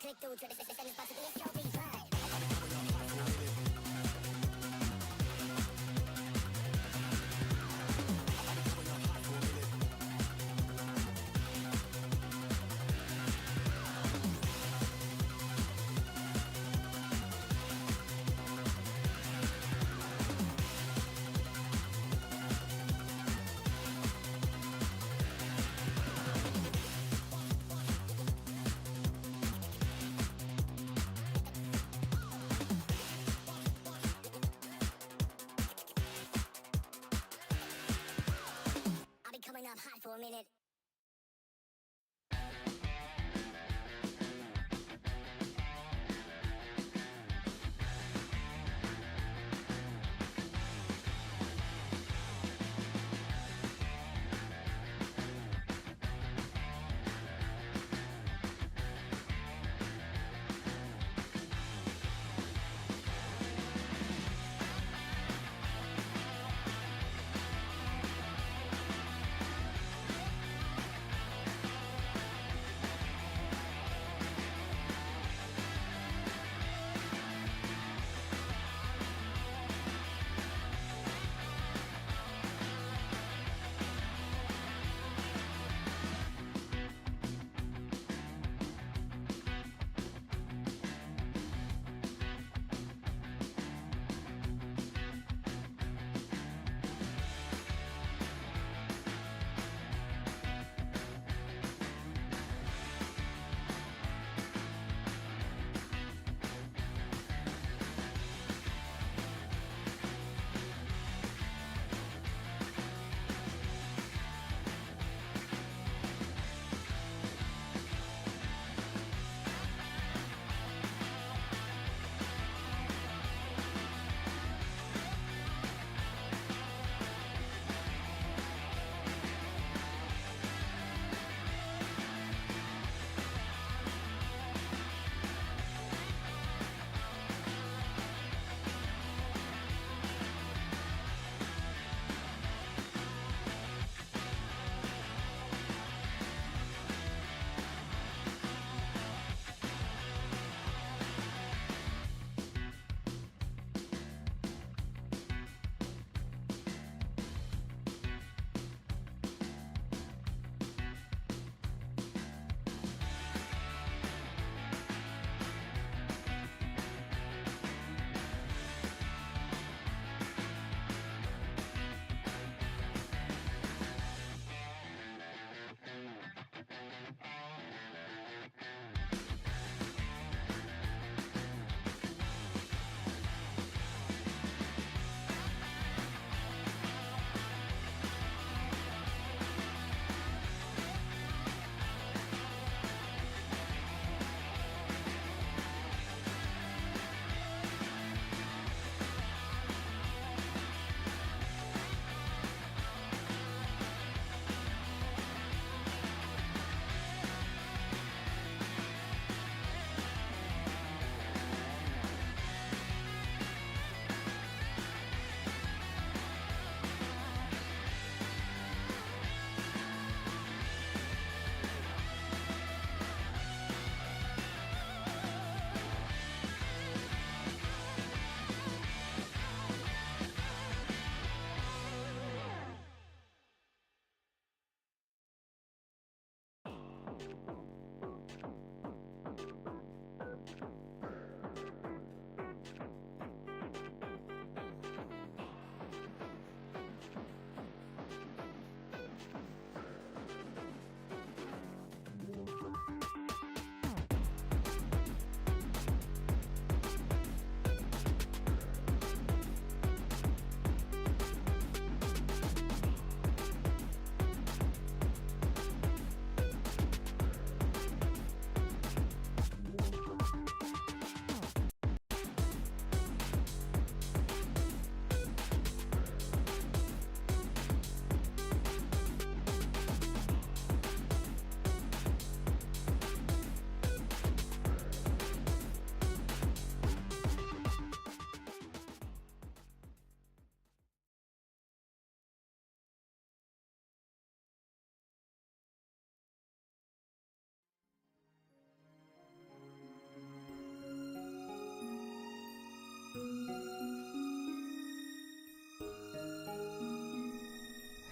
click through to the system is possibly a show be blind. Coming up hot for a minute.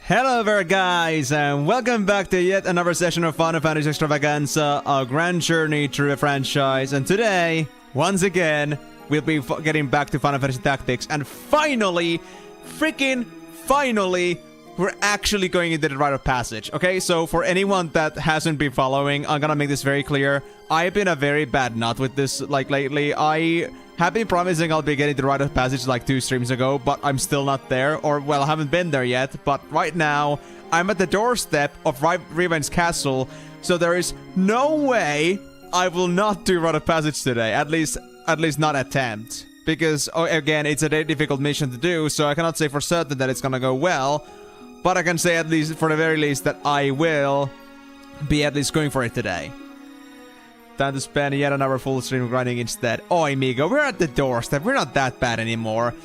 Hello there guys, and welcome back to yet another session of Final Fantasy Extravaganza, a grand journey through the franchise. And today, once again, we'll be getting back to Final Fantasy Tactics, and finally, freaking finally, we're actually going into the rite of passage. Okay, so for anyone that hasn't been following, I'm gonna make this very clear. I've been a very bad nut with this, like, lately. I have been promising I'll be getting the rite of passage like 2 streams ago, but I'm still not there, or, well, I haven't been there yet. But right now, I'm at the doorstep of Riven's castle, so there is no way I will not do rite of passage today. At least not attempt. Because, oh, again, it's a very difficult mission to do, so I cannot say for certain that it's gonna go well. But I can say at least, for the very least, that I will be at least going for it today. Time to spend yet another full stream grinding instead. Oh, amigo, we're at the doorstep. We're not that bad anymore.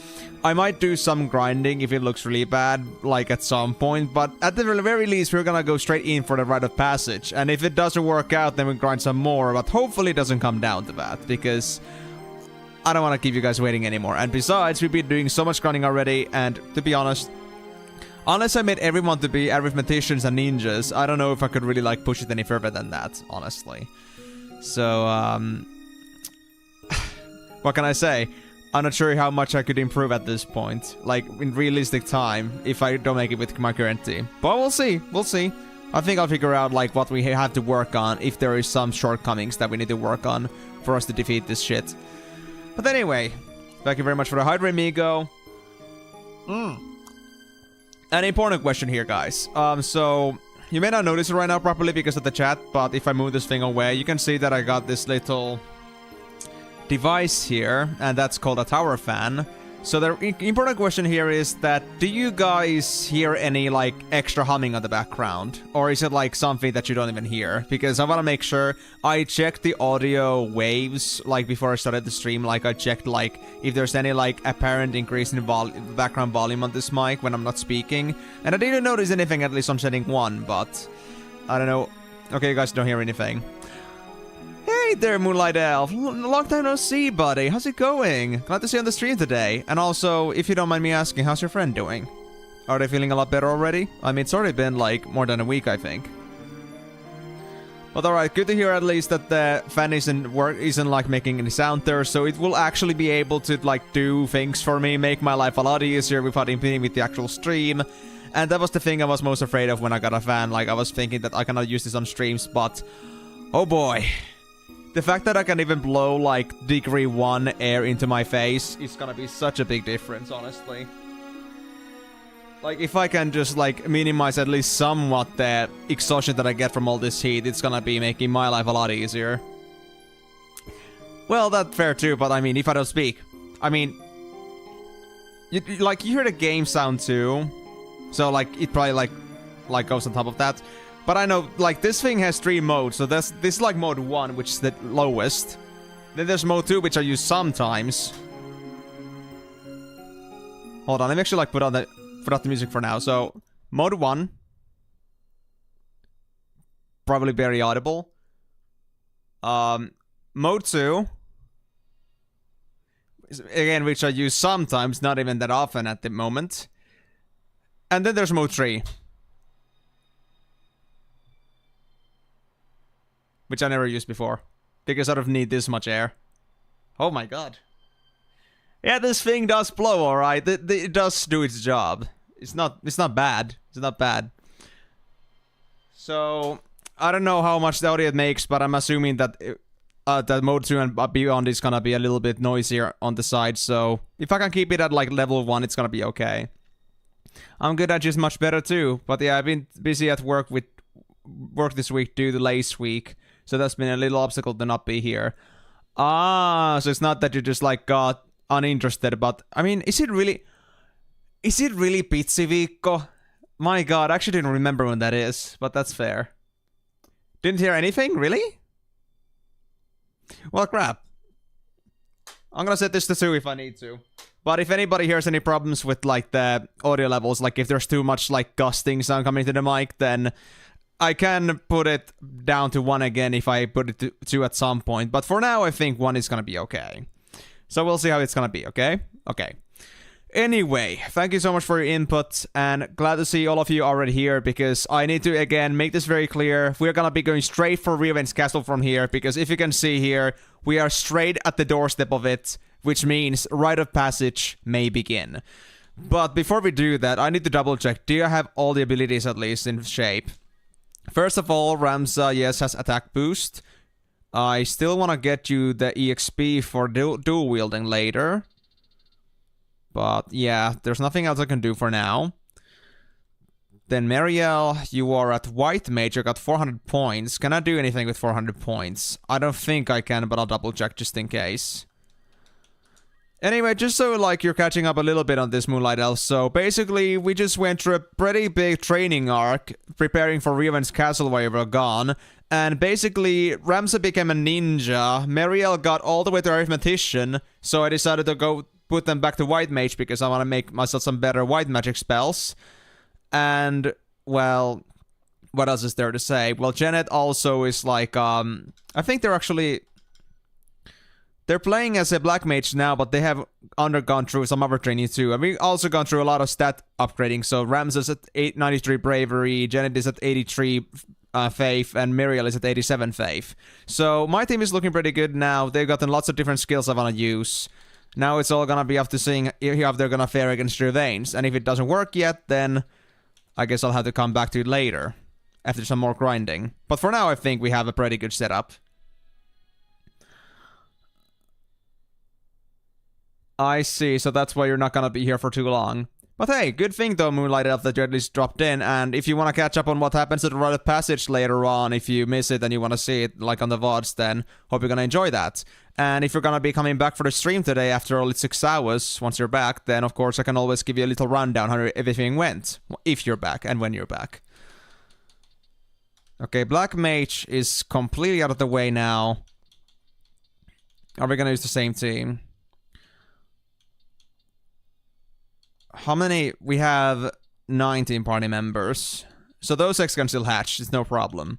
I might do some grinding if it looks really bad, like at some point. But at the very least, we're gonna go straight in for the rite of passage. And if it doesn't work out, then we grind some more. But hopefully it doesn't come down to that, because I don't want to keep you guys waiting anymore. And besides, we've been doing so much grinding already, and to be honest, unless I made everyone to be arithmeticians and ninjas, I don't know if I could really like push it any further than that, honestly. So, what can I say? I'm not sure how much I could improve at this point, like in realistic time, if I don't make it with my current team. But we'll see, we'll see. I think I'll figure out like what we have to work on, if there is some shortcomings that we need to work on for us to defeat this shit. But anyway, thank you very much for the hydrate, amigo. An important question here, guys. So you may not notice it right now properly because of the chat, but if I move this thing away, you can see that I got this little device here, and that's called a tower fan. So the important question here is that, do you guys hear any, like, extra humming on the background? Or is it, like, something that you don't even hear? Because I want to make sure I check the audio waves, like, before I started the stream. Like, I checked, like, if there's any, like, apparent increase in background volume on this mic when I'm not speaking. And I didn't notice anything, at least on setting 1, but I don't know. Okay, you guys don't hear anything. Hey there, Moonlight Elf! Long time no see, buddy. How's it going? Glad to see you on the stream today. And also, if you don't mind me asking, how's your friend doing? Are they feeling a lot better already? I mean, it's already been, like, more than a week, I think. But alright, good to hear at least that the fan isn't like making any sound there, so it will actually be able to, like, do things for me, make my life a lot easier without impeding with the actual stream. And that was the thing I was most afraid of when I got a fan. Like, I was thinking that I cannot use this on streams, but oh boy. The fact that I can even blow, like, degree 1 air into my face is gonna be such a big difference, honestly. Like, if I can just, like, minimize at least somewhat the exhaustion that I get from all this heat, it's gonna be making my life a lot easier. Well, that's fair too, but I mean, if I don't speak. I mean, you hear the game sound too. So, like, it probably, like goes on top of that. But I know, like, this thing has 3 modes, so this is like mode 1, which is the lowest. Then there's mode 2, which I use sometimes. Hold on, let me actually, like, put out the music for now. So, mode 1. Probably very audible. Mode 2. Again, which I use sometimes, not even that often at the moment. And then there's mode 3. Which I never used before, because I don't need this much air. Oh my god. Yeah, this thing does blow, alright. It does do its job. It's not bad. It's not bad. So, I don't know how much the audio it makes, but I'm assuming that that mode 2 and beyond is gonna be a little bit noisier on the side, so if I can keep it at, like, level 1, it's gonna be okay. I'm good at just much better too, but yeah, I've been busy at work this week due to Lace Week. So that's been a little obstacle to not be here. Ah, so it's not that you just, like, got uninterested, but I mean, is it really Pizziviikko? My god, I actually didn't remember when that is, but that's fair. Didn't hear anything? Really? Well, crap. I'm gonna set this to 2 if I need to. But if anybody hears any problems with, like, the audio levels, like if there's too much, like, gusting sound coming to the mic, then I can put it down to 1 again if I put it to 2 at some point. But for now, I think 1 is gonna be okay. So we'll see how it's gonna be, okay? Okay. Anyway, thank you so much for your input, and glad to see all of you already here, because I need to, again, make this very clear. We're gonna be going straight for Revenge Castle from here, because if you can see here, we are straight at the doorstep of it, which means rite of passage may begin. But before we do that, I need to double check. Do I have all the abilities at least in shape? First of all, Ramza, yes, has attack boost. I still want to get you the EXP for dual wielding later. But yeah, there's nothing else I can do for now. Then Marielle, you are at White Mage, you got 400 points. Can I do anything with 400 points? I don't think I can, but I'll double check just in case. Anyway, just so like you're catching up a little bit on this Moonlight Elf, so basically we just went through a pretty big training arc, preparing for Revenge Castle while you were gone, and basically Ramza became a ninja, Marielle got all the way to Arithmetician, so I decided to go put them back to White Mage because I want to make myself some better white magic spells. And, well, what else is there to say? Well, Janet also is like, I think they're playing as a black mage now, but they have undergone through some other training too. And we've also gone through a lot of stat upgrading. So Ramza's at 893 bravery, Janet is at 83 faith, and Muriel is at 87 faith. So my team is looking pretty good now. They've gotten lots of different skills I want to use. Now it's all gonna be up to seeing how they're gonna fare against Gervains. And if it doesn't work yet, then I guess I'll have to come back to it later, after some more grinding. But for now, I think we have a pretty good setup. I see, so that's why you're not gonna be here for too long. But hey, good thing though, Moonlight Elf, that you at least dropped in, and if you want to catch up on what happens at the Rite of Passage later on, if you miss it and you want to see it, like on the VODs, then hope you're gonna enjoy that. And if you're gonna be coming back for the stream today after only 6 hours, once you're back, then of course I can always give you a little rundown how everything went, if you're back, and when you're back. Okay, Black Mage is completely out of the way now. Are we gonna use the same team? How many? We have 19 party members. So those eggs can still hatch, it's no problem.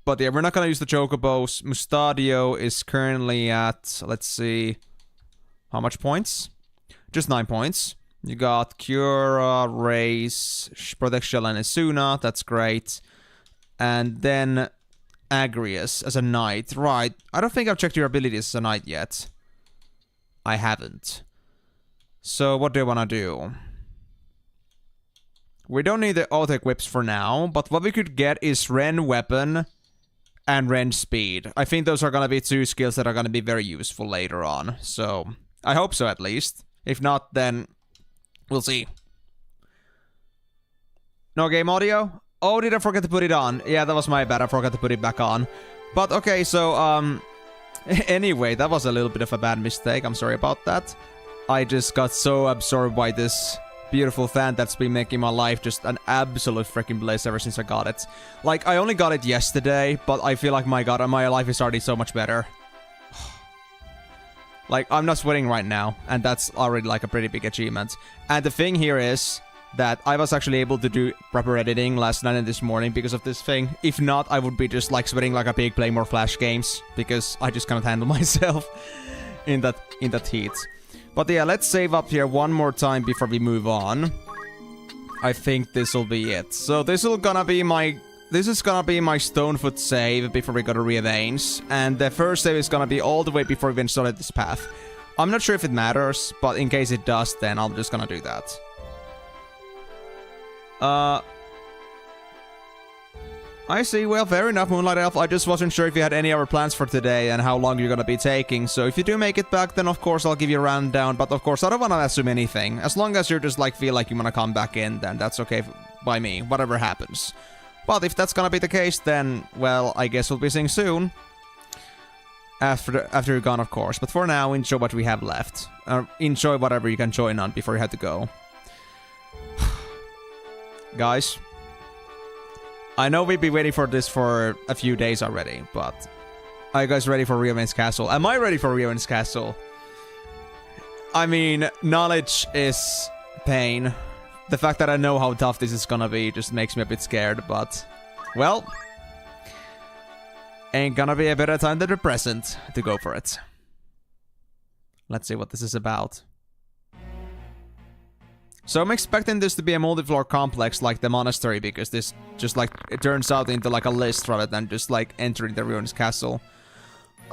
But yeah, we're not gonna use the Chocobos. Mustadio is currently at, let's see, how much points? Just 9 points. You got Cura, Race, Protect Shell, and Isuna, that's great. And then Agrius as a knight. Right, I don't think I've checked your abilities as a knight yet. I haven't. So what do I want to do? We don't need the auto-equips for now, but what we could get is Ren Weapon and Ren Speed. I think those are going to be 2 skills that are going to be very useful later on. So, I hope so at least. If not, then we'll see. No game audio? Oh, did I forget to put it on? Yeah, that was my bad. I forgot to put it back on. But okay, so, anyway, that was a little bit of a bad mistake. I'm sorry about that. I just got so absorbed by this beautiful fan that's been making my life just an absolute freaking bliss ever since I got it. Like, I only got it yesterday, but I feel like, my god, my life is already so much better. Like, I'm not sweating right now, and that's already like a pretty big achievement. And the thing here is that I was actually able to do proper editing last night and this morning because of this thing. If not, I would be just like sweating like a pig playing more Flash games, because I just cannot handle myself in that heat. But yeah, let's save up here one more time before we move on. I think this will be it. So this is gonna be my Stonefoot save before we go to Revenge. And the first save is gonna be all the way before we even started this path. I'm not sure if it matters, but in case it does, then I'm just gonna do that. I see. Well, fair enough, Moonlight Elf. I just wasn't sure if you had any other plans for today and how long you're gonna be taking. So if you do make it back, then of course I'll give you a rundown. But of course, I don't want to assume anything. As long as you're just like feel like you want to come back in, then that's okay by me. Whatever happens. But if that's gonna be the case, then, well, I guess we'll be seeing soon. After you're gone, of course. But for now, enjoy what we have left. Enjoy whatever you can join on before you have to go. Guys. I know we've been waiting for this for a few days already, but are you guys ready for Revenge Castle? Am I ready for Revenge Castle? I mean, knowledge is pain. The fact that I know how tough this is gonna be just makes me a bit scared, but, well, ain't gonna be a better time than the present to go for it. Let's see what this is about. So I'm expecting this to be a multi-floor complex like the monastery, because this just like it turns out into like a list rather than just like entering the ruins castle.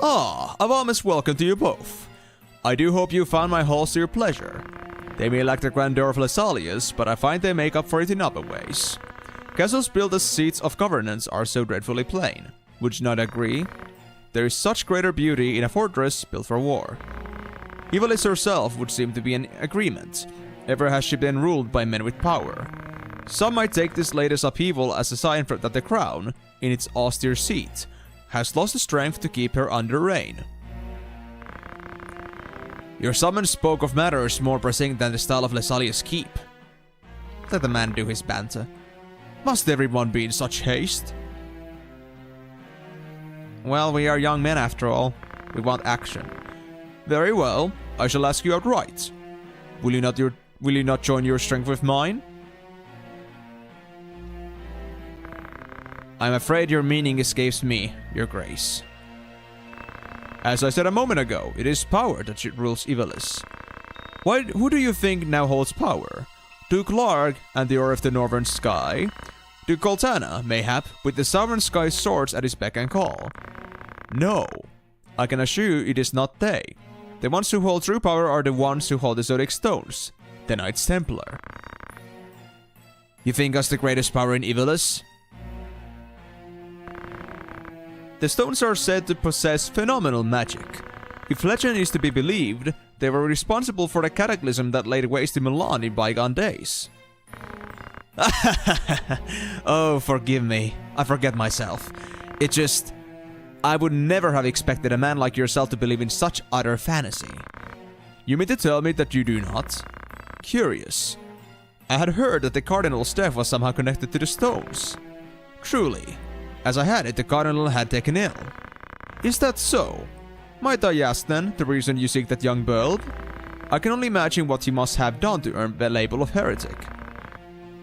Ah, a warmest welcome to you both. I do hope you found my halls to your pleasure. They may lack the grandeur of Lesalius, but I find they make up for it in other ways. Castles built as seats of governance are so dreadfully plain. Would you not agree? There is such greater beauty in a fortress built for war. Evalis herself would seem to be in agreement. Ever has she been ruled by men with power. Some might take this latest upheaval as a sign that the crown, in its austere seat, has lost the strength to keep her under reign. Your summon spoke of matters more pressing than the style of Lesalius' keep. Let the man do his banter. Must everyone be in such haste? Well, we are young men after all. We want action. Very well, I shall ask you outright. Will you not join your strength with mine? I'm afraid your meaning escapes me, your grace. As I said a moment ago, it is power that rules Evalis. Who do you think now holds power? Duke Larg and the Orr of the Northern Sky? Duke Coltana, mayhap, with the Southern Sky's swords at his beck and call? No, I can assure you it is not they. The ones who hold true power are the ones who hold the Zodiac Stones, the Knights Templar. You think us the greatest power in Evalis? The stones are said to possess phenomenal magic. If legend is to be believed, they were responsible for the cataclysm that laid waste to Milan in bygone days. Oh, forgive me. I forget myself. I would never have expected a man like yourself to believe in such utter fantasy. You mean to tell me that you do not? Curious. I had heard that the Cardinal's death was somehow connected to the stones. Truly. As I had it, the Cardinal had taken ill. Is that so? Might I ask then, the reason you seek that young bird? I can only imagine what he must have done to earn the label of heretic.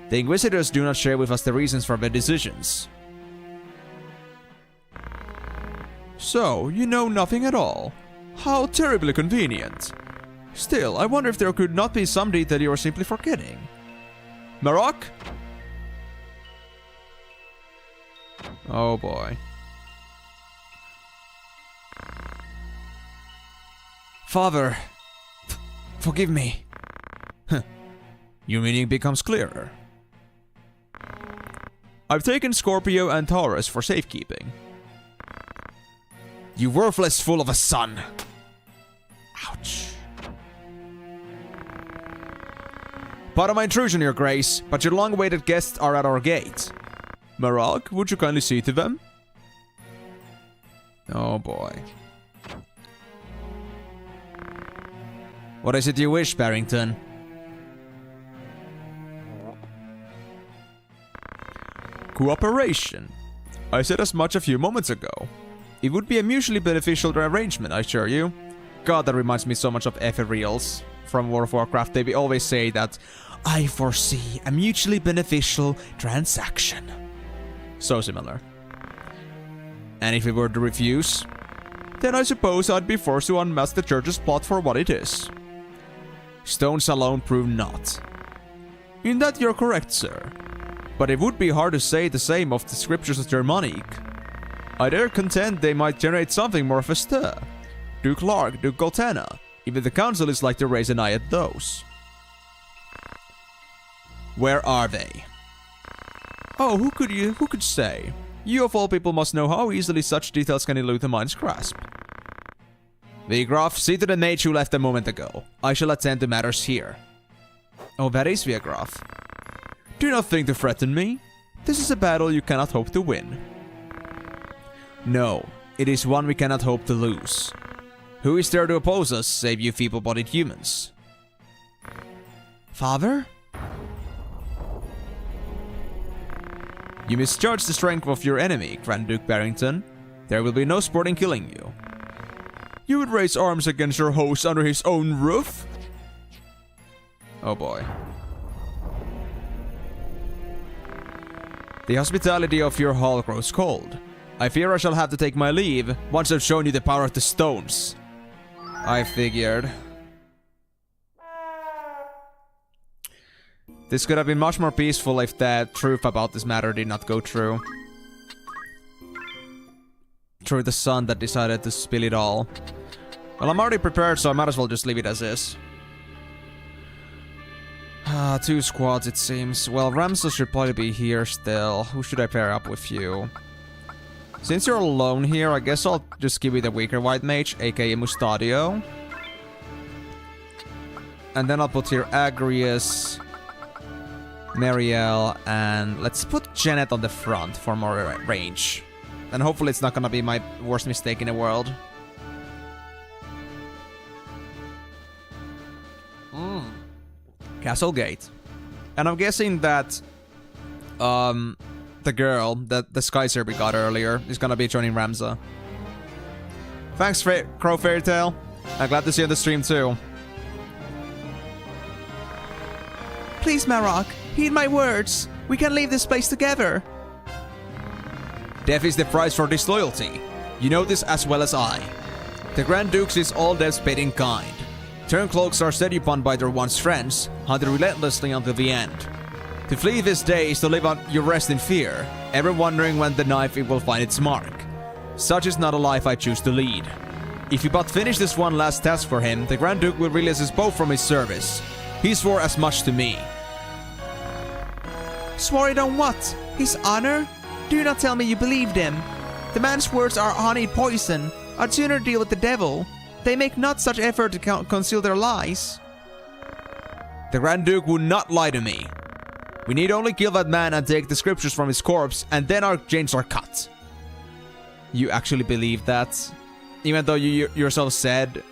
The Inquisitors do not share with us the reasons for their decisions. So, you know nothing at all. How terribly convenient. Still, I wonder if there could not be some detail you are simply forgetting. Marok? Oh boy. Father, forgive me. Your meaning becomes clearer. I've taken Scorpio and Taurus for safekeeping. You worthless fool of a son. Ouch. Pardon my intrusion, your grace, but your long-awaited guests are at our gate. Marok, would you kindly see to them? Oh boy. What is it you wish, Barrington? Cooperation. I said as much a few moments ago. It would be a mutually beneficial arrangement, I assure you. God, that reminds me so much of Ethereals from World of Warcraft. They always say that, I foresee a mutually beneficial transaction. So similar. And if we were to refuse, then I suppose I'd be forced to unmask the church's plot for what it is. Stones alone prove not. In that you're correct, sir. But it would be hard to say the same of the scriptures of Germanic. I dare contend they might generate something more of a stir. Duke Larg, Duke Goltana, even the council is like to raise an eye at those. Where are they? Oh, who could say? You of all people must know how easily such details can elude the mind's grasp. Vigraf, see to the mage who left a moment ago. I shall attend to matters here. Oh, that is Vigraf. Do not think to threaten me. This is a battle you cannot hope to win. No, it is one we cannot hope to lose. Who is there to oppose us, save you feeble-bodied humans? Father? You misjudge the strength of your enemy, Grand Duke Barrington. There will be no sport in killing you. You would raise arms against your host under his own roof? Oh boy. The hospitality of your hall grows cold. I fear I shall have to take my leave once I've shown you the power of the stones. I figured. This could have been much more peaceful if the truth about this matter did not go through. Through the sun that decided to spill it all. Well, I'm already prepared, so I might as well just leave it as is. 2 squads, it seems. Well, Ramses should probably be here still. Who should I pair up with you? Since you're alone here, I guess I'll just give you the weaker white mage, aka Mustadio. And then I'll put here Agrius, Marielle, and let's put Janet on the front for more range. And hopefully it's not gonna be my worst mistake in the world. Castle Gate. And I'm guessing that the girl that the Skyser we got earlier is gonna be joining Ramza. Thanks, Crow Fairy Tale. I'm glad to see you on the stream too. Please, Marok, heed my words. We can leave this place together. Death is the price for disloyalty. You know this as well as I. The Grand Dukes is all death's paid in kind. Turncloaks are set upon by their once friends, hunted relentlessly until the end. To flee this day is to live on your rest in fear, ever wondering when the knife it will find its mark. Such is not a life I choose to lead. If you but finish this one last task for him, the Grand Duke will release his bow from his service. He swore as much to me. Swore it on what? His honor? Do not tell me you believed him. The man's words are honeyed poison. I'd sooner deal with the devil. They make not such effort to conceal their lies. The Grand Duke would not lie to me. We need only kill that man and take the scriptures from his corpse, and then our chains are cut. You actually believe that? Even though you yourself said,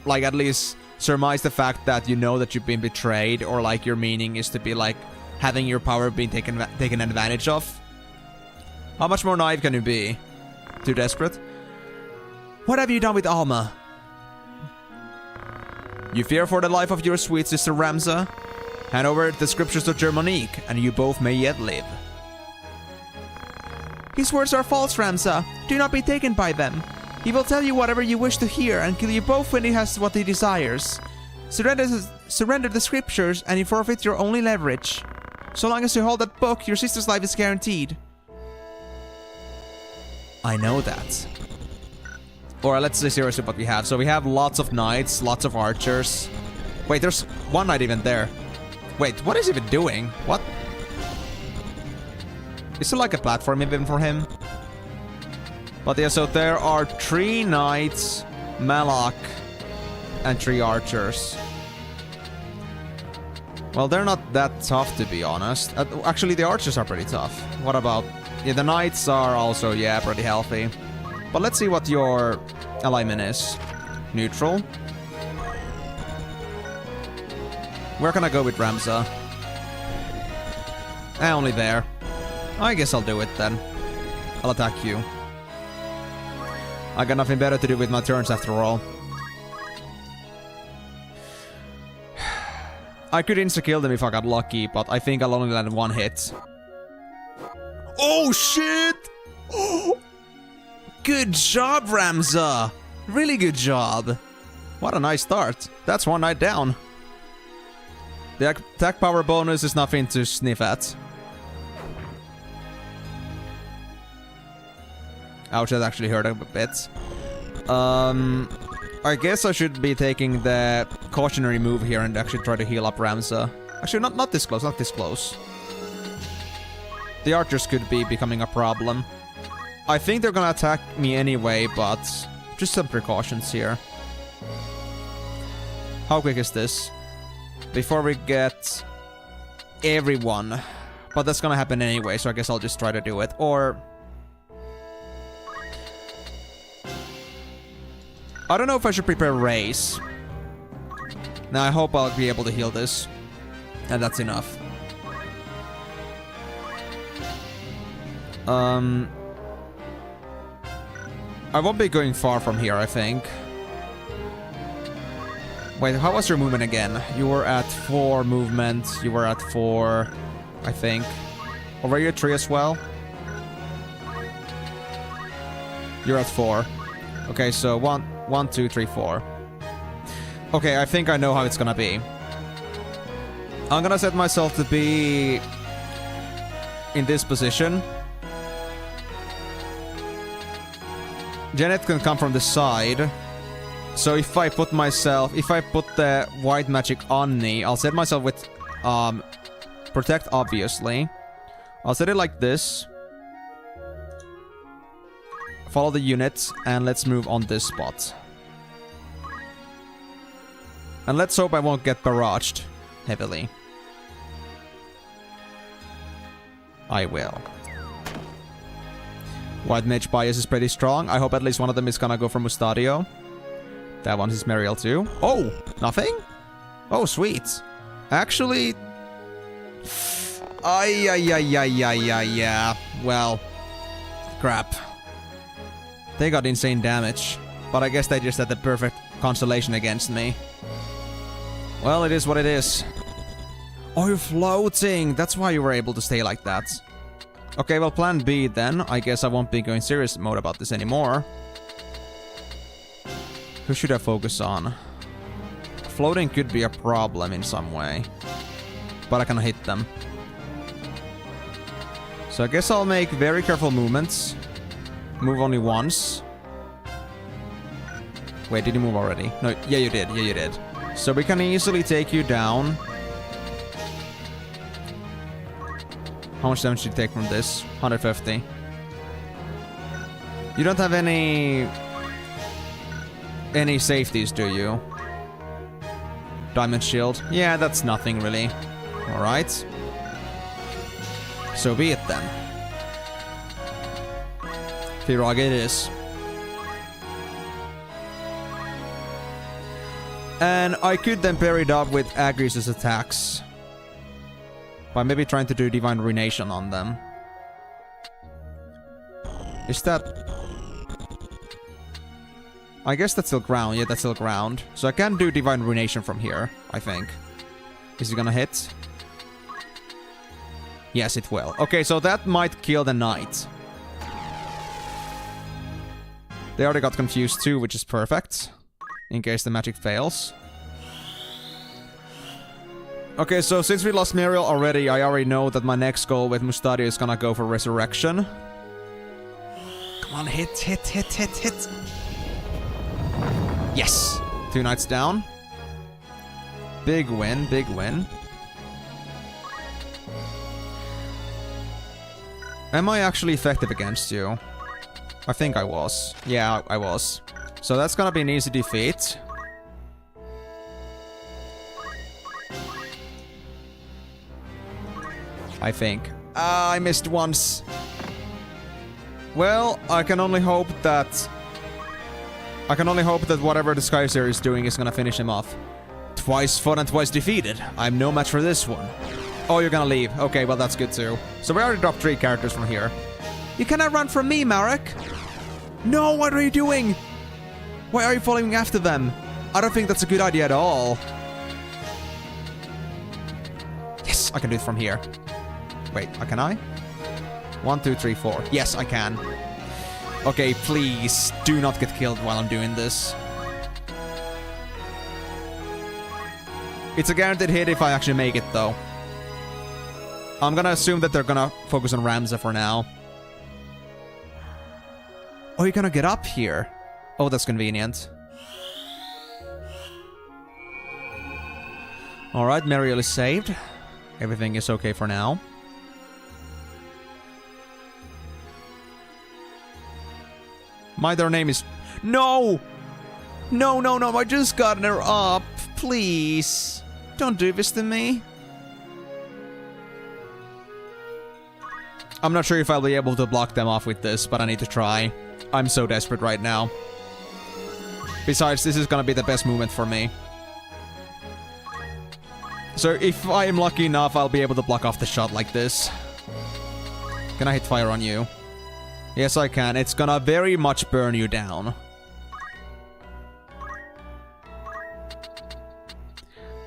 like, at least surmise the fact that you know that you've been betrayed, or like your meaning is to be like having your power being taken advantage of. How much more naive can you be? Too desperate? What have you done with Alma? You fear for the life of your sweet sister Ramza? Hand over the scriptures to Germanique, and you both may yet live. His words are false, Ramza. Do not be taken by them. He will tell you whatever you wish to hear and kill you both when he has what he desires. Surrender the scriptures and you forfeit your only leverage. So long as you hold that book, your sister's life is guaranteed. I know that. Or let's say seriously what we have. So we have lots of knights, lots of archers. Wait, there's one knight even there. Wait, what is he even doing? What? Is it like a platform even for him? But yeah, so there are 3 knights, Malak, and 3 archers. Well, they're not that tough, to be honest. Actually, the archers are pretty tough. What about... Yeah, the knights are also, yeah, pretty healthy. But let's see what your alignment is. Neutral. Where can I go with Ramza? Only there. I guess I'll do it then. I'll attack you. I got nothing better to do with my turns after all. I could insta-kill them if I got lucky, but I think I'll only land 1 hit. Oh shit! Oh. Good job, Ramza! Really good job. What a nice start. That's 1 knight down. The attack power bonus is nothing to sniff at. Ouch, that actually hurt a bit. I guess I should be taking the cautionary move here and actually try to heal up Ramza. Actually, not this close, not this close. The archers could be becoming a problem. I think they're gonna attack me anyway, but just some precautions here. How quick is this? Before we get everyone. But that's gonna happen anyway, so I guess I'll just try to do it. Or... I don't know if I should prepare Race. Now I hope I'll be able to heal this. And that's enough. I won't be going far from here, I think. Wait, how was your movement again? You were at 4 movement. You were at 4, I think. Or were you at 3 as well? You're at 4. Okay, so 1, 2, 3, 4. Okay, I think I know how it's gonna be. I'm gonna set myself to be in this position. Janet can come from the side. So if I put the white magic on me, I'll set myself with protect, obviously. I'll set it like this. Follow the units, and let's move on this spot. And let's hope I won't get barraged heavily. I will. White mage bias is pretty strong. I hope at least one of them is gonna go for Mustadio. That one is Mariel too. Oh! Nothing? Oh, sweet. Actually... yeah. Well... Crap. They got insane damage. But I guess they just had the perfect constellation against me. Well, it is what it is. Oh, you're floating! That's why you were able to stay like that. Okay, well, plan B then. I guess I won't be going serious mode about this anymore. Who should I focus on? Floating could be a problem in some way. But I can hit them. So I guess I'll make very careful movements. Move only once. Wait, did you move already? No, yeah you did. Yeah, you did. So we can easily take you down. How much damage did you take from this? 150. You don't have any safeties, do you? Diamond shield? Yeah, that's nothing really. Alright. So be it then. Pirog it is. And I could then pair it up with Agrius' attacks. By maybe trying to do Divine Ruination on them. Is that... I guess that's still ground. Yeah, that's still ground. So I can do Divine Ruination from here, I think. Is it gonna hit? Yes, it will. Okay, so that might kill the knight. They already got confused too, which is perfect. In case the magic fails. Okay, so since we lost Muriel already, I already know that my next goal with Mustadio is gonna go for Resurrection. Come on, hit. Yes! 2 knights down. Big win, big win. Am I actually effective against you? I think I was. Yeah, I was. So that's gonna be an easy defeat. I think. I missed once. Well, I can only hope that whatever the Skyseer is doing is gonna finish him off. Twice fought and twice defeated. I'm no match for this one. Oh, you're gonna leave. Okay, well that's good too. So we already dropped 3 characters from here. You cannot run from me, Marek! No, what are you doing? Why are you following after them? I don't think that's a good idea at all. Yes, I can do it from here. Wait, can I? 1, 2, 3, 4. Yes, I can. Okay, please, do not get killed while I'm doing this. It's a guaranteed hit if I actually make it, though. I'm gonna assume that they're gonna focus on Ramza for now. Oh, you're gonna get up here. Oh, that's convenient. Alright, Mariel is saved. Everything is okay for now. Their name is... No! No, I just got her up. Please. Don't do this to me. I'm not sure if I'll be able to block them off with this, but I need to try. I'm so desperate right now. Besides, this is gonna be the best movement for me. So if I am lucky enough, I'll be able to block off the shot like this. Can I hit fire on you? Yes, I can. It's gonna very much burn you down.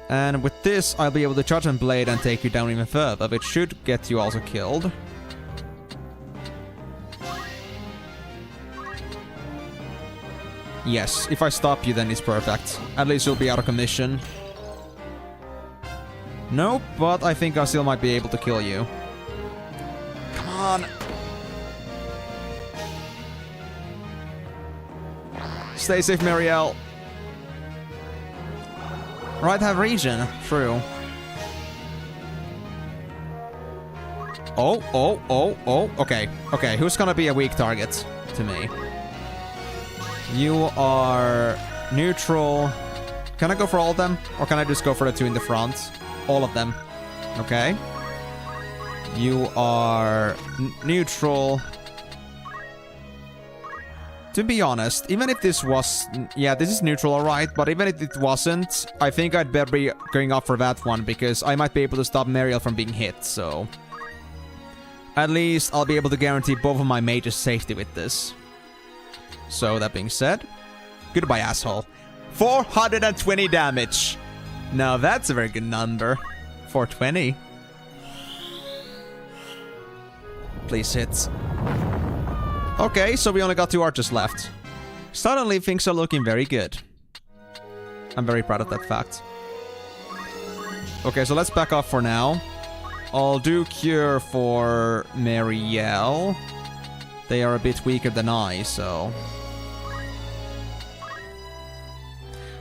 And with this, I'll be able to charge and blade and take you down even further, which should get you also killed. Yes, if I stop you, then it's perfect. At least you'll be out of commission. Nope, but I think I still might be able to kill you. Come on. Stay safe, Marielle. Right, have region. True. Oh. Okay. Okay, who's gonna be a weak target to me? You are neutral. Can I go for all of them? Or can I just go for the two in the front? All of them. Okay. You are neutral. To be honest, even if this was... Yeah, this is neutral, alright. But even if it wasn't, I think I'd better be going up for that one. Because I might be able to stop Mariel from being hit, so... At least I'll be able to guarantee both of my mages' safety with this. So, that being said... Goodbye, asshole. 420 damage. Now that's a very good number. 420. Please hit. Okay, so we only got 2 archers left. Suddenly things are looking very good. I'm very proud of that fact. Okay, so let's back off for now. I'll do cure for Marielle. They are a bit weaker than I, so...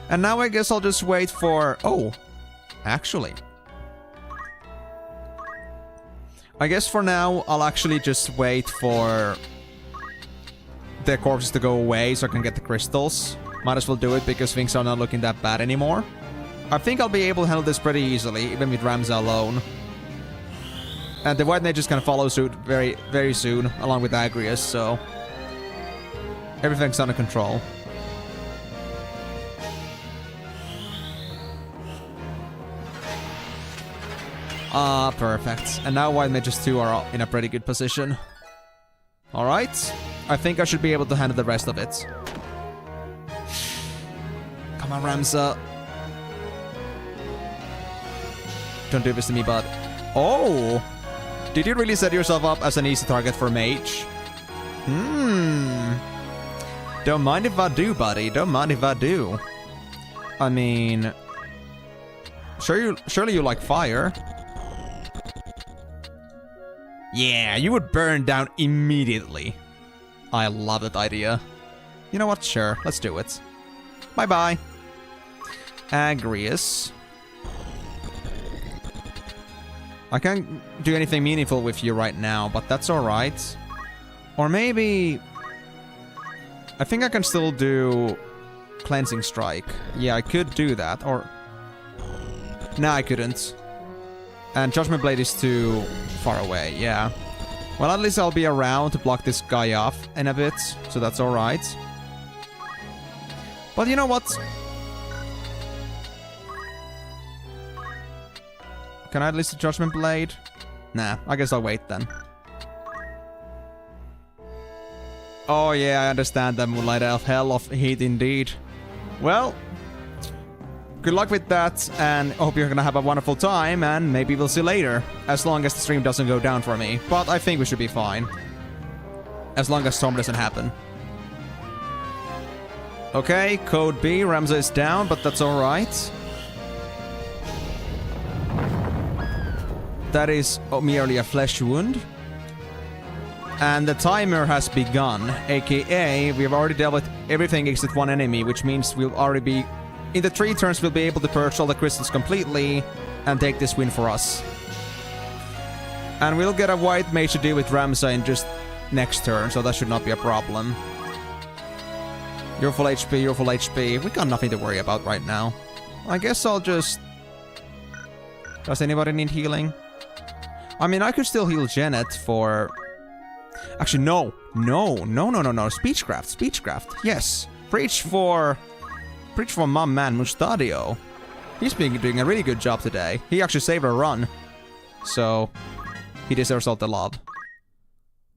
And now I guess I'll just wait for... Oh, actually. I guess for now, I'll actually just wait for the corpses to go away so I can get the crystals. Might as well do it because things are not looking that bad anymore. I think I'll be able to handle this pretty easily, even with Ramza alone. And the White Mage is gonna follow suit very, very soon, along with Agrius, so... Everything's under control. Ah, perfect. And now White Mages 2 are in a pretty good position. Alright. I think I should be able to handle the rest of it. Come on, Ramza. Don't do this to me, bud. Oh! Did you really set yourself up as an easy target for Mage? Don't mind if I do, buddy. Don't mind if I do. I mean... Surely you like fire. Yeah, you would burn down immediately. I love that idea. You know what? Sure, let's do it. Bye-bye. Agrius. I can't do anything meaningful with you right now, but that's alright. Or maybe... I think I can still do... Cleansing Strike. Yeah, I could do that, or... No, I couldn't. And Judgment Blade is too far away, yeah. Well, at least I'll be around to block this guy off in a bit, so that's alright. But you know what? Can I at least do Judgment Blade? Nah, I guess I'll wait then. Oh yeah, I understand that Moonlight Elf. Hell of heat indeed. Well... Good luck with that, and I hope you're gonna have a wonderful time, and maybe we'll see you later. As long as the stream doesn't go down for me. But I think we should be fine. As long as Storm doesn't happen. Okay, code B, Ramza is down, but that's alright. That is merely a flesh wound. And the timer has begun, aka we have already dealt with everything except one enemy, which means we'll already be... In the 3 turns, we'll be able to purge all the crystals completely and take this win for us. And we'll get a White Mage to deal with Ramza in just next turn, so that should not be a problem. You're full HP, you're full HP. We got nothing to worry about right now. I guess I'll just... Does anybody need healing? I mean, I could still heal Janet for... Actually, no. No. Speechcraft, Speechcraft. Yes. Preach for my man, Mustadio. He's been doing a really good job today. He actually saved a run. So, he deserves all the love.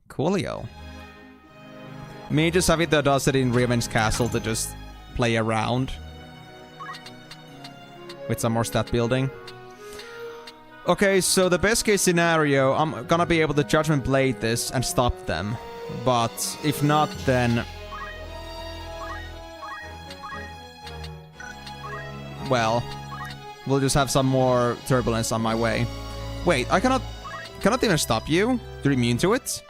Coolio. Me just having the audacity in Raven's Castle to just play around. With some more stat building. Okay, so the best case scenario, I'm gonna be able to Judgment Blade this and stop them. But if not, then... Well, We'll just have some more turbulence on my way. Wait, I cannot even stop you? You're immune to it?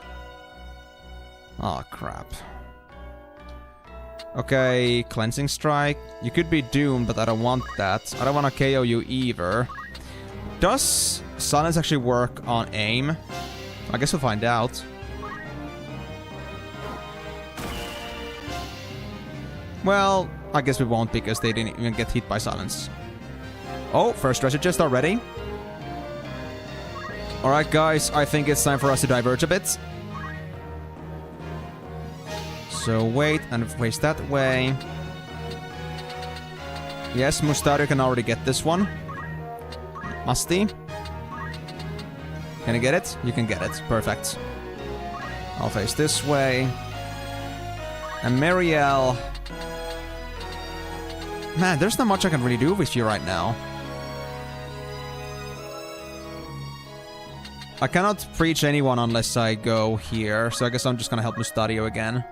Oh, crap. Okay, Cleansing Strike. You could be doomed, but I don't want that. I don't want to KO you either. Does Silence actually work on aim? I guess we'll find out. Well, I guess we won't because they didn't even get hit by Silence. Oh, first treasure chest already. Alright guys, I think it's time for us to diverge a bit. So wait and face that way. Yes, Mustario can already get this one. Must he? Can you get it? You can get it. Perfect. I'll face this way. And Marielle. Man, there's not much I can really do with you right now. I cannot preach anyone unless I go here, so I guess I'm just gonna help Mustario again.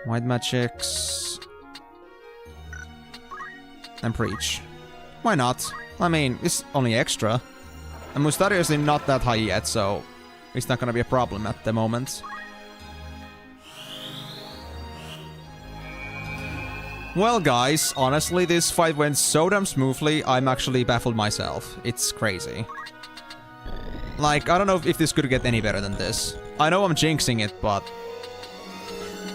White Magics. And preach. Why not? I mean, it's only extra. And Mustario is not that high yet, so it's not gonna be a problem at the moment. Well guys, honestly this fight went so damn smoothly, I'm actually baffled myself. It's crazy. Like, I don't know if this could get any better than this. I know I'm jinxing it, but...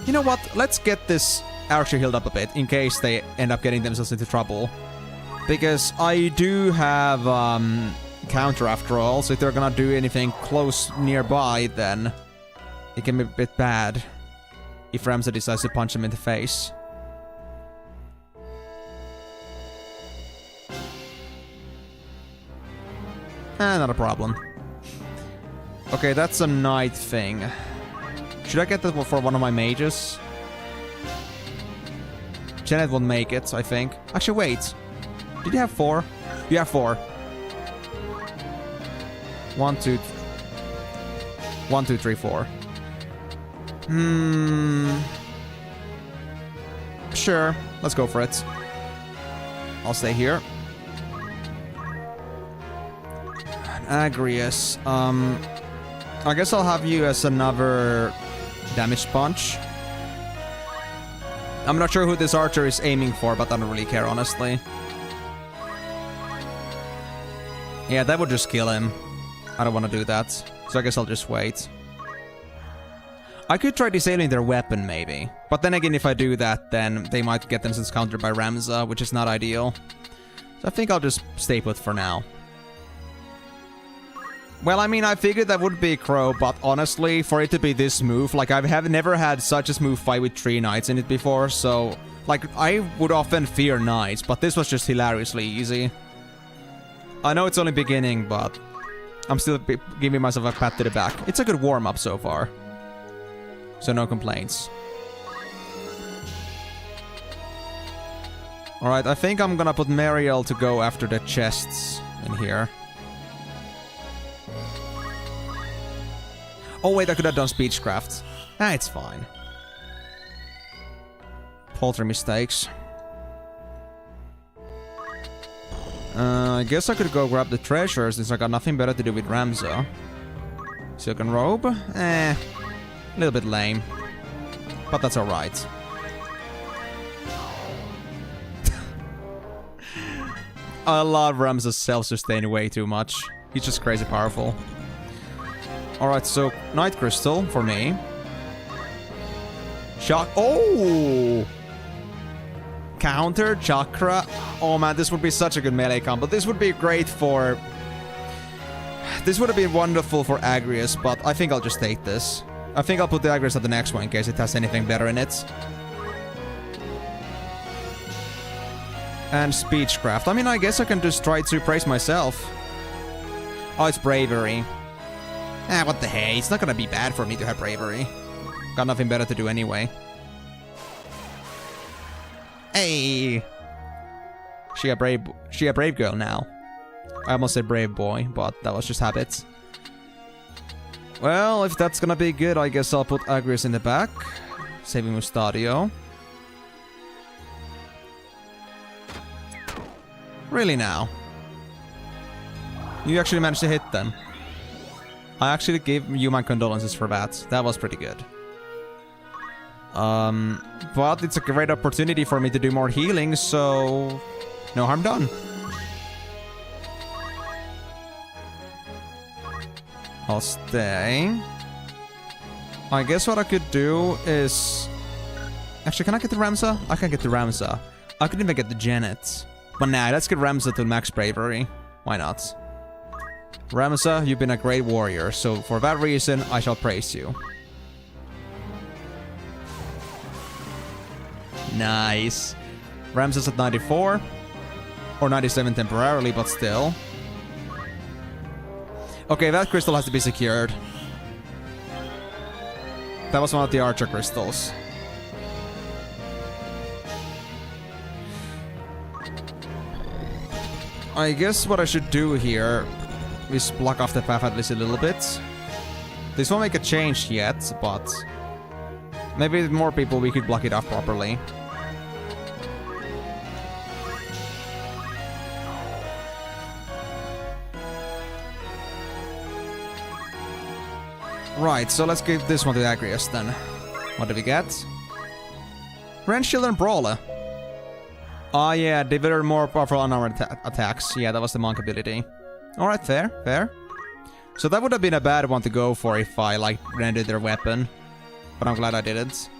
You know what? Let's get this archer healed up a bit, in case they end up getting themselves into trouble. Because I do have, counter after all, so if they're gonna do anything close nearby, then... It can be a bit bad. If Ramza decides to punch him in the face. Not a problem. Okay, that's a knight thing. Should I get that for one of my mages? Janet will make it, I think. Actually, wait. Did you have 4? You have 4. 1, 2... 1, 2, 3, 4. Sure. Let's go for it. I'll stay here. Agrius. I guess I'll have you as another damage punch. I'm not sure who this archer is aiming for, but I don't really care, honestly. Yeah, that would just kill him. I don't want to do that. So I guess I'll just wait. I could try disabling their weapon, maybe. But then again, if I do that, then they might get themselves countered by Ramza, which is not ideal. So I think I'll just stay put for now. Well, I mean, I figured that would be Crow, but honestly, for it to be this smooth, like, I have never had such a smooth fight with 3 knights in it before, so... Like, I would often fear knights, but this was just hilariously easy. I know it's only beginning, but... I'm still giving myself a pat to the back. It's a good warm-up so far. So no complaints. Alright, I think I'm gonna put Marielle to go after the chests in here. Oh wait, I could have done Speechcraft. It's fine. Paltry mistakes. I guess I could go grab the treasure since I got nothing better to do with Ramza. Silken Robe? A little bit lame. But that's alright. I love Ramza's self-sustain way too much. He's just crazy powerful. Alright, so Night Crystal for me. Shock. Oh! Counter, Chakra. Oh man, this would be such a good melee combo. This would be great for... This would have been wonderful for Agrius, but I think I'll just take this. I think I'll put the Agrius at the next one in case it has anything better in it. And Speechcraft. I mean, I guess I can just try to praise myself. Oh, it's Bravery. What the hey, it's not gonna be bad for me to have Bravery. Got nothing better to do anyway. Hey! She a brave girl now. I almost said brave boy, but that was just habits. Well, if that's gonna be good, I guess I'll put Agrius in the back. Saving Mustario. Really now? You actually managed to hit them. I actually give you my condolences for that. That was pretty good. But it's a great opportunity for me to do more healing, so no harm done. I'll stay. I guess what I could do is... Actually, can I get the Ramza? I can get the Ramza. I could even get the Janet. But nah, let's get Ramza to max bravery. Why not? Ramza, you've been a great warrior, so for that reason, I shall praise you. Nice. Ramza's at 94. Or 97 temporarily, but still. Okay, that crystal has to be secured. That was one of the archer crystals. I guess what I should do here is block off the path at least a little bit. This won't make a change yet, but maybe with more people we could block it off properly. Right, so let's give this one to Agrius then. What do we get? Range Shield and Brawler. Oh yeah, deliver more powerful unarmored attacks. Yeah, that was the monk ability. Alright, fair, fair. So that would have been a bad one to go for if I, like, rendered their weapon. But I'm glad I didn't.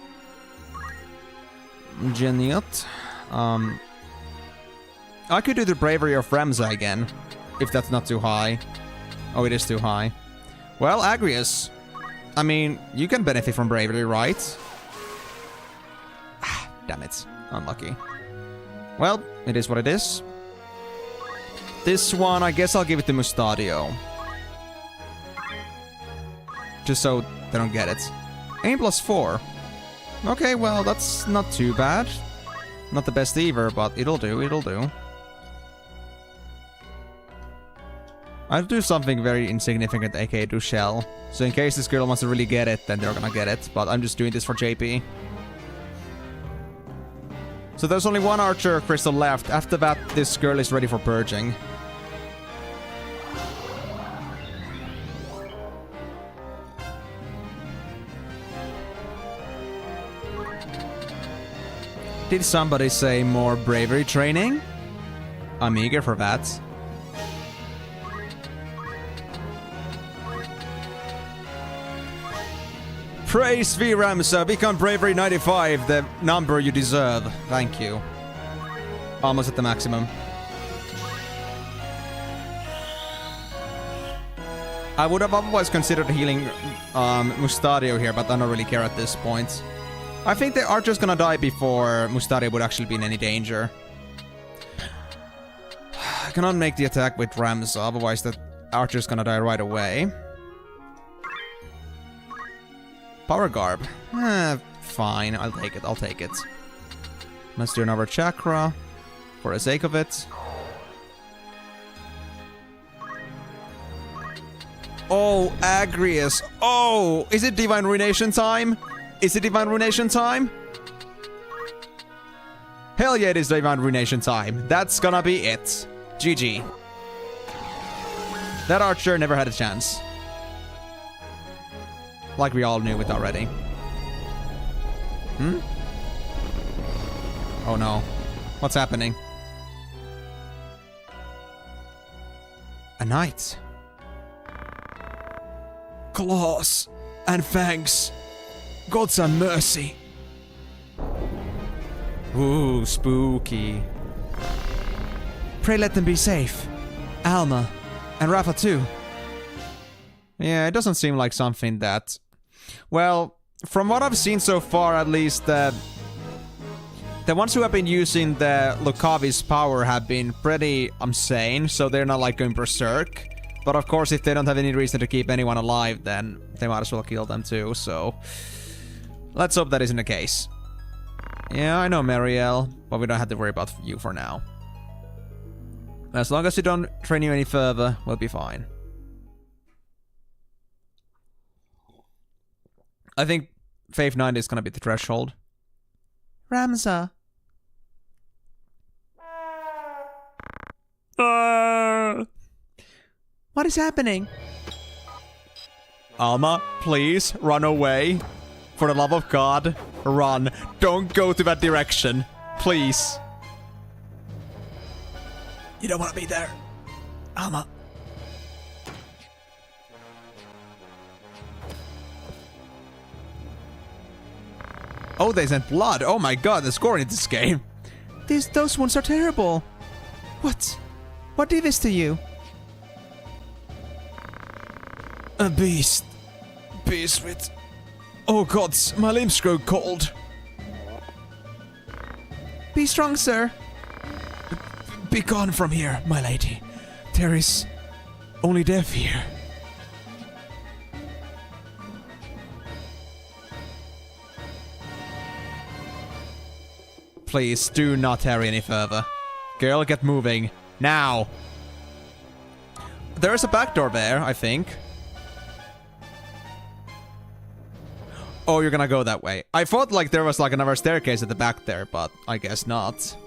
Geniot. I could do the Bravery of Ramza again. If that's not too high. Oh, it is too high. Well, Agrius. I mean, you can benefit from Bravery, right? Damn it. Unlucky. Well, it is what it is. This one, I guess I'll give it to Mustadio. Just so they don't get it. Aim +4. Okay, well, that's not too bad. Not the best either, but it'll do, it'll do. I'll do something very insignificant, aka do Shell. So in case this girl wants to really get it, then they're gonna get it. But I'm just doing this for JP. So there's only one archer crystal left. After that, this girl is ready for purging. Did somebody say more bravery training? I'm eager for that. Praise V Ramza, become bravery 95, the number you deserve. Thank you. Almost at the maximum. I would have otherwise considered healing Mustadio here, but I don't really care at this point. I think the archer's gonna die before Mustadio would actually be in any danger. I cannot make the attack with Ramza, otherwise the archer's gonna die right away. Power Garb. Fine, I'll take it, I'll take it. Let's do another chakra, for the sake of it. Oh, Agrius. Oh, is it Divine Ruination time? Is it Divine Ruination time? Hell yeah, it is Divine Ruination time. That's gonna be it. GG. That archer never had a chance. Like we all knew it already. Hmm? Oh no. What's happening? A knight. Claws and fangs. Gods have mercy. Ooh, spooky. Pray let them be safe. Alma. And Rafa too. Yeah, it doesn't seem like something that... Well, from what I've seen so far, at least, the ones who have been using the Lucavi's power have been pretty insane, so they're not like going berserk. But of course, if they don't have any reason to keep anyone alive, then they might as well kill them too, so... Let's hope that isn't the case. Yeah, I know, Marielle, but we don't have to worry about you for now. As long as we don't train you any further, we'll be fine. I think Faith 90 is gonna be the threshold. Ramza. What is happening? Alma, please run away. For the love of God, run. Don't go to that direction. Please. You don't want to be there. Alma. Oh, they sent blood. Oh my god, the scoring in this game. Those ones are terrible. What? What did this to you? A beast. Beast with... Oh gods, my limbs grow cold. Be strong, sir. Be gone from here, my lady. There is only death here. Please, do not tarry any further. Girl, get moving. Now! There's a back door there, I think. Oh, you're gonna go that way. I thought like there was like another staircase at the back there, but I guess not.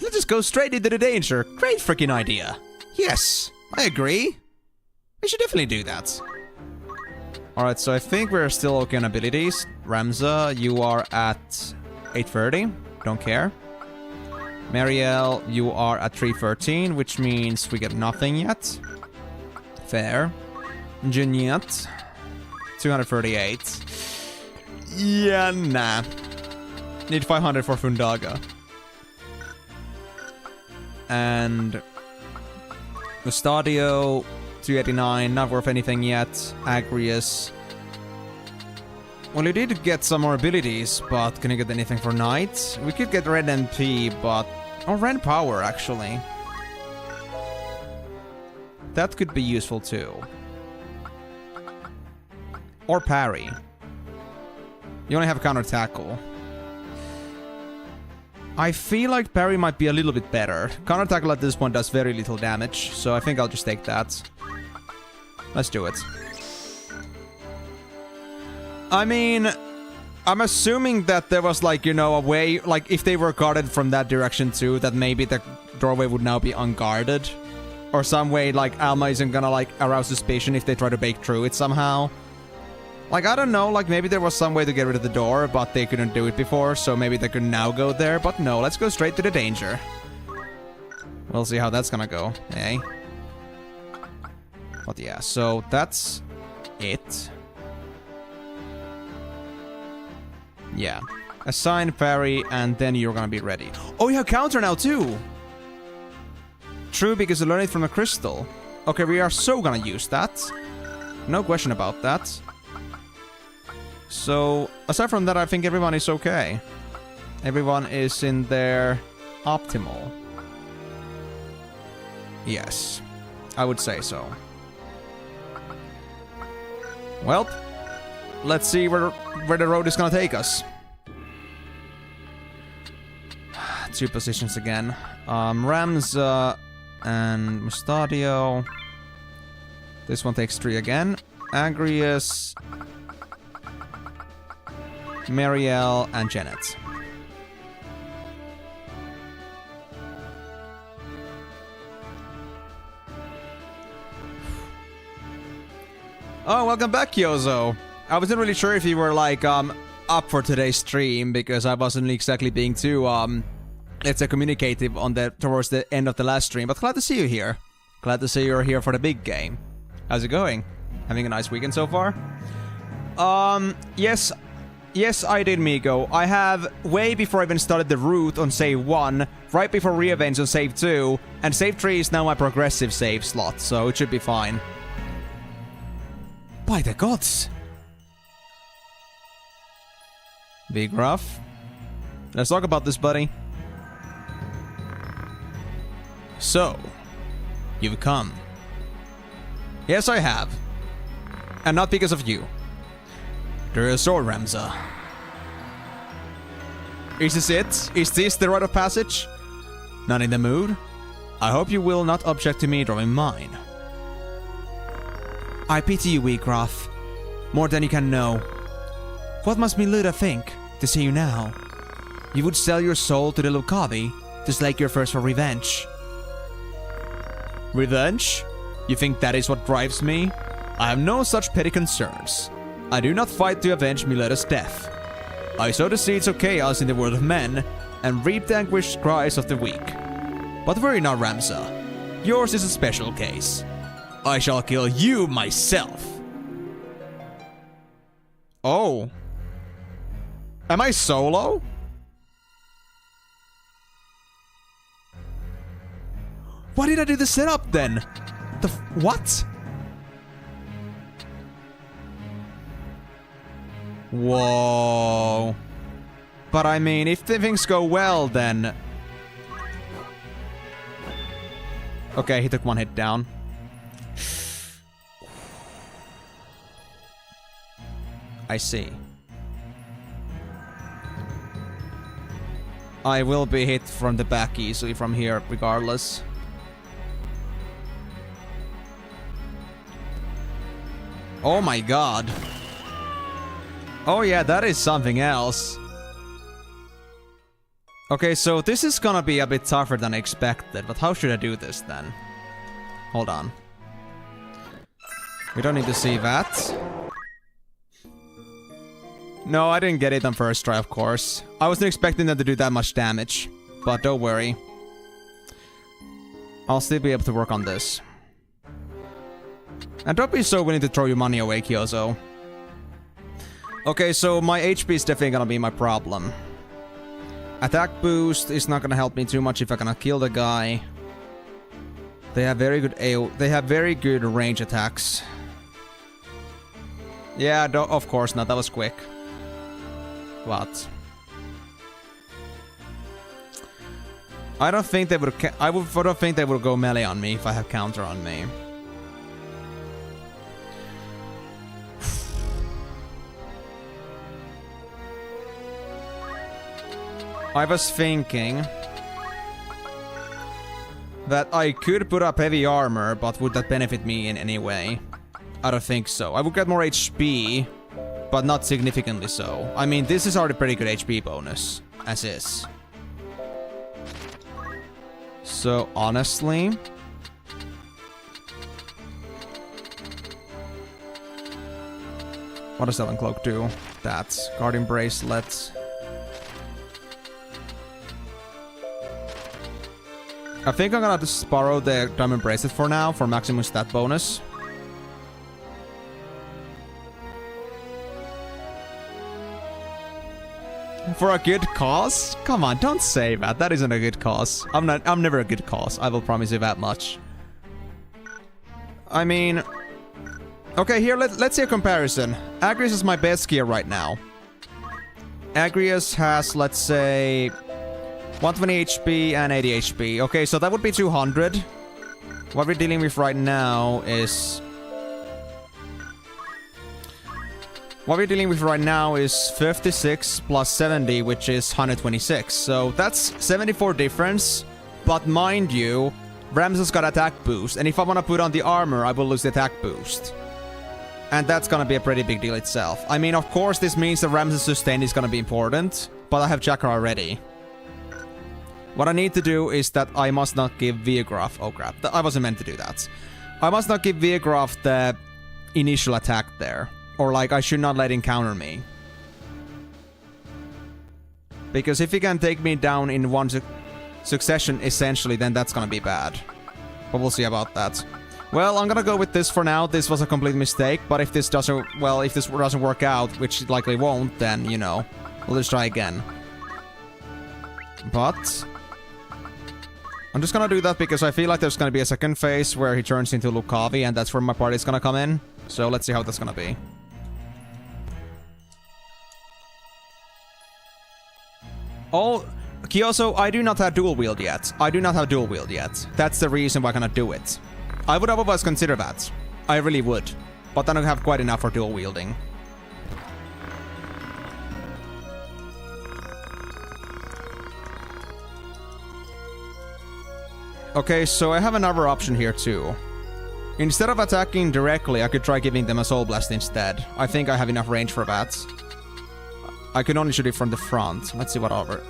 Let's just go straight into the danger. Great freaking idea. Yes, I agree. We should definitely do that. Alright, so I think we're still okay on abilities. Ramza, you are at 830. Don't care. Marielle, you are at 313, which means we get nothing yet. Fair. Jeanette, 238. Yeah, nah. Need 500 for Fundaga. And... Mustadio, 289, not worth anything yet. Agrius. Well, you did get some more abilities, but can you get anything for Knight? We could get Red MP, but... or Red Power, actually. That could be useful, too. Or Parry. You only have Counter Tackle. I feel like Parry might be a little bit better. Counter Tackle at this point does very little damage, so I think I'll just take that. Let's do it. I mean, I'm assuming that there was like, you know, a way, like if they were guarded from that direction too, that maybe the doorway would now be unguarded. Or some way like Alma isn't gonna like arouse suspicion if they try to break through it somehow. Like, I don't know, like maybe there was some way to get rid of the door, but they couldn't do it before, so maybe they could now go there, but no, let's go straight to the danger. We'll see how that's gonna go, eh? But yeah, so that's it. Yeah. Assign parry, and then you're gonna be ready. Oh, you have counter now, too! True, because you learned it from the crystal. Okay, we are so gonna use that. No question about that. So, aside from that, I think everyone is okay. Everyone is in their optimal. Yes, I would say so. Well, let's see where the road is gonna take us. 2 positions again. Ramza and Mustadio. This one takes 3 again. Agrius, Marielle, and Janet. Oh, welcome back, Kyozo. I wasn't really sure if you were, like, up for today's stream, because I wasn't exactly being too, let's say, communicative on towards the end of the last stream, but glad to see you here. Glad to see you're here for the big game. How's it going? Having a nice weekend so far? Yes, I did, Migo. I have, way before I even started the route on save 1, right before re-events on save 2, and save 3 is now my progressive save slot, so it should be fine. By the gods! Big rough. Let's talk about this, buddy. So, you've come. Yes, I have. And not because of you. There is sword, Ramza. Is this it? Is this the rite of passage? Not in the mood? I hope you will not object to me drawing mine. I pity you, Wheatgraph. More than you can know. What must Miluda think to see you now? You would sell your soul to the Lucavi to slake your thirst for revenge. Revenge? You think that is what drives me? I have no such petty concerns. I do not fight to avenge Miletta's death. I sow the seeds of chaos in the world of men, and reap the anguished cries of the weak. But worry not, Ramza. Yours is a special case. I shall kill you myself. Oh. Am I solo? Why did I do the setup then? What? Whoa. But I mean, if the things go well, then... Okay, he took one hit down. I see. I will be hit from the back easily from here, regardless. Oh my god. Oh yeah, that is something else. Okay, so this is gonna be a bit tougher than expected, but how should I do this then? Hold on. We don't need to see that. No, I didn't get it on first try, of course. I wasn't expecting them to do that much damage, but don't worry. I'll still be able to work on this. And don't be so willing to throw your money away, Kyozo. Okay, so my HP is definitely gonna be my problem. Attack boost is not gonna help me too much if I'm gonna kill the guy. They have very good they have very good range attacks. Yeah, of course not. That was quick. What? I don't think they would. I don't think they would go melee on me if I have counter on me. I was thinking that I could put up heavy armor, but would that benefit me in any way? I don't think so. I would get more HP, but not significantly so. I mean, this is already pretty good HP bonus, as is. So, honestly... What does that one cloak do? That's guardian bracelet. I think I'm gonna just borrow the diamond bracelet for now, for maximum stat bonus. For a good cause? Come on, don't say that. That isn't a good cause. I'm never a good cause. I will promise you that much. I mean... Okay, here, let's see a comparison. Agrius is my best gear right now. Agrius has, let's say... 120 HP and 80 HP. Okay, so that would be 200. What we're dealing with right now is... What we're dealing with right now is 56 plus 70, which is 126. So that's 74 difference. But mind you, Ramza's got attack boost. And if I want to put on the armor, I will lose the attack boost. And that's gonna be a pretty big deal itself. I mean, of course, this means that Ramza's sustain is gonna be important. But I have Chakra already. What I need to do is that I must not give Viagraph... Oh crap, I wasn't meant to do that. I must not give Viagraph the initial attack there. Or like, I should not let him counter me. Because if he can take me down in one succession, essentially, then that's gonna be bad. But we'll see about that. Well, I'm gonna go with this for now. This was a complete mistake, but if this doesn't... Well, if this doesn't work out, which it likely won't, then, you know, we'll just try again. But... I'm just gonna do that because I feel like there's gonna be a second phase where he turns into Lucavi, and that's where my party's gonna come in. So let's see how that's gonna be. Oh, Kyoso, I do not have dual wield yet. I do not have dual wield yet. That's the reason why I cannot do it. I would otherwise consider that. I really would. But I don't have quite enough for dual wielding. Okay, so I have another option here too. Instead of attacking directly, I could try giving them a Soul Blast instead. I think I have enough range for that. I can only shoot it from the front. Let's see what other...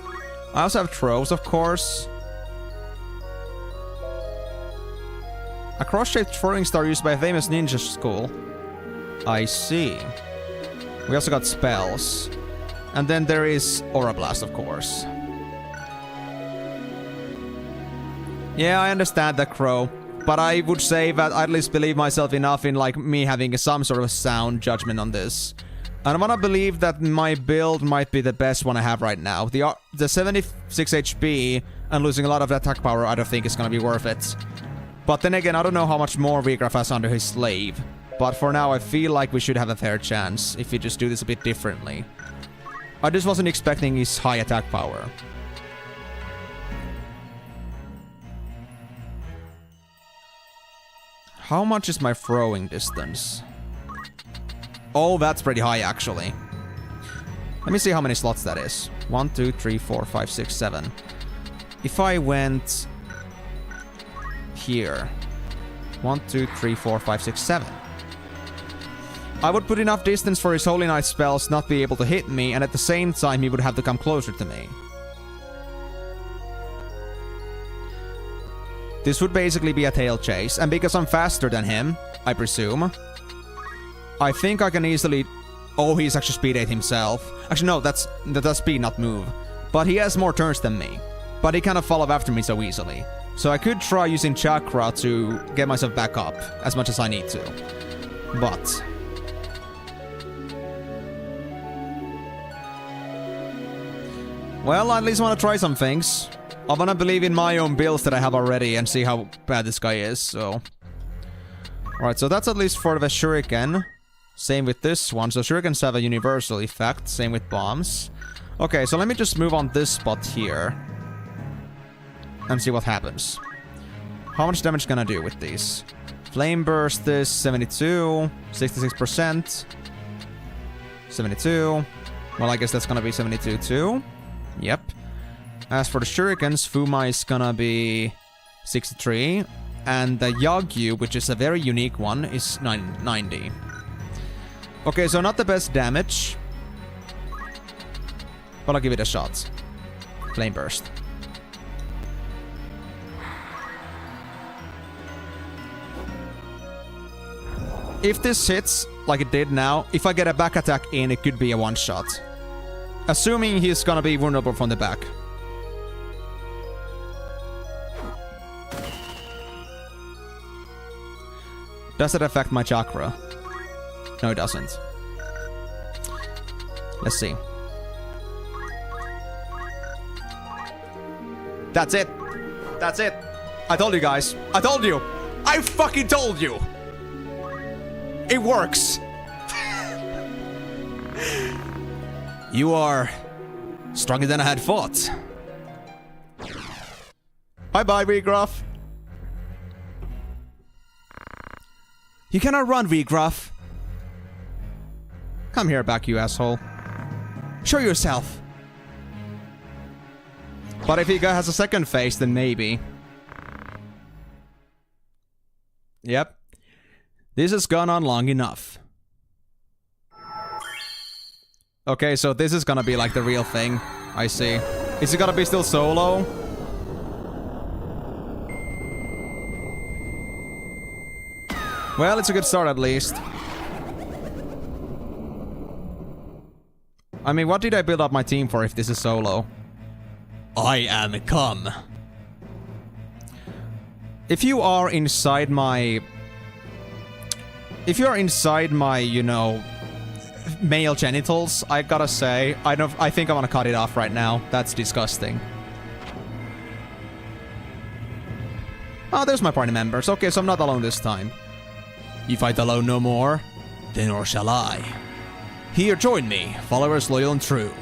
I also have throws, of course. A cross-shaped throwing star used by a famous ninja school. I see. We also got spells. And then there is Aura Blast, of course. Yeah, I understand that, Crow. But I would say that I at least believe myself enough in, like, me having some sort of sound judgment on this. And I wanna believe that my build might be the best one I have right now. The 76 HP and losing a lot of attack power I don't think is gonna be worth it. But then again, I don't know how much more Regraph has under his slave. But for now, I feel like we should have a fair chance if we just do this a bit differently. I just wasn't expecting his high attack power. How much is my throwing distance? Oh, that's pretty high, actually. Let me see how many slots that is. 1, 2, 3, 4, 5, 6, 7. If I went here. 1, 2, 3, 4, 5, 6, 7. I would put enough distance for his Holy Knight spells not be able to hit me, and at the same time he would have to come closer to me. This would basically be a tail chase, and because I'm faster than him, I presume, I think I can easily... Oh, he's actually speed 8 himself. Actually, no, that's speed, not move. But he has more turns than me. But he kind of follow after me so easily. So I could try using Chakra to get myself back up as much as I need to. But... well, I at least want to try some things. I want to believe in my own builds that I have already and see how bad this guy is, so... Alright, so that's at least for the Shuriken. Same with this one. So Shurikens have a universal effect. Same with bombs. Okay, so let me just move on this spot here. And see what happens. How much damage can I do with these? Flame Burst is 72. 66%. 72. Well, I guess that's gonna be 72 too. Yep. As for the Shurikens, Fuma is gonna be 63. And the Yagyu, which is a very unique one, is 90. Okay, so not the best damage. But I'll give it a shot. Flame Burst. If this hits, like it did now, if I get a back attack in, it could be a one-shot. Assuming he's gonna be vulnerable from the back. Does it affect my chakra? No, it doesn't. Let's see. That's it. That's it. I told you guys. I told you. I fucking told you. It works. You are stronger than I had thought. Bye-bye, Regraph. You cannot run, Regraph. Come here back, you asshole. Show yourself. But if he has a second phase, then maybe. Yep. This has gone on long enough. Okay, so this is gonna be like the real thing. I see. Is it gonna be still solo? Well, it's a good start at least. I mean, what did I build up my team for if this is solo? I am come. If you are inside my... If you are inside my, you know, male genitals, I gotta say, I think I want to cut it off right now. That's disgusting. Oh, there's my party members. Okay, so I'm not alone this time. You fight alone no more, then nor shall I. Here, join me, followers loyal and true.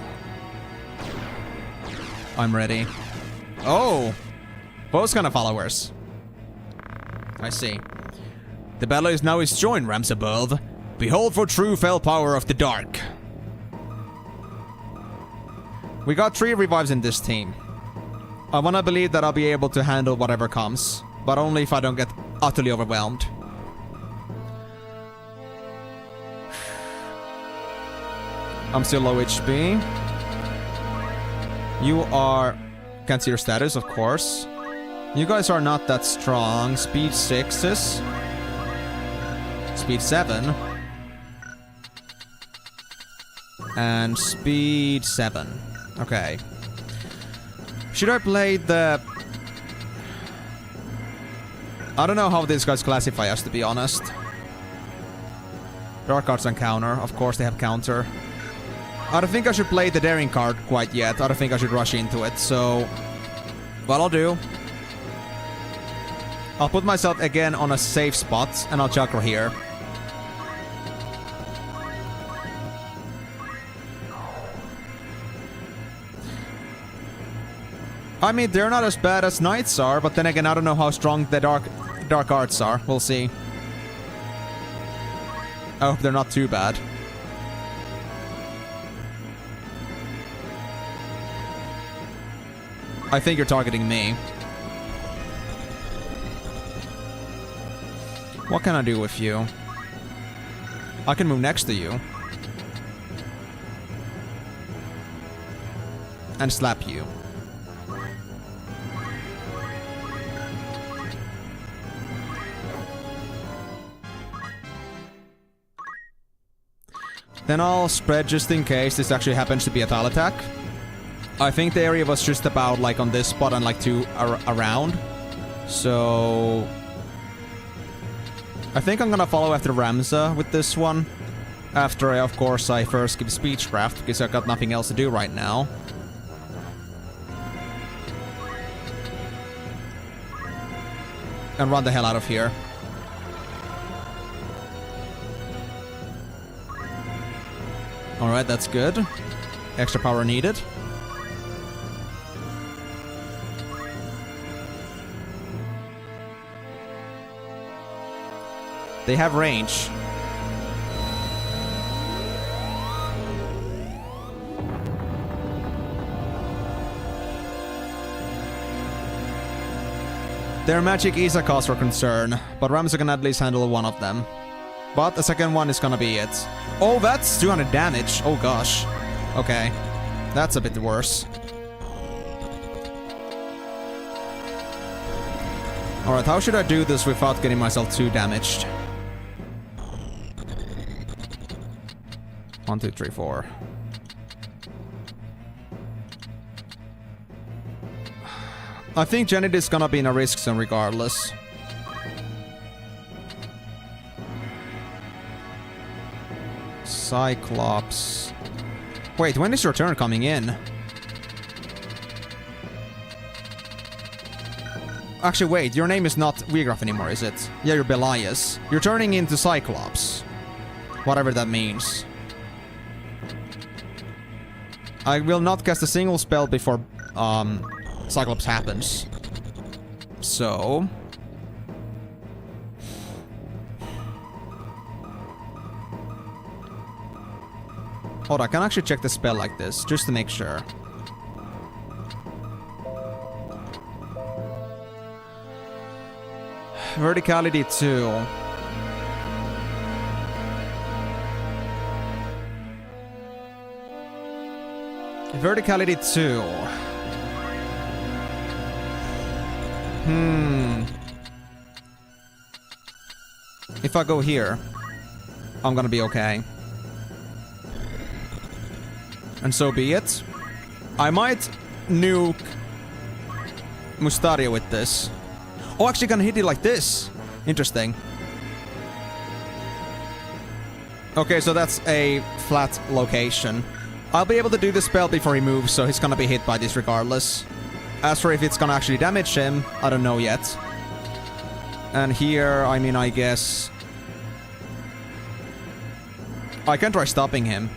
I'm ready. Oh! Those kind of followers. I see. The battle is now is joined, Rams above. Behold for true fell power of the dark. We got 3 revives in this team. I wanna believe that I'll be able to handle whatever comes, but only if I don't get utterly overwhelmed. I'm still low HP. You are... Can't see your status, of course. You guys are not that strong. Speed 6s. Speed 7. And speed 7. Okay. Should I play the... I don't know how these guys classify us, to be honest. Dark Arts and counter. Of course they have counter. I don't think I should play the daring card quite yet. I don't think I should rush into it, so... What I'll do... I'll put myself again on a safe spot, and I'll chakra here. I mean, they're not as bad as Knights are, but then again, I don't know how strong the Dark Arts are. We'll see. I hope they're not too bad. I think you're targeting me. What can I do with you? I can move next to you. And slap you. Then I'll spread just in case this actually happens to be a tile attack. I think the area was just about like on this spot and like two around. So... I think I'm gonna follow after Ramza with this one. After, of course, I first give Speechcraft, because I've got nothing else to do right now. And run the hell out of here. Alright, that's good. Extra power needed. They have range. Their magic is a cause for concern, but Ramza can at least handle one of them. But the second one is gonna be it. Oh, that's 200 damage. Oh gosh. Okay. That's a bit worse. Alright, how should I do this without getting myself too damaged? 1, 2, 3, 4. I think Janet is gonna be in a risk zone regardless. Cyclops. Wait, when is your turn coming in? Actually, wait, your name is not Weegraf anymore, is it? Yeah, you're Belias. You're turning into Cyclops. Whatever that means. I will not cast a single spell before Cyclops happens. So... Hold on, I can actually check the spell like this, just to make sure. Verticality 2. Verticality 2. If I go here, I'm gonna be okay. And so be it. I might nuke Mustaria with this. Oh, actually gonna hit it like this. Interesting. Okay, so that's a flat location. I'll be able to do the spell before he moves, so he's gonna be hit by this regardless. As for if it's gonna actually damage him, I don't know yet. And here, I mean, I guess... I can try stopping him.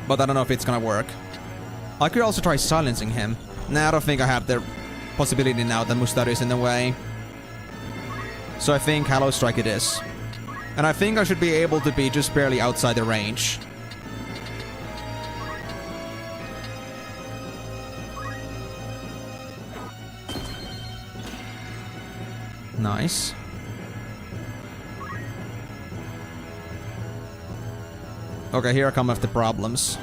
But I don't know if it's gonna work. I could also try silencing him. Nah, I don't think I have the possibility now that Mustaria is in the way. So I think Hallow Strike it is. And I think I should be able to be just barely outside the range. Nice. Okay, here come with the problems.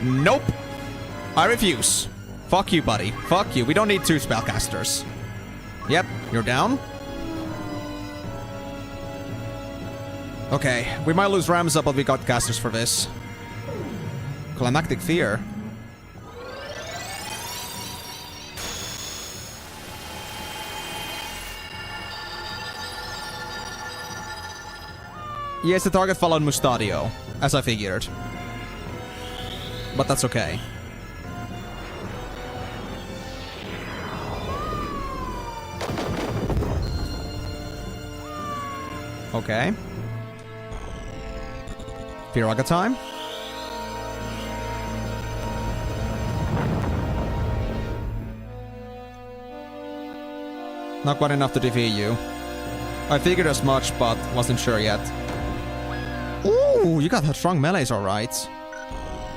Nope! I refuse. Fuck you, buddy. Fuck you. We don't need 2 spellcasters. Yep, you're down. Okay, we might lose Ramza, but we got casters for this. Climactic Fear. Yes, the target followed Mustadio, as I figured. But that's okay. Okay. Firaga time. Not quite enough to defeat you. I figured as much, but wasn't sure yet. Ooh, you got strong melees, alright.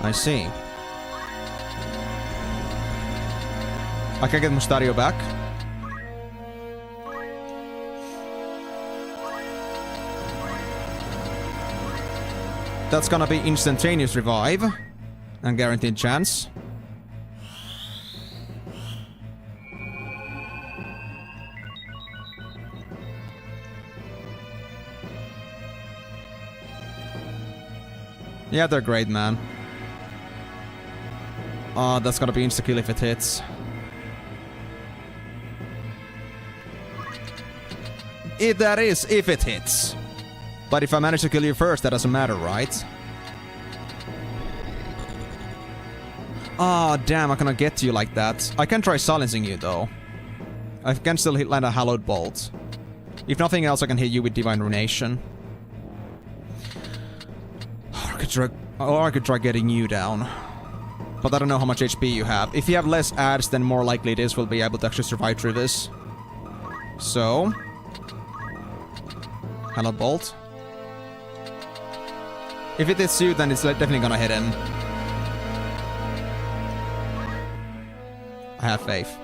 I see. I can get Mustadio back. That's gonna be instantaneous revive. And guaranteed chance. Yeah, they're great, man. That's gonna be insta-kill if it hits. That is, if it hits. But if I manage to kill you first, that doesn't matter, right? Ah, damn, I'm gonna get to you like that. I can try silencing you, though. I can still land a Hallowed Bolt. If nothing else, I can hit you with Divine Ruination. Or I could try getting you down. But I don't know how much HP you have. If you have less ads, then more likely it is we'll be able to actually survive through this. So... Hallowed Bolt. If it hits you, then it's definitely gonna hit him. I have faith.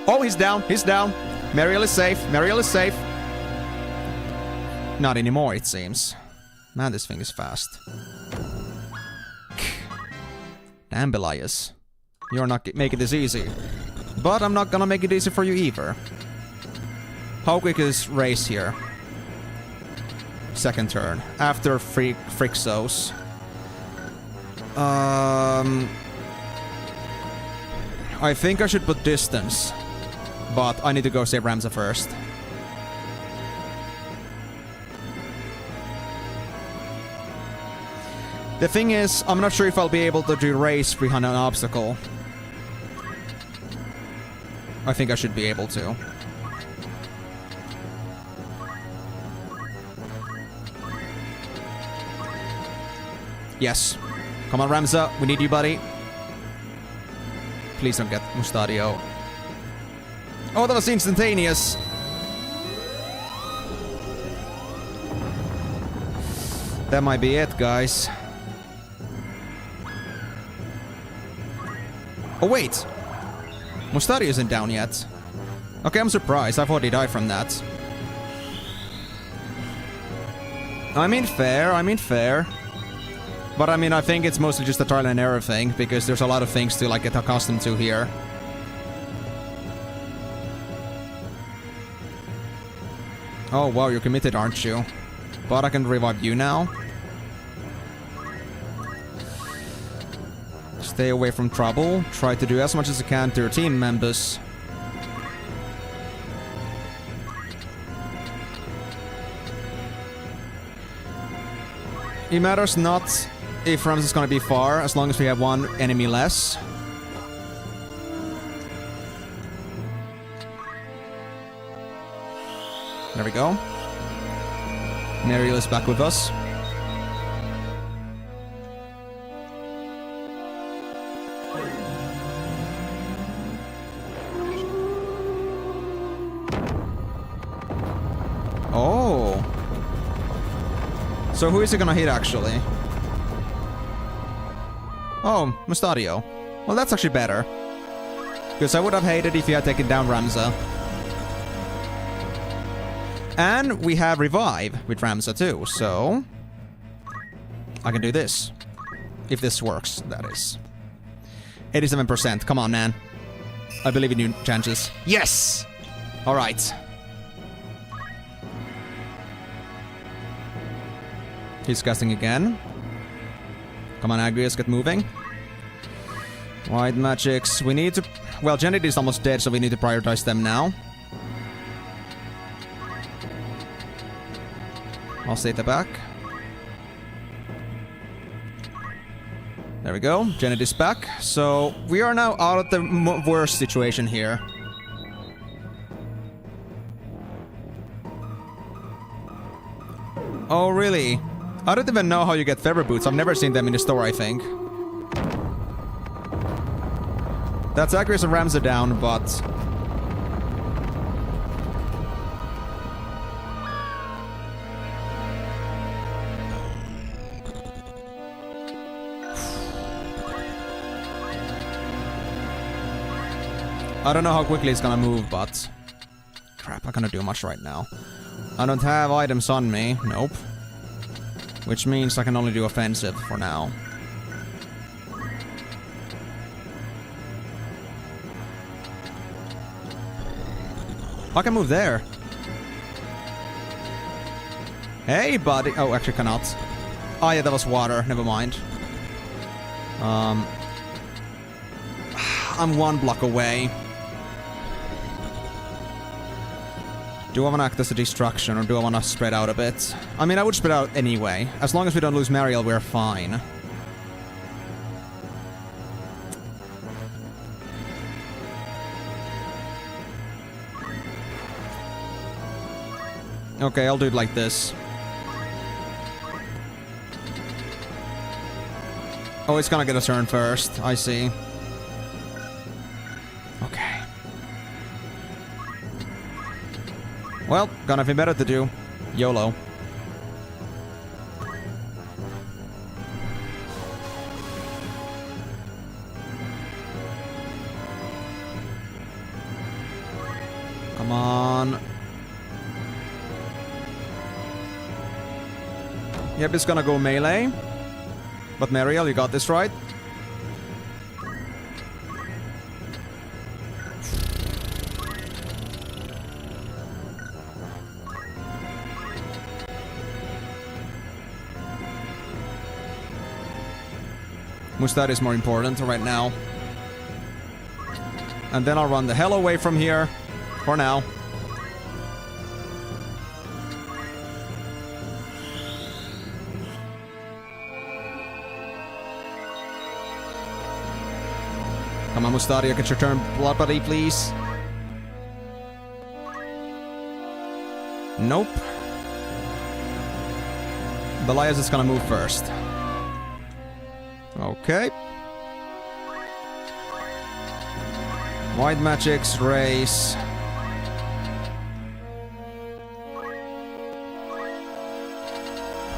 Oh, he's down. He's down. Mariel is safe. Mariel is safe. Not anymore, it seems. Man, this thing is fast. Damn, Belias. You're not making this easy. But I'm not gonna make it easy for you either. How quick is race here? Second turn. After Frixos. I think I should put distance. But I need to go save Ramza first. The thing is, I'm not sure if I'll be able to do race behind an obstacle. I think I should be able to. Yes. Come on, Ramza. We need you, buddy. Please don't get Mustadio. Oh, that was instantaneous. That might be it, guys. Oh, wait. Mustadio isn't down yet. Okay, I'm surprised. I thought he died from that. I mean, fair. But I mean, I think it's mostly just a trial and error thing, because there's a lot of things to like get accustomed to here. Oh wow, you're committed, aren't you? But I can revive you now. Stay away from trouble. Try to do as much as you can to your team members. It matters not if Ramza is gonna be far, as long as we have one enemy less. There we go. Mariel is back with us. Oh. So who is it gonna hit, actually? Oh, Mustadio. Well, that's actually better. Because I would have hated if he had taken down Ramza. And we have Revive with Ramza too, so... I can do this. If this works, that is. 87%. Come on, man. I believe in you, chances. Yes! Alright. He's casting again. Come on, Agrius, get moving. White magics. We need to... Well, Janet is almost dead, so we need to prioritize them now. I'll stay at the back. There we go. Janet is back. So, we are now out of the worst situation here. Oh, really? I don't even know how you get feather boots. I've never seen them in the store, I think. That's Agrius and Ramsey down, but... I don't know how quickly it's gonna move, but... Crap, I can't do much right now. I don't have items on me. Nope. Which means I can only do offensive for now. I can move there. Hey, buddy. Oh, actually cannot. Oh, yeah, that was water. Never mind. I'm one block away. Do I want to act as a distraction, or do I want to spread out a bit? I mean, I would spread out anyway. As long as we don't lose Mariel, we're fine. Okay, I'll do it like this. Oh, it's gonna get a turn first. I see. Okay. Well, got nothing better to do. YOLO. Come on. Yep, it's gonna go melee. But Mariel, you got this right. Mustard is more important right now. And then I'll run the hell away from here. For now. Come on, Mustadio, get your turn, blood buddy, please. Nope. Belias is gonna move first. Okay. White magics, race.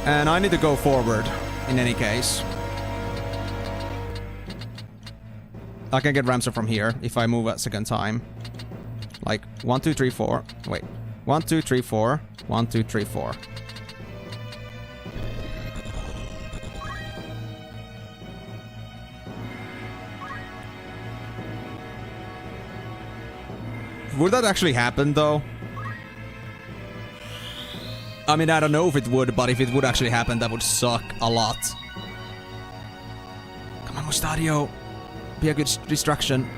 And I need to go forward, in any case. I can get Ramsey from here if I move a second time. Like, 1, 2, 3, 4. Wait. 1, 2, 3, 4. 1, 2, 3, 4. Would that actually happen, though? I mean, I don't know if it would, but if it would actually happen, that would suck a lot. Come on, Mustadio. Be a good distraction.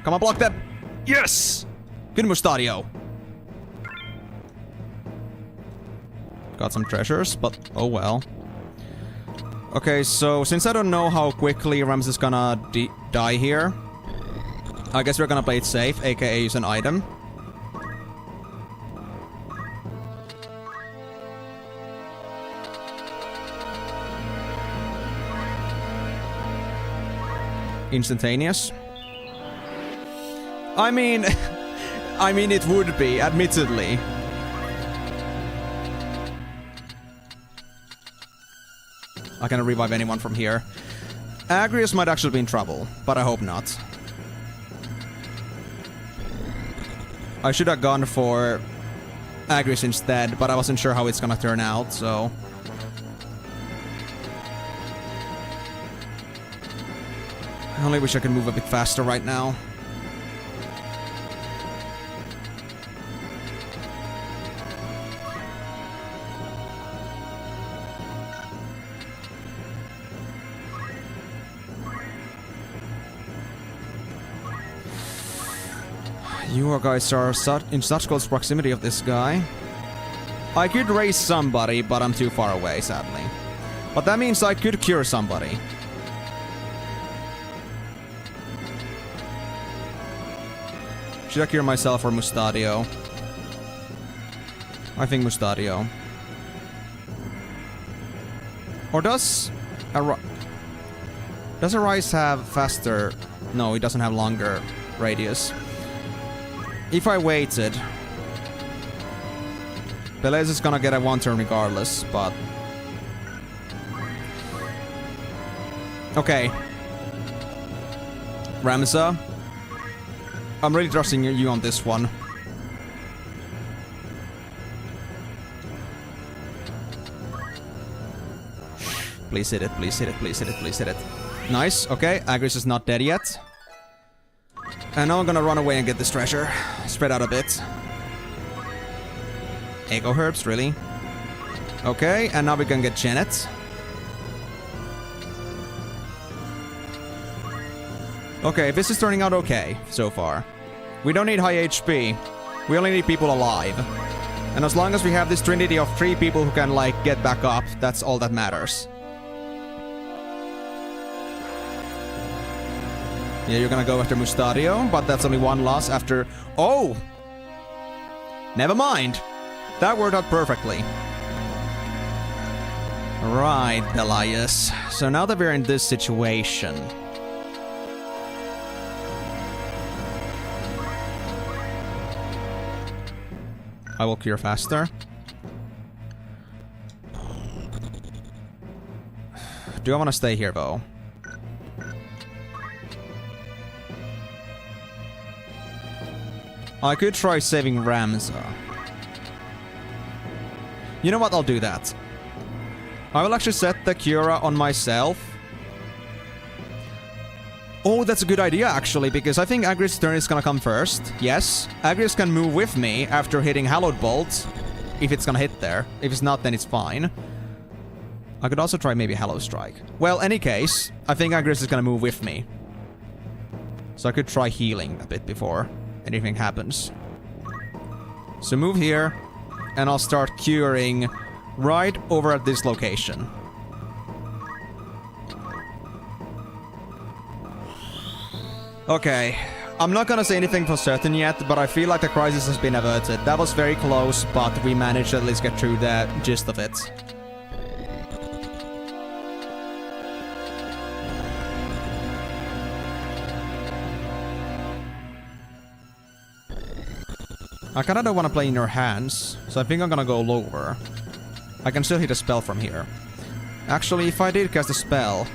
Come on, block that. Yes! Good Mustadio. Got some treasures, but oh well. Okay, so since I don't know how quickly Rams is gonna die here, I guess we're gonna play it safe, aka use an item. Instantaneous. I mean, it would be, admittedly. I cannot revive anyone from here. Agrius might actually be in trouble, but I hope not. I should have gone for Agrius instead, but I wasn't sure how it's gonna turn out, so... I only wish I could move a bit faster right now. You guys are in such close proximity of this guy. I could raise somebody, but I'm too far away, sadly. But that means I could cure somebody. Should I cure myself or Mustadio? I think Mustadio. Or does Arise have faster? No, it doesn't have longer radius. If I waited, Belez is gonna get a 1 turn regardless, but... Okay. Ramza. I'm really trusting you on this one. Please hit it, please hit it, please hit it, please hit it. Nice, okay. Agris is not dead yet. And now I'm gonna run away and get this treasure. Spread out a bit. Echo herbs, really? Okay, and now we can get Janet. Okay, this is turning out okay so far. We don't need high HP. We only need people alive. And as long as we have this trinity of 3 people who can, like, get back up, that's all that matters. Yeah, you're gonna go after Mustadio, but that's only 1 loss after... Oh! Never mind. That worked out perfectly. Right, Elias. So now that we're in this situation... I will cure faster. Do I want to stay here, though? I could try saving Ramza. You know what? I'll do that. I will actually set the Cura on myself. Oh, that's a good idea, actually, because I think Agri's turn is gonna come first. Yes, Agris can move with me after hitting Hallowed Bolt, if it's gonna hit there. If it's not, then it's fine. I could also try maybe Hallow Strike. Well, any case, I think Agris is gonna move with me. So I could try healing a bit before anything happens. So move here, and I'll start curing right over at this location. Okay, I'm not gonna say anything for certain yet, but I feel like the crisis has been averted. That was very close, but we managed to at least get through the gist of it. I kinda don't wanna play in your hands, so I think I'm gonna go lower. I can still hit a spell from here. Actually, if I did cast a spell...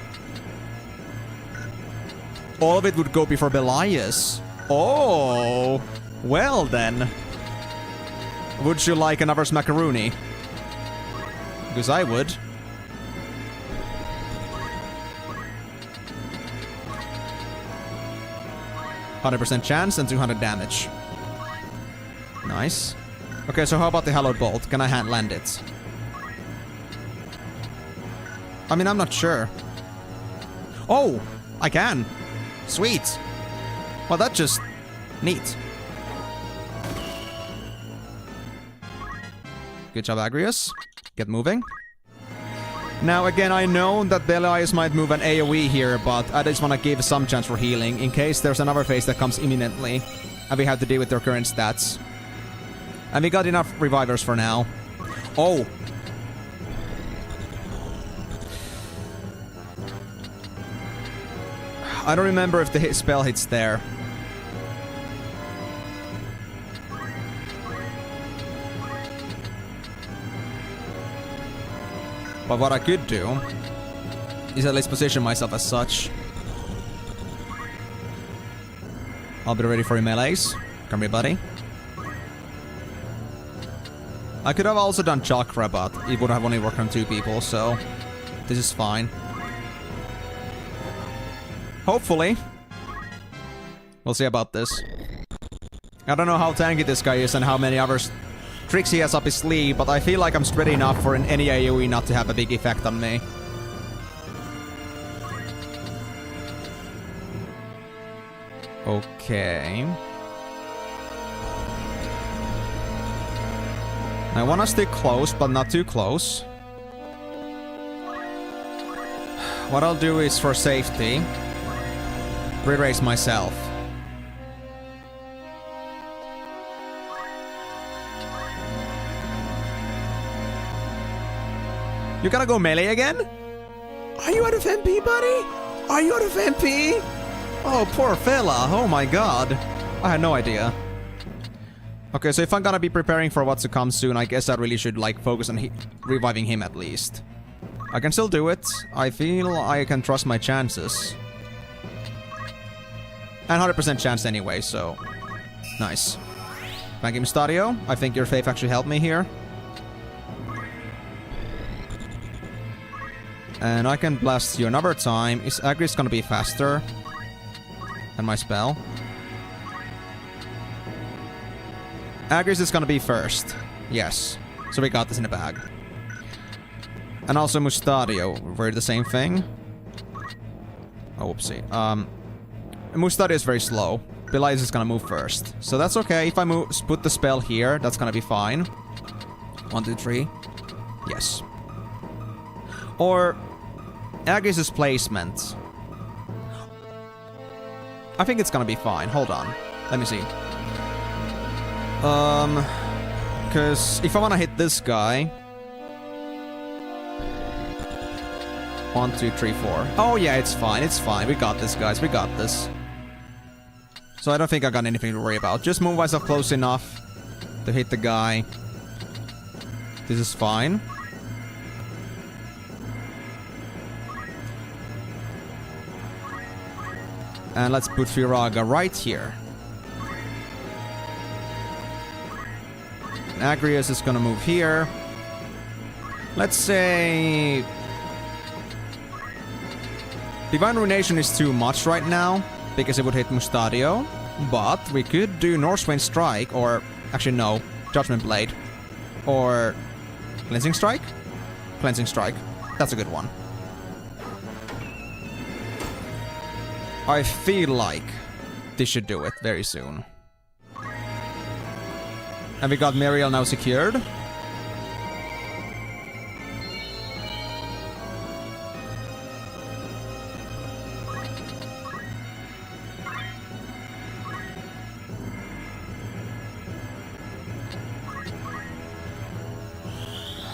all of it would go before Belias. Oh! Well then. Would you like another smackaroonie? Because I would. %100% chance and 200 damage. Nice. Okay, so how about the Hallowed Bolt? Can I hand land it? I mean, I'm not sure. Oh! I can! Sweet! Well, that's just... neat. Good job, Agrius. Get moving. Now, again, I know that Belias might move an AoE here, but I just want to give some chance for healing, in case there's another phase that comes imminently, and we have to deal with their current stats. And we got enough revivers for now. Oh! I don't remember if the spell hits there. But what I could do is at least position myself as such. I'll be ready for your melees. Come here, buddy. I could have also done Chakra, but it would have only worked on 2 people, so this is fine. Hopefully. We'll see about this. I don't know how tanky this guy is and how many other tricks he has up his sleeve, but I feel like I'm steady enough for any AoE not to have a big effect on me. Okay. I want to stick close, but not too close. What I'll do is, for safety, re-raise myself. You gotta go melee again? Are you out of MP, buddy? Are you out of MP? Oh, poor fella. Oh my god. I had no idea. Okay, so if I'm gonna be preparing for what's to come soon, I guess I really should, like, focus on reviving him at least. I can still do it. I feel I can trust my chances. And 100% chance anyway, so... Nice. Thank you, Stadio. I think your faith actually helped me here. And I can blast you another time. Is Agris gonna be faster than my spell? Agris is gonna be first. Yes. So we got this in the bag. And also Mustadio. We're the same thing. Oh, whoopsie. Mustadio is very slow. Belize is gonna move first. So that's okay. If I put the spell here, that's gonna be fine. 1, 2, 3. Yes. Or... Agris' placement. I think it's gonna be fine. Hold on. Let me see. Because if I want to hit this guy... 1, 2, 3, 4. Oh yeah, it's fine. It's fine. We got this, guys. We got this. So I don't think I got anything to worry about. Just move myself close enough to hit the guy. This is fine. And let's put Firaga right here. Agrius is gonna move here. Let's say... Divine Ruination is too much right now, because it would hit Mustadio. But we could do Northwind Strike, or... Actually, no. Judgment Blade. Or... Cleansing Strike? Cleansing Strike. That's a good one. I feel like this should do it very soon. And we got Muriel now secured.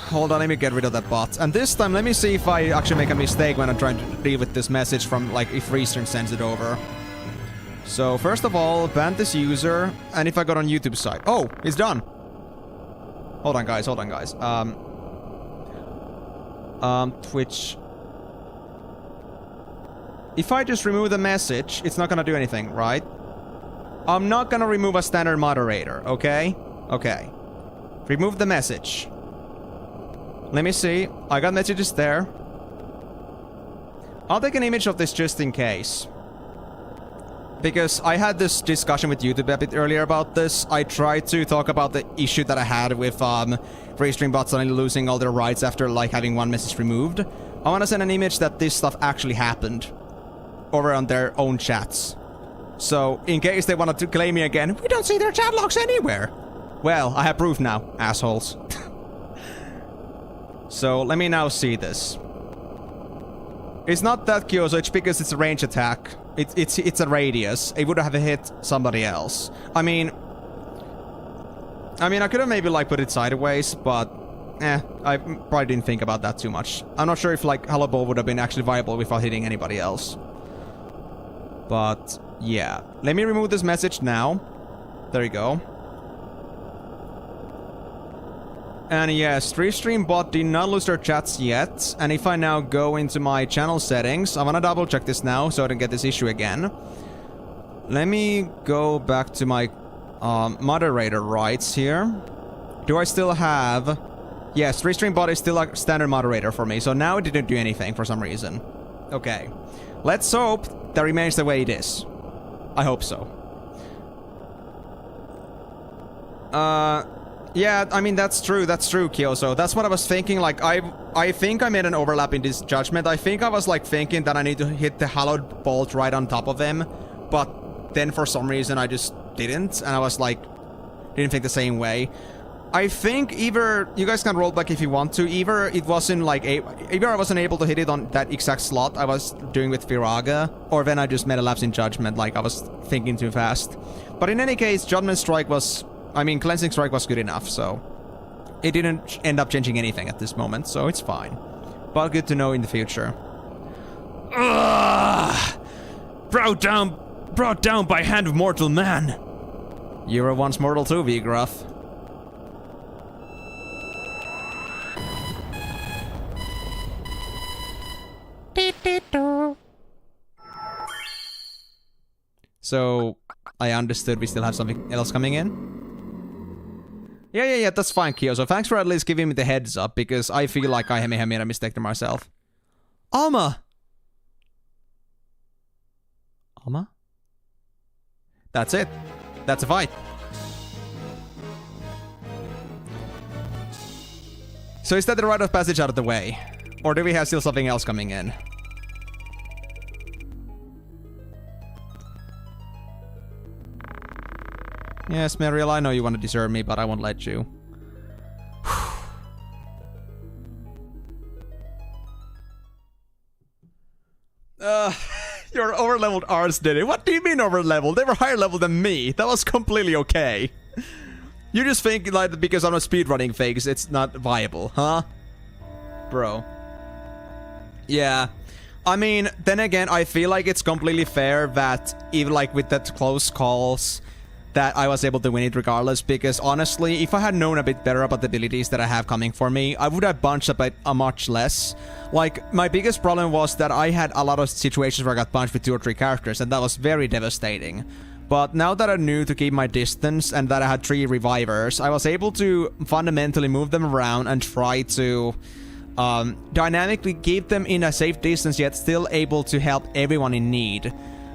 Hold on, let me get rid of that bot. And this time, let me see if I actually make a mistake when I'm trying to deal with this message from, like, if Reestern sends it over. So, first of all, ban this user, and if I got on YouTube side. Oh, it's done! Hold on, guys, hold on, guys. Twitch. If I just remove the message, it's not gonna do anything, right? I'm not gonna remove a standard moderator, okay? Okay. Remove the message. Let me see. I got messages there. I'll take an image of this just in case. Because I had this discussion with YouTube a bit earlier about this. I tried to talk about the issue that I had with Freestream bots suddenly losing all their rights after, like, having one message removed. I want to send an image that this stuff actually happened over on their own chats. So, in case they wanted to claim me again, we don't see their chat logs anywhere. Well, I have proof now, assholes. So, let me now see this. It's not that Kyoso, it's because it's a range attack. It's a radius. It would have hit somebody else. I mean, I could have maybe, like, put it sideways, but... I probably didn't think about that too much. I'm not sure if, like, Hello Ball would have been actually viable without hitting anybody else. But, yeah. Let me remove this message now. There you go. And yes, Restream bot did not lose their chats yet. And if I now go into my channel settings, I want to double check this now so I don't get this issue again. Let me go back to my moderator rights here. Do I still have... Yes, Restream bot is still a standard moderator for me, so now it didn't do anything for some reason. Okay. Let's hope that remains the way it is. I hope so. Yeah, I mean, that's true, Kyoso. That's what I was thinking, like, I think I made an overlap in this judgment. I think I was, like, thinking that I need to hit the hallowed bolt right on top of him, but then for some reason I just didn't, and I was, like, didn't think the same way. I think either, you guys can roll back if you want to, either it wasn't, like, either I wasn't able to hit it on that exact slot I was doing with Viraga, or then I just made a lapse in judgment, like, I was thinking too fast. But in any case, Judgment Strike was... I mean, Cleansing Strike was good enough, so... It didn't end up changing anything at this moment, so it's fine. But good to know in the future. Ugh! Brought down by hand of mortal man! You were once mortal too, Vigruff. So, I understood we still have something else coming in? Yeah, that's fine, Kyo. So thanks for at least giving me the heads up, because I feel like I may have made a mistake to myself. Alma! Alma? That's it. That's a fight. So is that the rite of passage out of the way? Or do we have still something else coming in? Yes, Mariel, I know you want to deserve me, but I won't let you. Your overleveled Rs did it. What do you mean overleveled? They were higher level than me. That was completely okay. You just think, like, because I'm a speedrunning phase, it's not viable, huh? Bro. Yeah. I mean, then again, I feel like it's completely fair that, even like with that close calls, that I was able to win it regardless, because honestly, if I had known a bit better about the abilities that I have coming for me, I would have bunched up a much less. Like, my biggest problem was that I had a lot of situations where I got punched with 2 or 3 characters, and that was very devastating. But now that I knew to keep my distance, and that I had 3 revivers, I was able to fundamentally move them around and try to dynamically keep them in a safe distance, yet still able to help everyone in need.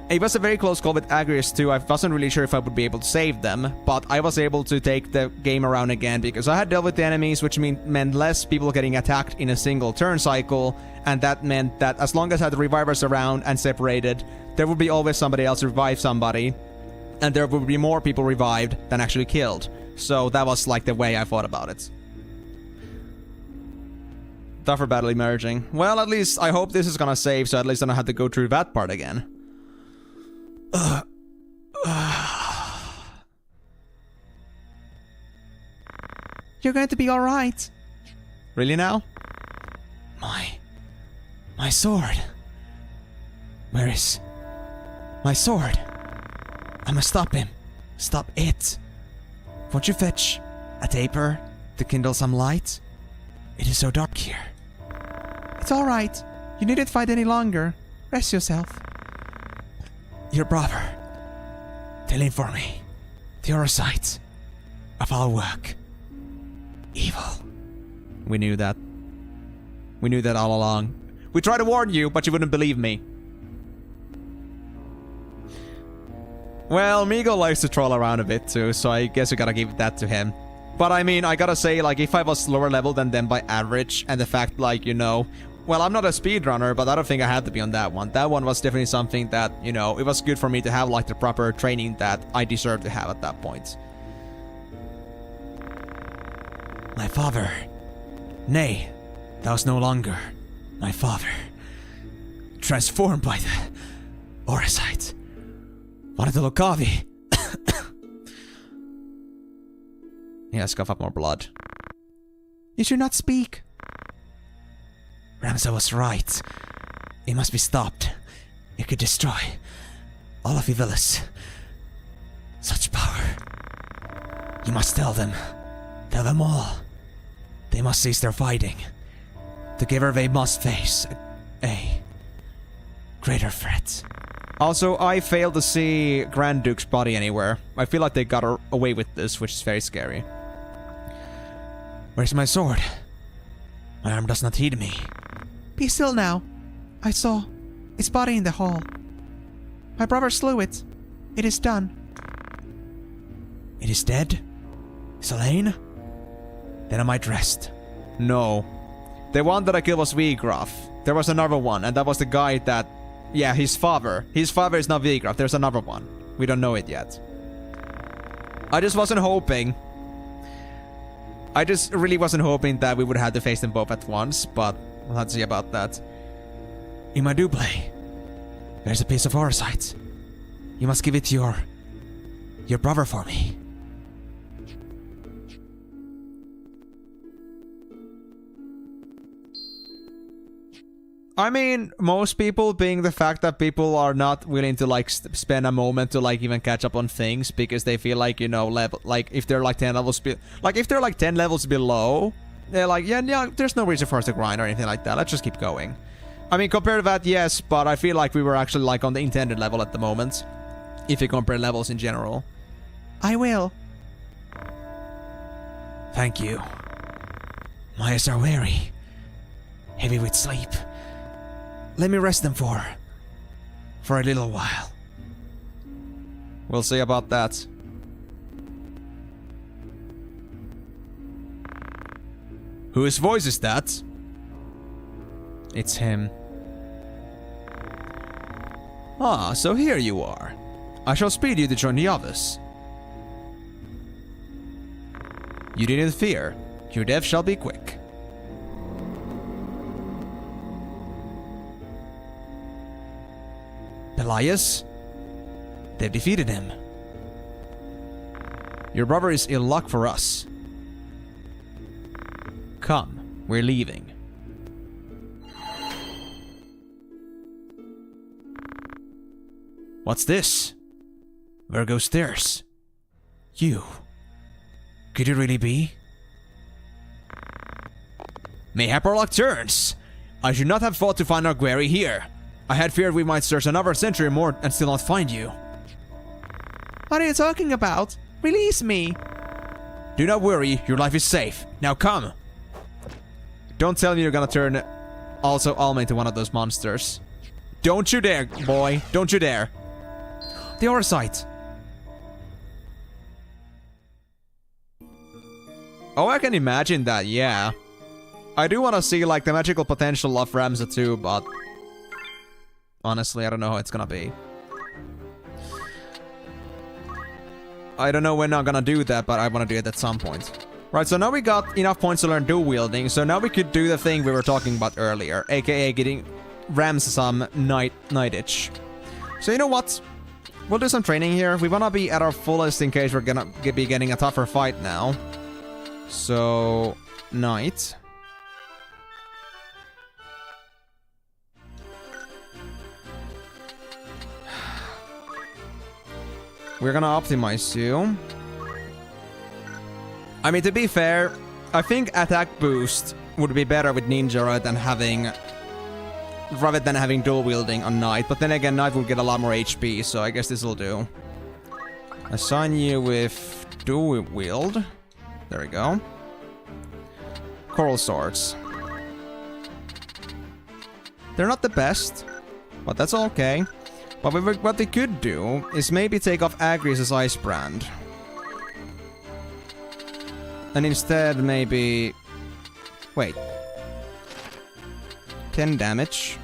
It was a very close call with Agrius too. I wasn't really sure if I would be able to save them, but I was able to take the game around again because I had dealt with the enemies, which meant less people getting attacked in a single turn cycle, and that meant that as long as I had the revivers around and separated, there would be always somebody else to revive somebody, and there would be more people revived than actually killed. So that was like the way I thought about it. Tougher battle emerging. Well, at least I hope this is gonna save, so at least I don't have to go through that part again. You're going to be alright. Really now? My sword. Where is my sword? I must stop him. Stop it. Won't you fetch a taper to kindle some light? It is so dark here. It's alright. You needn't fight any longer. Rest yourself. Your brother. Tell him for me. The oversight of our work. Evil. We knew that. We knew that all along. We tried to warn you, but you wouldn't believe me. Well, Migo likes to troll around a bit too, so I guess we gotta give that to him. But I mean, I gotta say, like, if I was lower level than them by average, and the fact, like, you know... Well, I'm not a speedrunner, but I don't think I had to be on that one. That one was definitely something that, you know, it was good for me to have, like, the proper training that I deserved to have at that point. My father. Nay, that was no longer my father. Transformed by the Orasite. Wanted to Lokavi. Yeah, scoff up more blood. You should not speak. Ramza was right. It must be stopped. It could destroy all of Emenalus. Such power. You must tell them. Tell them all. They must cease their fighting. Together they must face a greater threat. Also, I failed to see Grand Duke's body anywhere. I feel like they got away with this, which is very scary. Where's my sword? My arm does not heed me. Be still now. I saw Its body in the hall. My brother slew it. It is done. It is dead? Selene? Then am I dressed? No. The one that I killed was Vigraf. There was another one, and that was the guy that... Yeah, his father. His father is not Vigraf. There's another one. We don't know it yet. I just wasn't hoping. I just really wasn't hoping that we would have to face them both at once, but we'll have to see about that. In my double, there's a piece of orsite. You must give it to your brother for me. I mean, most people, being the fact that people are not willing to like spend a moment to like even catch up on things because they feel like, you know, level, like if they're like 10 levels if they're like 10 levels below, they're like, yeah, there's no reason for us to grind or anything like that. Let's just keep going. I mean, compared to that, yes, but I feel like we were actually like on the intended level at the moment, if you compare levels in general. I will. Thank you. My eyes are weary, heavy with sleep. Let me rest them for a little while. We'll see about that. Whose voice is that? It's him. Ah, so here you are. I shall speed you to join the others. You needn't fear. Your death shall be quick. Elias? They've defeated him. Your brother is ill luck for us. Come, we're leaving. What's this? Where goes stairs? You. Could it really be? Mayhap our luck turns. I should not have thought to find our quarry here. I had feared we might search another century more and still not find you. What are you talking about? Release me! Do not worry, your life is safe. Now come! Don't tell me you're gonna turn also Alma into one of those monsters. Don't you dare, boy. Don't you dare. The oversight. Oh, I can imagine that, yeah. I do want to see like the magical potential of Ramza too, but... honestly, I don't know how it's gonna be. I don't know when I'm gonna do that, but I want to do it at some point. Right, so now we got enough points to learn dual wielding, so now we could do the thing we were talking about earlier, aka getting Rams some knightage. So you know what? We'll do some training here. We wanna be at our fullest in case we're gonna be getting a tougher fight now. So... knight. We're gonna optimize you. I mean, to be fair, I think attack boost would be better with ninja rather than having dual wielding on knight. But then again, knight will get a lot more HP, so I guess this will do. Assign you with dual wield. There we go. Coral swords. They're not the best, but that's okay. But what we could do is maybe take off Agri's Ice Brand. And instead maybe... wait. 10 damage.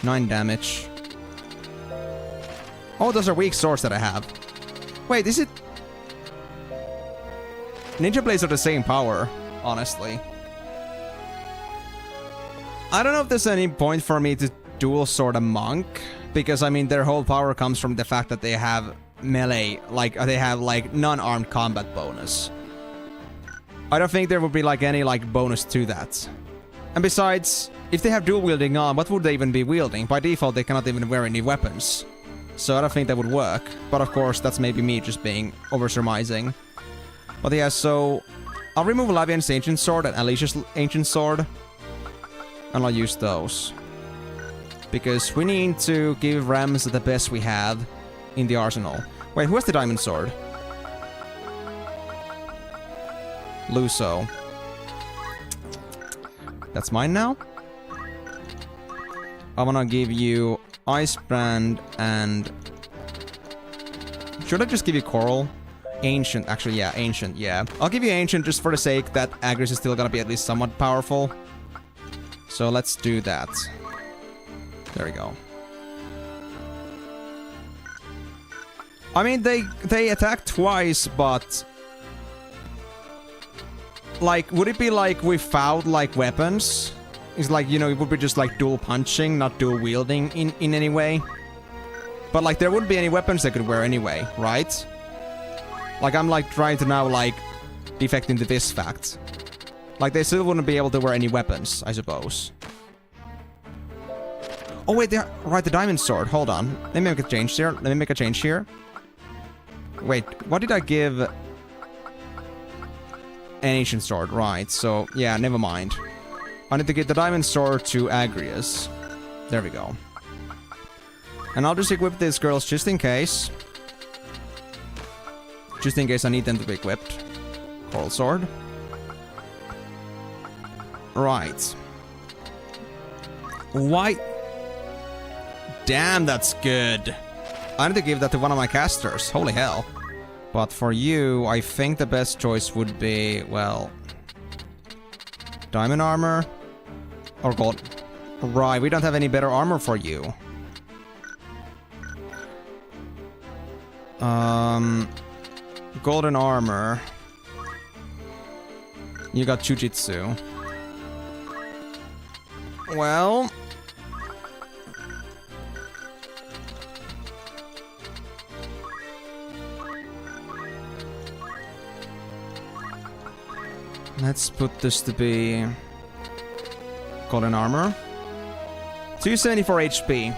9 damage. Oh, those are weak swords that I have. Wait, is it... Ninja Blades are the same power, honestly. I don't know if there's any point for me to dual sword a monk, because I mean their whole power comes from the fact that they have melee, like they have like non-armed combat bonus. I don't think there would be like any like bonus to that. And besides, if they have dual wielding on, what would they even be wielding? By default they cannot even wear any weapons. So I don't think that would work. But of course that's maybe me just being over surmising. But yeah, so I'll remove Lavian's Ancient Sword and Alicia's Ancient Sword. And I'll use those. Because we need to give Rams the best we have in the arsenal. Wait, who has the Diamond Sword? Luso. That's mine now? I wanna give you Ice Brand and... Should I just give you Coral? Ancient, actually, yeah, Ancient, yeah. I'll give you Ancient just for the sake that Agrius is still gonna be at least somewhat powerful. So let's do that. There we go. I mean, they attack twice, but... Like, would it be like without, like, weapons? It's like, you know, it would be just like dual punching, not dual wielding in any way. But like, there wouldn't be any weapons they could wear anyway, right? Like, I'm like trying to now like defect into this fact. Like, they still wouldn't be able to wear any weapons, I suppose. Oh wait, they're right, the diamond sword. Hold on. Let me make a change here. Let me make a change here. Wait, what did I give? An ancient sword, right? So yeah, never mind. I need to get the diamond sword to Agrius. There we go. And I'll just equip these girls just in case. Just in case I need them to be equipped. Coral sword. Right. White. Damn, that's good. I need to give that to one of my casters. Holy hell. But for you, I think the best choice would be, well... Diamond armor. Or gold. Right, we don't have any better armor for you. Golden armor. You got Jujitsu. Well... Let's put this to be... Golden armor. 274 HP.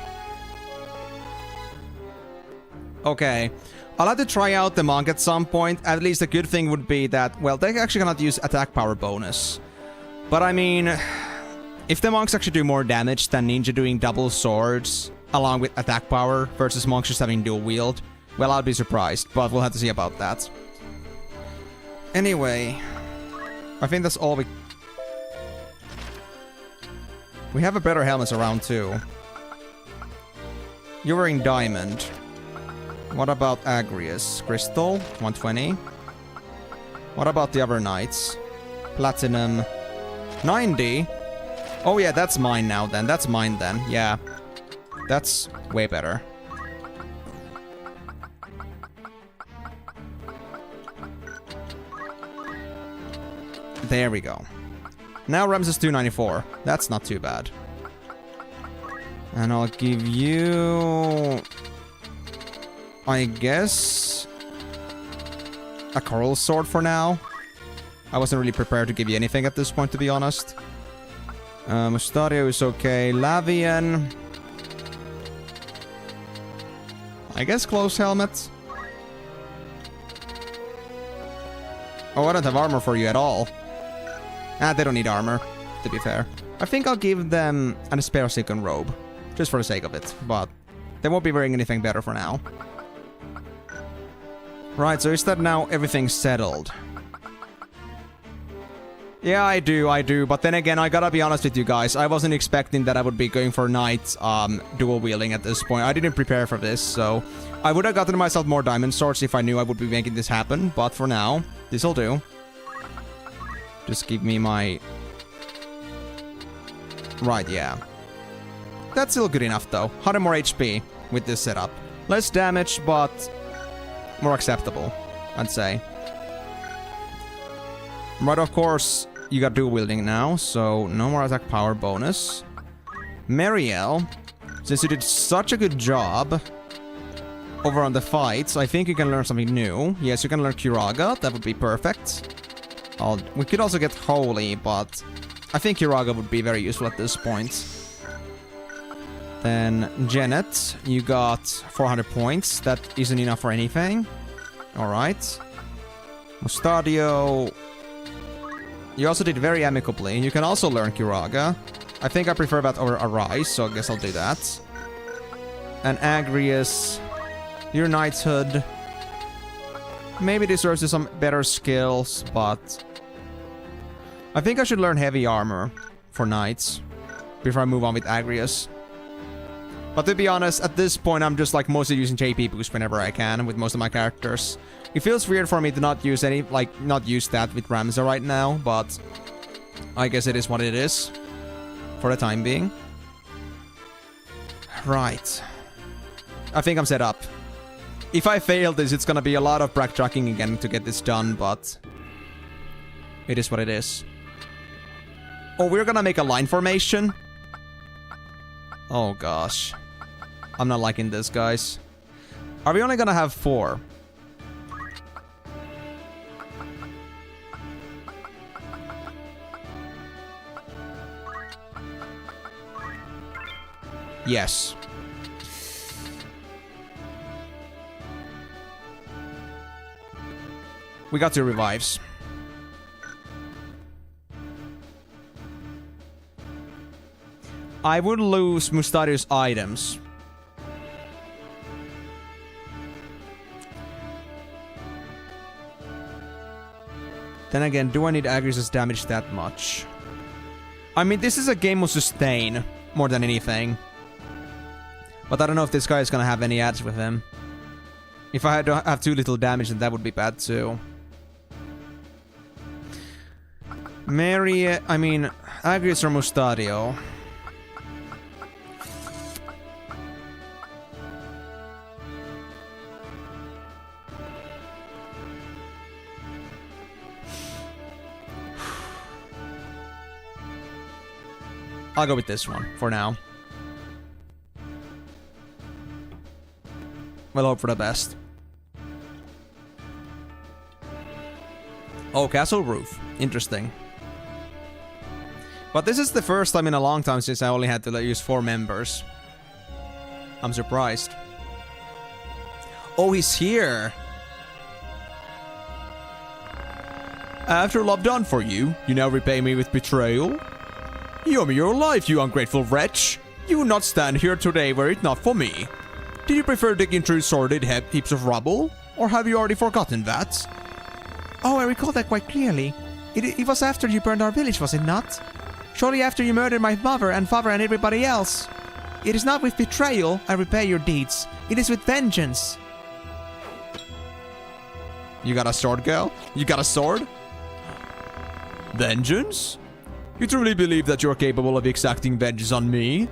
Okay. I'll have to try out the monk at some point. At least the good thing would be that, well, they actually cannot use attack power bonus. But I mean, if the monks actually do more damage than ninja doing double swords, along with attack power, versus monks just having dual wield, well, I'll be surprised, but we'll have to see about that. Anyway, I think that's all we... We have a better helmets around too. You're wearing diamond. What about Agrius? Crystal, 120. What about the other knights? Platinum, 90. Oh yeah, that's mine now then. That's mine then. Yeah. That's way better. There we go. Now Ramses 294. That's not too bad. And I'll give you... I guess... a coral sword for now. I wasn't really prepared to give you anything at this point, to be honest. Mustario is okay. Lavian... I guess close helmet. Oh, I don't have armor for you at all. Ah, they don't need armor, to be fair. I think I'll give them an spare silken robe. Just for the sake of it, but they won't be wearing anything better for now. Right, so is that now everything settled? Yeah, I do, but then again, I gotta be honest with you guys, I wasn't expecting that I would be going for knight dual wielding at this point. I didn't prepare for this, so I would have gotten myself more diamond swords if I knew I would be making this happen, but for now, this'll do. Just give me my... Right, yeah. That's still good enough, though. 100 more HP with this setup. Less damage, but more acceptable, I'd say. Right, of course, you got dual wielding now, so no more attack power bonus. Marielle, since you did such a good job over on the fights, I think you can learn something new. Yes, you can learn Kiraga, that would be perfect. We could also get Holy, but I think Kiraga would be very useful at this point. Then Janet, you got 400 points. That isn't enough for anything. Alright. Mustadio, you also did very amicably. You can also learn Kiraga. I think I prefer that over Arise, so I guess I'll do that. And Agrius, your knighthood maybe deserves some better skills, but I think I should learn heavy armor for knights before I move on with Agrius. But to be honest, at this point, I'm just like mostly using JP boost whenever I can with most of my characters. It feels weird for me to not use not use that with Ramza right now, but I guess it is what it is for the time being. Right. I think I'm set up. If I fail this, it's gonna be a lot of backtracking again to get this done, but it is what it is. Oh, we're gonna make a line formation? Oh gosh. I'm not liking this, guys. Are we only gonna have 4? Yes. We got 2 revives. I would lose Mustadio's items. Then again, do I need Agrius's damage that much? I mean, this is a game of sustain more than anything. But I don't know if this guy is gonna have any ads with him. If I had to have too little damage, then that would be bad too. Agrius or Mustadio? I'll go with this one for now. We'll hope for the best. Oh, castle roof. Interesting. But this is the first time in a long time since I only had to use 4 members. I'm surprised. Oh, he's here. After all I've done for you, you now repay me with betrayal? You owe me your life, you ungrateful wretch. You would not stand here today were it not for me. Did you prefer digging through sordid heaps of rubble? Or have you already forgotten that? Oh, I recall that quite clearly. It was after you burned our village, was it not? Shortly after you murdered my mother and father and everybody else. It is not with betrayal I repay your deeds. It is with vengeance. You got a sword, girl? You got a sword? Vengeance? You truly believe that you're capable of exacting vengeance on me?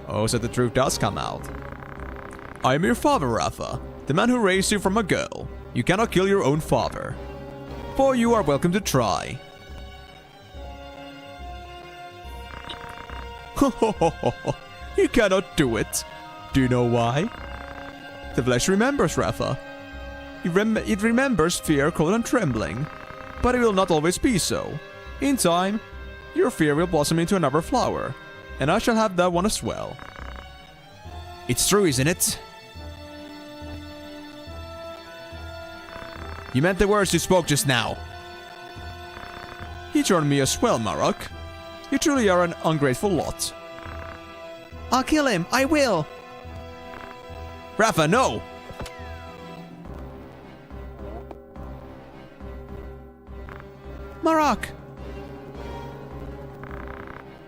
Oh, so the truth does come out. I am your father, Rafa, the man who raised you from a girl. You cannot kill your own father. For you are welcome to try. You cannot do it. Do you know why? The flesh remembers, Rafa. It remembers fear, cold, and trembling. But it will not always be so. In time, your fear will blossom into another flower. And I shall have that one as well. It's true, isn't it? You meant the words you spoke just now. You turned me as well, Marok. You truly are an ungrateful lot. I'll kill him, I will! Rafa, no! Marok!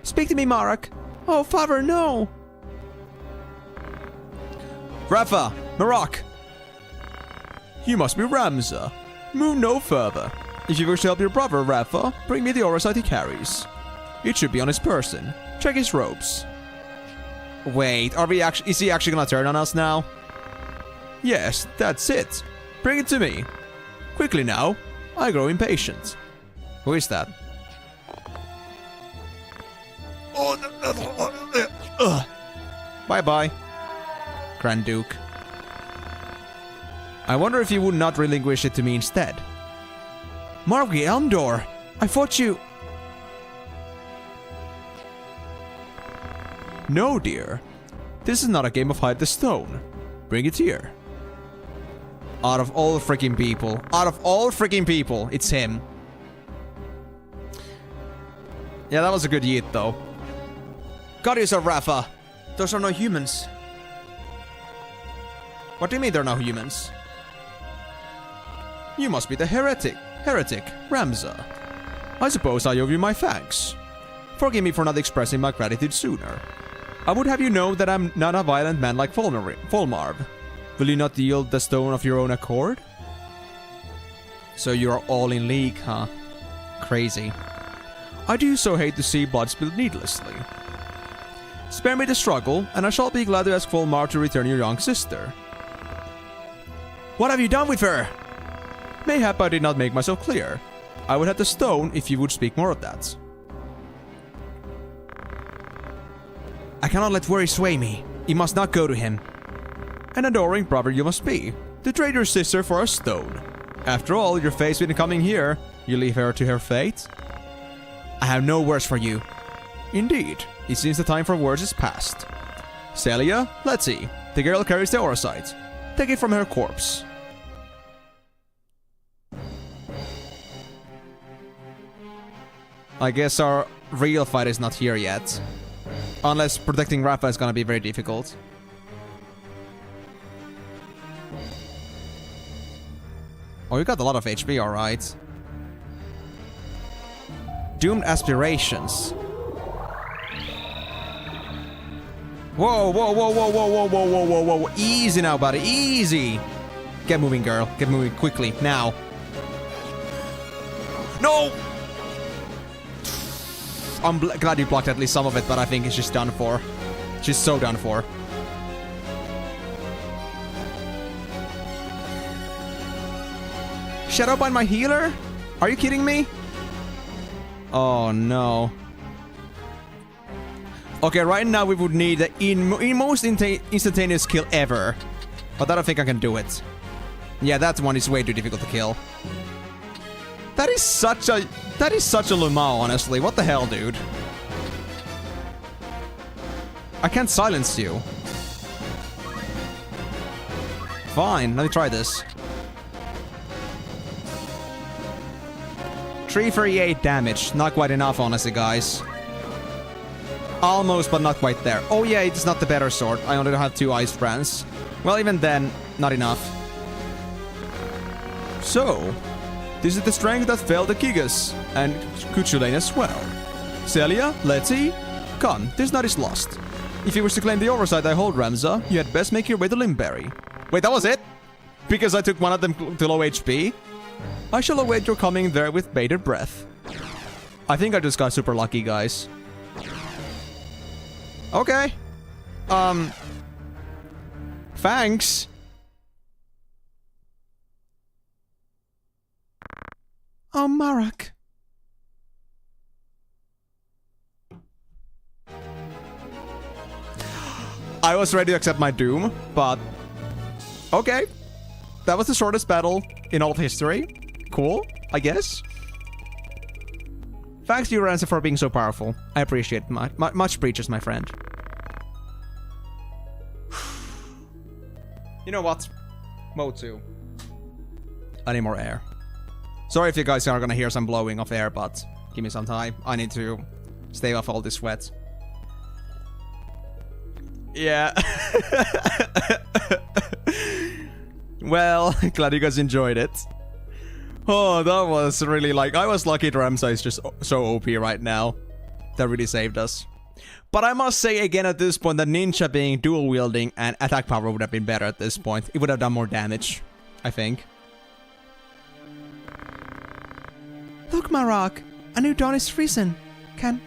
Speak to me, Marok! Oh, father, no! Rafa! Marok! You must be Ramza. Move no further. If you wish to help your brother, Rafa, bring me the aura sight he carries. It should be on his person. Check his robes. Wait, is he actually gonna turn on us now? Yes, that's it. Bring it to me. Quickly now. I grow impatient. Who is that? Bye-bye, Grand Duke. I wonder if you would not relinquish it to me instead. Margi Elmdor, I thought you... No, dear. This is not a game of hide the stone. Bring it here. Out of all freaking people, it's him. Yeah, that was a good yeet, though. Got yourself, Rafa. Those are no humans. What do you mean they're no humans? You must be the heretic, Ramza. I suppose I owe you my thanks. Forgive me for not expressing my gratitude sooner. I would have you know that I'm not a violent man like Volmarv. Will you not yield the stone of your own accord? So you're all in league, huh? Crazy. I do so hate to see blood spilled needlessly. Spare me the struggle, and I shall be glad to ask Volmarv to return your young sister. What have you done with her? Mayhap I did not make myself clear. I would have the stone if you would speak more of that. I cannot let worry sway me. You must not go to him. An adoring brother you must be, to trade your sister for a stone. After all, you're faced with coming here. You leave her to her fate? I have no words for you. Indeed, it seems the time for words is past. Celia, let's see. The girl carries the aura sight. Take it from her corpse. I guess our real fight is not here yet. Unless protecting Rafa is gonna be very difficult. Oh, you got a lot of HP, alright. Doomed Aspirations. Whoa, whoa, whoa, whoa, whoa, whoa, whoa, whoa, whoa, whoa. Easy now, buddy, easy. Get moving, girl. Get moving quickly, now. No! I'm glad you blocked at least some of it, but I think it's just done for. She's so done for. Shadowbind my healer? Are you kidding me? Oh no. Okay, right now we would need the most instantaneous kill ever. But I don't think I can do it. Yeah, that one is way too difficult to kill. That is such a Lumao, honestly. What the hell, dude? I can't silence you. Fine, let me try this. 338 damage. Not quite enough, honestly, guys. Almost, but not quite there. Oh yeah, it's not the better sword. I only have 2 ice brands. Well, even then, not enough. So, this is the strength that fell the Gigas, and Kuchulain as well. Celia, let's see. Come, this night is lost. If you wish to claim the oversight I hold, Ramza, you had best make your way to Limberry. Wait, that was it? Because I took one of them to low HP? I shall await your coming there with bated breath. I think I just got super lucky, guys. Okay. Thanks. Oh, Marak. I was ready to accept my doom, but... Okay. That was the shortest battle in all of history. Cool, I guess. Thanks to your answer for being so powerful. I appreciate it. Much breaches, my friend. You know what? Mode 2. I need more air. Sorry if you guys are gonna hear some blowing of air, but give me some time. I need to stay off all this sweat. Yeah. Well, glad you guys enjoyed it. Oh, that was really like... I was lucky Ramsa is just so OP right now. That really saved us. But I must say again at this point that Ninja being dual wielding and attack power would have been better at this point. It would have done more damage, I think. Look, Marak, a new dawn is risen. Can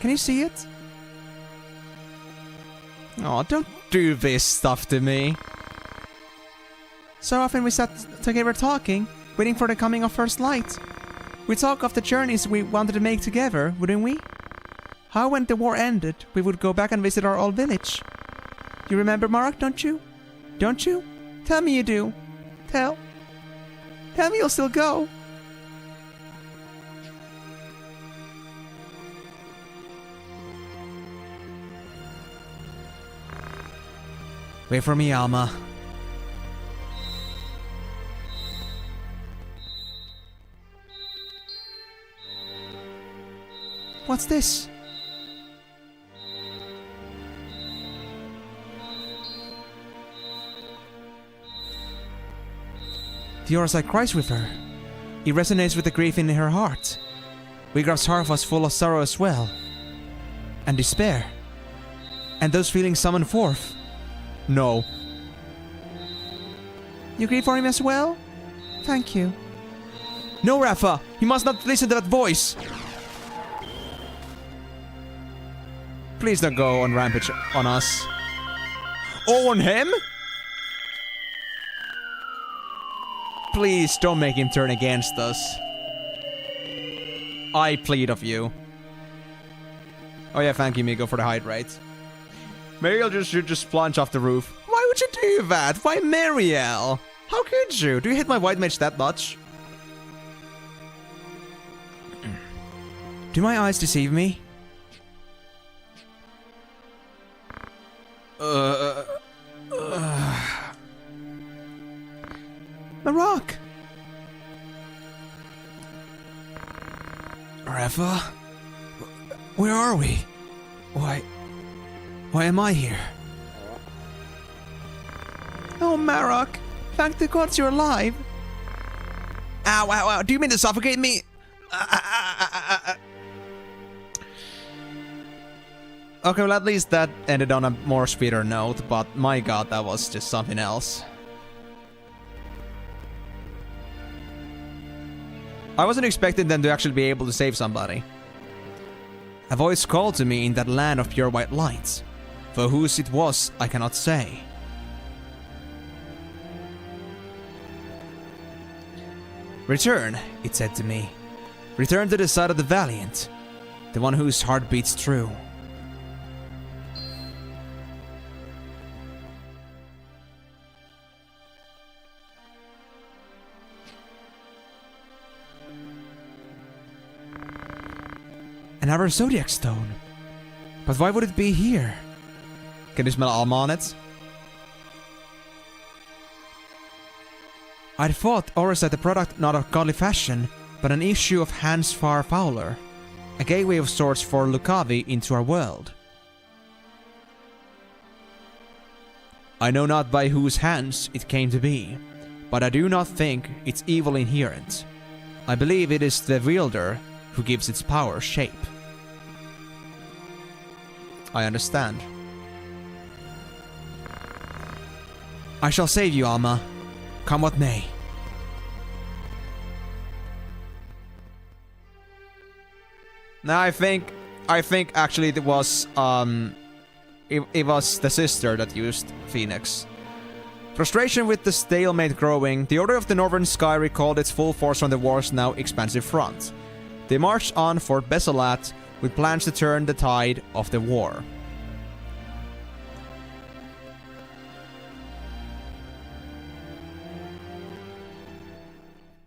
you see it? Oh, don't do this stuff to me. So often we sat together talking, waiting for the coming of first light. We talk of the journeys we wanted to make together, wouldn't we? How when the war ended, we would go back and visit our old village. You remember, Marak, don't you? Don't you? Tell me you do. Tell me you'll still go. Wait for me, Alma. What's this? The aura sight cries with her. It resonates with the grief in her heart. Wigraf's heart was full of sorrow as well. And despair. And those feelings summon forth. No. You grieve for him as well? Thank you. No, Rafa! You must not listen to that voice! Please don't go on rampage on us. Oh, on him? Please don't make him turn against us. I plead of you. Oh yeah, thank you, Migo, for the height rate. Maybe I'll just plunge off the roof. Why would you do that? Why Marielle? How could you? Do you hate my white mage that much? Do my eyes deceive me? The rock. Rafa? Where are we? Why am I here? Oh, Marok. Thank the gods you're alive. Ow, ow, ow. Do you mean to suffocate me? Okay, well, at least that ended on a more sweeter note, but my god, that was just something else. I wasn't expecting them to actually be able to save somebody. A voice called to me in that land of pure white light. For whose it was, I cannot say. Return, it said to me. Return to the side of the valiant. The one whose heart beats true. Another zodiac stone. But why would it be here? Can you smell alma on it? I'd thought Oris had a product not of godly fashion, but an issue of Hans Far Fowler. A gateway of sorts for Lucavi into our world. I know not by whose hands it came to be, but I do not think its evil inherent. I believe it is the wielder who gives its power shape. I understand. I shall save you, Alma. Come what may. Now I think actually it was it was the sister that used Phoenix. Frustration with the stalemate growing, the Order of the Northern Sky recalled its full force from the war's now expansive front. They marched on Fort Besalat with plans to turn the tide of the war.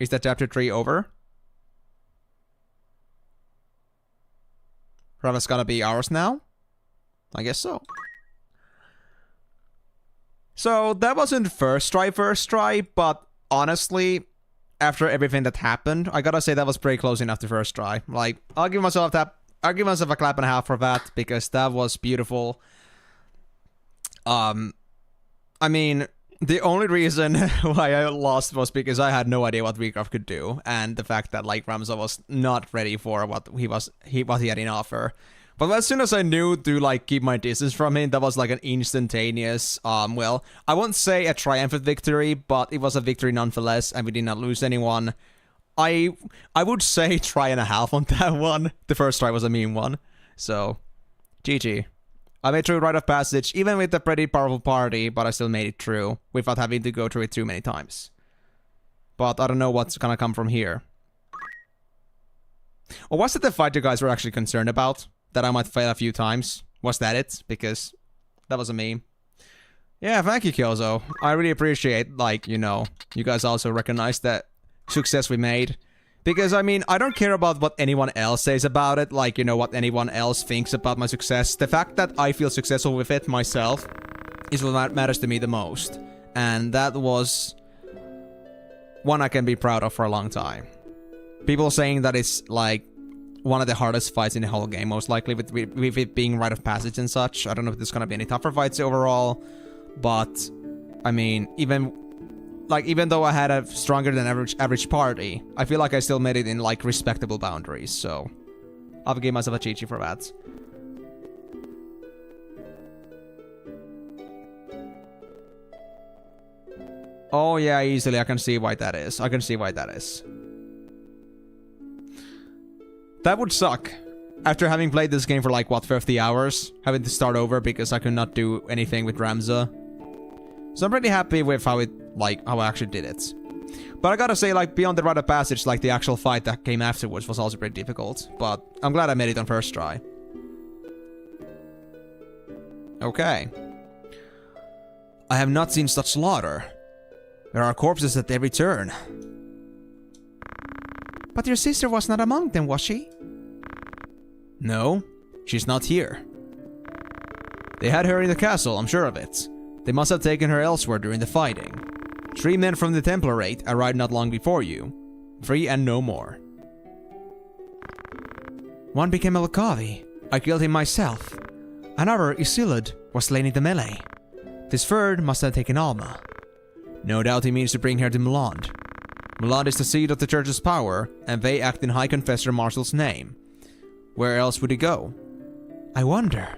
Is that chapter 3 over? Rava's gonna be ours now? I guess so. So that wasn't first try, but honestly, after everything that happened, I gotta say that was pretty close enough to first try. Like, I'll give myself a clap and a half for that, because that was beautiful. I mean, the only reason why I lost was because I had no idea what Recraft could do, and the fact that like Ramza was not ready for what he had in offer. But as soon as I knew to like keep my distance from him, that was like an instantaneous, well, I won't say a triumphant victory, but it was a victory nonetheless, and we did not lose anyone. I would say try and a half on that one. The first try was a mean one. So, GG. I made through Rite of Passage, even with a pretty powerful party, but I still made it through, without having to go through it too many times. But I don't know what's gonna come from here. Or was it the fight you guys were actually concerned about? That I might fail a few times? Was that it? Because that was a meme. Yeah, thank you, Kyozo. I really appreciate, like, you know, you guys also recognize that success we made. Because, I mean, I don't care about what anyone else says about it, like, you know, what anyone else thinks about my success. The fact that I feel successful with it myself is what matters to me the most. And that was one I can be proud of for a long time. People saying that it's, like, one of the hardest fights in the whole game, most likely, with it being Rite of Passage and such. I don't know if there's gonna be any tougher fights overall, but, I mean, even though I had a stronger than average party, I feel like I still made it in, like, respectable boundaries, so I'll give myself a Chi-Chi for that. Oh yeah, easily. I can see why that is. I can see why that is. That would suck. After having played this game for like, what, 50 hours? Having to start over because I could not do anything with Ramza. So I'm pretty happy with how I actually did it. But I gotta say, like, beyond the rite of passage, like, the actual fight that came afterwards was also pretty difficult. But I'm glad I made it on first try. Okay. I have not seen such slaughter. There are corpses at every turn. But your sister was not among them, was she? No, she's not here. They had her in the castle, I'm sure of it. They must have taken her elsewhere during the fighting. 3 men from the Templar RITE arrived not long before you. 3 and no more. One became a Lucavi. I killed him myself. Another, Isilud, was slain in the melee. This third must have taken Alma. No doubt he means to bring her to Muland. Muland is the seat of the church's power, and they act in High Confessor Marshall's name. Where else would he go? I wonder.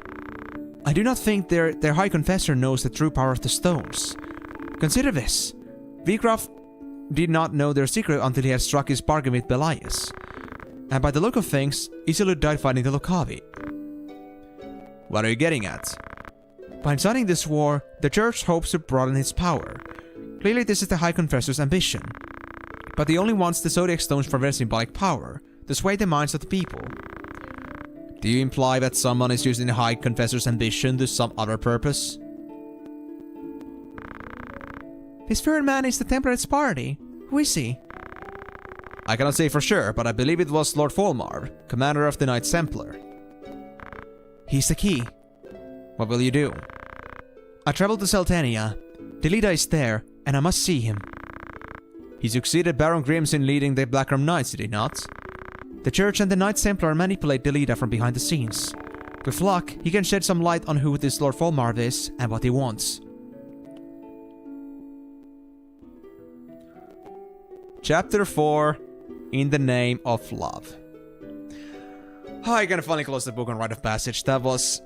I do not think their High Confessor knows the true power of the stones. Consider this. Vigraf did not know their secret until he had struck his bargain with Belias. And by the look of things, Isilud died fighting the Lucavi. What are you getting at? By inciting this war, the church hopes to broaden its power. Clearly this is the High Confessor's ambition. But he only wants the Zodiac stones for their symbolic power, to sway the minds of the people. Do you imply that someone is using the High Confessor's ambition to some other purpose? This third man is the Template's party. Who is he? I cannot say for sure, but I believe it was Lord Folmar, commander of the Knights Templar. He's the key. What will you do? I traveled to Seltenia. Delita is there, and I must see him. He succeeded Baron Grimm's in leading the Blackroom Knights, did he not? The Church and the Knights Templar manipulate Delita from behind the scenes. With luck, he can shed some light on who this Lord Folmar is and what he wants. Chapter 4, In the Name of Love. I can finally close the book on Rite of Passage. That was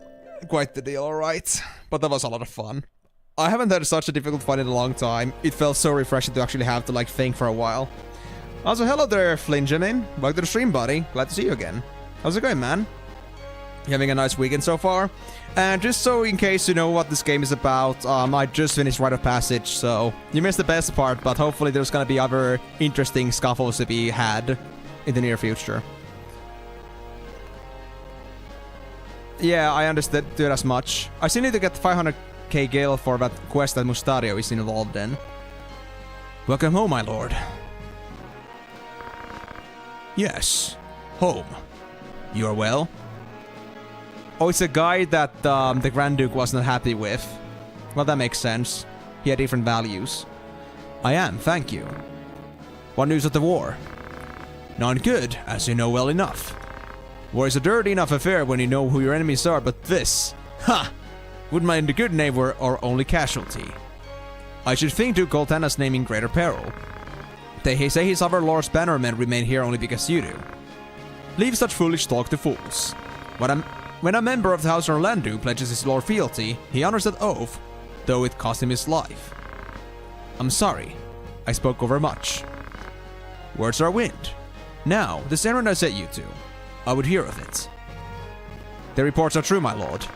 quite the deal, alright. But that was a lot of fun. I haven't had such a difficult fight in a long time. It felt so refreshing to actually have to, like, think for a while. Also, hello there, Flinjamin. Welcome to the stream, buddy. Glad to see you again. How's it going, man? You having a nice weekend so far? And just so in case you know what this game is about, I just finished Rite of Passage, so you missed the best part, but hopefully there's gonna be other interesting scuffles to be had in the near future. Yeah, I understood it as much. I still need to get 500k gil for that quest that Mustario is involved in. Welcome home, my lord. Yes, home. You are well? Oh, it's a guy that the Grand Duke was not happy with. Well, that makes sense. He had different values. I am, thank you. What news of the war? None good, as you know well enough. War is a dirty enough affair when you know who your enemies are, but this... Ha! Wouldn't mind a good neighbor or only casualty. I should think Duke Goltana's name in greater peril. They say his other lord's bannermen remain here only because you do. Leave such foolish talk to fools. When a member of the House of Orlandu pledges his lord fealty, he honors that oath, though it cost him his life. I'm sorry. I spoke over much. Words are wind. Now, this errand I set you to. I would hear of it. The reports are true, my lord.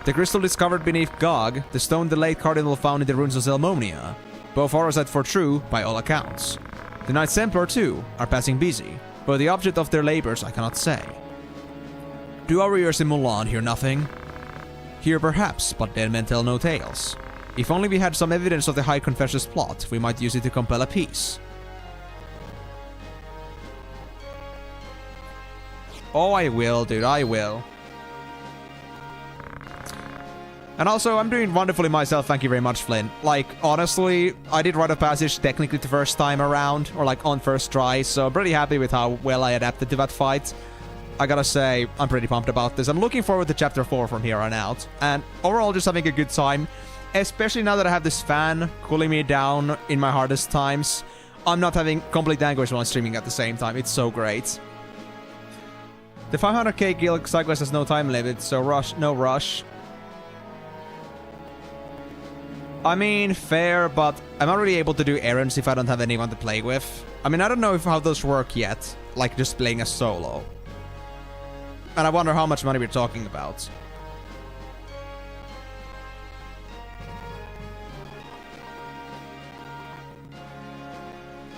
The crystal discovered beneath Gog, the stone the late cardinal found in the ruins of Zelmonia. Both are said for true, by all accounts. The Knights Templar, too, are passing busy, but the object of their labors I cannot say. Do our ears in Mulan hear nothing? Hear perhaps, but dead men tell no tales. If only we had some evidence of the High Confessor's plot, we might use it to compel a peace. Oh, I will, dude, I will. And also, I'm doing wonderfully myself, thank you very much, Flynn. Like, honestly, I did Rite of Passage technically the first time around, or like on first try, so I'm pretty happy with how well I adapted to that fight. I gotta say, I'm pretty pumped about this. I'm looking forward to Chapter 4 from here on out, and overall just having a good time, especially now that I have this fan cooling me down in my hardest times. I'm not having complete anguish while streaming at the same time, it's so great. The 500k guild side quest has no time limit, so no rush. I mean, fair, but I'm not really able to do errands if I don't have anyone to play with. I mean, I don't know how those work yet, like just playing a solo. And I wonder how much money we're talking about.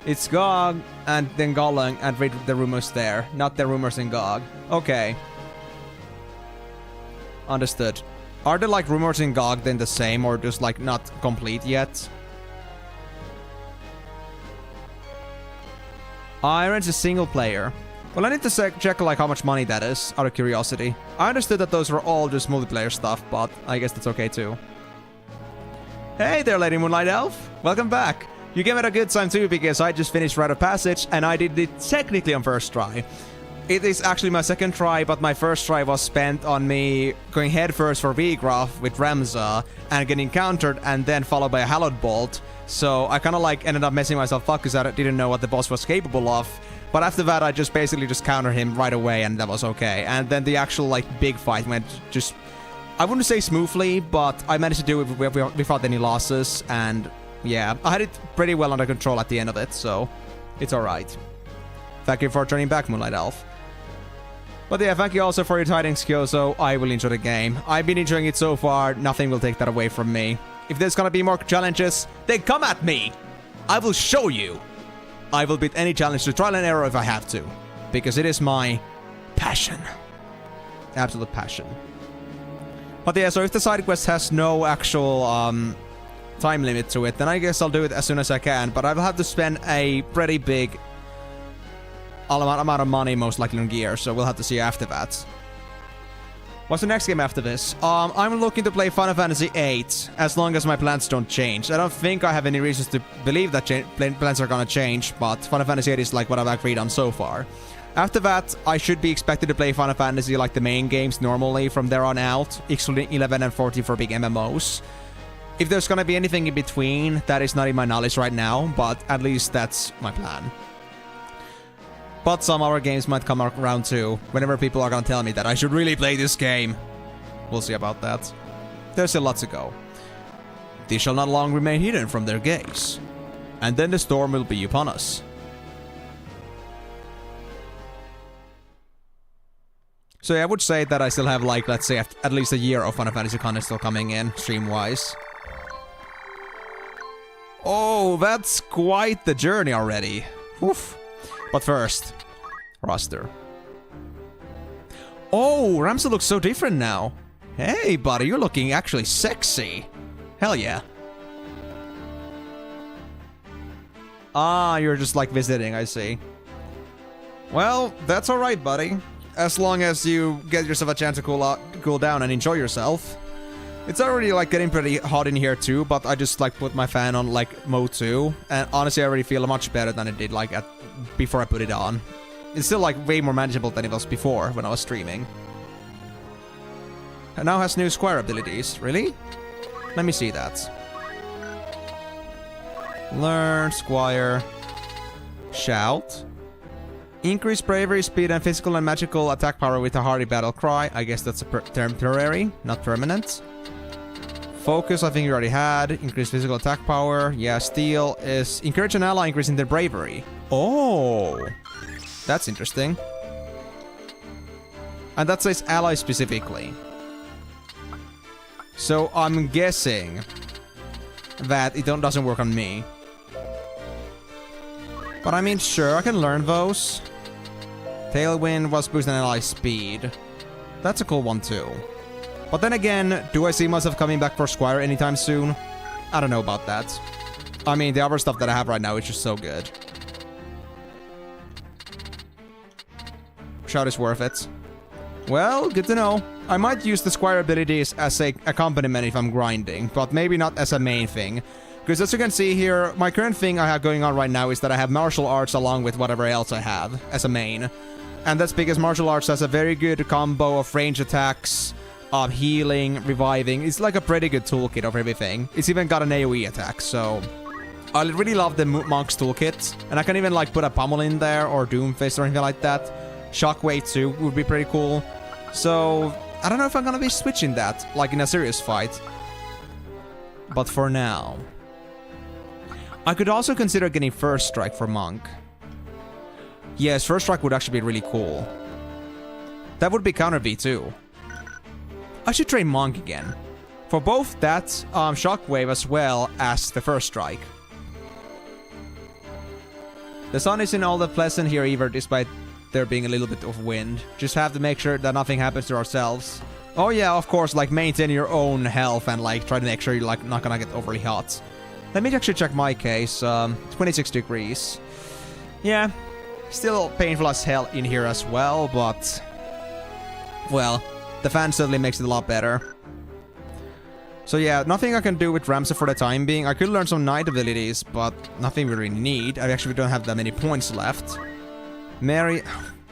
It's GOG, and then Golang, and read the rumors there, not the rumors in GOG. Okay. Understood. Are the like rumors in GOG then the same, or just like not complete yet? Iron's a single player. Well, I need to check like how much money that is, out of curiosity. I understood that those were all just multiplayer stuff, but I guess that's okay too. Hey there, Lady Moonlight Elf! Welcome back! You gave it a good time too, because I just finished Rite of Passage, and I did it technically on first try. It is actually my second try, but my first try was spent on me going headfirst for V-Graph with Ramza, and getting countered, and then followed by a Hallowed Bolt. So I kind of like ended up messing myself up, because I didn't know what the boss was capable of. But after that, I just basically just countered him right away, and that was okay. And then the actual like big fight went just, I wouldn't say smoothly, but I managed to do it without any losses, and yeah, I had it pretty well under control at the end of it, so it's alright. Thank you for joining back, Moonlight Elf. But yeah, thank you also for your tidings, Kyoso. I will enjoy the game. I've been enjoying it so far, nothing will take that away from me. If there's gonna be more challenges, then come at me! I will show you! I will beat any challenge to trial and error if I have to. Because it is my passion. Absolute passion. But yeah, so if the side quest has no actual time limit to it, then I guess I'll do it as soon as I can. But I'll have to spend a pretty big amount of money, most likely on gear, so we'll have to see after that. What's the next game after this? I'm looking to play Final Fantasy VIII, as long as my plans don't change. I don't think I have any reasons to believe that plans are gonna change, but Final Fantasy VIII is like what I've agreed on so far. After that, I should be expected to play Final Fantasy like the main games normally from there on out, excluding 11 and 14 for big MMOs. If there's gonna be anything in between, that is not in my knowledge right now, but at least that's my plan. But some other games might come around too, whenever people are gonna tell me that I should really play this game. We'll see about that. There's still lots to go. These shall not long remain hidden from their gaze. And then the storm will be upon us. So yeah, I would say that I still have like, let's say, at least a year of Final Fantasy content still coming in, stream-wise. Oh, that's quite the journey already. Oof. But first, roster. Oh, Ramsa looks so different now. Hey, buddy, you're looking actually sexy. Hell yeah. Ah, you're just like visiting, I see. Well, that's alright, buddy. As long as you get yourself a chance to cool down and enjoy yourself. It's already like getting pretty hot in here too, but I just like put my fan on like mode 2, and honestly I already feel much better than it did like before I put it on. It's still like way more manageable than it was before when I was streaming. And now has new Squire abilities. Really? Let me see that. Learn Squire. Shout. Increase bravery, speed, and physical and magical attack power with a hearty battle cry. I guess that's a temporary, not permanent. Focus, I think you already had. Increase physical attack power. Yeah, steal is encourage an ally increasing their bravery. Oh, that's interesting. And that says ally specifically. So I'm guessing that it doesn't work on me. But I mean, sure, I can learn those. Tailwind was boosting ally speed. That's a cool one too. But then again, do I see myself coming back for Squire anytime soon? I don't know about that. I mean, the other stuff that I have right now is just so good. Shout is worth it. Well, good to know. I might use the Squire abilities as a accompaniment if I'm grinding, but maybe not as a main thing. Because as you can see here, my current thing I have going on right now is that I have martial arts along with whatever else I have as a main. And that's because martial arts has a very good combo of range attacks, of healing, reviving. It's like a pretty good toolkit of everything. It's even got an AoE attack, so I really love the Monk's toolkit. And I can even like put a Pummel in there or Doomfist or anything like that. Shockwave too would be pretty cool. So I don't know if I'm gonna be switching that, like in a serious fight. But for now... I could also consider getting First Strike for Monk. Yes, First Strike would actually be really cool. That would be counter V too. I should train Monk again. For both that Shockwave as well as the First Strike. The sun isn't all that pleasant here either, despite there being a little bit of wind. Just have to make sure that nothing happens to ourselves. Oh yeah, of course, like maintain your own health and like try to make sure you're like not gonna get overly hot. Let me actually check my case. 26 degrees. Yeah, still painful as hell in here as well, but... well, the fan certainly makes it a lot better. So yeah, nothing I can do with Ramza for the time being. I could learn some night abilities, but nothing we really need. I actually don't have that many points left. Mary...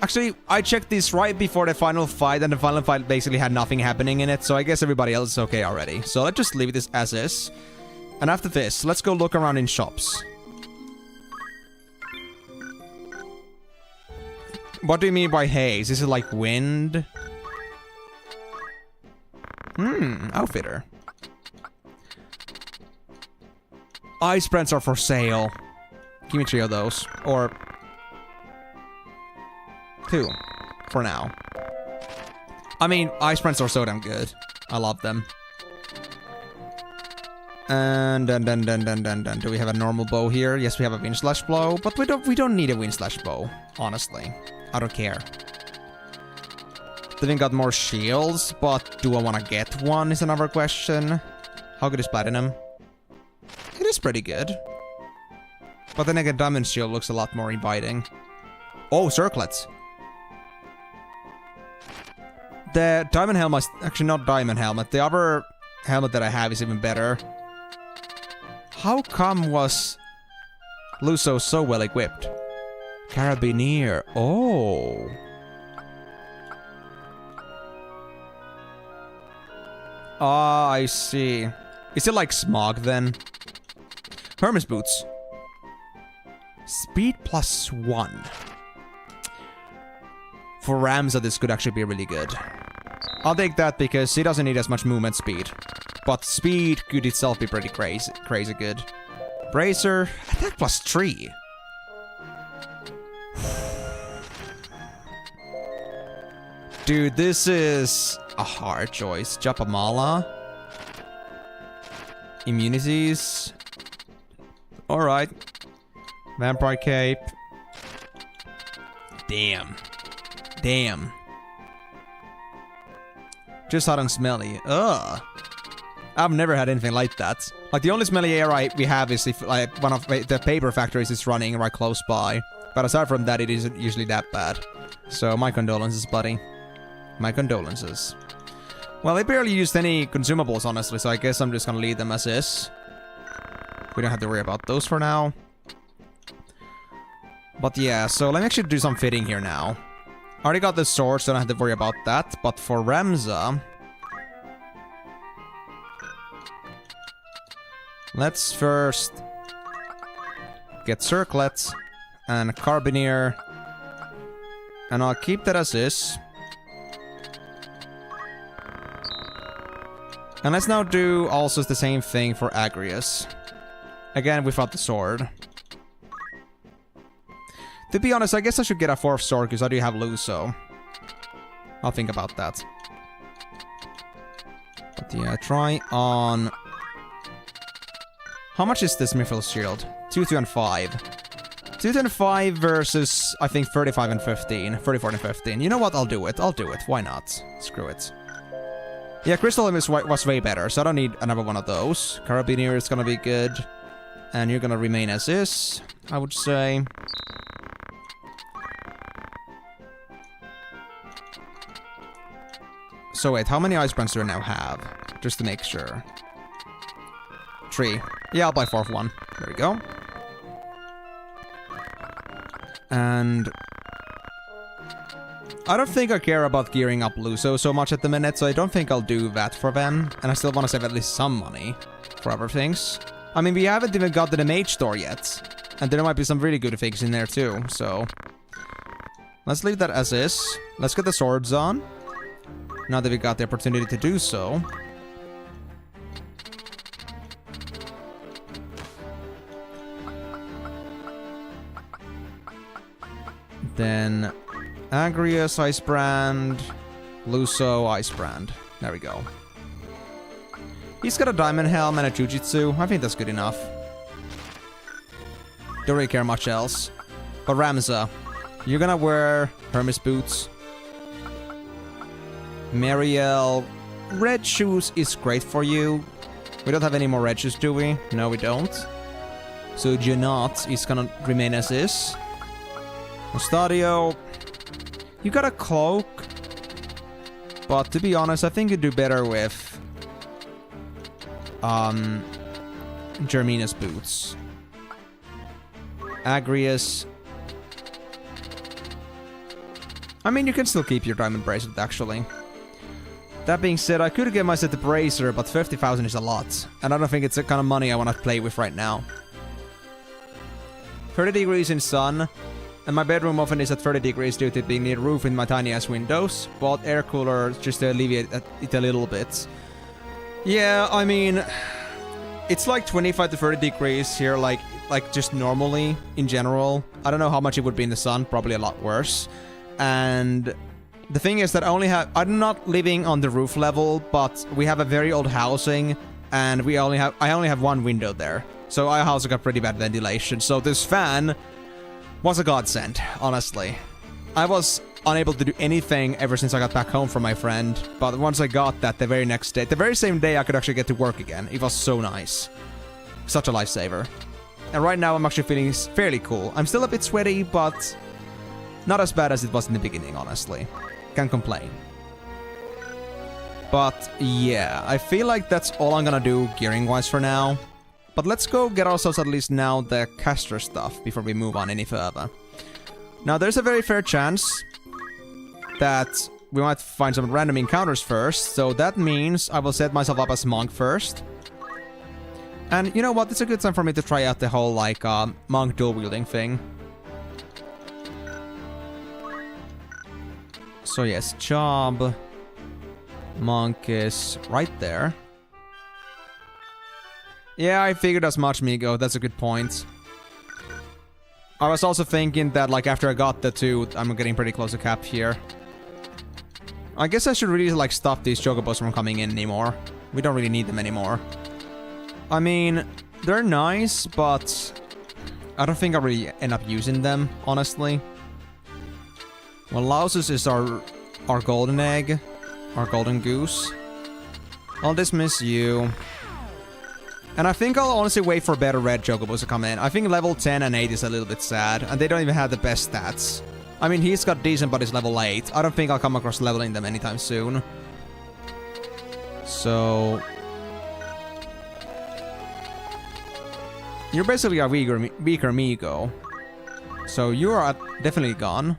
actually, I checked this right before the final fight, and the final fight basically had nothing happening in it, so I guess everybody else is okay already. So let's just leave this as is. And after this, let's go look around in shops. What do you mean by haze? Is it like wind? Outfitter. Ice sprints are for sale. Give me 3 of those. Or... 2. For now. I mean, ice sprints are so damn good. I love them. And then, do we have a normal bow here? Yes, we have a wind slash bow, but we don't need a wind slash bow, honestly. I don't care. Then we got more shields, but do I want to get one is another question. How good is platinum? It is pretty good. But then again, diamond shield looks a lot more inviting. Oh, circlets. The diamond helmet, actually not diamond helmet, the other helmet that I have is even better. How come was Luso so well equipped? Carabiner. Oh. Ah, I see. Is it like Smog then? Hermes boots. Speed +1. For Ramza, this could actually be really good. I'll take that because he doesn't need as much movement speed. But speed could itself be pretty crazy good. Bracer, attack +3. Dude, this is a hard choice. Japamala. Immunities. Alright. Vampire Cape. Damn. Damn. Just hot and smelly. Ugh. I've never had anything like that. Like, the only smelly air we have is if, like, one of the paper factories is running right close by. But aside from that, it isn't usually that bad. So, my condolences, buddy. My condolences. Well, they barely used any consumables, honestly, so I guess I'm just gonna leave them as is. We don't have to worry about those for now. But yeah, so let me actually do some fitting here now. I already got the sword, so I don't have to worry about that. But for Ramza... let's first... get circlets and Carabiner. And I'll keep that as is. And let's now do also the same thing for Agrius. Again, without the sword. To be honest, I guess I should get a 4th sword because I do have Luso. I'll think about that. But yeah, try on... how much is this Mithril Shield? 2, 2, and 5. 2, 2, and 5 versus, I think, 35 and 15. 34 and 15. You know what? I'll do it. I'll do it. Why not? Screw it. Yeah, Crystal Limb was way better, so I don't need another one of those. Carabiner is gonna be good. And you're gonna remain as is, I would say. So wait, how many ice brands do I now have? Just to make sure. 3. Yeah, I'll buy 4th one. There we go. And... I don't think I care about gearing up Luso so much at the minute, so I don't think I'll do that for them. And I still want to save at least some money for other things. I mean, we haven't even got to the mage store yet. And there might be some really good things in there too, so... let's leave that as is. Let's get the swords on. Now that we got the opportunity to do so. Then Agrius Ice Brand, Luso Ice Brand. There we go. He's got a Diamond Helm and a Jujitsu. I think that's good enough. Don't really care much else. But Ramza, you're gonna wear Hermes boots. Mariel, red shoes is great for you. We don't have any more red shoes, do we? No, we don't. So Janot is gonna remain as is. Stadio, you got a cloak. But to be honest, I think you'd do better with Germina's boots. Agrius. I mean, you can still keep your diamond bracelet, actually. That being said, I could get myself the bracer, but 50,000 is a lot. And I don't think it's the kind of money I want to play with right now. 30 degrees in sun. And my bedroom often is at 30 degrees due to it being near the roof with my tiny ass windows. Bought air cooler just to alleviate it a little bit. Yeah, I mean, it's like 25 to 30 degrees here, like just normally in general. I don't know how much it would be in the sun, probably a lot worse. And the thing is that I'm not living on the roof level, but we have a very old housing, and I only have one window there. So our house got pretty bad ventilation. So this fan was a godsend, honestly. I was unable to do anything ever since I got back home from my friend, but once I got that, the very next day, the very same day, I could actually get to work again. It was so nice. Such a lifesaver. And right now, I'm actually feeling fairly cool. I'm still a bit sweaty, but not as bad as it was in the beginning, honestly. Can't complain. But yeah, I feel like that's all I'm gonna do gearing-wise for now. But let's go get ourselves at least now the caster stuff before we move on any further. Now, there's a very fair chance that we might find some random encounters first, so that means I will set myself up as monk first. And you know what? It's a good time for me to try out the whole, like, monk dual-wielding thing. So yes, job. Monk is right there. Yeah, I figured as much, Migo. That's a good point. I was also thinking that, like, after I got the two, I'm getting pretty close to cap here. I guess I should really, like, stop these chocobos from coming in anymore. We don't really need them anymore. I mean, they're nice, but I don't think I really end up using them, honestly. Well, Lausus is our golden egg. Our golden goose. I'll dismiss you. And I think I'll honestly wait for better red chocobos to come in. I think level 10 and 8 is a little bit sad. And they don't even have the best stats. I mean, he's got decent, but he's level 8. I don't think I'll come across leveling them anytime soon. So you're basically a weaker Migo. So you are definitely gone.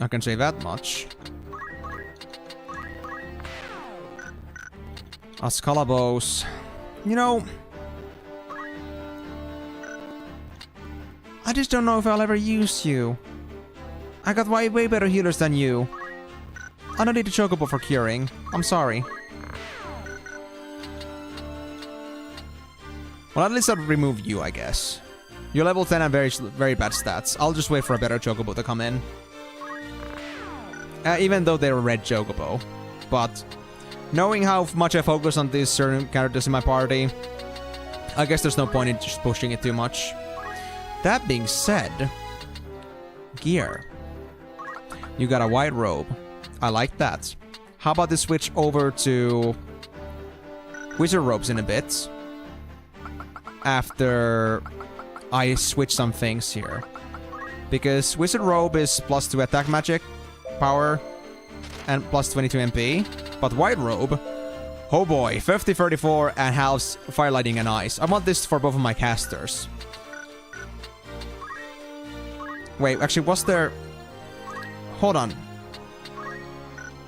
I can say that much. Ascalabos. You know, I just don't know if I'll ever use you. I got way better healers than you. I don't need a chocobo for curing. I'm sorry. Well, at least I'll remove you, I guess. You're level 10 and very bad stats. I'll just wait for a better chocobo to come in. Even though they're a red chocobo. But knowing how much I focus on these certain characters in my party, I guess there's no point in just pushing it too much. That being said, gear. You got a white robe. I like that. How about this switch over to wizard robes in a bit? After I switch some things here. Because wizard robe is +2 attack magic power and +22 MP. But white robe, oh boy, 50, 34 and halves fire lighting and ice. I want this for both of my casters. Wait, actually, was there... Hold on.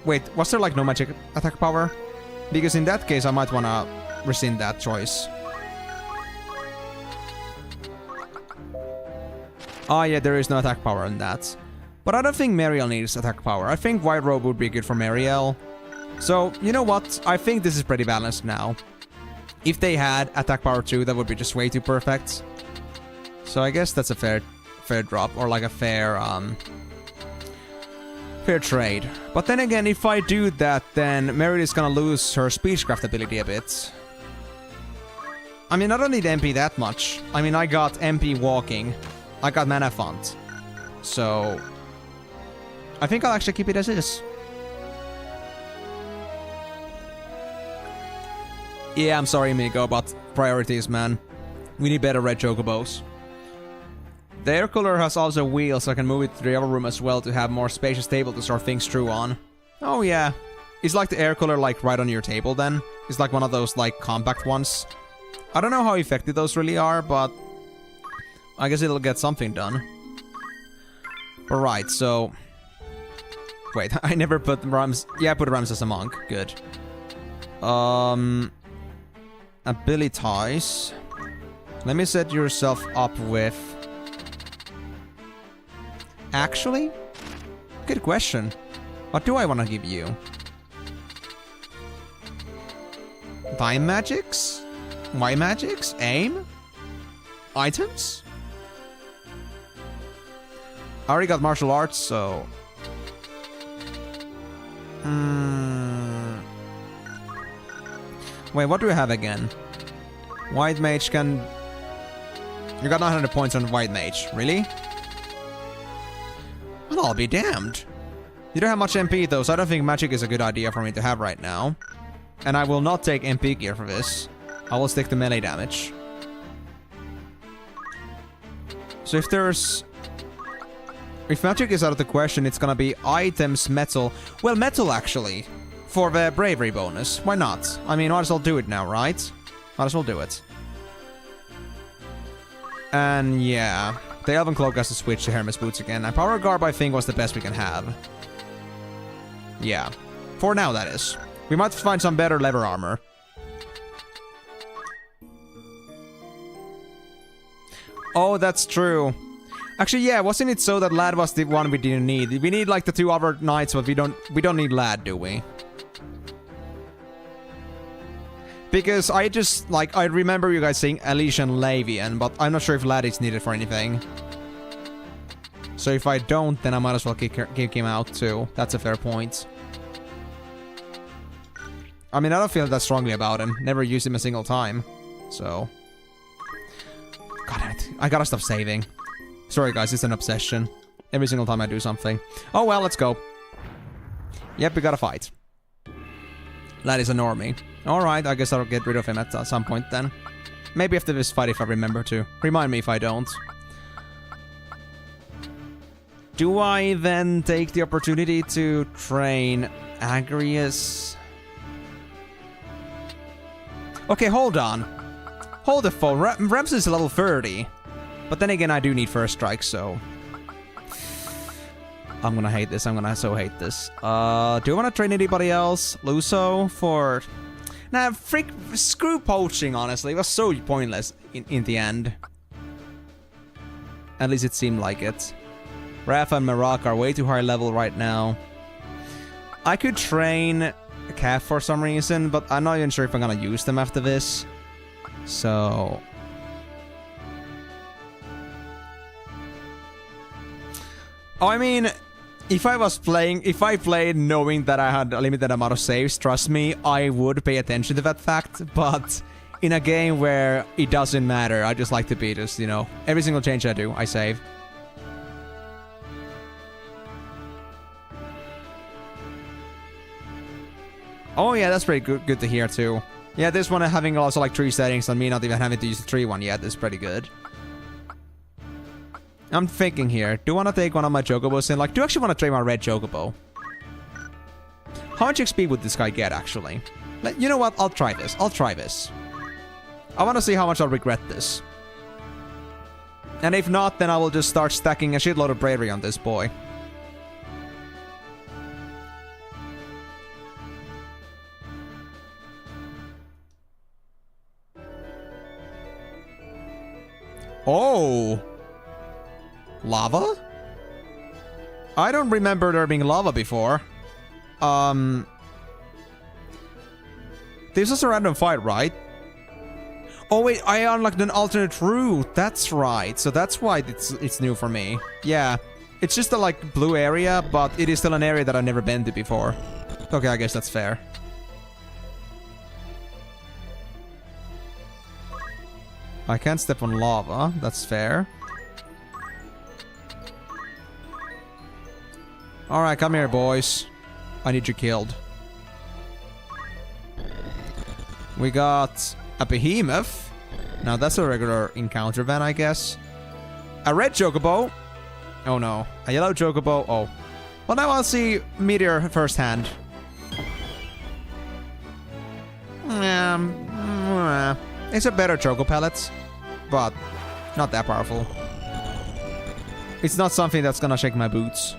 Wait, was there like no magic attack power? Because in that case, I might want to rescind that choice. Ah, yeah, there is no attack power in that. But I don't think Mariel needs attack power. I think white robe would be good for Mariel. So, you know what? I think this is pretty balanced now. If they had attack power too, that would be just way too perfect. So I guess that's a fair fair drop or like a fair fair trade. But then again, if I do that, then Merit is gonna lose her speechcraft ability a bit. I mean, I don't need MP that much. I mean, I got MP walking. I got mana font. So I think I'll actually keep it as is. Yeah, I'm sorry, Miko, but priorities, man. We need better red chocobos. The air cooler has also wheels, so I can move it to the other room as well to have more spacious table to store things through on. Oh yeah. Is like the air cooler like right on your table then? It's like one of those like compact ones. I don't know how effective those really are, but I guess it'll get something done. Alright, so... Wait, I never put Rams... Yeah, I put Rams as a monk. Good. Abilities. Let me set yourself up with... Actually? Good question. What do I want to give you? Time magics? My magics? Aim? Items? I already got martial arts, so... Wait, what do we have again? White mage can... You got 900 points on white mage. Really? Well, I'll be damned. You don't have much MP though, so I don't think magic is a good idea for me to have right now. And I will not take MP gear for this. I will stick to melee damage. So if there's... If magic is out of the question, it's gonna be items, metal... Well, metal actually. For the bravery bonus. Why not? I mean, might as well do it now, right? Might as well do it. And yeah... The Elven Cloak has to switch to Hermes Boots again. And Power Garb, I think, was the best we can have. Yeah. For now, that is. We might find some better leather armor. Oh, that's true. Actually, yeah, wasn't it so that Lad was the one we didn't need? We need, like, the two other knights, but we don't need Lad, do we? Because I just, like, I remember you guys saying Elysian Lavian, but I'm not sure if Lad is needed for anything. So if I don't, then I might as well kick him out too. That's a fair point. I mean, I don't feel that strongly about him. Never used him a single time. So... God damn it. I gotta stop saving. Sorry guys, it's an obsession. Every single time I do something. Oh well, let's go. Yep, we gotta fight. Lad is a normie. Alright, I guess I'll get rid of him at some point then. Maybe after this fight if I remember to. Remind me if I don't. Do I then take the opportunity to train Agrius? Okay, hold on. Hold the phone. Rems is level 30. But then again, I do need first strike, so... I'm gonna hate this. I'm gonna so hate this. Do I want to train anybody else? Luso for... Nah, screw poaching, honestly. It was so pointless in the end. At least it seemed like it. Rafa and Marak are way too high level right now. I could train Calf for some reason, but I'm not even sure if I'm gonna use them after this. So... Oh, I mean... If I played knowing that I had a limited amount of saves, trust me, I would pay attention to that fact, but in a game where it doesn't matter, I just like to be just, you know, every single change I do, I save. Oh yeah, that's pretty good to hear too. Yeah, this one having also like 3 settings and me not even having to use the 3 one yet is pretty good. I'm thinking here, do I want to take one of my chocobos in? Like, do I actually want to trade my red chocobo? How much XP would this guy get, actually? You know what? I'll try this. I'll try this. I want to see how much I'll regret this. And if not, then I will just start stacking a shitload of bravery on this boy. Oh! Lava? I don't remember there being lava before. This is a random fight, right? Oh wait, I unlocked an alternate route. That's right. So that's why it's new for me. Yeah. It's just a like blue area, but it is still an area that I've never been to before. Okay, I guess that's fair. I can't step on lava. That's fair. Alright, come here, boys. I need you killed. We got a behemoth. Now that's a regular encounter then, I guess. A red chocobo. Oh no. A yellow chocobo. Oh. Well, now I'll see Meteor firsthand. It's a better choco pellet, but not that powerful. It's not something that's gonna shake my boots.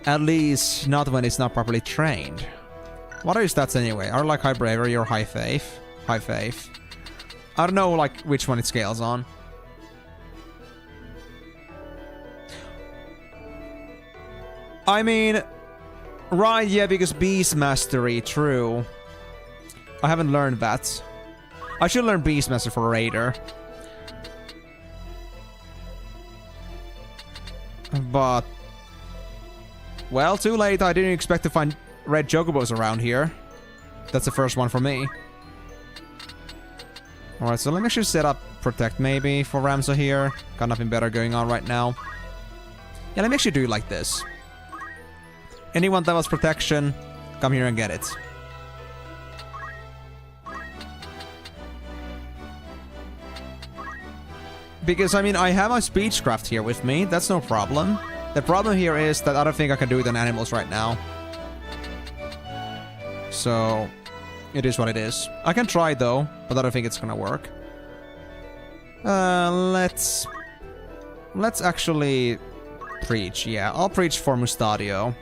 At least not when it's not properly trained. What are your stats anyway? Are like high bravery or high faith? High faith. I don't know like which one it scales on. I mean, right, yeah, because Beast Mastery, true. I haven't learned that. I should learn Beast Master for Raider. But... well, too late. I didn't expect to find red chocobos around here. That's the first one for me. Alright, so let me actually set up Protect maybe for Ramza here. Got nothing better going on right now. Yeah, let me actually do it like this. Anyone that wants protection, come here and get it. Because, I mean, I have my Speechcraft here with me. That's no problem. The problem here is that I don't think I can do it on animals right now. So, it is what it is. I can try though, but I don't think it's gonna work. Let's actually preach. Yeah, I'll preach for Mustadio.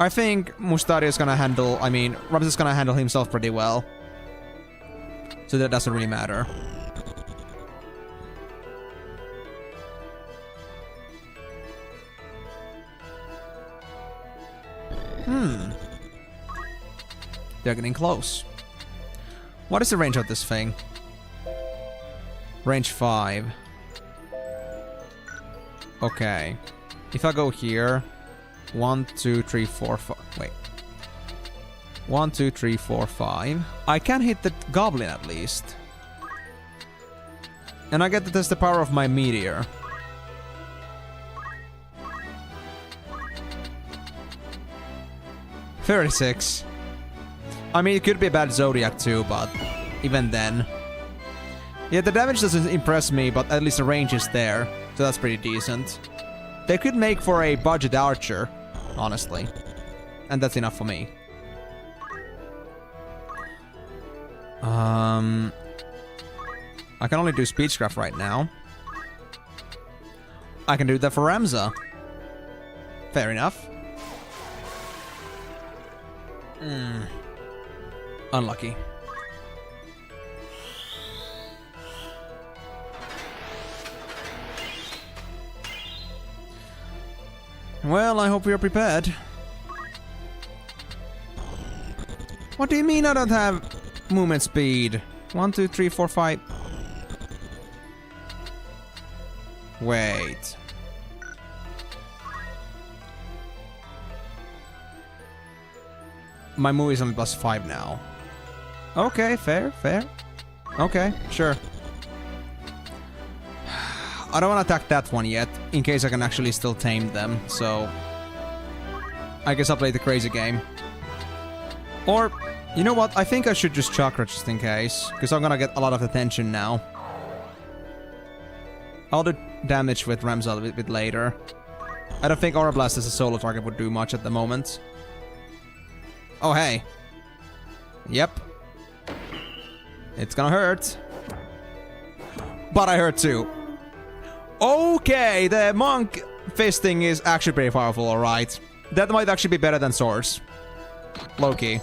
I think Mustadio is gonna handle... I mean, Ramza is gonna handle himself pretty well. So that doesn't really matter. They're getting close. What is the range of this thing? Range 5. Okay. If I go here... 1, 2, 3, 4, 5... wait. 1, 2, 3, 4, 5. I can hit the goblin at least. And I get to test the power of my meteor. $36. I mean, it could be a bad Zodiac too, but even then. Yeah, the damage doesn't impress me, but at least the range is there. So that's pretty decent. They could make for a budget archer, honestly. And that's enough for me. I can only do Speechcraft right now. I can do that for Ramza. Fair enough. Unlucky. Well, I hope we are prepared. What do you mean I don't have movement speed? 1, 2, 3, 4, 5. Wait. My move is only +5 now. Okay, fair. Okay, sure. I don't want to attack that one yet, in case I can actually still tame them, so... I guess I'll play the crazy game. Or, you know what, I think I should just chakra just in case, because I'm gonna get a lot of attention now. I'll do damage with Ramza a bit later. I don't think Aura Blast as a solo target would do much at the moment. Oh, hey. Yep. It's gonna hurt. But I hurt too. Okay, the monk fisting is actually pretty powerful, alright. That might actually be better than swords. Low-key.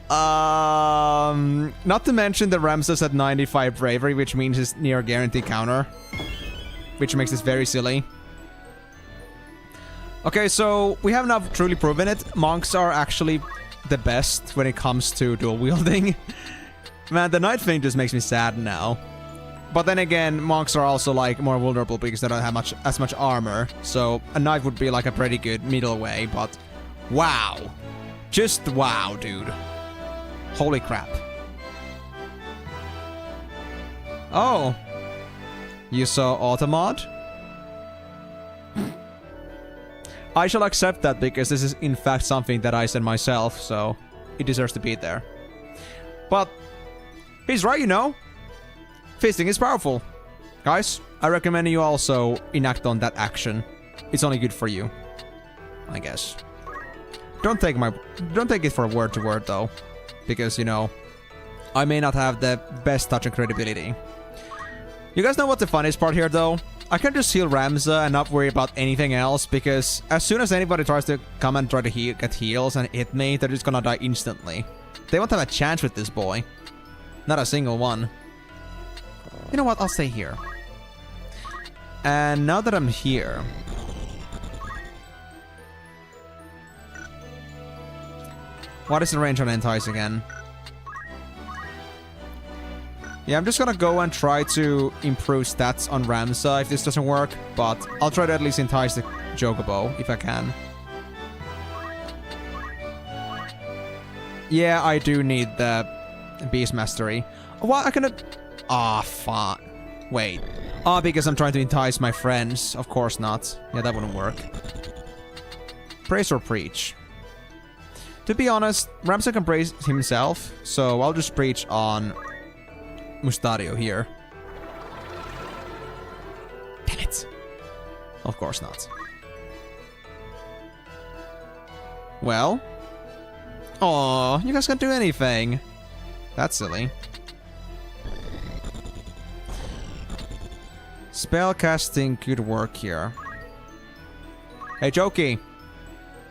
Not to mention the Ramza's at 95 bravery, which means it's near guaranteed counter. Which makes this very silly. Okay, so we have now truly proven it. Monks are actually the best when it comes to dual wielding. Man, the knight thing just makes me sad now. But then again, monks are also like more vulnerable because they don't have as much armor. So a knife would be like a pretty good middle way, but wow. Just wow, dude. Holy crap. Oh. You saw Automod? I shall accept that because this is in fact something that I said myself, so it deserves to be there. But he's right, you know. Fisting is powerful. Guys, I recommend you also enact on that action. It's only good for you, I guess. Don't take it for word to word though, because you know, I may not have the best touch and credibility. You guys know what the funniest part here though? I can just heal Ramza and not worry about anything else, because as soon as anybody tries to come and try to get heals and hit me, they're just gonna die instantly. They won't have a chance with this boy. Not a single one. You know what? I'll stay here. And now that I'm here... What is the range on Entice again? Yeah, I'm just gonna go and try to improve stats on Ramza if this doesn't work, but I'll try to at least entice the Chocobo if I can. Yeah, I do need the Beast Mastery. What? I can... Ah, fuck. Wait. Ah, because I'm trying to entice my friends. Of course not. Yeah, that wouldn't work. Praise or Preach? To be honest, Ramza can praise himself, so I'll just preach on... Mustario here. Damn it. Of course not. Well. Aw, you guys can't do anything. That's silly. Spell casting could work here. Hey, Jokey.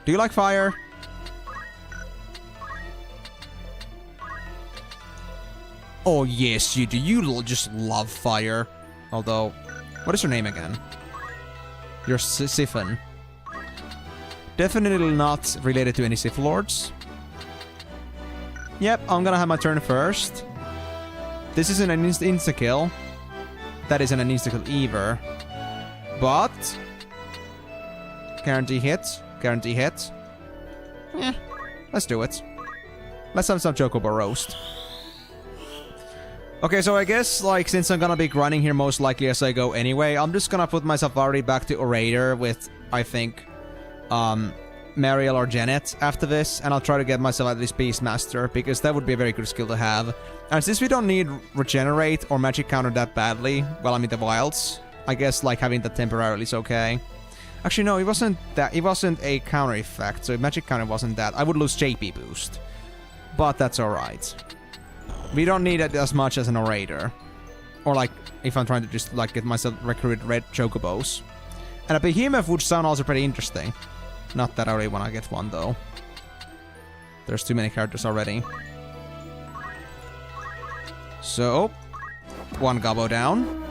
Do you like fire? Oh, yes, you do. You just love fire. Although, what is your name again? You're Siphon. Definitely not related to any Sith Lords. Yep, I'm gonna have my turn first. This isn't an insta-kill. That isn't an insta-kill either. But... Guarantee hit. Guarantee hit. Eh, let's do it. Let's have some Chocobo roast. Okay, so I guess, like, since I'm gonna be grinding here most likely as I go anyway, I'm just gonna put myself already back to Orator with, I think, Mariel or Janet after this, and I'll try to get myself at least Beastmaster, because that would be a very good skill to have. And since we don't need Regenerate or Magic Counter that badly, well, I'm in the wilds, I guess, like, having that temporarily is okay. Actually, no, it wasn't a counter effect, so if Magic Counter wasn't that, I would lose JP boost. But that's alright. We don't need it as much as an Orator. Or like, if I'm trying to just like get myself recruit red Chocobos. And a Behemoth would sound also pretty interesting. Not that I really want to get one though. There's too many characters already. So, one Gobbo down.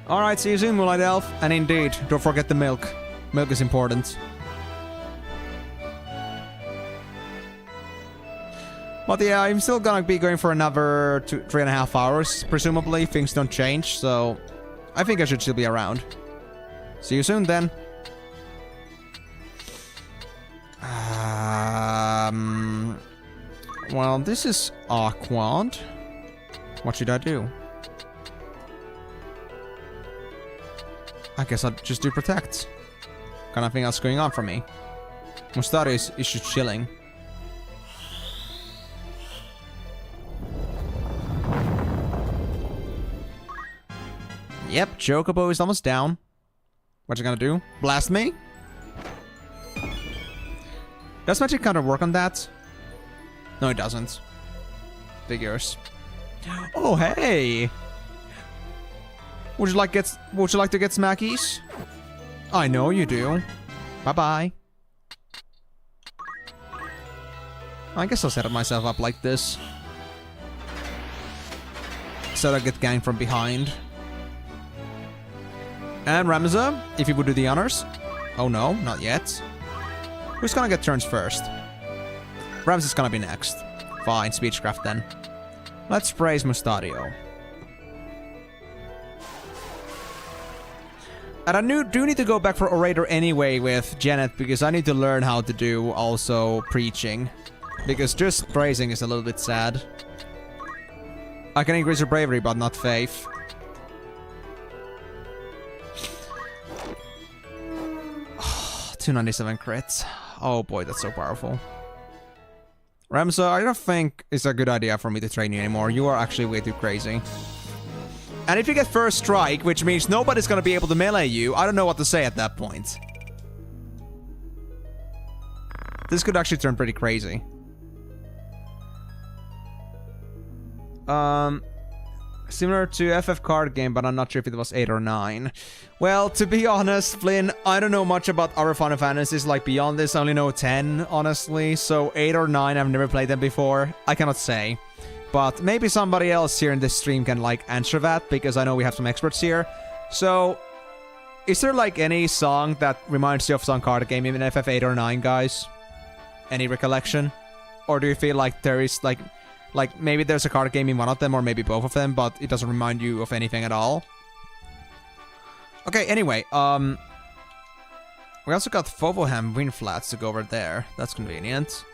Alright, see you soon, Moonlight Elf. And indeed, don't forget the milk. Milk is important. But yeah, I'm still gonna be going for another 3.5 hours, presumably. Things don't change, so I think I should still be around. See you soon, then. Well, this is awkward. What should I do? I guess I'll just do Protect. Got nothing else going on for me. Mustario is just chilling. Yep, Chocobo is almost down. What you gonna do? Blast me? Does Magic Counter work on that? No, it doesn't. Figures. Oh, hey! Would you like to get smackies? I know you do. Bye-bye. I guess I'll set myself up like this. So I get ganked from behind. And Ramza, if you would do the honors. Oh no, not yet. Who's gonna get turns first? Ramza's gonna be next. Fine, Speechcraft then. Let's praise Mustadio. And I do need to go back for Orator anyway with Janet, because I need to learn how to do also preaching. Because just praising is a little bit sad. I can increase your bravery, but not faith. 297 crits. Oh boy, that's so powerful. Ramza, I don't think it's a good idea for me to train you anymore. You are actually way too crazy. And if you get first strike, which means nobody's gonna be able to melee you, I don't know what to say at that point. This could actually turn pretty crazy. Similar to FF card game, but I'm not sure if it was 8 or 9. Well, to be honest, Flynn, I don't know much about other Final Fantasies, like beyond this, I only know 10, honestly. So 8 or 9, I've never played them before. I cannot say. But maybe somebody else here in this stream can, like, answer that, because I know we have some experts here. So, is there, like, any song that reminds you of some card game in FF 8 or 9, guys? Any recollection? Or do you feel like there is, like maybe there's a card game in one of them, or maybe both of them, but it doesn't remind you of anything at all? Okay, anyway, we also got Fovoham Windflats to go over there. That's convenient.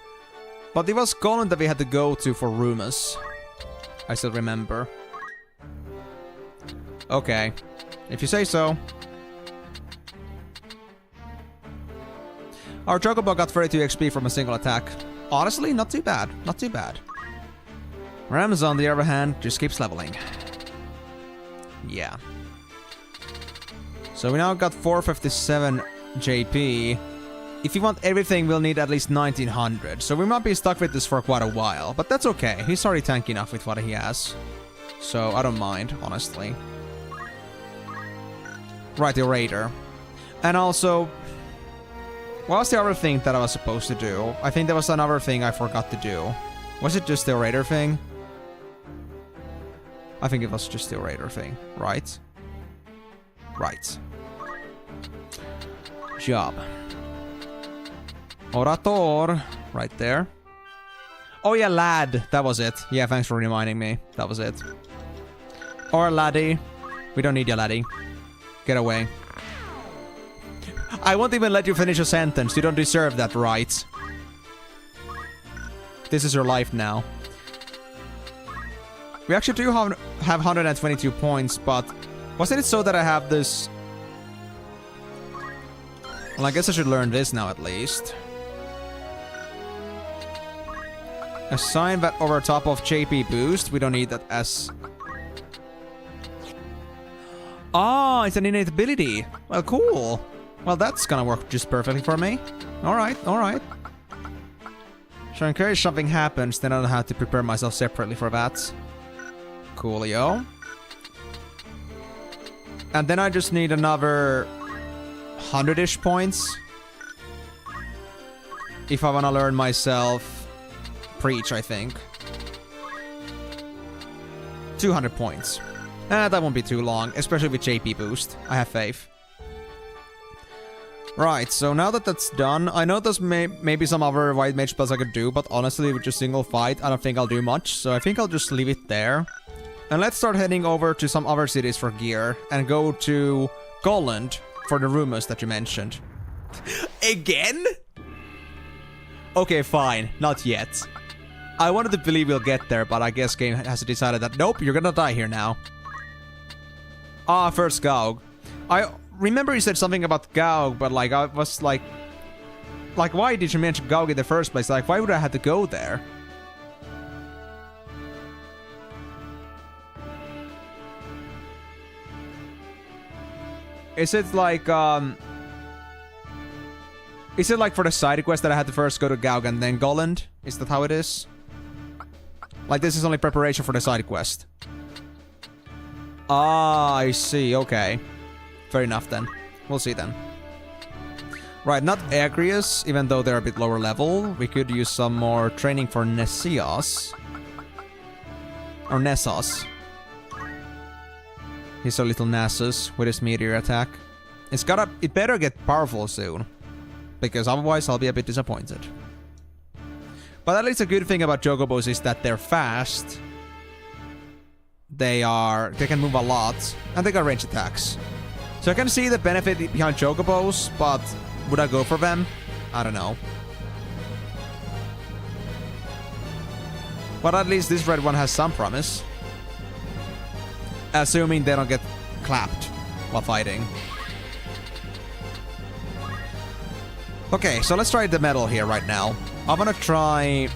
But it was Golem that we had to go to for Rumus. I still remember. Okay, if you say so. Our Chocobo got 32 XP from a single attack. Honestly, not too bad. Not too bad. Ramza, on the other hand, just keeps leveling. Yeah. So we now got 457 JP. If you want everything, we'll need at least 1900. So we might be stuck with this for quite a while. But that's okay. He's already tanky enough with what he has. So I don't mind, honestly. Right, the Orator. And also, what was the other thing that I was supposed to do? I think there was another thing I forgot to do. Was it just the Orator thing? I think it was just the Orator thing, right? Right. Job. Orator. Right there. Oh yeah, lad. That was it. Yeah, thanks for reminding me. That was it. Or laddie. We don't need you, laddie. Get away. I won't even let you finish a sentence. You don't deserve that, right? This is your life now. We actually do have 122 points, but wasn't it so that I have this? Well, I guess I should learn this now at least. Assign that over top of JP boost. We don't need that as... Oh, it's an innate ability. Well, cool. Well, that's gonna work just perfectly for me. Alright, alright. So in case something happens, then I don't have to prepare myself separately for that. Coolio. And then I just need another 100-ish points. If I wanna learn myself Preach, I think. 200 points. That won't be too long, especially with JP boost. I have faith. Right, so now that that's done, I know there's maybe some other white mage spells I could do, but honestly, with just single fight, I don't think I'll do much, so I think I'll just leave it there. And let's start heading over to some other cities for gear, and go to Goland for the rumors that you mentioned. Again? Okay, fine. Not yet. I wanted to believe we'll get there, but I guess game has decided that, nope, you're gonna die here now. Ah, first Gaug. I remember you said something about Gaug, but like, I was like, why did you mention Gaug in the first place? Like, why would I have to go there? Is it like, is it like for the side quest that I had to first go to Gaug and then Goland? Is that how it is? Like, this is only preparation for the side quest. Ah, I see, okay. Fair enough then. We'll see then. Right, not Agrius, even though they're a bit lower level. We could use some more training for Nessios. Or Nessos. He's a little Nasus with his meteor attack. It better get powerful soon. Because otherwise I'll be a bit disappointed. But at least a good thing about Chocobos is that they're fast. They can move a lot. And they got range attacks. So I can see the benefit behind Chocobos, but would I go for them? I don't know. But at least this red one has some promise. Assuming they don't get clapped while fighting. Okay, so let's try the metal here right now. I'm gonna try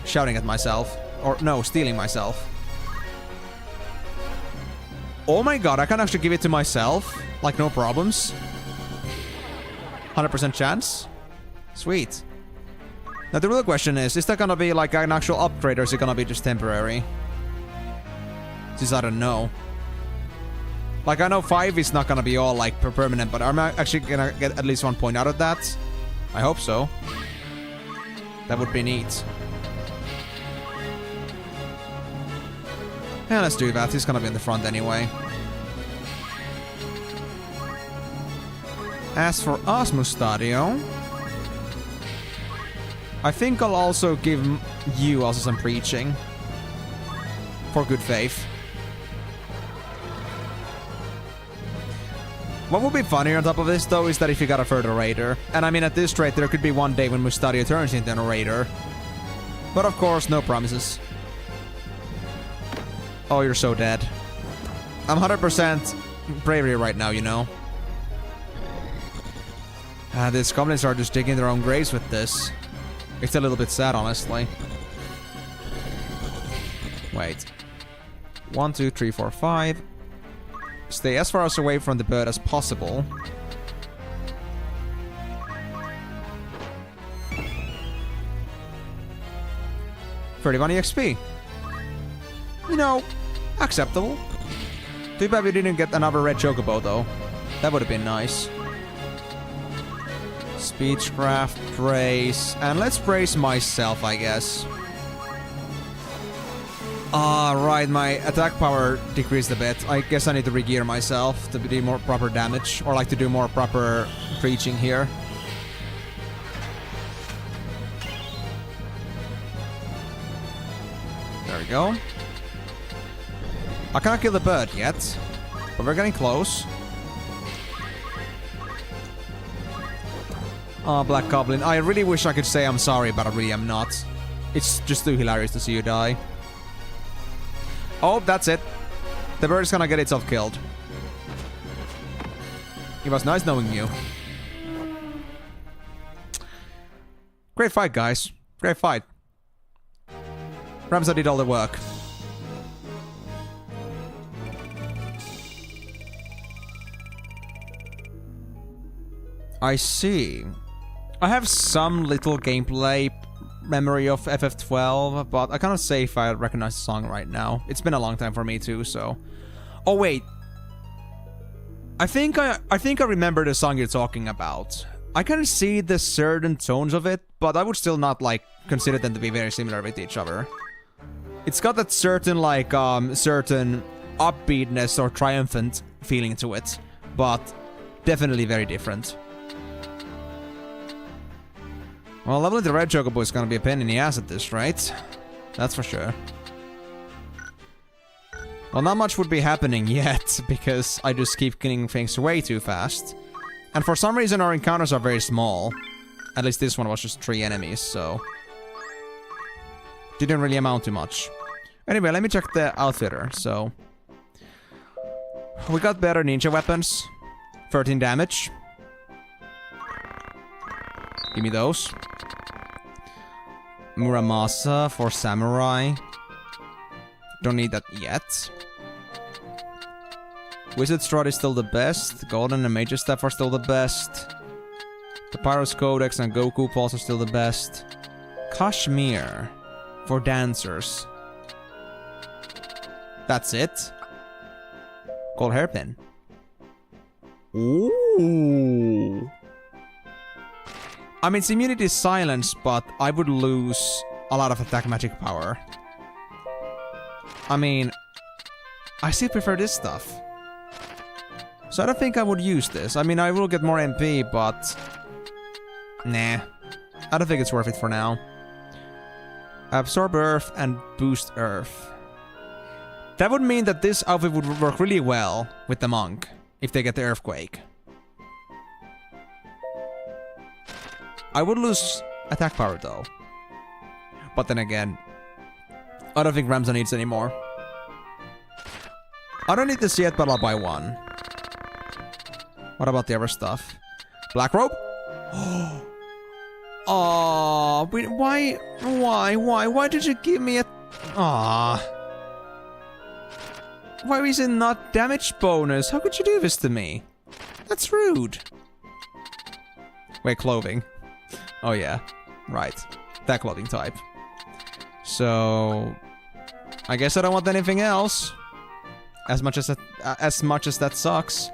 shouting at myself. Or no, stealing myself. Oh my god, I can actually give it to myself. Like no problems. 100% chance. Sweet. Now the real question is that gonna be like an actual upgrade or is it gonna be just temporary? Since I don't know. Like I know 5 is not gonna be all like permanent, but I'm actually gonna get at least 1 point out of that. I hope so. That would be neat. Yeah, let's do that. He's gonna be in the front anyway. As for us, Mustadio, I think I'll also give you also some preaching. For good faith. What would be funnier on top of this, though, is that if you got a further raider. And I mean, at this rate, there could be one day when Mustadio turns into a raider. But of course, no promises. Oh, you're so dead. I'm 100% bravery right now, you know. These goblins are just digging their own graves with this. It's a little bit sad, honestly. Wait. 1, 2, 3, 4, 5. Stay as far away from the bird as possible. $31 EXP. You know, acceptable. Too bad we didn't get another red chocobo, though. That would have been nice. Speechcraft, praise. And let's praise myself, I guess. Right, my attack power decreased a bit. I guess I need to re-gear myself to do more proper damage. Or like to do more proper preaching here. There we go. I can't kill the bird yet. But we're getting close. Oh, Black Goblin. I really wish I could say I'm sorry, but I really am not. It's just too hilarious to see you die. Oh, that's it. The bird is gonna get itself killed. It was nice knowing you. Great fight, guys. Great fight. Ramza did all the work. I see. I have some little gameplay memory of FF12, but I can't say if I recognize the song right now. It's been a long time for me too, so... Oh wait. I think I remember the song you're talking about. I can see the certain tones of it, but I would still not, like, consider them to be very similar with each other. It's got that certain, like, certain upbeatness or triumphant feeling to it, but definitely very different. Well, leveling the red chocobo is gonna be a pain in the ass at this, right? That's for sure. Well, not much would be happening yet, because I just keep getting things way too fast. And for some reason our encounters are very small. At least this one was just 3 enemies, so... didn't really amount to much. Anyway, let me check the outfitter, so... we got better ninja weapons. 13 damage. Give me those. Muramasa for samurai. Don't need that yet. Wizard Strut is still the best. Golden and Mage's Staff are still the best. The Pyros Codex and Goku Pulse are still the best. Kashmir for dancers. That's it. Gold Hairpin. Ooh. I mean, its immunity is silence, but I would lose a lot of attack magic power. I mean, I still prefer this stuff. So I don't think I would use this. I mean, I will get more MP, but... Nah. I don't think it's worth it for now. Absorb Earth and Boost Earth. That would mean that this outfit would work really well with the monk, if they get the Earthquake. I would lose attack power though. But then again, I don't think Ramza needs any more. I don't need this yet, but I'll buy one. What about the other stuff? Black rope? Oh, why did you give me a... Aww. Why is it not damage bonus? How could you do this to me? That's rude. Wait, clothing. Oh yeah, right. That clothing type. So... I guess I don't want anything else. As much as that sucks.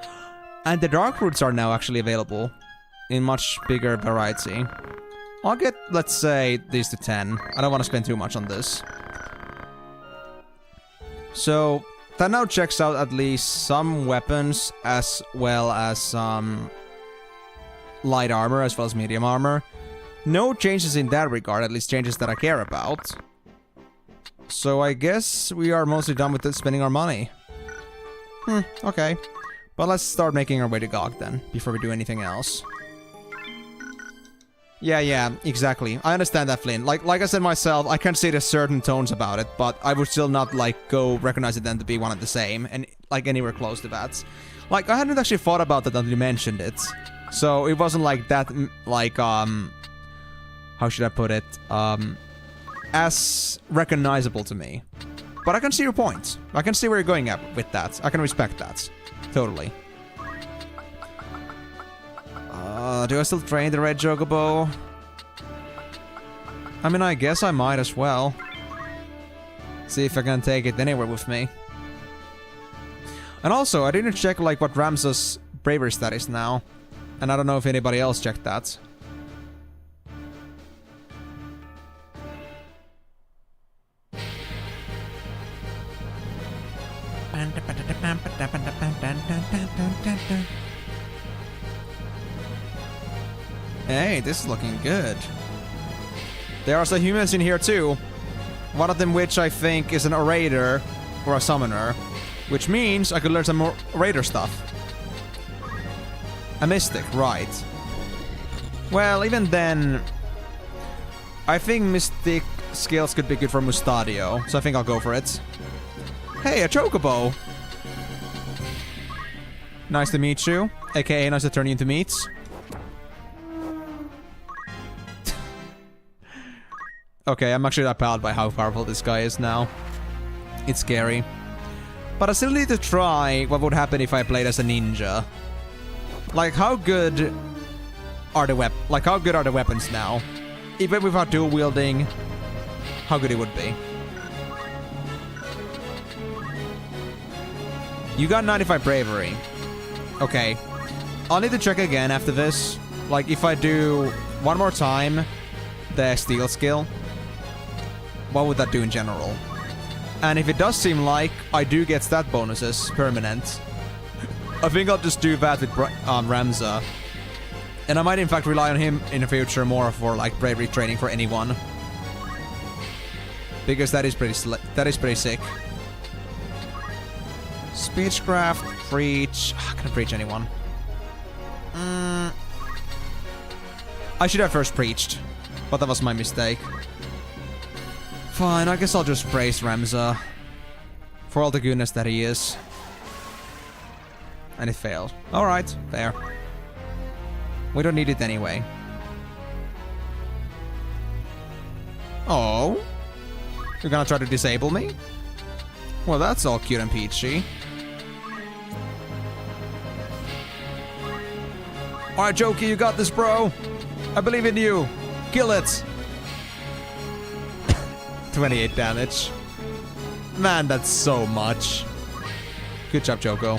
And the dark roots are now actually available. In much bigger variety. I'll get, let's say, these to 10. I don't want to spend too much on this. So, that now checks out at least some weapons as well as some light armor as well as medium armor. No changes in that regard, at least changes that I care about. So I guess we are mostly done with spending our money. Okay. But let's start making our way to GOG then, before we do anything else. Yeah, exactly. I understand that, Flynn. Like I said myself, I can see there's certain tones about it, but I would still not, like, go recognize it then to be one and the same, and, like, anywhere close to that. Like, I hadn't actually thought about that until you mentioned it. So, it wasn't like that, like, how should I put it? As recognizable to me. But I can see your point. I can see where you're going at with that. I can respect that. Totally. Do I still train the red Chocobo? I mean, I guess I might as well. See if I can take it anywhere with me. And also, I didn't check, like, what Ramza's bravery stat is now. And I don't know if anybody else checked that. Hey, this is looking good. There are some humans in here too. One of them which I think is an orator or a summoner. Which means I could learn some more orator stuff. A mystic, right. Well, even then... I think mystic skills could be good for Mustadio, so I think I'll go for it. Hey, a Chocobo! Nice to meet you. AKA nice to turn you into meats. Okay, I'm actually appalled by how powerful this guy is now. It's scary. But I still need to try what would happen if I played as a ninja. Like, how good are the weapons now? Even without dual wielding, how good it would be. You got 95 bravery. Okay. I'll need to check again after this. Like, if I do one more time the steel skill, what would that do in general? And if it does seem like I do get stat bonuses permanent, I think I'll just do that with Ramza. And I might in fact rely on him in the future more for like bravery training for anyone. Because that is pretty sick. Speechcraft, preach. I can't preach anyone. I should have first preached, but that was my mistake. Fine, I guess I'll just praise Ramza for all the goodness that he is. And it failed. Alright, fair. We don't need it anyway. Oh? You're gonna try to disable me? Well, that's all cute and peachy. Alright, Jokey, you got this, bro. I believe in you. Kill it. 28 damage. Man, that's so much. Good job, Joko.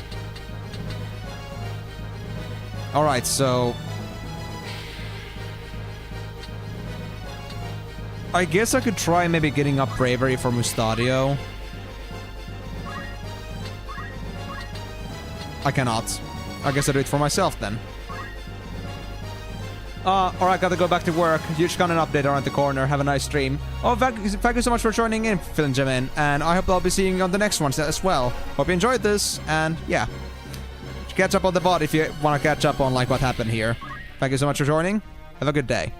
Alright, so... I guess I could try maybe getting up bravery for Mustadio. I cannot. I guess I'll do it for myself then. Alright, gotta go back to work. Huge content update around the corner. Have a nice stream. Oh, thank you so much for joining in, Philjamin. And I hope I'll be seeing you on the next ones as well. Hope you enjoyed this, and yeah. Catch up on the VOD if you want to catch up on like what happened here. Thank you so much for joining. Have a good day.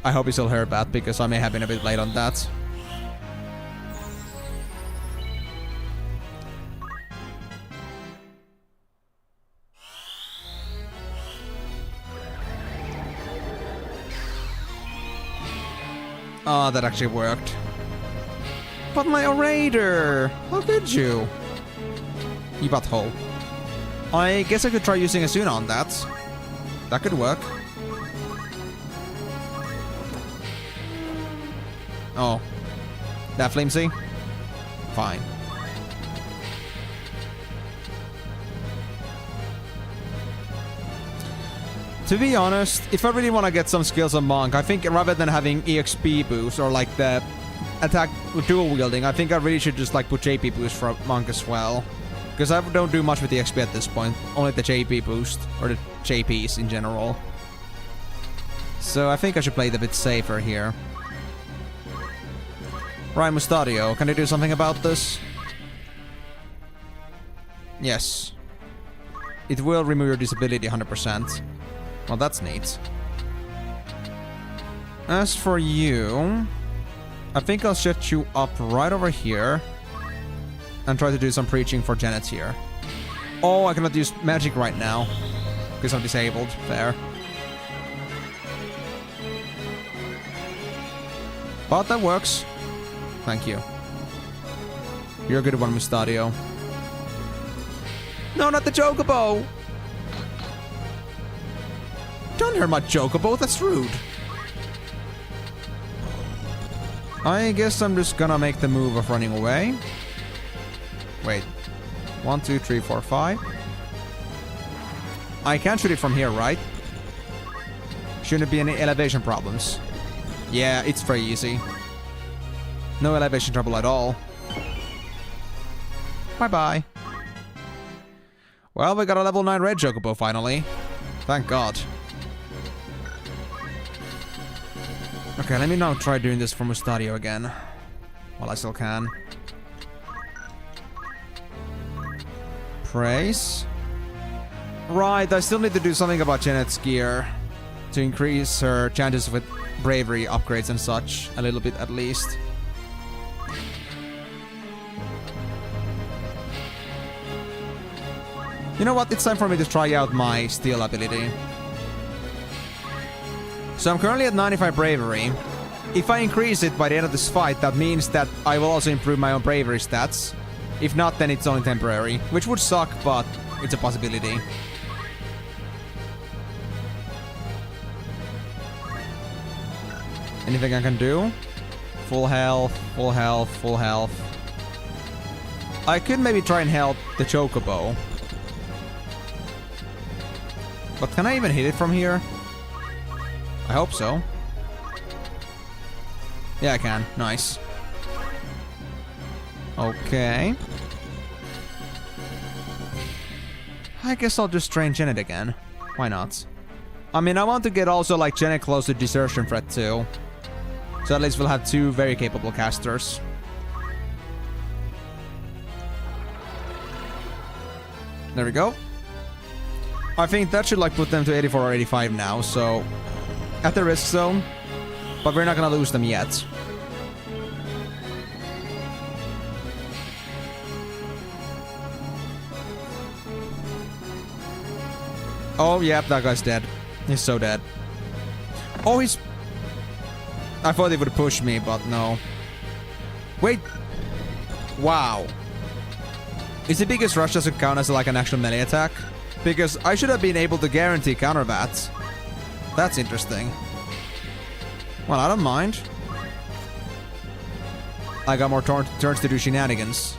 I hope you still heard that, because I may have been a bit late on that. Oh, that actually worked. But my orator! How did you? You butthole. I guess I could try using Asuna on that. That could work. Oh. That flimsy? Fine. To be honest, if I really want to get some skills on Monk, I think rather than having EXP boost or like the attack dual wielding, I think I really should just like put JP boost for Monk as well. Because I don't do much with the XP at this point, only the JP boost, or the JPs in general. So I think I should play it a bit safer here. Right, Mustadio, can you do something about this? Yes. It will remove your disability 100%. Well, that's neat. As for you, I think I'll set you up right over here and try to do some preaching for Janet here. Oh, I cannot use magic right now because I'm disabled. Fair. But that works. Thank you. You're a good one, Mustadio. No, not the Chocobo! Don't hurt my Chocobo, that's rude. I guess I'm just gonna make the move of running away. Wait. 1, 2, 3, 4, 5. I can shoot it from here, right? Shouldn't be any elevation problems. Yeah, it's very easy. No elevation trouble at all. Bye-bye. Well, we got a level 9 red Chocobo finally. Thank God. Okay, let me now try doing this for Mustadio again. While I still can. Praise. Right, I still need to do something about Janet's gear. To increase her chances with bravery upgrades and such. A little bit at least. You know what? It's time for me to try out my steel ability. So I'm currently at 95 bravery. If I increase it by the end of this fight, that means that I will also improve my own bravery stats. If not, then it's only temporary. Which would suck, but it's a possibility. Anything I can do? Full health, full health, full health. I could maybe try and help the Chocobo. But can I even hit it from here? I hope so. Yeah, I can. Nice. Okay. I guess I'll just train Janet again. Why not? I mean, I want to get also like Janet close to desertion threat too. So at least we'll have 2 very capable casters. There we go. I think that should like put them to 84 or 85 now, so at the risk zone, but we're not gonna lose them yet. Oh, yep, that guy's dead. He's so dead. Oh, he's... I thought he would push me, but no. Wait. Wow. Is the biggest rush doesn't count as like an actual melee attack? Because I should have been able to guarantee counter that. That's interesting. Well, I don't mind. I got more turns to do shenanigans.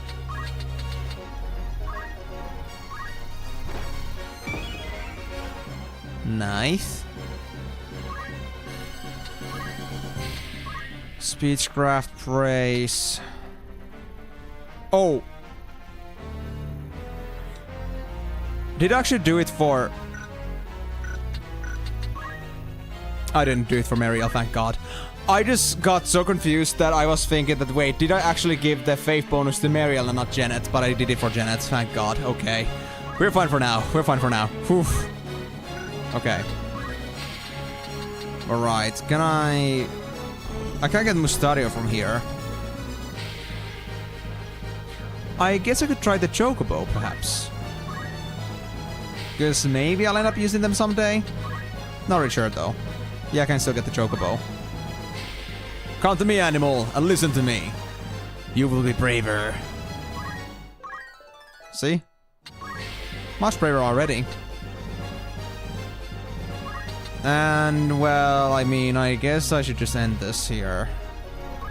Nice. Speechcraft praise. Oh. Did I actually do it for... I didn't do it for Mariel, thank God. I just got so confused that I was thinking that, wait, did I actually give the faith bonus to Mariel and not Janet? But I did it for Janet, thank God. Okay. We're fine for now. We're fine for now. Whew. Okay. Alright, can I can't get Mustario from here. I guess I could try the Chocobo, perhaps. Because maybe I'll end up using them someday. Not really sure, though. Yeah, I can still get the Chocobo. Come to me, animal, and listen to me. You will be braver. See? Much braver already. And, well, I mean, I guess I should just end this here.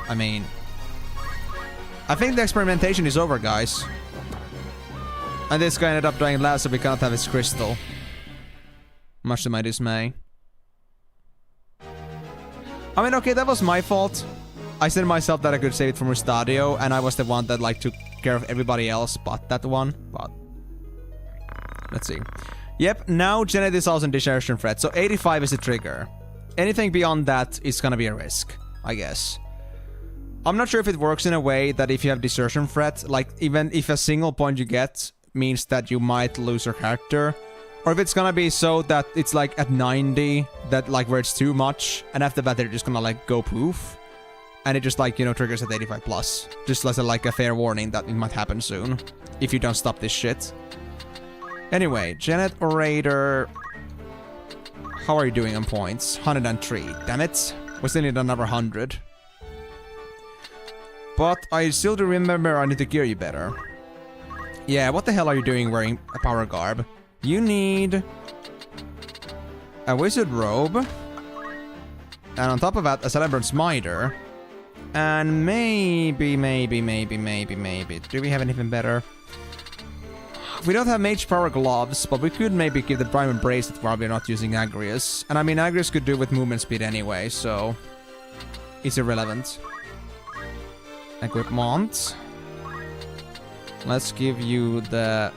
I mean... I think the experimentation is over, guys. And this guy ended up dying last, so we cannot have his crystal. Much to my dismay. I mean, okay, that was my fault. I said to myself that I could save it for Mustadio, and I was the one that, like, took care of everybody else but that one. But... let's see. Yep, now Janet is also in Desertion Threat, so 85 is the trigger. Anything beyond that is gonna be a risk, I guess. I'm not sure if it works in a way that if you have Desertion Threat, like, even if a single point you get means that you might lose your character, or if it's gonna be so that it's like at 90, that like where it's too much, and after that they're just gonna like go poof, and it just like, you know, triggers at 85 plus. Just as a fair warning that it might happen soon, if you don't stop this shit. Anyway, Janet Orator, how are you doing on points? 103, damn it, we still need another 100. But I still do remember I need to gear you better. Yeah, what the hell are you doing wearing a power garb? You need a wizard robe. And on top of that, a Celebrant Smiter. And maybe. Do we have anything better? We don't have Mage Power Gloves, but we could maybe give the Prime Bracelet while we're not using Agrius. And I mean, Agrius could do with movement speed anyway, so... it's irrelevant. Equipment. Let's give you the...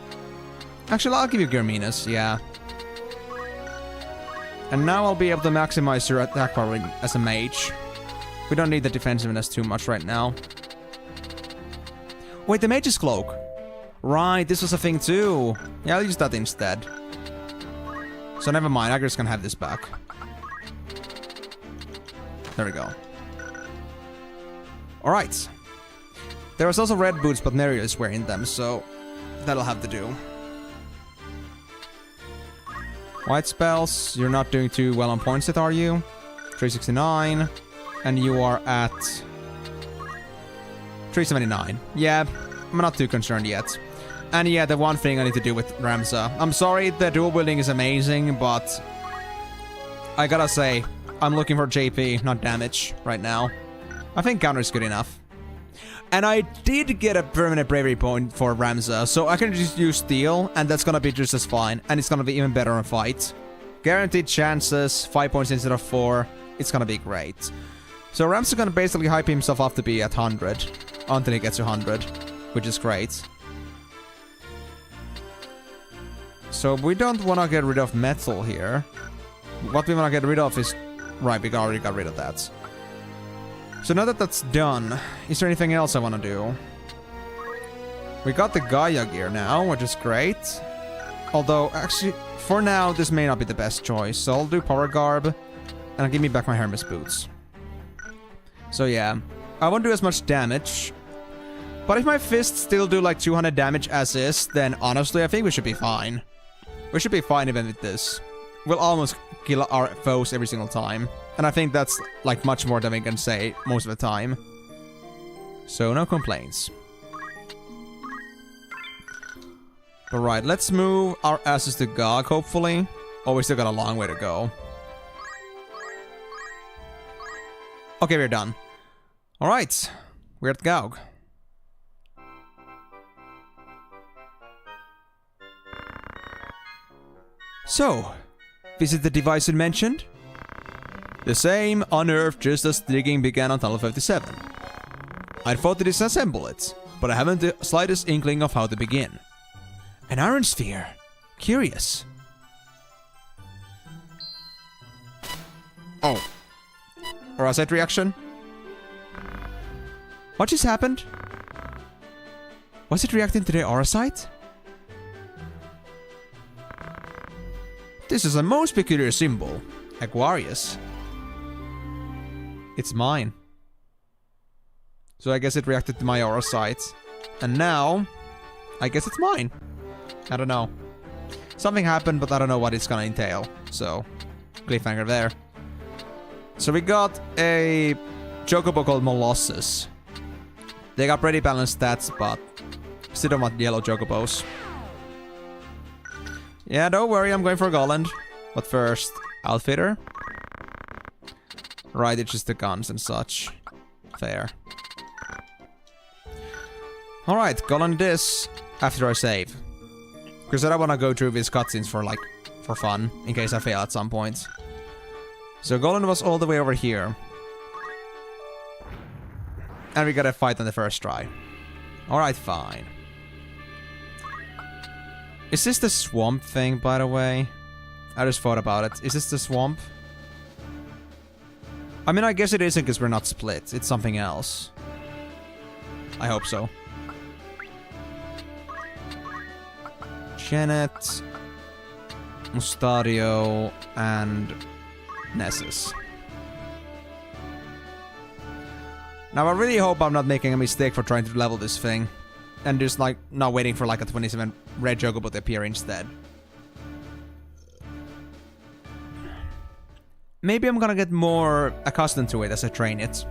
actually, I'll give you Germinus, yeah. And now I'll be able to maximize your attack power as a mage. We don't need the defensiveness too much right now. Wait, the Mage's Cloak. Right, this was a thing too. Yeah, I'll use that instead. So never mind, Agri's gonna have this back. There we go. Alright. There was also red boots, but Nerio is wearing them, so that'll have to do. White spells, you're not doing too well on points yet, are you? 369. And you are at 379. Yeah, I'm not too concerned yet. And yeah, the one thing I need to do with Ramza. I'm sorry, the dual wielding is amazing, but I gotta say, I'm looking for JP, not damage, right now. I think counter is good enough. And I did get a permanent bravery point for Ramza, so I can just use Steel, and that's gonna be just as fine, and it's gonna be even better on fight. Guaranteed chances, 5 points instead of 4, it's gonna be great. So Ramza's gonna basically hype himself up to be at 100, until he gets to 100, which is great. So we don't wanna get rid of Metal here. What we wanna get rid of is... right, we already got rid of that. So now that that's done, is there anything else I want to do? We got the Gaia gear now, which is great. Although, actually, for now, this may not be the best choice. So I'll do Power Garb, and I'll give me back my Hermes boots. So yeah, I won't do as much damage. But if my fists still do like 200 damage as is, then honestly, I think we should be fine. We should be fine even with this. We'll almost kill our foes every single time. And I think that's, like, much more than we can say most of the time. So, no complaints. Alright, let's move our asses to Gog, hopefully. Oh, we still got a long way to go. Okay, we're done. Alright, we're at Gog. So, visit the device you mentioned? The same, unearthed just as digging began on Tunnel 57. I thought to disassemble it, but I haven't the slightest inkling of how to begin. An iron sphere. Curious. Oh. Parasite reaction? What just happened? Was it reacting to the Arasite? This is a most peculiar symbol. Aquarius. It's mine. So I guess it reacted to my Arasite. And now, I guess it's mine. I don't know. Something happened, but I don't know what it's gonna entail. So, cliffhanger there. So we got a Chocobo called Molossus. They got pretty balanced stats, but still don't want yellow Chocobos. Yeah, don't worry, I'm going for Golland. But first, Outfitter. Right, it's just the guns and such. Fair. Alright, Golland this after I save. Because I don't want to go through these cutscenes for fun, in case I fail at some point. So Golland was all the way over here. And we got a fight on the first try. Alright, fine. Is this the swamp thing, by the way? I just thought about it. Is this the swamp? I mean, I guess it isn't because we're not split. It's something else. I hope so. Janet, Mustario, and Nessus. Now I really hope I'm not making a mistake for trying to level this thing. And just like, not waiting for like a 27 red Chocobo to appear instead. Maybe I'm gonna get more accustomed to it as I train it.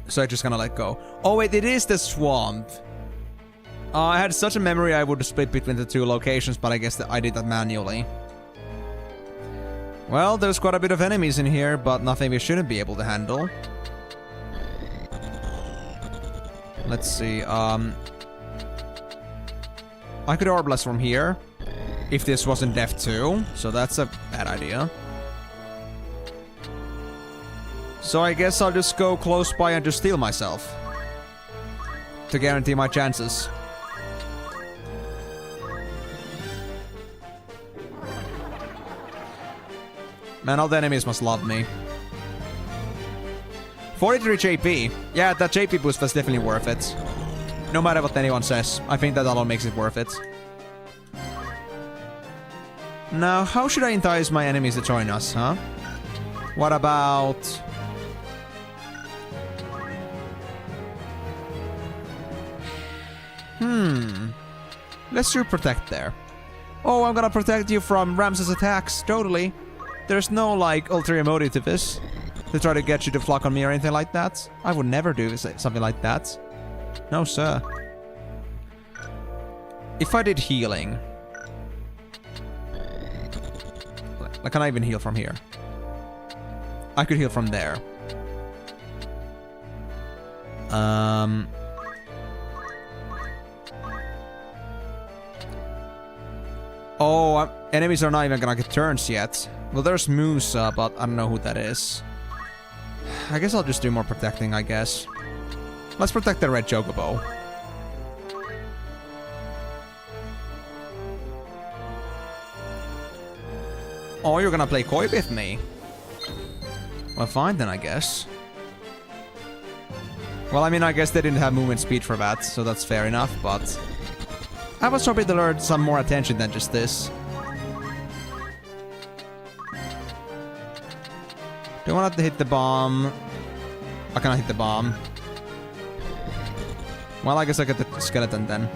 So I'm just gonna let go. Oh wait, it is the swamp. I had such a memory I would split between the two locations, but I guess that I did that manually. Well, there's quite a bit of enemies in here, but nothing we shouldn't be able to handle. Let's see, I could Orb Blast from here, if this wasn't Death 2, so that's a bad idea. So I guess I'll just go close by and just steal myself. To guarantee my chances. Man, all the enemies must love me. 43 JP. Yeah, that JP boost was definitely worth it. No matter what anyone says, I think that alone makes it worth it. Now, how should I entice my enemies to join us, huh? What about... Let's do Protect there. Oh, I'm gonna protect you from Ramses' attacks, totally. There's no, like, ulterior motive to this. To try to get you to flock on me or anything like that. I would never do something like that. No, sir. If I did healing... Like, can I even heal from here? I could heal from there. Oh, enemies are not even gonna get turns yet. Well, there's Musa, but I don't know who that is. I guess I'll just do more protecting, I guess. Let's protect the red Chocobo. Oh, you're gonna play coy with me? Well, fine then, I guess. Well, I mean, I guess they didn't have movement speed for that, so that's fair enough, but... I was hoping to learn some more attention than just this. Do I want to hit the bomb? I cannot hit the bomb. Well, I guess I get the skeleton then.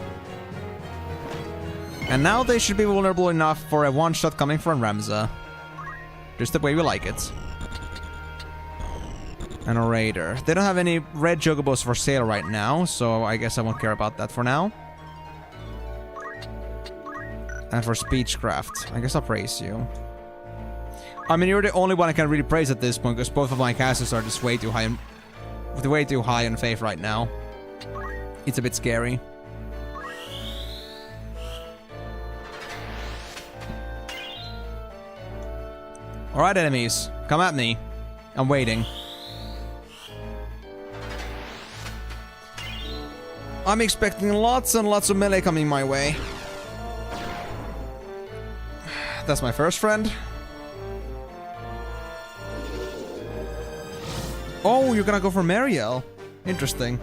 And now they should be vulnerable enough for a one-shot coming from Ramza. Just the way we like it. And a Raider. They don't have any red Chocobos for sale right now, so I guess I won't care about that for now. And for Speechcraft, I guess I'll praise you. I mean, you're the only one I can really praise at this point, because both of my casters are just way too high in faith right now. It's a bit scary. Alright, enemies. Come at me. I'm waiting. I'm expecting lots and lots of melee coming my way. That's my first friend. Oh, you're gonna go for Mariel. Interesting.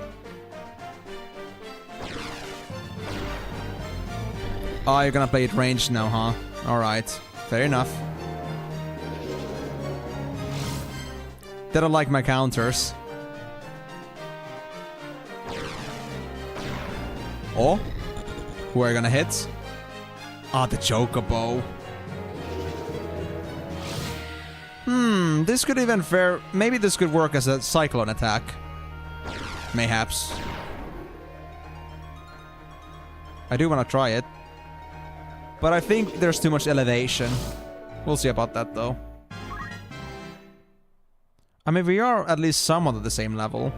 Oh, you're gonna play it ranged now, huh? Alright. Fair enough. They don't like my counters. Oh? Who are you gonna hit? Ah, the Chocobo. This could even fare... Maybe this could work as a Cyclone attack. Mayhaps. I do want to try it. But I think there's too much elevation. We'll see about that, though. I mean, we are at least somewhat at the same level.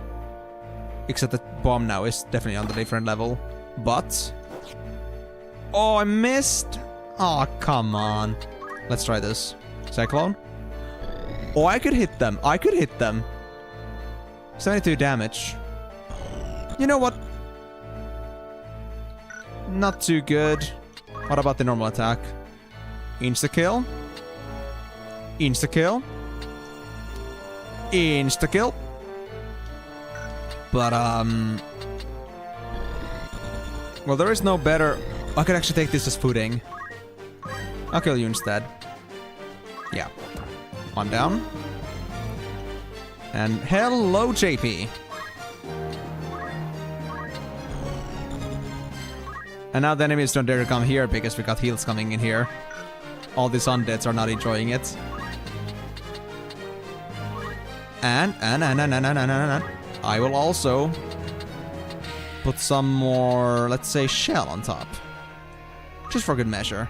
Except the bomb now is definitely on the different level. But... Oh, I missed! Oh, come on. Let's try this. Cyclone? Oh, I could hit them. I could hit them. 72 damage. You know what? Not too good. What about the normal attack? Insta-kill? Insta-kill? Insta-kill? But, well, there is no better... I could actually take this as footing. I'll kill you instead. Yeah. I'm down. And hello, JP. And now the enemies don't dare to come here because we got heals coming in here. All these undeads are not enjoying it. And I will also put some more, let's say, shell on top. Just for good measure.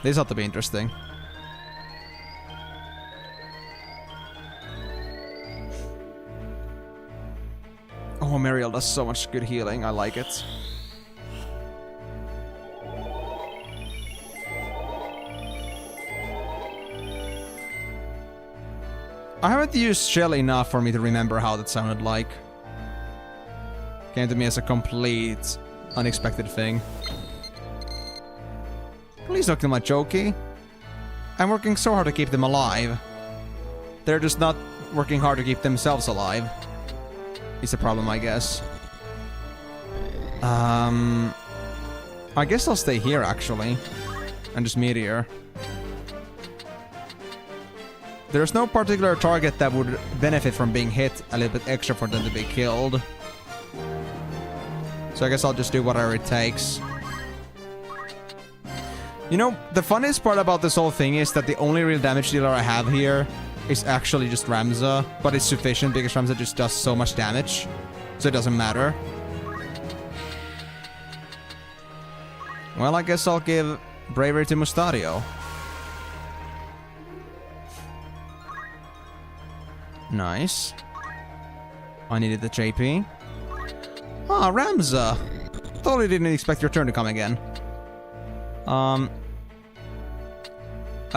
This ought to be interesting. Oh, Mariel does so much good healing. I like it. I haven't used shell enough for me to remember how that sounded like. Came to me as a complete unexpected thing. Please don't kill my Jokey. I'm working so hard to keep them alive. They're just not working hard to keep themselves alive. It's a problem, I guess. I guess I'll stay here, actually. And just meteor. There's no particular target that would benefit from being hit a little bit extra for them to be killed. So I guess I'll just do whatever it takes. You know, the funniest part about this whole thing is that the only real damage dealer I have here is actually just Ramza, but it's sufficient because Ramza just does so much damage, so it doesn't matter. Well, I guess I'll give Bravery to Mustario. Nice. I needed the JP. Ah, Ramza! Totally didn't expect your turn to come again. I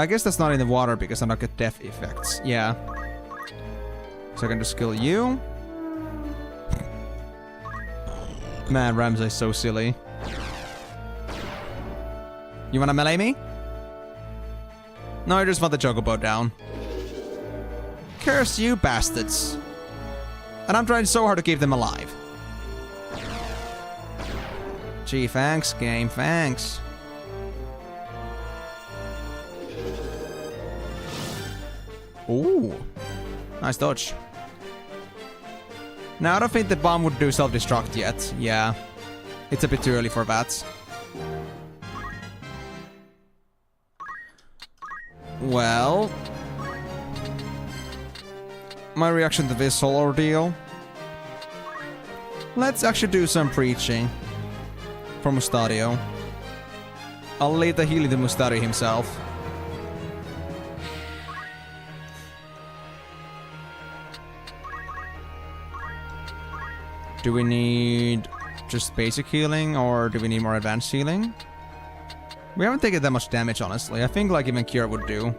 guess that's not in the water because I don't get death effects. Yeah. So I can just kill you. Man, Ramza is so silly. You wanna melee me? No, I just want the Chocobo down. Curse you bastards. And I'm trying so hard to keep them alive. Gee, thanks, game, thanks. Ooh. Nice dodge. Now, I don't think the bomb would do self-destruct yet. Yeah. It's a bit too early for that. Well... my reaction to this whole ordeal? Let's actually do some preaching. For Mustario. I'll leave the healing to Mustario himself. Do we need just basic healing, or do we need more advanced healing? We haven't taken that much damage, honestly. I think like even Cure would do.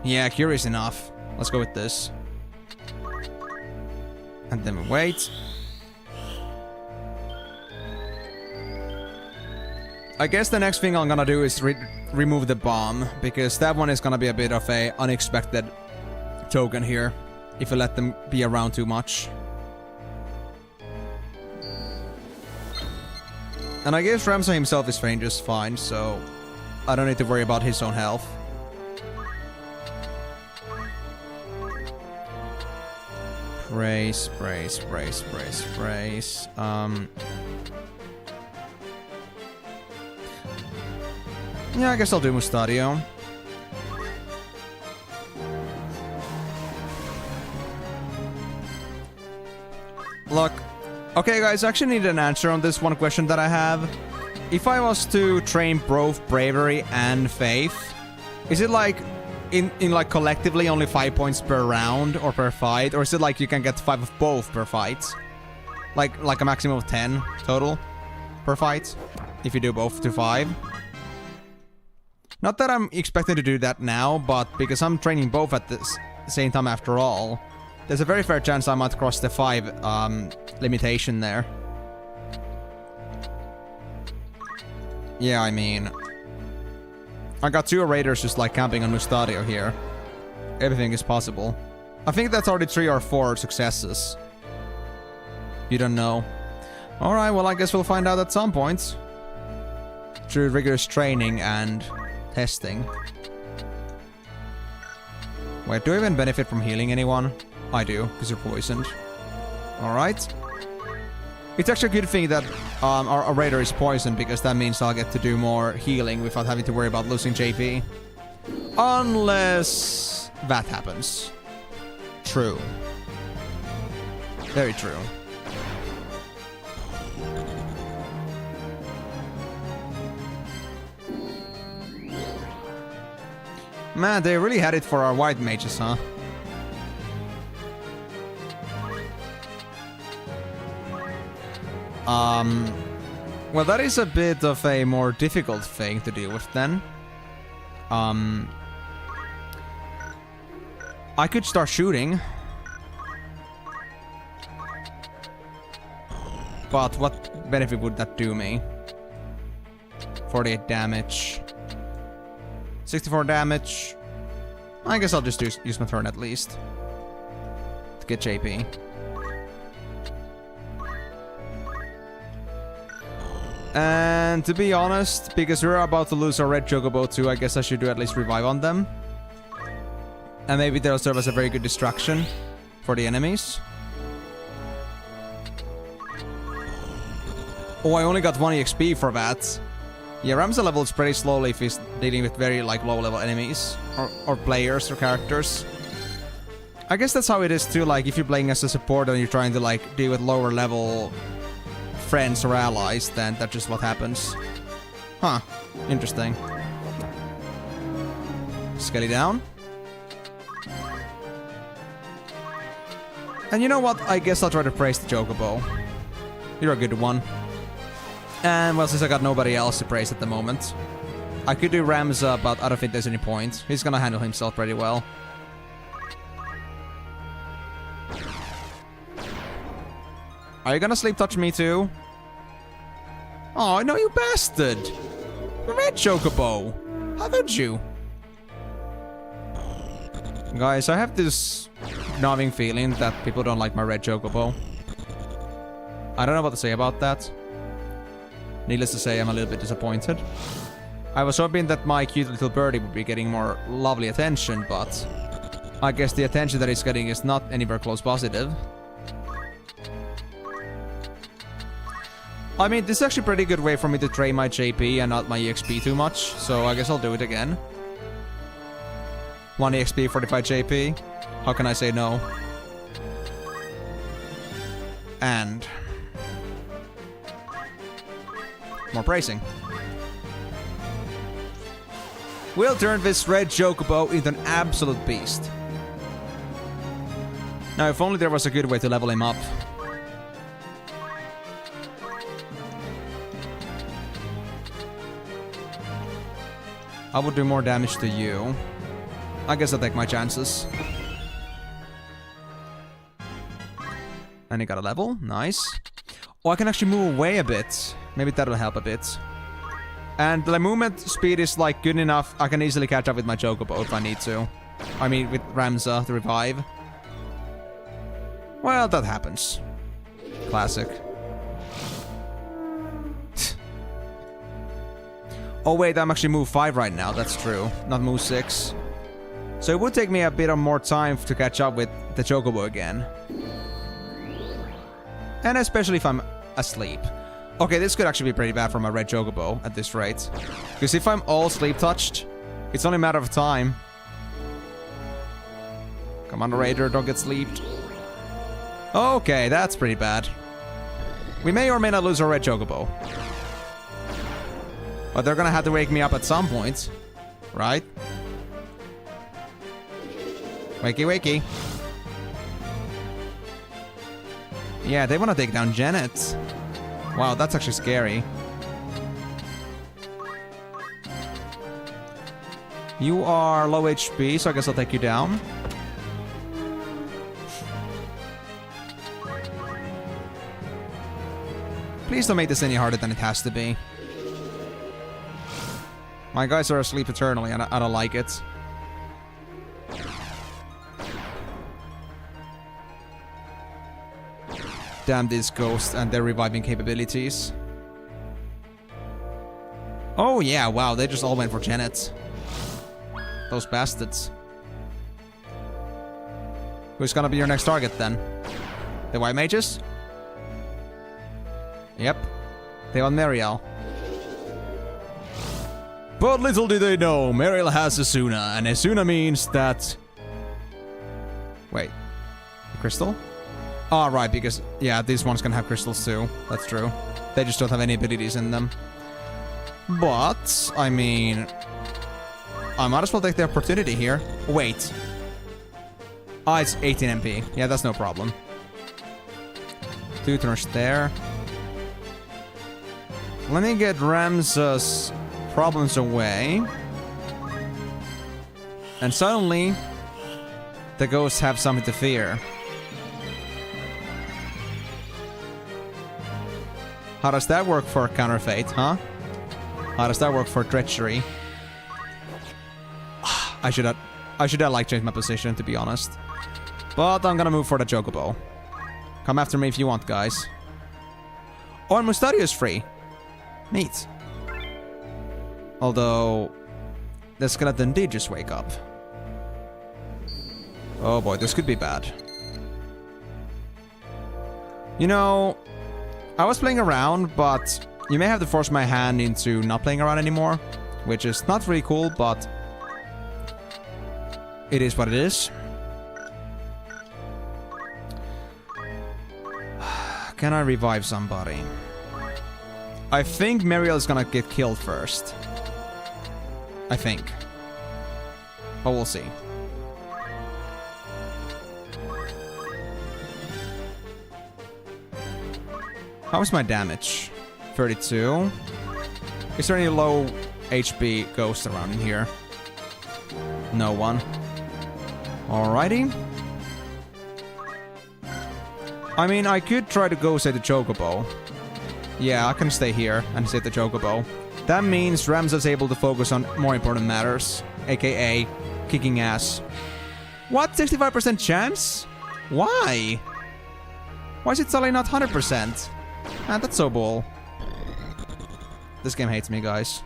Yeah, Cure is enough. Let's go with this. And then we wait. I guess the next thing I'm gonna do is remove the bomb, because that one is gonna be a bit of a unexpected token here, if you let them be around too much. And I guess Ramsa himself is fine just fine, so I don't need to worry about his own health. Praise. Yeah, I guess I'll do Mustadio. Look. Okay, guys, I actually need an answer on this one question that I have. If I was to train both Bravery and Faith, is it like in like collectively only 5 points per round or per fight, or is it like you can get 5 of both per fight? Like a maximum of 10 total per fight if you do both to 5? Not that I'm expecting to do that now, but because I'm training both at the same time after all, there's a very fair chance I might cross the 5 limitation there. Yeah, I mean, I got 2 raiders just like camping on Mustadio here. Everything is possible. I think that's already 3 or 4 successes. You don't know. Alright, well I guess we'll find out at some point. Through rigorous training and testing. Wait, do I even benefit from healing anyone? I do, because you're poisoned. Alright. It's actually a good thing that our raider is poisoned, because that means I'll get to do more healing without having to worry about losing JP. Unless that happens. True. Very true. Man, they really had it for our white mages, huh? Well, that is a bit of a more difficult thing to deal with then. I could start shooting. But what benefit would that do me? 48 damage. 64 damage. I guess I'll just use my turn at least. To get JP. And to be honest, because we're about to lose our red Chocobo too, I guess I should do at least revive on them. And maybe they'll serve as a very good distraction for the enemies. Oh, I only got 1 EXP for that. Yeah, Ramsa levels pretty slowly if he's dealing with very like low level enemies. Or players or characters. I guess that's how it is too, like if you're playing as a support and you're trying to like deal with lower level friends or allies, then that's just what happens. Huh. Interesting. Skelly down. And you know what? I guess I'll try to praise the Chocobo. You're a good one. And well, since I got nobody else to praise at the moment, I could do Ramsa, but I don't think there's any point. He's gonna handle himself pretty well. Are you gonna sleep touch me too? Oh, no, you bastard! Red Chocobo! How could you? Guys, I have this gnawing feeling that people don't like my red Chocobo. I don't know what to say about that. Needless to say, I'm a little bit disappointed. I was hoping that my cute little birdie would be getting more lovely attention, but I guess the attention that it's getting is not anywhere close positive. I mean, this is actually a pretty good way for me to train my JP and not my EXP too much, so I guess I'll do it again. 1 EXP, 45 JP. How can I say no? And more praising. We'll turn this red Chocobo into an absolute beast. Now, if only there was a good way to level him up. I would do more damage to you. I guess I'll take my chances. And he got a level. Nice. Oh, I can actually move away a bit. Maybe that'll help a bit. And the movement speed is like good enough. I can easily catch up with my Chocobo if I need to. I mean, with Ramza, the revive. Well, that happens. Classic. Oh wait, I'm actually move 5 right now. That's true. Not move 6. So it would take me a bit of more time to catch up with the Chocobo again. And especially if I'm asleep. Okay, this could actually be pretty bad for my red Chocobo at this rate. Because if I'm all sleep touched, it's only a matter of time. Come on, Raider, don't get sleeped. Okay, that's pretty bad. We may or may not lose our red Chocobo. But they're gonna have to wake me up at some point. Right? Wakey, wakey. Yeah, they want to take down Janet. Wow, that's actually scary. You are low HP, so I guess I'll take you down. Please don't make this any harder than it has to be. My guys are asleep eternally, and I don't like it. Damn these ghosts and their reviving capabilities. Oh yeah, wow, they just all went for Janet. Those bastards. Who's gonna be your next target then? The white mages? Yep. They want Mariel. But little do they know, Mariel has Asuna, and Asuna means that... Wait. Crystal? Oh, right, because, yeah, these ones can have crystals too. That's true. They just don't have any abilities in them. But, I mean... I might as well take the opportunity here. Wait. Ah, it's 18 MP. Yeah, that's no problem. 2 turns there. Let me get Ramza's problems away. And suddenly, the ghosts have something to fear. How does that work for counterfeit, huh? How does that work for treachery? I should have like changed my position, to be honest. But I'm gonna move for the Chocobo. Come after me if you want, guys. Oh, and Mustario is free. Neat. Although, the skeleton did just wake up. Oh boy, this could be bad. You know, I was playing around, but you may have to force my hand into not playing around anymore. Which is not really cool, but it is what it is. Can I revive somebody? I think Mariel is gonna get killed first. I think. But we'll see. How is my damage? 32. Is there any low HP ghost around in here? No one. Alrighty. I mean, I could try to go save the Chocobo. Yeah, I can stay here and save the Chocobo. That means Ramza's able to focus on more important matters. AKA, kicking ass. What? 65% chance? Why? Why is it suddenly not 100%? Man, that's so bull. This game hates me, guys.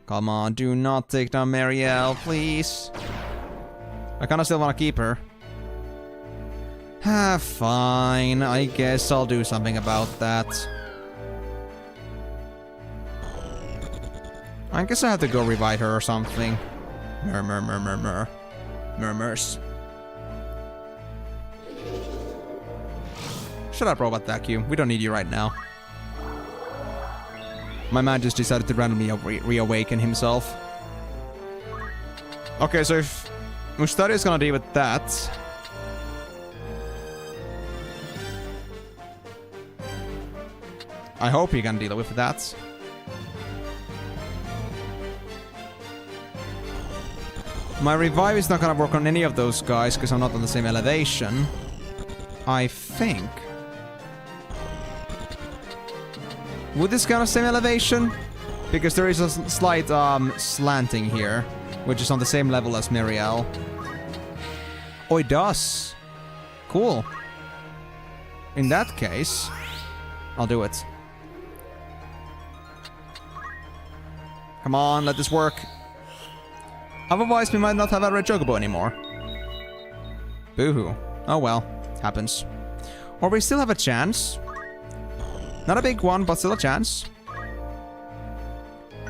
Come on, do not take down Mariel, please. I kinda still wanna keep her. Ah, fine. I guess I'll do something about that. I guess I have to go revive her or something. Murmurs. Shut up, Robot Vacuum. We don't need you right now. My man just decided to randomly reawaken himself. Okay, so if Mustario is gonna deal with that... I hope he can deal with that. My revive is not gonna work on any of those guys because I'm not on the same elevation. I think. Would this count as same elevation? Because there is a slight slanting here, which is on the same level as Miriel. Oh, it does. Cool. In that case, I'll do it. Come on, let this work. Otherwise, we might not have a red chocobo anymore. Boo-hoo. Oh well, happens. Or we still have a chance. Not a big one, but still a chance.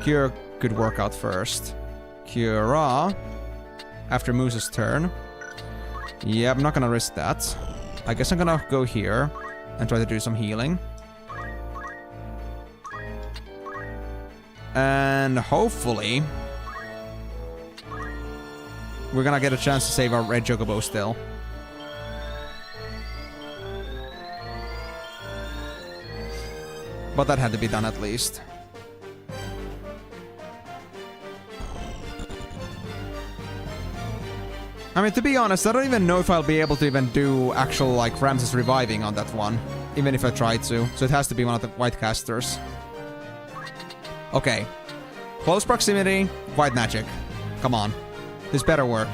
Cure could work out first. Cura. After Moose's turn. Yeah, I'm not gonna risk that. I guess I'm gonna go here and try to do some healing. And hopefully we're gonna get a chance to save our red chocobo still. But that had to be done at least. I mean, to be honest, I don't even know if I'll be able to even do actual, like, Ramses reviving on that one. Even if I tried to. So it has to be one of the white casters. Okay. Close proximity, white magic. Come on. This better work.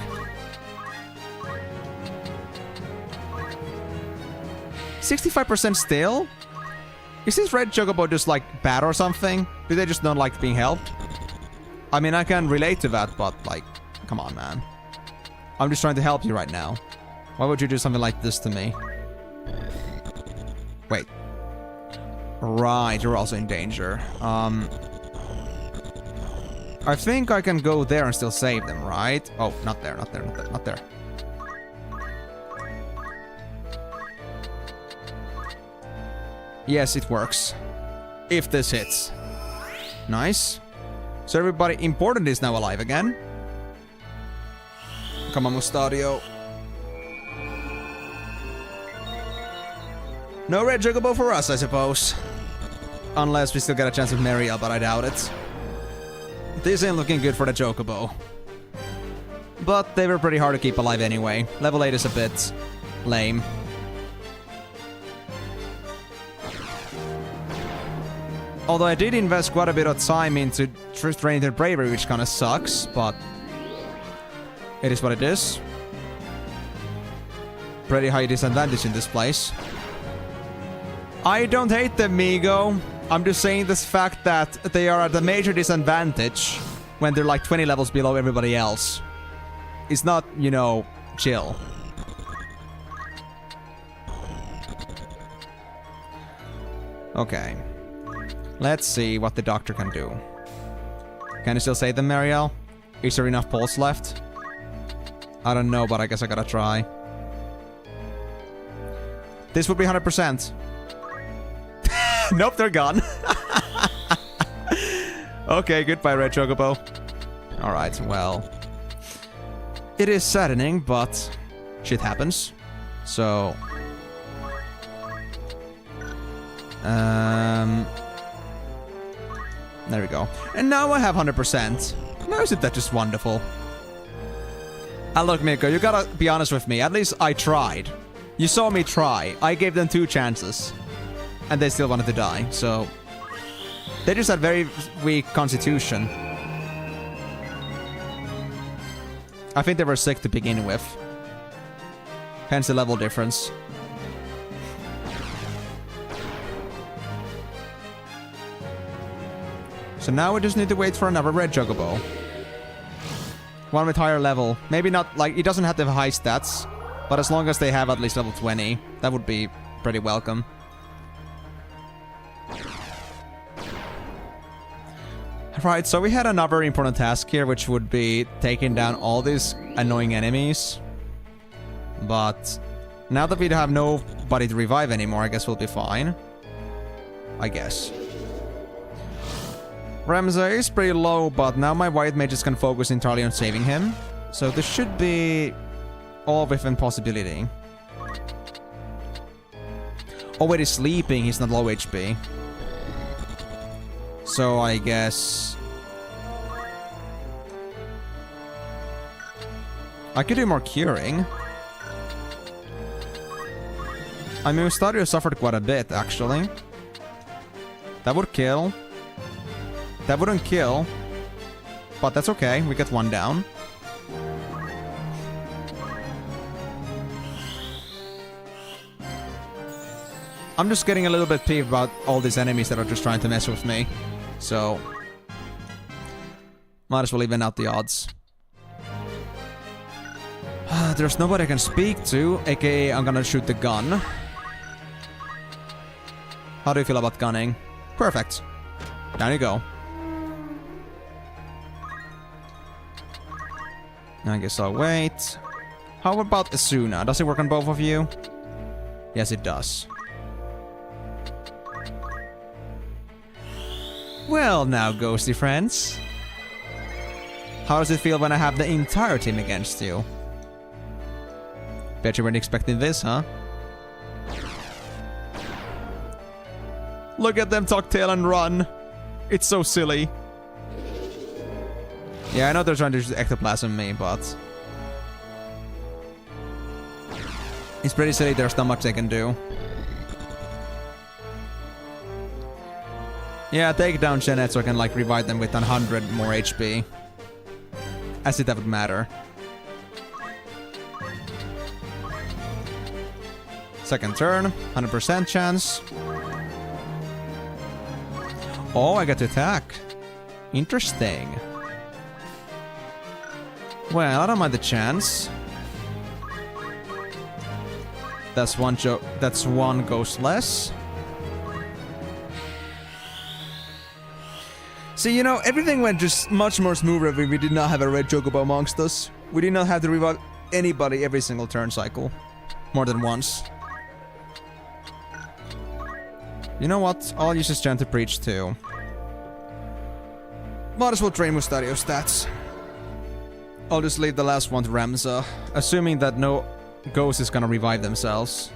$65% still? Is this red chocobo just, like, bad or something? Do they just not like being helped? I mean, I can relate to that, but, like, come on, man. I'm just trying to help you right now. Why would you do something like this to me? Wait. Right, you're also in danger. I think I can go there and still save them, right? Oh, not there, not there, not there, not there. Yes, it works. If this hits. Nice. So everybody important is now alive again. Come on, Mustadio. No red chocobo for us, I suppose. Unless we still get a chance of Miriel, but I doubt it. This ain't looking good for the chocobo. But they were pretty hard to keep alive anyway. Level 8 is a bit lame. Although I did invest quite a bit of time into training their bravery, which kinda sucks, but it is what it is. Pretty high disadvantage in this place. I don't hate them, Migo. I'm just saying this fact that they are at a major disadvantage when they're like 20 levels below everybody else. It's not, you know, chill. Okay. Let's see what the doctor can do. Can you still save them, Marielle? Is there enough pulse left? I don't know, but I guess I gotta try. This would be 100%. Nope, they're gone. Okay, goodbye, Red Chocobo. Alright, well. It is saddening, but shit happens. So... there we go. And now I have 100%. Now isn't that just wonderful? Look, Miko, you gotta be honest with me. At least I tried. You saw me try. I gave them 2 chances. And they still wanted to die, so... They just had very weak constitution. I think they were sick to begin with. Hence the level difference. So now we just need to wait for another red chocobo. One with higher level. Maybe not, like, it doesn't have to have high stats. But as long as they have at least level 20, that would be pretty welcome. Right, so we had another important task here, which would be taking down all these annoying enemies. But now that we have nobody to revive anymore, I guess we'll be fine. I guess. Ramza is pretty low, but now my white mages can focus entirely on saving him. So this should be all within possibility. Oh wait, he's sleeping, he's not low HP. So I guess... I could do more curing. I mean, Stadio suffered quite a bit, actually. That would kill. That wouldn't kill. But that's okay, we get one down. I'm just getting a little bit peeved about all these enemies that are just trying to mess with me. So... might as well even out the odds. There's nobody I can speak to, aka I'm gonna shoot the gun. How do you feel about gunning? Perfect. Down you go. I guess I'll wait. How about Asuna? Does it work on both of you? Yes, it does. Well now, ghosty friends. How does it feel when I have the entire team against you? Bet you weren't expecting this, huh? Look at them tuck tail and run. It's so silly. Yeah, I know they're trying to use ectoplasm me, but... it's pretty silly, there's not much they can do. Yeah, take down Jeanette so I can like revive them with 100 more HP. As if that would matter. Second turn, 100% chance. Oh, I get to attack. Interesting. Well, I don't mind the chance. That's one ghost less. See, you know, everything went just much more smoother if we did not have a red chocobo amongst us. We did not have to revive anybody every single turn cycle. More than once. You know what? I'll use this Gen to Preach too. Might as well train Mustario stats. I'll just leave the last one to Ramza, assuming that no ghost is gonna revive themselves.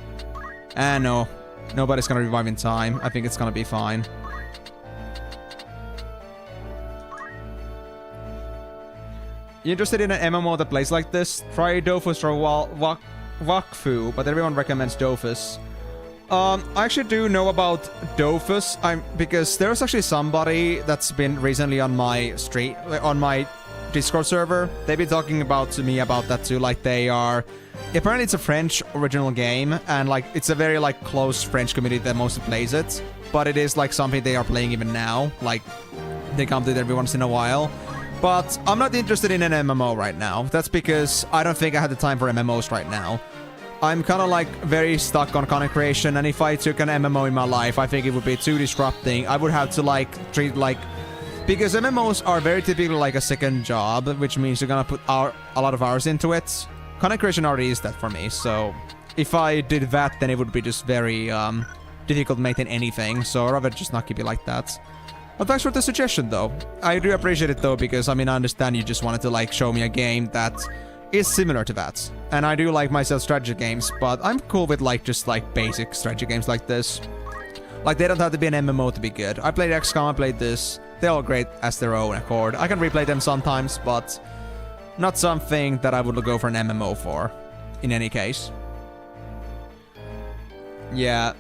No. Nobody's gonna revive in time. I think it's gonna be fine. You interested in an MMO that plays like this? Try Dofus or Wakfu, but everyone recommends Dofus. I actually do know about Dofus, because there's actually somebody that's been recently on my Discord server. They've been talking to me about that too, like they are... apparently it's a French original game, and like it's a very like close French community that mostly plays it. But it is like something they are playing even now, like they come to it every once in a while. But I'm not interested in an MMO right now. That's because I don't think I have the time for MMOs right now. I'm kind of like very stuck on content creation, and if I took an MMO in my life, I think it would be too disrupting. I would have to like treat like... because MMOs are very typically like a second job, which means you're gonna put a lot of hours into it. Content creation already is that for me, so if I did that, then it would be just very difficult to maintain anything, so I'd rather just not keep it like that. But thanks for the suggestion, though. I do appreciate it, though, because, I mean, I understand you just wanted to, like, show me a game that is similar to that. And I do like myself strategy games, but I'm cool with, like, just, like, basic strategy games like this. Like, they don't have to be an MMO to be good. I played XCOM, I played this. They're all great as their own accord. I can replay them sometimes, but not something that I would go for an MMO for, in any case. Yeah.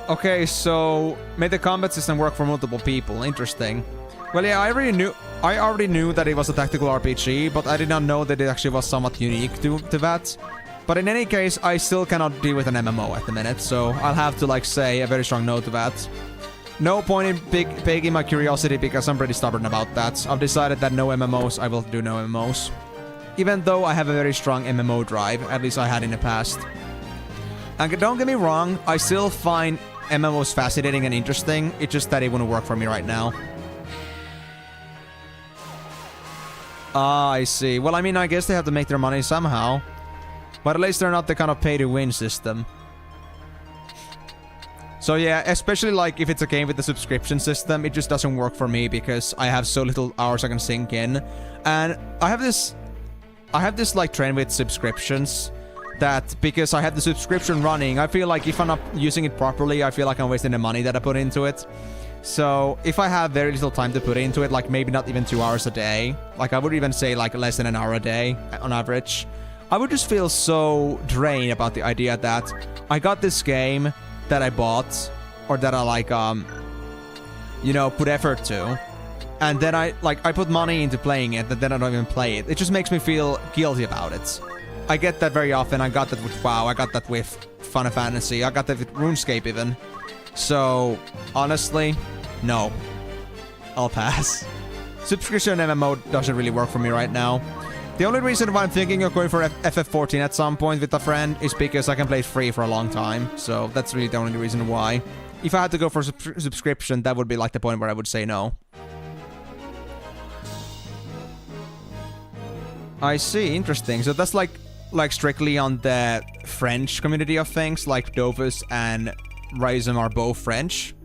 Okay, so made the combat system work for multiple people. Interesting. Well, yeah, I already knew that it was a tactical RPG, but I did not know that it actually was somewhat unique to that. But in any case, I still cannot deal with an MMO at the minute, so I'll have to, like, say a very strong no to that. No point in piquing my curiosity because I'm pretty stubborn about that. I've decided that no MMOs, I will do no MMOs. Even though I have a very strong MMO drive, at least I had in the past. And don't get me wrong, I still find MMOs fascinating and interesting, it's just that it wouldn't work for me right now. Ah, I see. Well, I mean, I guess they have to make their money somehow. But at least they're not the kind of pay-to-win system. So yeah, especially like if it's a game with the subscription system, it just doesn't work for me because I have so little hours I can sink in. And I have this like trend with subscriptions that because I have the subscription running, I feel like if I'm not using it properly, I feel like I'm wasting the money that I put into it. So if I have very little time to put into it, like maybe not even 2 hours a day, like I would even say like less than an hour a day on average, I would just feel so drained about the idea that I got this game that I bought or that I like, you know, put effort to. And then I put money into playing it, and then I don't even play it. It just makes me feel guilty about it. I get that very often. I got that with WoW. I got that with Final Fantasy. I got that with RuneScape even. So, honestly, no. I'll pass. Subscription MMO doesn't really work for me right now. The only reason why I'm thinking of going for FF14 at some point with a friend is because I can play it free for a long time. So, that's really the only reason why. If I had to go for subscription, that would be like the point where I would say no. I see, interesting. So that's like strictly on the French community of things, like Dofus and Rhizome are both French.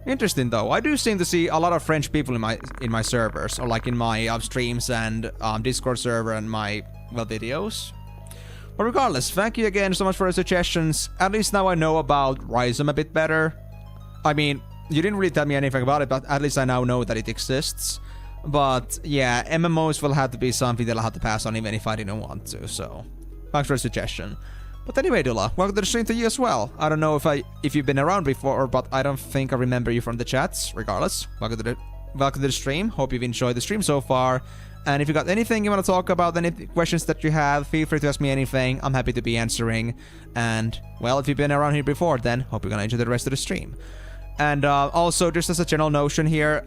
Interesting though. I do seem to see a lot of French people in my servers, or like in my streams and Discord server and my, well, videos. But regardless, thank you again so much for the suggestions. At least now I know about Rhizome a bit better. I mean, you didn't really tell me anything about it, but at least I now know that it exists. But yeah, MMOs will have to be something that I'll have to pass on even if I didn't want to, so thanks for the suggestion. But anyway, Dula, welcome to the stream to you as well. I don't know if you've been around before, but I don't think I remember you from the chats. Regardless, welcome to the stream. Hope you've enjoyed the stream so far. And if you got anything you want to talk about, any questions that you have, feel free to ask me anything. I'm happy to be answering. And, well, if you've been around here before, then hope you're gonna enjoy the rest of the stream. And also, just as a general notion here,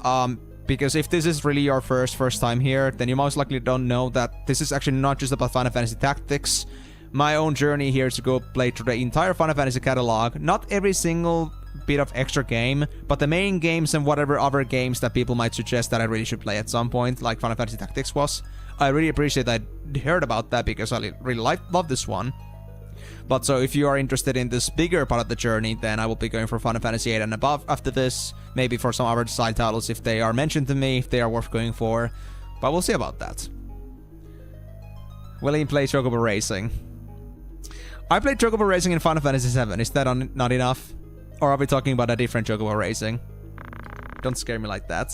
because if this is really your first time here, then you most likely don't know that this is actually not just about Final Fantasy Tactics. My own journey here is to go play through the entire Final Fantasy catalog. Not every single bit of extra game, but the main games and whatever other games that people might suggest that I really should play at some point, like Final Fantasy Tactics was. I really appreciate that I heard about that because I really love this one. But so if you are interested in this bigger part of the journey, then I will be going for Final Fantasy 8 and above after this. Maybe for some other side titles if they are mentioned to me, if they are worth going for. But we'll see about that. Will he play Chocobo Racing? I played Chocobo Racing in Final Fantasy 7. Is that not enough? Or are we talking about a different Chocobo Racing? Don't scare me like that.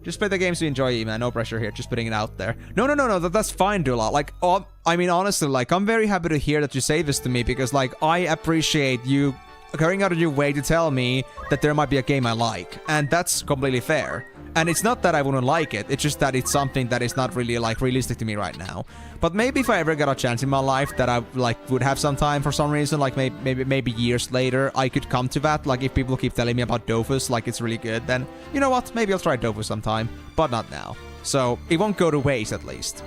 Just play the games you enjoy, man. No pressure here. Just putting it out there. No. That's fine, Dula. Like, I mean, honestly, like, I'm very happy to hear that you say this to me because, like, I appreciate you going out of your way to tell me that there might be a game I like. And that's completely fair. And it's not that I wouldn't like it. It's just that it's something that is not really, like, realistic to me right now. But maybe if I ever got a chance in my life that I, like, would have some time for some reason, like, maybe years later, I could come to that. Like, if people keep telling me about Dofus, like, it's really good, then, you know what? Maybe I'll try Dofus sometime. But not now. So, it won't go to waste, at least.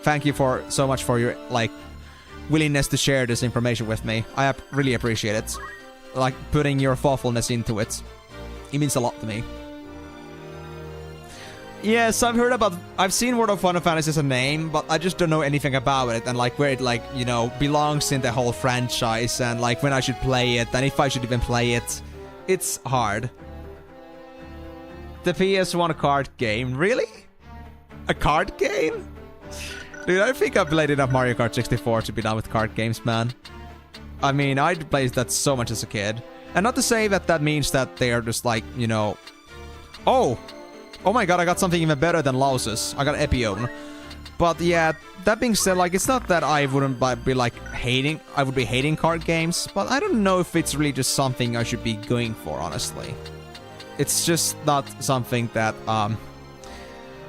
Thank you so much for your, like, willingness to share this information with me. I really appreciate it. Like, putting your thoughtfulness into it. It means a lot to me. Yes, I've seen World of Final Fantasy as a name, but I just don't know anything about it and like where it like, you know, belongs in the whole franchise and like when I should play it and if I should even play it. It's hard. The PS1 card game, really? A card game? Dude, I think I've played enough Mario Kart 64 to be done with card games, man. I mean, I played that so much as a kid. And not to say that that means that they are just like, you know... Oh my god, I got something even better than Lausus. I got Epione. But yeah, that being said, like, it's not that I wouldn't be like hating... I would be hating card games, but I don't know if it's really just something I should be going for, honestly. It's just not something that,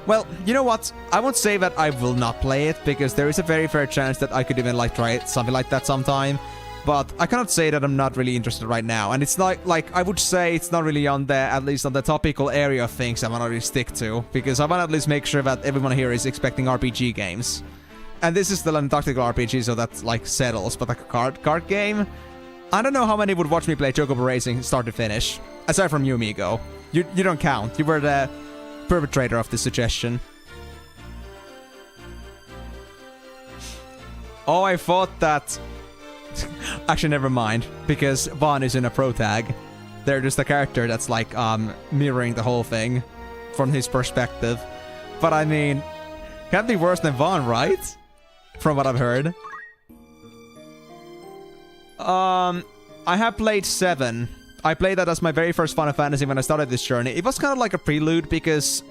well, you know what? I won't say that I will not play it, because there is a very fair chance that I could even, like, try it, something like that sometime. But I cannot say that I'm not really interested right now. And it's not, like, I would say it's not really on the, at least on the topical area of things I want to really stick to. Because I want to at least make sure that everyone here is expecting RPG games. And this is still a tactical RPG, so that, like, settles. But like a card game? I don't know how many would watch me play Chocobo Racing start to finish. Aside from you, Migo. You don't count. You were the perpetrator of this suggestion. Oh, I thought that... Actually, never mind. Because Vaughn is in a pro tag. They're just a character that's like, mirroring the whole thing. From his perspective. But I mean... Can't be worse than Vaughn, right? From what I've heard. I have played 7. I played that as my very first Final Fantasy when I started this journey. It was kind of like a prelude because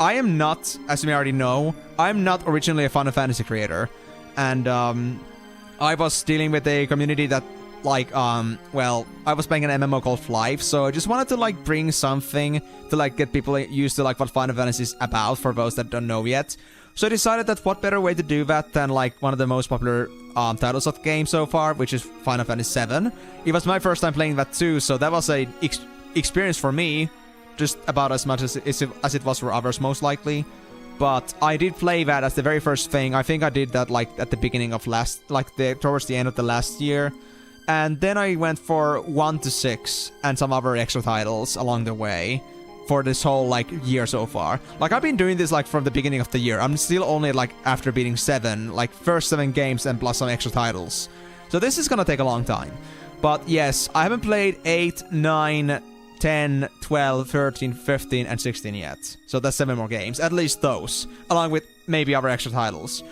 I am not, as you may already know, I'm not originally a Final Fantasy creator. And I was dealing with a community that, like, well, I was playing an MMO called Flife, so I just wanted to, like, bring something to, like, get people used to, like, what Final Fantasy is about for those that don't know yet. So I decided that what better way to do that than, like, one of the most popular titles of the game so far, which is Final Fantasy VII. It was my first time playing that too, so that was a experience for me, just about as much as it was for others, most likely. But I did play that as the very first thing. I think I did that, like, at the beginning of towards the end of the last year. And then I went for 1 to 6 and some other extra titles along the way for this whole, like, year so far. Like, I've been doing this, like, from the beginning of the year. I'm still only, like, after beating 7, like, first 7 games and plus some extra titles. So this is gonna take a long time. But yes, I haven't played 8, 9, 10, 12, 13, 15, and 16 yet. So that's 7 more games. At least those. Along with maybe other extra titles.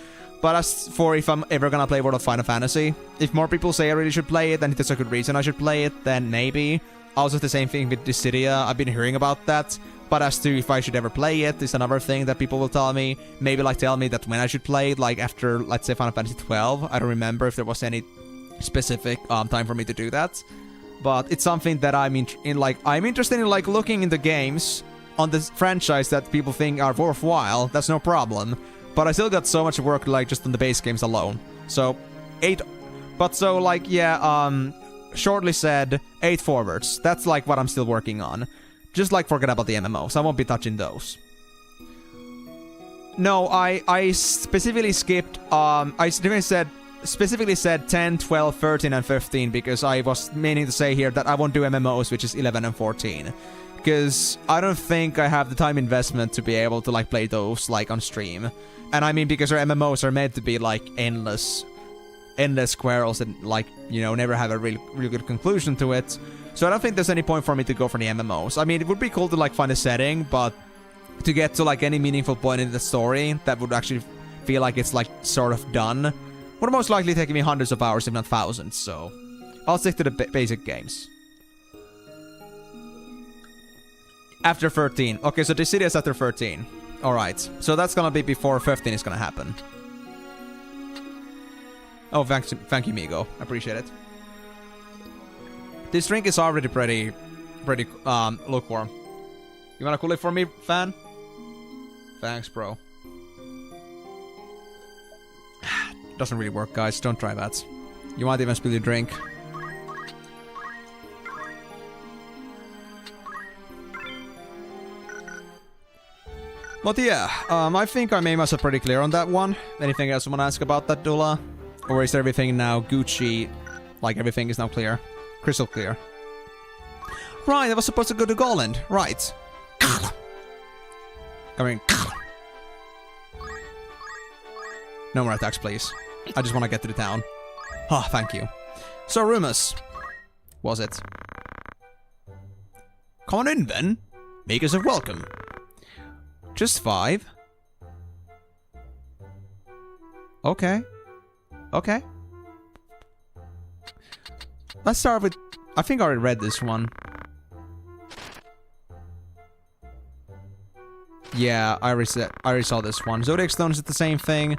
But as for if I'm ever gonna play World of Final Fantasy, if more people say I really should play it, and if there's a good reason I should play it, then maybe. Also the same thing with Dissidia, I've been hearing about that. But as to if I should ever play it, is another thing that people will tell me. Maybe, like, tell me that when I should play it, like, after, let's say, Final Fantasy 12. I don't remember if there was any specific time for me to do that. But it's something that I'm interested in, like, looking into games on this franchise that people think are worthwhile. That's no problem. But I still got so much work, like, just on the base games alone. So, 8... But so, like, yeah, shortly said, 8 forwards. That's, like, what I'm still working on. Just, like, forget about the MMOs. I won't be touching those. No, I specifically skipped, specifically said 10, 12, 13, and 15 because I was meaning to say here that I won't do MMOs, which is 11 and 14. Because I don't think I have the time investment to be able to, like, play those, like, on stream. And I mean, because our MMOs are meant to be, like, endless squirrels and, like, you know, never have a really good conclusion to it. So I don't think there's any point for me to go for the MMOs. I mean, it would be cool to, like, find a setting, but to get to, like, any meaningful point in the story that would actually feel like it's, like, sort of done would most likely take me hundreds of hours, if not thousands, so I'll stick to the basic games. After 13. Okay, so Dissidia is after 13. Alright, so that's gonna be before 15 is gonna happen. Oh, thank you, Migo. Appreciate it. This drink is already pretty lukewarm. You wanna cool it for me, fan? Thanks, bro. Doesn't really work, guys. Don't try that. You might even spill your drink. But yeah, I think I made myself pretty clear on that one. Anything else you want to ask about that, Dula? Or is everything now Gucci? Like, everything is now clear? Crystal clear. Right, I was supposed to go to Goland. Right. Come in. No more attacks, please. I just want to get to the town. Ah, thank you. So, Rumus. Was it? Come on in, then. Make yourself welcome. Just 5? Okay. Okay. Let's start with... I think I already read this one. Yeah, I already saw this one. Zodiac Stones is the same thing.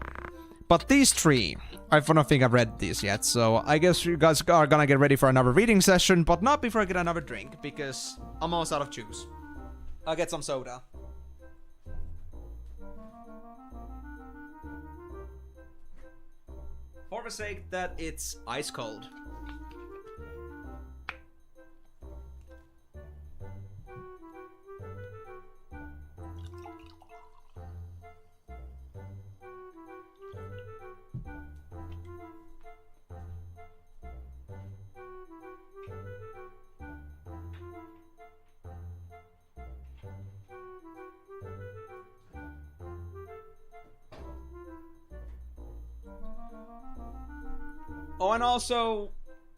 But these 3, I don't think I've read these yet, so I guess you guys are gonna get ready for another reading session, but not before I get another drink, because I'm almost out of juice. I'll get some soda. For the sake that it's ice cold. Oh, and also,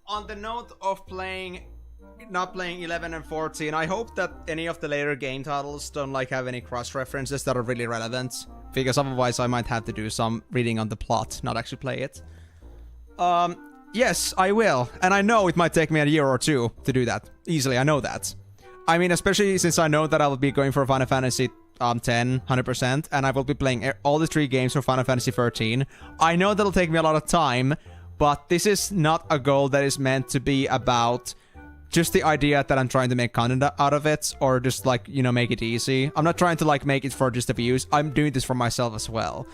on the note of not playing 11 and 14, I hope that any of the later game titles don't, like, have any cross-references that are really relevant, because otherwise I might have to do some reading on the plot, not actually play it. Yes, I will. And I know it might take me a year or two to do that. Easily, I know that. I mean, especially since I know that I will be going for Final Fantasy 10, 100%, and I will be playing all the 3 games for Final Fantasy 13. I know that'll take me a lot of time, but this is not a goal that is meant to be about just the idea that I'm trying to make content out of it, or just like, you know, make it easy. I'm not trying to like make it for just the views. I'm doing this for myself as well.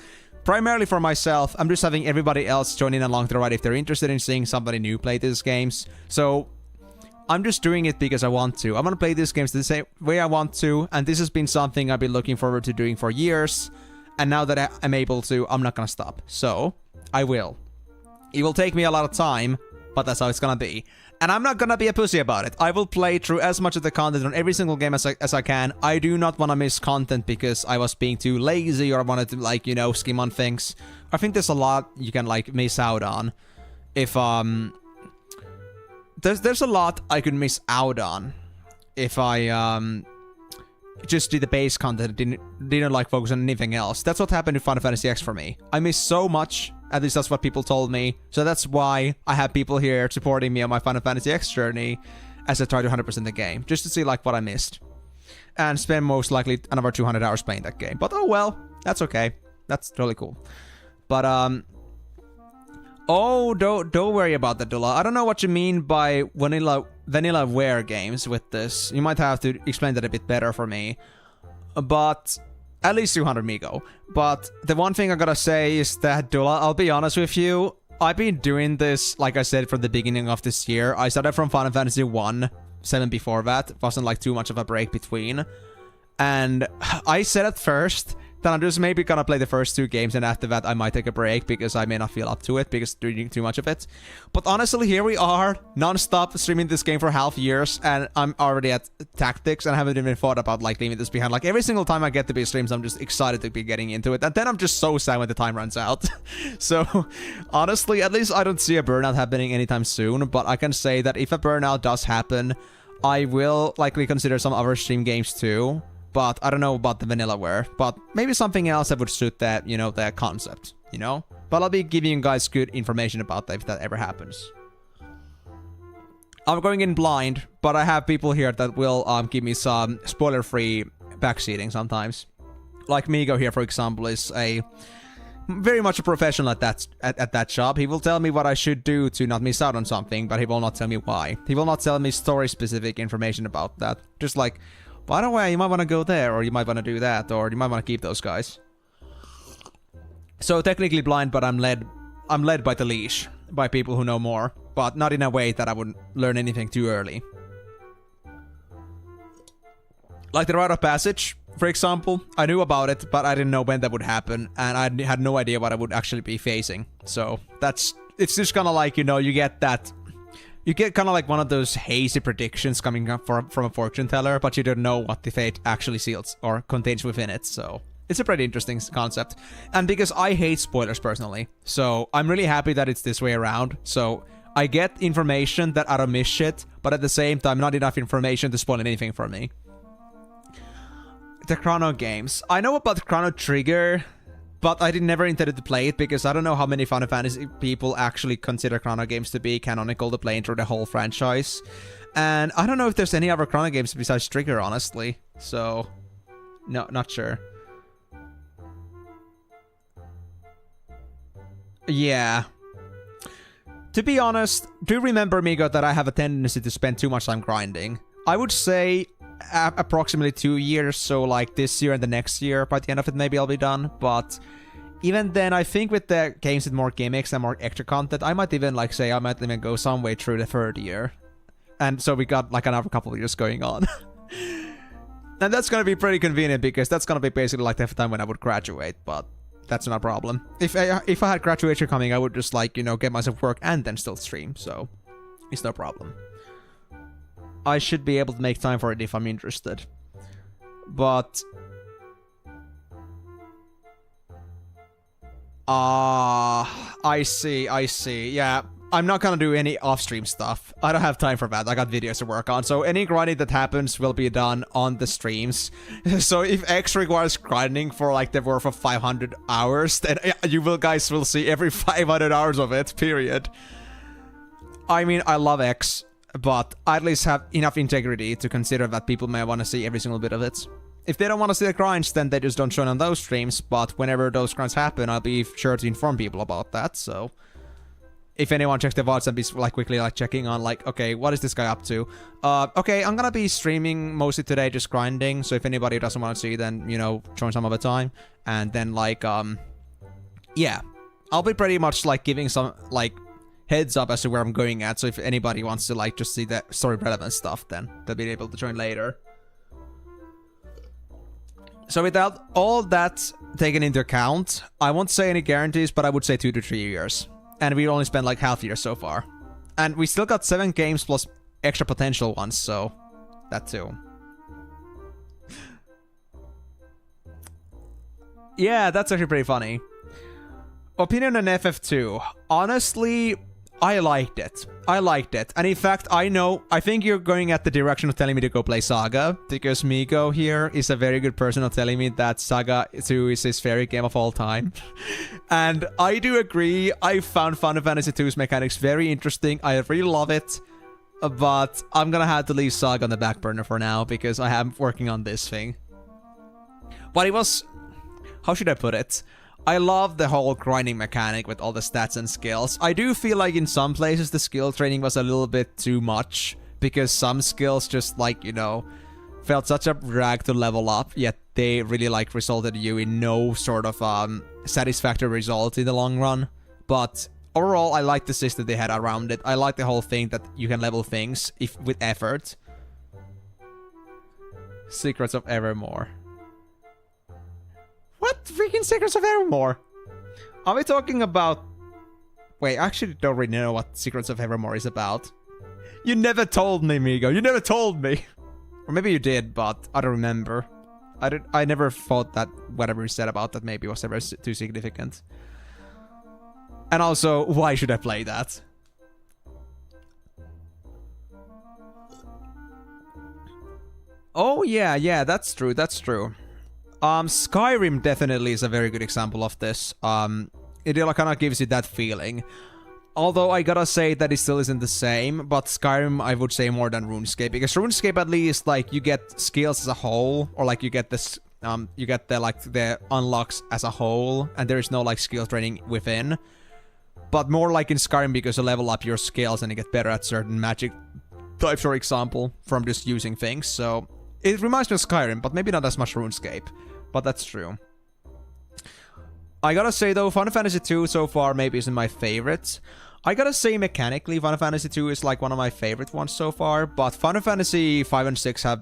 Primarily for myself, I'm just having everybody else join in along the ride if they're interested in seeing somebody new play these games. So I'm just doing it because I want to. I want to play these games the same way I want to, and this has been something I've been looking forward to doing for years. And now that I'm able to, I'm not gonna stop. So, I will. It will take me a lot of time, but that's how it's gonna be. And I'm not gonna be a pussy about it. I will play through as much of the content on every single game as I can. I do not want to miss content because I was being too lazy or I wanted to, like, you know, skim on things. I think there's a lot you can, like, miss out on. If, There's a lot I could miss out on if I, just did the base content and didn't like focus on anything else. That's what happened with Final Fantasy X for me. I missed so much, at least that's what people told me. So that's why I have people here supporting me on my Final Fantasy X journey as I try to 100% the game, just to see like what I missed. And spend most likely another 200 hours playing that game. But oh well, that's okay. That's totally cool. But oh, don't worry about that, Dula. I don't know what you mean by vanillaware games with this. You might have to explain that a bit better for me. But at least 200 Migo. But the one thing I gotta say is that, Dula, I'll be honest with you, I've been doing this, like I said, from the beginning of this year. I started from Final Fantasy 1, 7 before that. It wasn't like too much of a break between. And I said at first that I'm just maybe gonna play the first 2 games, and after that I might take a break because I may not feel up to it because doing too much of it. But honestly, here we are, non-stop streaming this game for half years, and I'm already at tactics and I haven't even thought about like leaving this behind. Like every single time I get to be streams, I'm just excited to be getting into it, and then I'm just so sad when the time runs out. So honestly, at least I don't see a burnout happening anytime soon, but I can say that if a burnout does happen, I will likely consider some other stream games too. But I don't know about the vanillaware. But maybe something else that would suit that, you know, the concept, you know? But I'll be giving you guys good information about that if that ever happens. I'm going in blind, but I have people here that will give me some spoiler-free backseating sometimes. Like Migo here, for example, is a very much a professional at that job. He will tell me what I should do to not miss out on something, but he will not tell me why. He will not tell me story-specific information about that. Just like, by the way, you might want to go there, or you might want to do that, or you might want to keep those guys. So technically blind, but I'm led by the leash, by people who know more, but not in a way that I would learn anything too early. Like the Rite of Passage, for example, I knew about it, but I didn't know when that would happen, and I had no idea what I would actually be facing. So it's just kind of like, you know, you get kind of like one of those hazy predictions coming up from a fortune teller, but you don't know what the fate actually seals or contains within it, so it's a pretty interesting concept. And because I hate spoilers personally, so I'm really happy that it's this way around. So I get information that I don't miss shit, but at the same time, not enough information to spoil anything for me. The Chrono games. I know about the Chrono Trigger, but I never intended to play it because I don't know how many Final Fantasy people actually consider Chrono games to be canonical to play through the whole franchise. And I don't know if there's any other Chrono games besides Trigger, honestly. So, no, not sure. Yeah. To be honest, do remember, Migo, that I have a tendency to spend too much time grinding. I would say approximately 2 years, so like this year and the next year. By the end of it, maybe I'll be done. But even then, I think with the games with more gimmicks and more extra content, I might even like say I might even go some way through the 3rd year. And so we got like another couple of years going on. And that's gonna be pretty convenient because that's gonna be basically like the time when I would graduate, but that's not a problem. If I had graduation coming, I would just like, you know, get myself work and then still stream, so it's no problem. I should be able to make time for it if I'm interested. But I see. Yeah, I'm not gonna do any off-stream stuff. I don't have time for that. I got videos to work on. So any grinding that happens will be done on the streams. So if X requires grinding for like the worth of 500 hours, then you guys will see every 500 hours of it, period. I mean, I love X, but I at least have enough integrity to consider that people may want to see every single bit of it. If they don't want to see the grinds, then they just don't show it on those streams, but whenever those grinds happen, I'll be sure to inform people about that, so... If anyone checks the VODs and be like quickly like checking on like, okay, what is this guy up to? Okay, I'm gonna be streaming mostly today, just grinding, so if anybody doesn't want to see, then, you know, join some other time. And then like, yeah. I'll be pretty much like giving some like heads up as to where I'm going at, so if anybody wants to like just see the story relevant stuff, then they'll be able to join later. So without all that taken into account, I won't say any guarantees, but I would say 2 to 3 years. And we only spent like half a year so far. And we still got 7 games plus extra potential ones, so that too. Yeah, that's actually pretty funny. Opinion on FF2. Honestly, I liked it. I liked it. And in fact, I think you're going at the direction of telling me to go play Saga, because Migo here is a very good person of telling me that Saga 2 is his favorite game of all time. And I do agree. I found Final Fantasy 2's mechanics very interesting. I really love it. But I'm gonna have to leave Saga on the back burner for now, because I am working on this thing. But it was... How should I put it? I love the whole grinding mechanic with all the stats and skills. I do feel like in some places the skill training was a little bit too much, because some skills just like, you know, felt such a drag to level up, yet they really like resulted you in no sort of satisfactory result in the long run. But overall, I like the system they had around it. I like the whole thing that you can level things if with effort. Secrets of Evermore. What freaking Secrets of Evermore? Are we talking about... Wait, I actually don't really know what Secrets of Evermore is about. You never told me, Migo. You never told me. Or maybe you did, but I don't remember. I never thought that whatever you said about that maybe was ever too significant. And also, why should I play that? Oh, yeah, that's true, that's true. Skyrim definitely is a very good example of this. It kind of gives you that feeling. Although I gotta say that it still isn't the same, but Skyrim I would say more than RuneScape, because RuneScape at least like you get skills as a whole, or like you get this, you get the like the unlocks as a whole, and there is no like skill training within. But more like in Skyrim, because you level up your skills and you get better at certain magic types, for example, from just using things. So it reminds me of Skyrim, but maybe not as much RuneScape. But that's true. I gotta say though, Final Fantasy 2 so far maybe isn't my favorite. I gotta say mechanically, Final Fantasy 2 is like one of my favorite ones so far, but Final Fantasy 5 and 6 have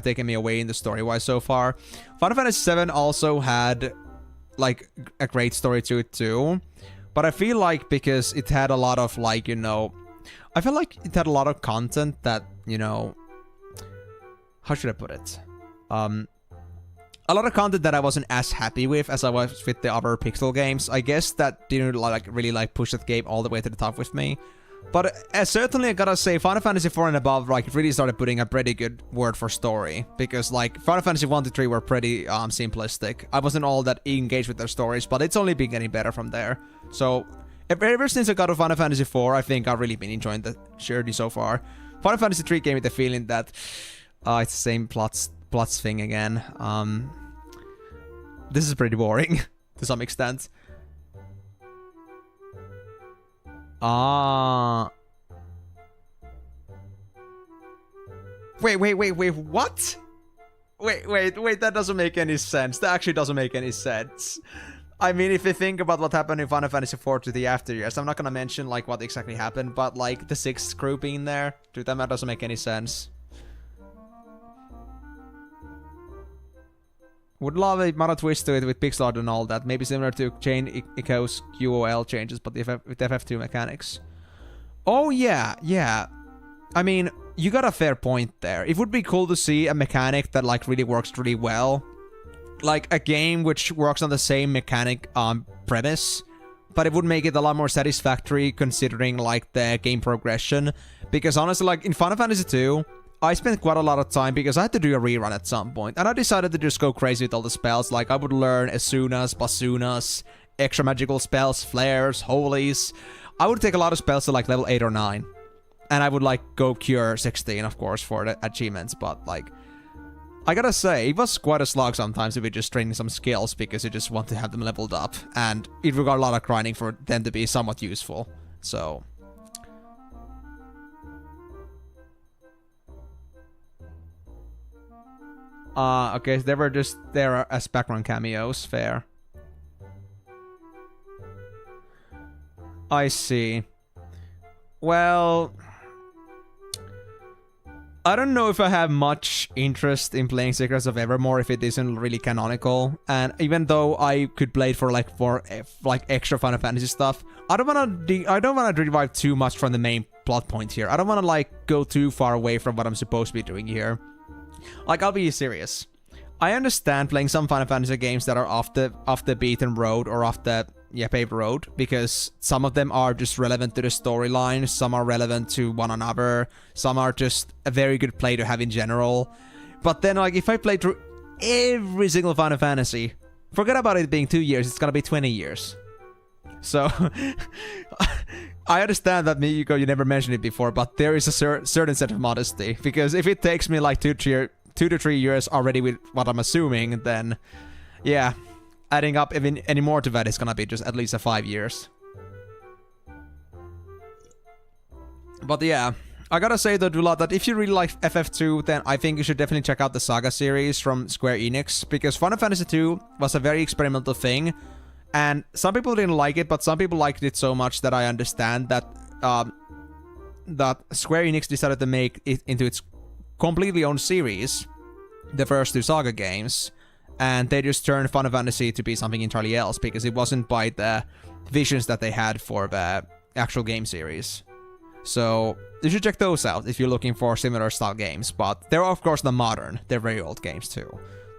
taken me away in the story-wise so far. Final Fantasy 7 also had like a great story to it too, but I feel like because it had a lot of like, you know, I feel like it had a lot of content that, you know, how should I put it? A lot of content that I wasn't as happy with as I was with the other Pixel games. I guess that didn't like really like push that game all the way to the top with me. But certainly I gotta say Final Fantasy 4 and above like really started putting a pretty good word for story. Because like Final Fantasy 1 to 3 were pretty simplistic. I wasn't all that engaged with their stories, but it's only been getting better from there. So ever since I got to Final Fantasy 4, I think I've really been enjoying the journey so far. Final Fantasy 3 gave me the feeling that it's the same plots thing again. This is pretty boring to some extent. Wait, what? Wait, that doesn't make any sense. That actually doesn't make any sense. I mean, if you think about what happened in Final Fantasy 4 to the after years, I'm not gonna mention like what exactly happened, but like the 6th crew being there, to them that doesn't make any sense. Would love a Mara twist to it with pixel art and all that. Maybe similar to Chain Echo's QOL changes, but with FF2 mechanics. Oh yeah. I mean, you got a fair point there. It would be cool to see a mechanic that like really works really well. Like a game which works on the same mechanic premise, but it would make it a lot more satisfactory considering like the game progression. Because honestly, like in Final Fantasy 2, I spent quite a lot of time because I had to do a rerun at some point, and I decided to just go crazy with all the spells. Like I would learn Asunas, Basunas, extra magical spells, flares, holies. I would take a lot of spells to like level 8 or 9. And I would like go cure 16, of course, for the achievements, but like, I gotta say, it was quite a slog sometimes if you just training some skills because you just want to have them leveled up, and it required a lot of grinding for them to be somewhat useful. So okay, so they were just there as background cameos, fair. I see. Well, I don't know if I have much interest in playing Secrets of Evermore if it isn't really canonical. And even though I could play it for extra Final Fantasy stuff, I don't wanna derive too much from the main plot point here. I don't wanna like go too far away from what I'm supposed to be doing here. Like, I'll be serious. I understand playing some Final Fantasy games that are off the beaten road or off the paved road, because some of them are just relevant to the storyline, some are relevant to one another, some are just a very good play to have in general. But then, like, if I play through every single Final Fantasy, forget about it being 2 years, it's gonna be 20 years. So, I understand that, Miyuko, you never mentioned it before, but there is a certain set of modesty, because if it takes me like 2 to 3 years already with what I'm assuming, then, yeah, adding up even any more to that is gonna be just at least 5 years. But yeah, I gotta say though, Dula, that if you really like FF2, then I think you should definitely check out the Saga series from Square Enix, because Final Fantasy II was a very experimental thing, and some people didn't like it, but some people liked it so much that I understand that that Square Enix decided to make it into its completely own series, the first 2 Saga games, and they just turned Final Fantasy to be something entirely else, because it wasn't by the visions that they had for the actual game series. So you should check those out if you're looking for similar style games, but they're of course not modern, they're very old games too.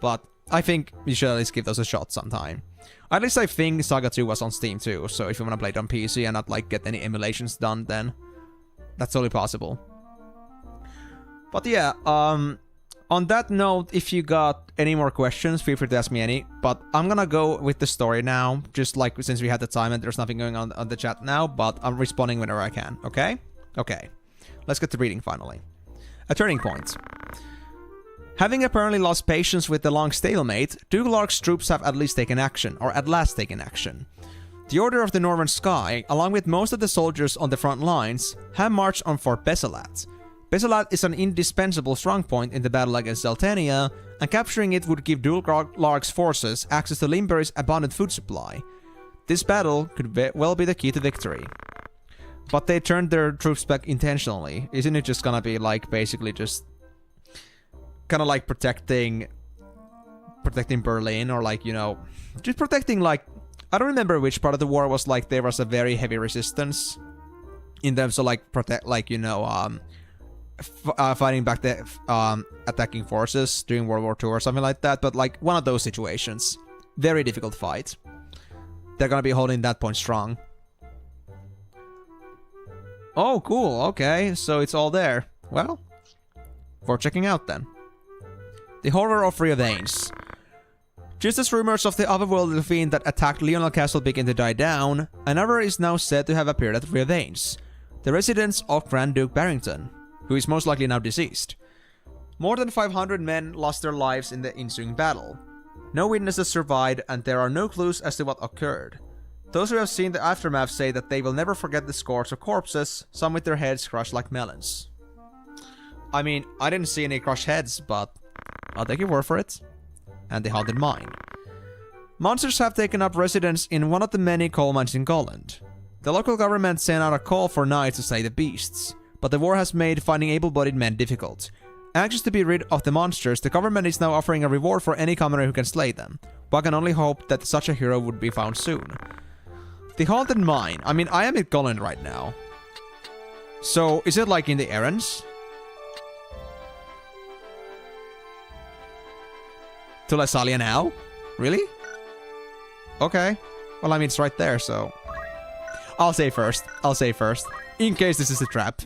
But I think you should at least give those a shot sometime. At least I think Saga 2 was on Steam too, so if you want to play it on PC and not like get any emulations done, then that's totally possible. But yeah, on that note, if you got any more questions, feel free to ask me any. But I'm gonna go with the story now, just like since we had the time and there's nothing going on the chat now, but I'm responding whenever I can, okay? Okay, let's get to reading finally. A turning point. Having apparently lost patience with the long stalemate, Duke Lark's troops have at least taken action, or at last taken action. The Order of the Northern Sky, along with most of the soldiers on the front lines, have marched on Fort Beselat. Beselat is an indispensable strongpoint in the battle against Zeltania, and capturing it would give Duke Lark's forces access to Limber's abundant food supply. This battle could well be the key to victory. But they turned their troops back intentionally. Isn't it just gonna be like basically just kind of like protecting Berlin, or like, you know, just protecting, like, I don't remember which part of the war was like there was a very heavy resistance in terms of like protect, like, you know, fighting back the attacking forces during World War II or something like that, but like one of those situations. Very difficult fight. They're gonna be holding that point strong. Oh, cool, okay, so it's all there. Well, for checking out then. The Horror of Revenge. Just as rumors of the otherworldly fiend that attacked Leonel Castle begin to die down, another is now said to have appeared at Revenge, the residence of Grand Duke Barrington, who is most likely now deceased. More than 500 men lost their lives in the ensuing battle. No witnesses survived, and there are no clues as to what occurred. Those who have seen the aftermath say that they will never forget the scores of corpses, some with their heads crushed like melons. I mean, I didn't see any crushed heads, but I'll take your word for it. And the haunted mine. Monsters have taken up residence in one of the many coal mines in Golland. The local government sent out a call for knights to slay the beasts, but the war has made finding able-bodied men difficult. Anxious to be rid of the monsters, the government is now offering a reward for any commoner who can slay them. One can only hope that such a hero would be found soon. The haunted mine. I mean, I am at Golland right now. So, is it like in the errands? To Lesalia now? Really? Okay. Well, I mean, it's right there, so... I'll say first. In case this is a trap.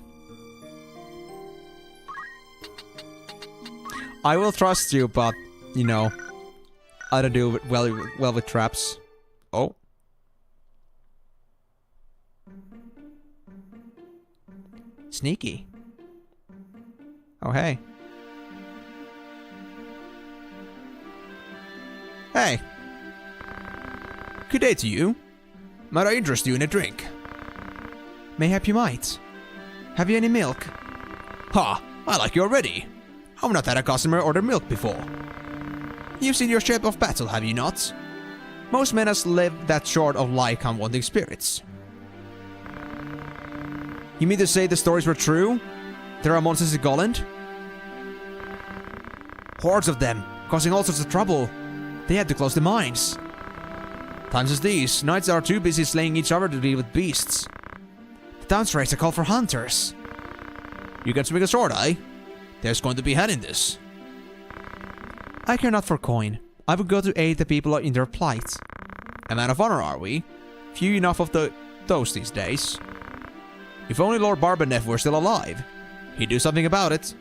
I will trust you, but, you know... I don't do well with traps. Oh. Sneaky. Oh, hey. Hey. Good day to you. Might I interest you in a drink? Mayhap you might. Have you any milk? Ha! I like you already. I've not had a customer order milk before. You've seen your share of battle, have you not? Most men has lived that short of life come wanting spirits. You mean to say the stories were true? There are monsters in Goland? Hordes of them, causing all sorts of trouble. They had to close the mines. Times as these, knights are too busy slaying each other to deal with beasts. The town's raised a call for hunters. You can swing a sword, eh? There's going to be hand in this. I care not for coin. I would go to aid the people in their plight. A man of honor, are we? Few enough of those these days. If only Lord Barbanev were still alive, he'd do something about it.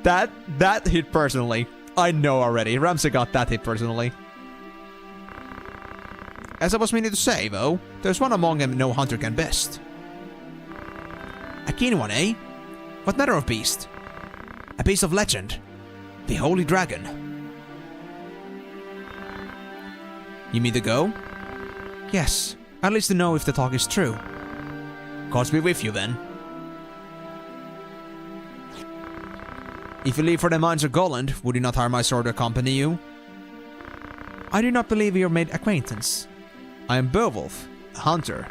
That hit personally. I know already. Ramsey got that hit personally. As I was meaning to say, though, there's one among them no hunter can best. A keen one, eh? What manner of beast? A beast of legend. The Holy Dragon. You mean to go? Yes, at least to know if the talk is true. Gods be with you then. If you leave for the mines of Goland, would you not hire my sword to accompany you? I do not believe you made acquaintance. I am Beowulf, a hunter.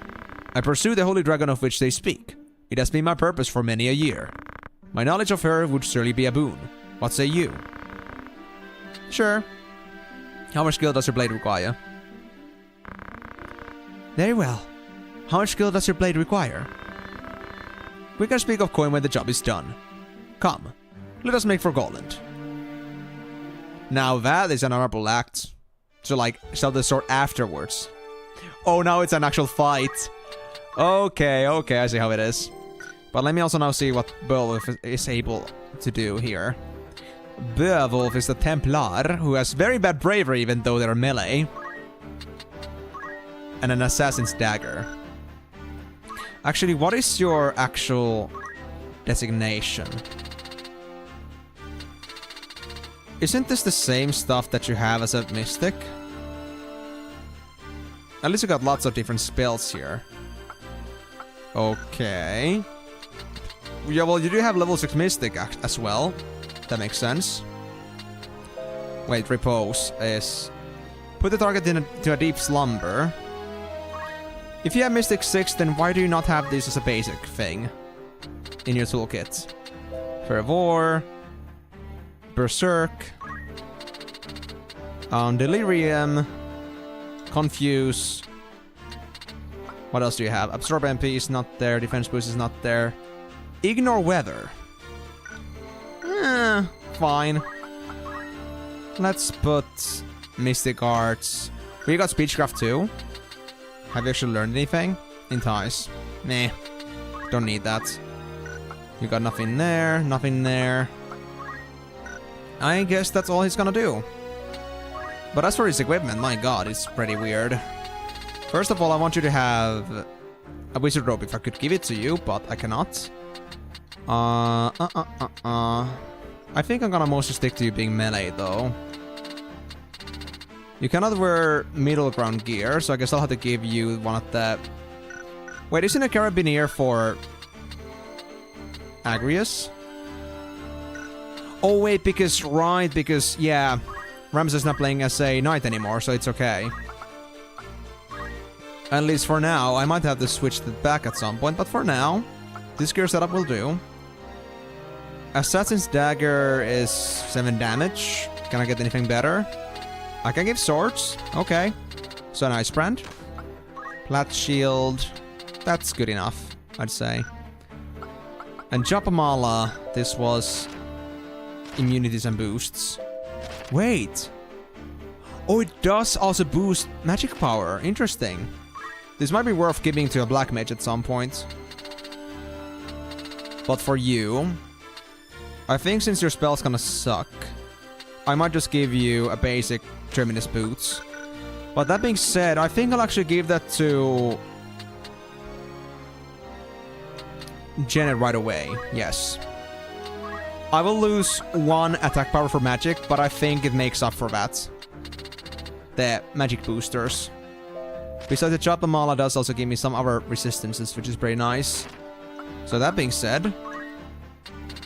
I pursue the holy dragon of which they speak. It has been my purpose for many a year. My knowledge of her would surely be a boon. What say you? Sure. How much skill does your blade require? Very well. How much skill does your blade require? We can speak of coin when the job is done. Come, let us make for Goland. Now that is an honorable act. So like, sell the sword afterwards. Oh, now it's an actual fight. Okay, I see how it is. But let me also now see what Beowulf is able to do here. Beowulf is the Templar, who has very bad bravery even though they're melee. And an assassin's dagger. Actually, what is your actual designation? Isn't this the same stuff that you have as a mystic? At least you got lots of different spells here. Okay. Yeah, well, you do have level 6 mystic as well. That makes sense. Wait, repose is... Put the target into a deep slumber. If you have Mystic 6, then why do you not have this as a basic thing in your toolkit? Fervor, Berserk, Delirium, Confuse. What else do you have? Absorb MP is not there, Defense Boost is not there. Ignore Weather. Fine. Let's put Mystic Arts. We got Speechcraft too. Have you actually learned anything? Entice. Meh. Don't need that. You got nothing there, nothing there. I guess that's all he's gonna do. But as for his equipment, my god, it's pretty weird. First of all, I want you to have a wizard rope if I could give it to you, but I cannot. I think I'm gonna mostly stick to you being melee though. You cannot wear middle ground gear, so I guess I'll have to give you one of the... Wait, isn't a carabiner for... Agrius? Oh wait, because... Right, because... Yeah. Ramses is not playing as a knight anymore, so it's okay. At least for now. I might have to switch that back at some point, but for now, this gear setup will do. Assassin's Dagger is 7 damage. Can I get anything better? I can give swords. Okay. So an Ice Brand. Plat Shield. That's good enough, I'd say. And Japamala. This was immunities and boosts. Wait. Oh, it does also boost magic power. Interesting. This might be worth giving to a black mage at some point. But for you, I think since your spell's gonna suck, I might just give you a basic Terminus Boots. But that being said, I think I'll actually give that to... Janet right away. Yes. I will lose 1 attack power for magic, but I think it makes up for that. The magic boosters. Besides, the Chapamala does also give me some other resistances, which is pretty nice. So that being said,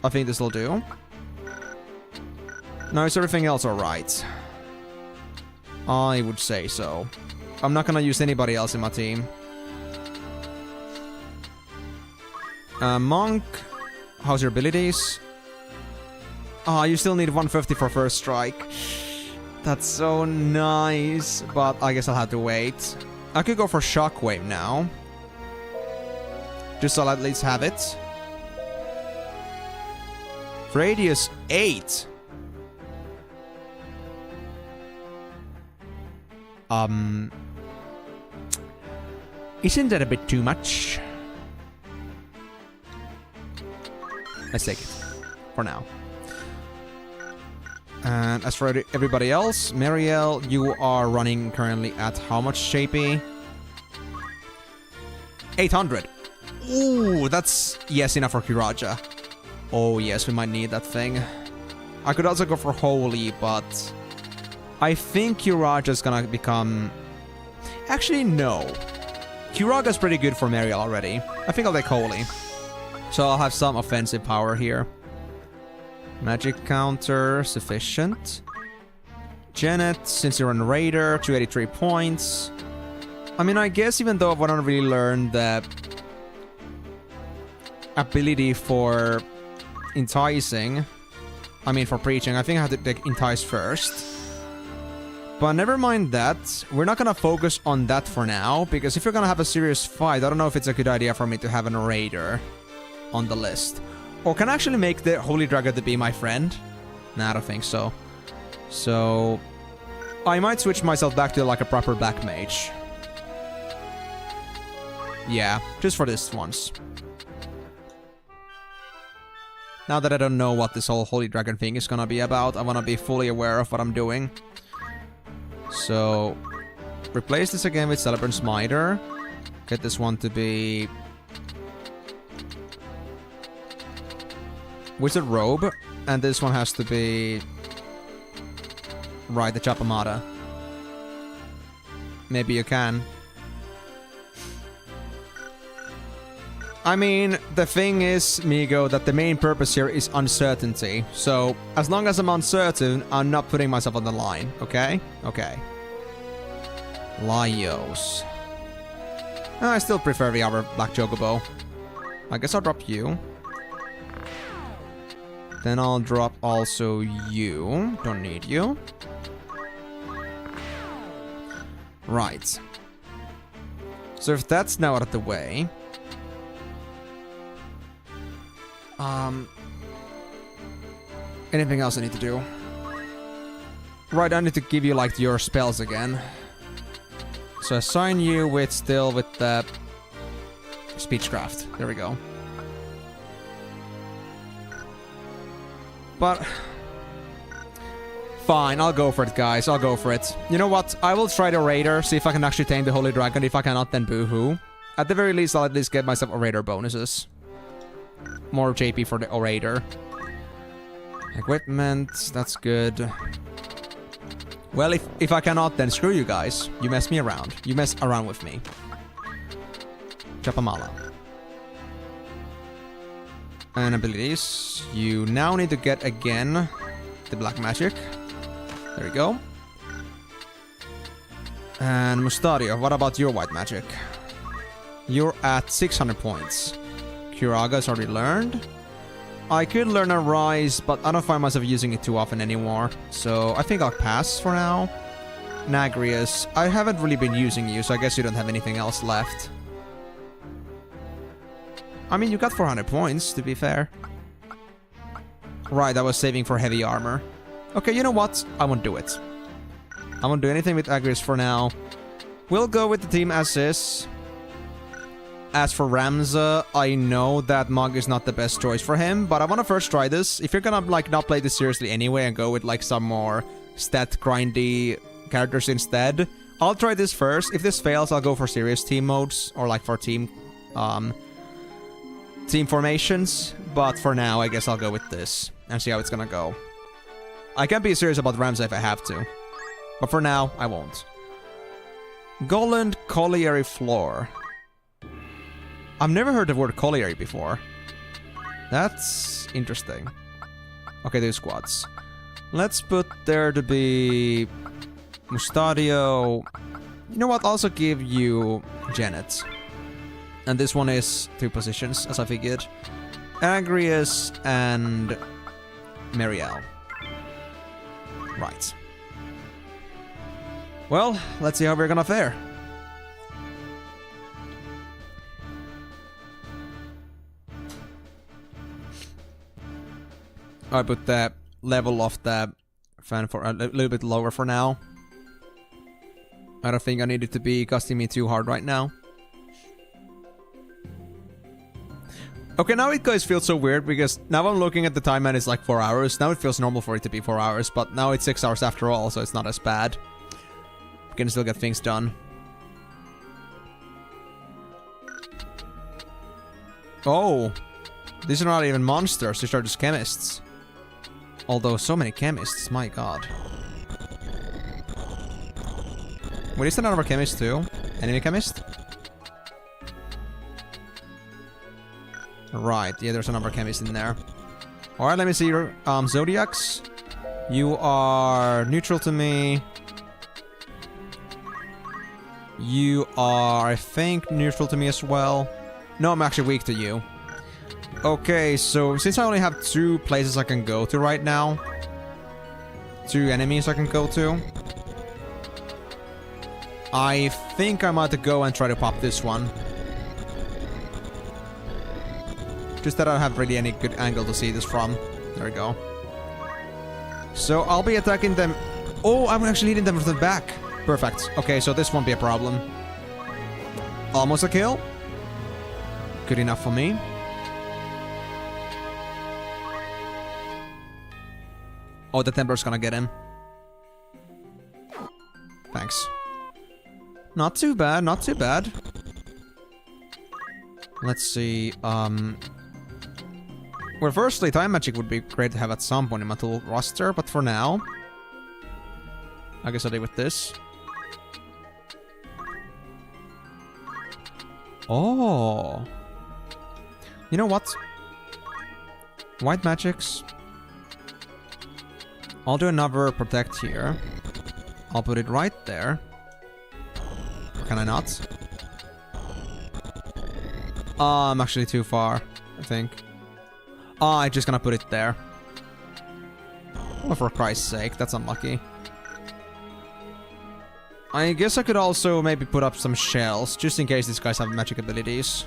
I think this will do. Now, is everything else alright? I would say so. I'm not gonna use anybody else in my team. Monk, how's your abilities? Ah, you still need 150 for first strike. That's so nice, but I guess I'll have to wait. I could go for Shockwave now. Just so I'll at least have it. Radius 8. Isn't that a bit too much? Let's take it. For now. And as for everybody else, Marielle, you are running currently at how much JP? 800. Ooh, that's, yes, enough for Kiraja. Oh yes, we might need that thing. I could also go for Holy, but I think Kiraja's gonna become... Actually, no. Kuraga's pretty good for Marielle already. I think I'll take Holy. So I'll have some offensive power here. Magic counter, sufficient. Janet, since you're on Raider, 283 points. I mean, I guess even though I've not really learned the ability for enticing, I mean for preaching, I think I have to take entice first. But never mind that. We're not gonna focus on that for now, because if you're gonna have a serious fight, I don't know if it's a good idea for me to have a Raider on the list. Or can I actually make the Holy Dragon to be my friend? Nah, I don't think so. So I might switch myself back to like a proper black mage. Yeah, just for this once. Now that I don't know what this whole Holy Dragon thing is gonna be about, I wanna be fully aware of what I'm doing. So replace this again with Celebrant Smiter. Get this one to be Wizard Robe, and this one has to be right, the Chapamata. Maybe you can. I mean, the thing is, Migo, that the main purpose here is uncertainty. So, as long as I'm uncertain, I'm not putting myself on the line, okay? Okay. Laios. I still prefer the other Black Chocobo. I guess I'll drop you. Then I'll drop also you. Don't need you. Right. So if that's now out of the way... anything else I need to do? Right, I need to give you, like, your spells again. So assign you with still with the... Speechcraft. There we go. But... Fine, I'll go for it, guys. I'll go for it. You know what? I will try the Raider, see if I can actually tame the Holy Dragon. If I cannot, then boo-hoo. At the very least, I'll at least get myself Orator bonuses. More JP for the Orator. Equipment, that's good. Well, if I cannot, then screw you guys. You mess me around. You mess around with me. Chapamala. And abilities. You now need to get again the Black Magic. There we go. And Mustario, what about your White Magic? You're at 600 points. Kuraga's already learned. I could learn a Rise, but I don't find myself using it too often anymore. So I think I'll pass for now. Nagrius, I haven't really been using you, so I guess you don't have anything else left. I mean, you got 400 points, to be fair. Right, I was saving for heavy armor. Okay, you know what? I won't do it. I won't do anything with Agrius for now. We'll go with the team as is. As for Ramza, I know that Mog is not the best choice for him, but I want to first try this. If you're gonna, like, not play this seriously anyway and go with, like, some more stat grindy characters instead, I'll try this first. If this fails, I'll go for serious team modes, or, like, for team, team formations, but for now, I guess I'll go with this and see how it's gonna go. I can be serious about Ramza if I have to, but for now, I won't. Golland Colliery Floor. I've never heard the word colliery before. That's interesting. Okay, there's squads. Let's put there to be Mustadio. You know what? I'll also give you Janet. And this one is 2 positions, as I figured. Agrius and Marielle. Right. Well, let's see how we're gonna fare. I put the level of the fan for a little bit lower for now. I don't think I need it to be costing me too hard right now. Okay, now it guys feels so weird because now I'm looking at the time and it's like 4 hours. Now it feels normal for it to be 4 hours, but now it's 6 hours after all, so it's not as bad. We can still get things done. Oh, these are not even monsters, these are just chemists. Although, so many chemists, my god. Wait, is there another chemist too? Enemy chemist? Right, yeah, there's another chemist in there. Alright, let me see your Zodiacs. You are neutral to me. You are, I think, neutral to me as well. No, I'm actually weak to you. Okay, so since I only have 2 places I can go to right now, 2 enemies I can go to, I think I might have to go and try to pop this one. Just that I don't have really any good angle to see this from. There we go. So I'll be attacking them. Oh, I'm actually hitting them from the back. Perfect. Okay, so this won't be a problem. Almost a kill. Good enough for me. Oh, the Templar's gonna get him. Thanks. Not too bad, not too bad. Let's see, well, firstly, Time Magic would be great to have at some point in my tool roster, but for now, I guess I'll deal with this. Oh. You know what? White Magics. I'll do another Protect here. I'll put it right there. Can I not? I'm actually too far, I think. I'm just gonna put it there. Oh, for Christ's sake, that's unlucky. I guess I could also maybe put up some shells, just in case these guys have magic abilities.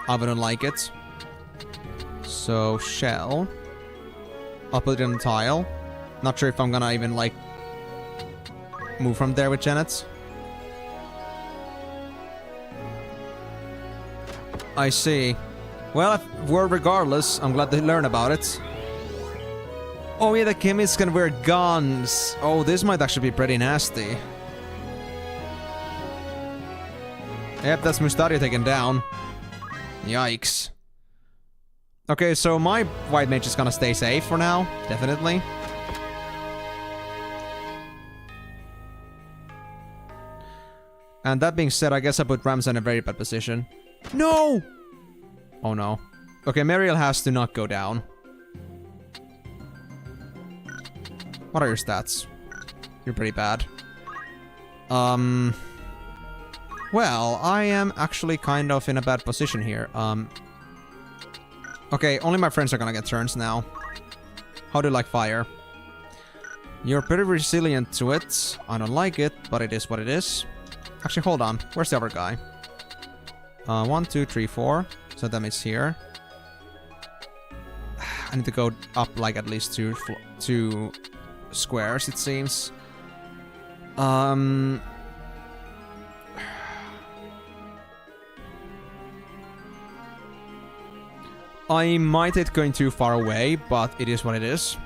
I wouldn't like it. So, shell. I'll put it on the tile. Not sure if I'm gonna even, like, move from there with Janet. I see. Well, regardless, I'm glad to learn about it. Oh yeah, the chemists can wear guns. Oh, this might actually be pretty nasty. Yep, that's Mustadio taken down. Yikes. Okay, so my white mage is gonna stay safe for now, definitely. And that being said, I guess I put Ramza in a very bad position. No! Oh no. Okay, Mariel has to not go down. What are your stats? You're pretty bad. Well, I am actually kind of in a bad position here. Okay, only my friends are gonna get turns now. How do you like fire? You're pretty resilient to it. I don't like it, but it is what it is. Actually, hold on. Where's the other guy? 1, 2, 3, 4. So that means here. I need to go up like at least two squares, it seems. I might hate going too far away, but it is what it is.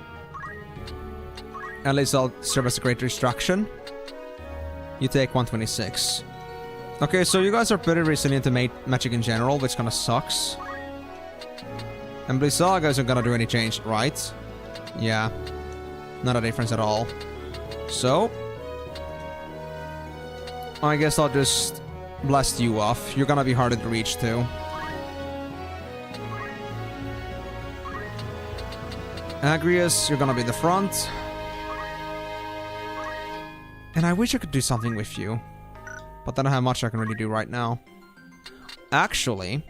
At least I'll serve as a great distraction. You take 126. Okay, so you guys are pretty resilient to magic in general, which kinda sucks. And Blizzaga isn't gonna do any change, right? Yeah. Not a difference at all. So... I guess I'll just blast you off. You're gonna be harder to reach too. Agrius, you're gonna be the front. And I wish I could do something with you. But I don't have much I can really do right now. Actually...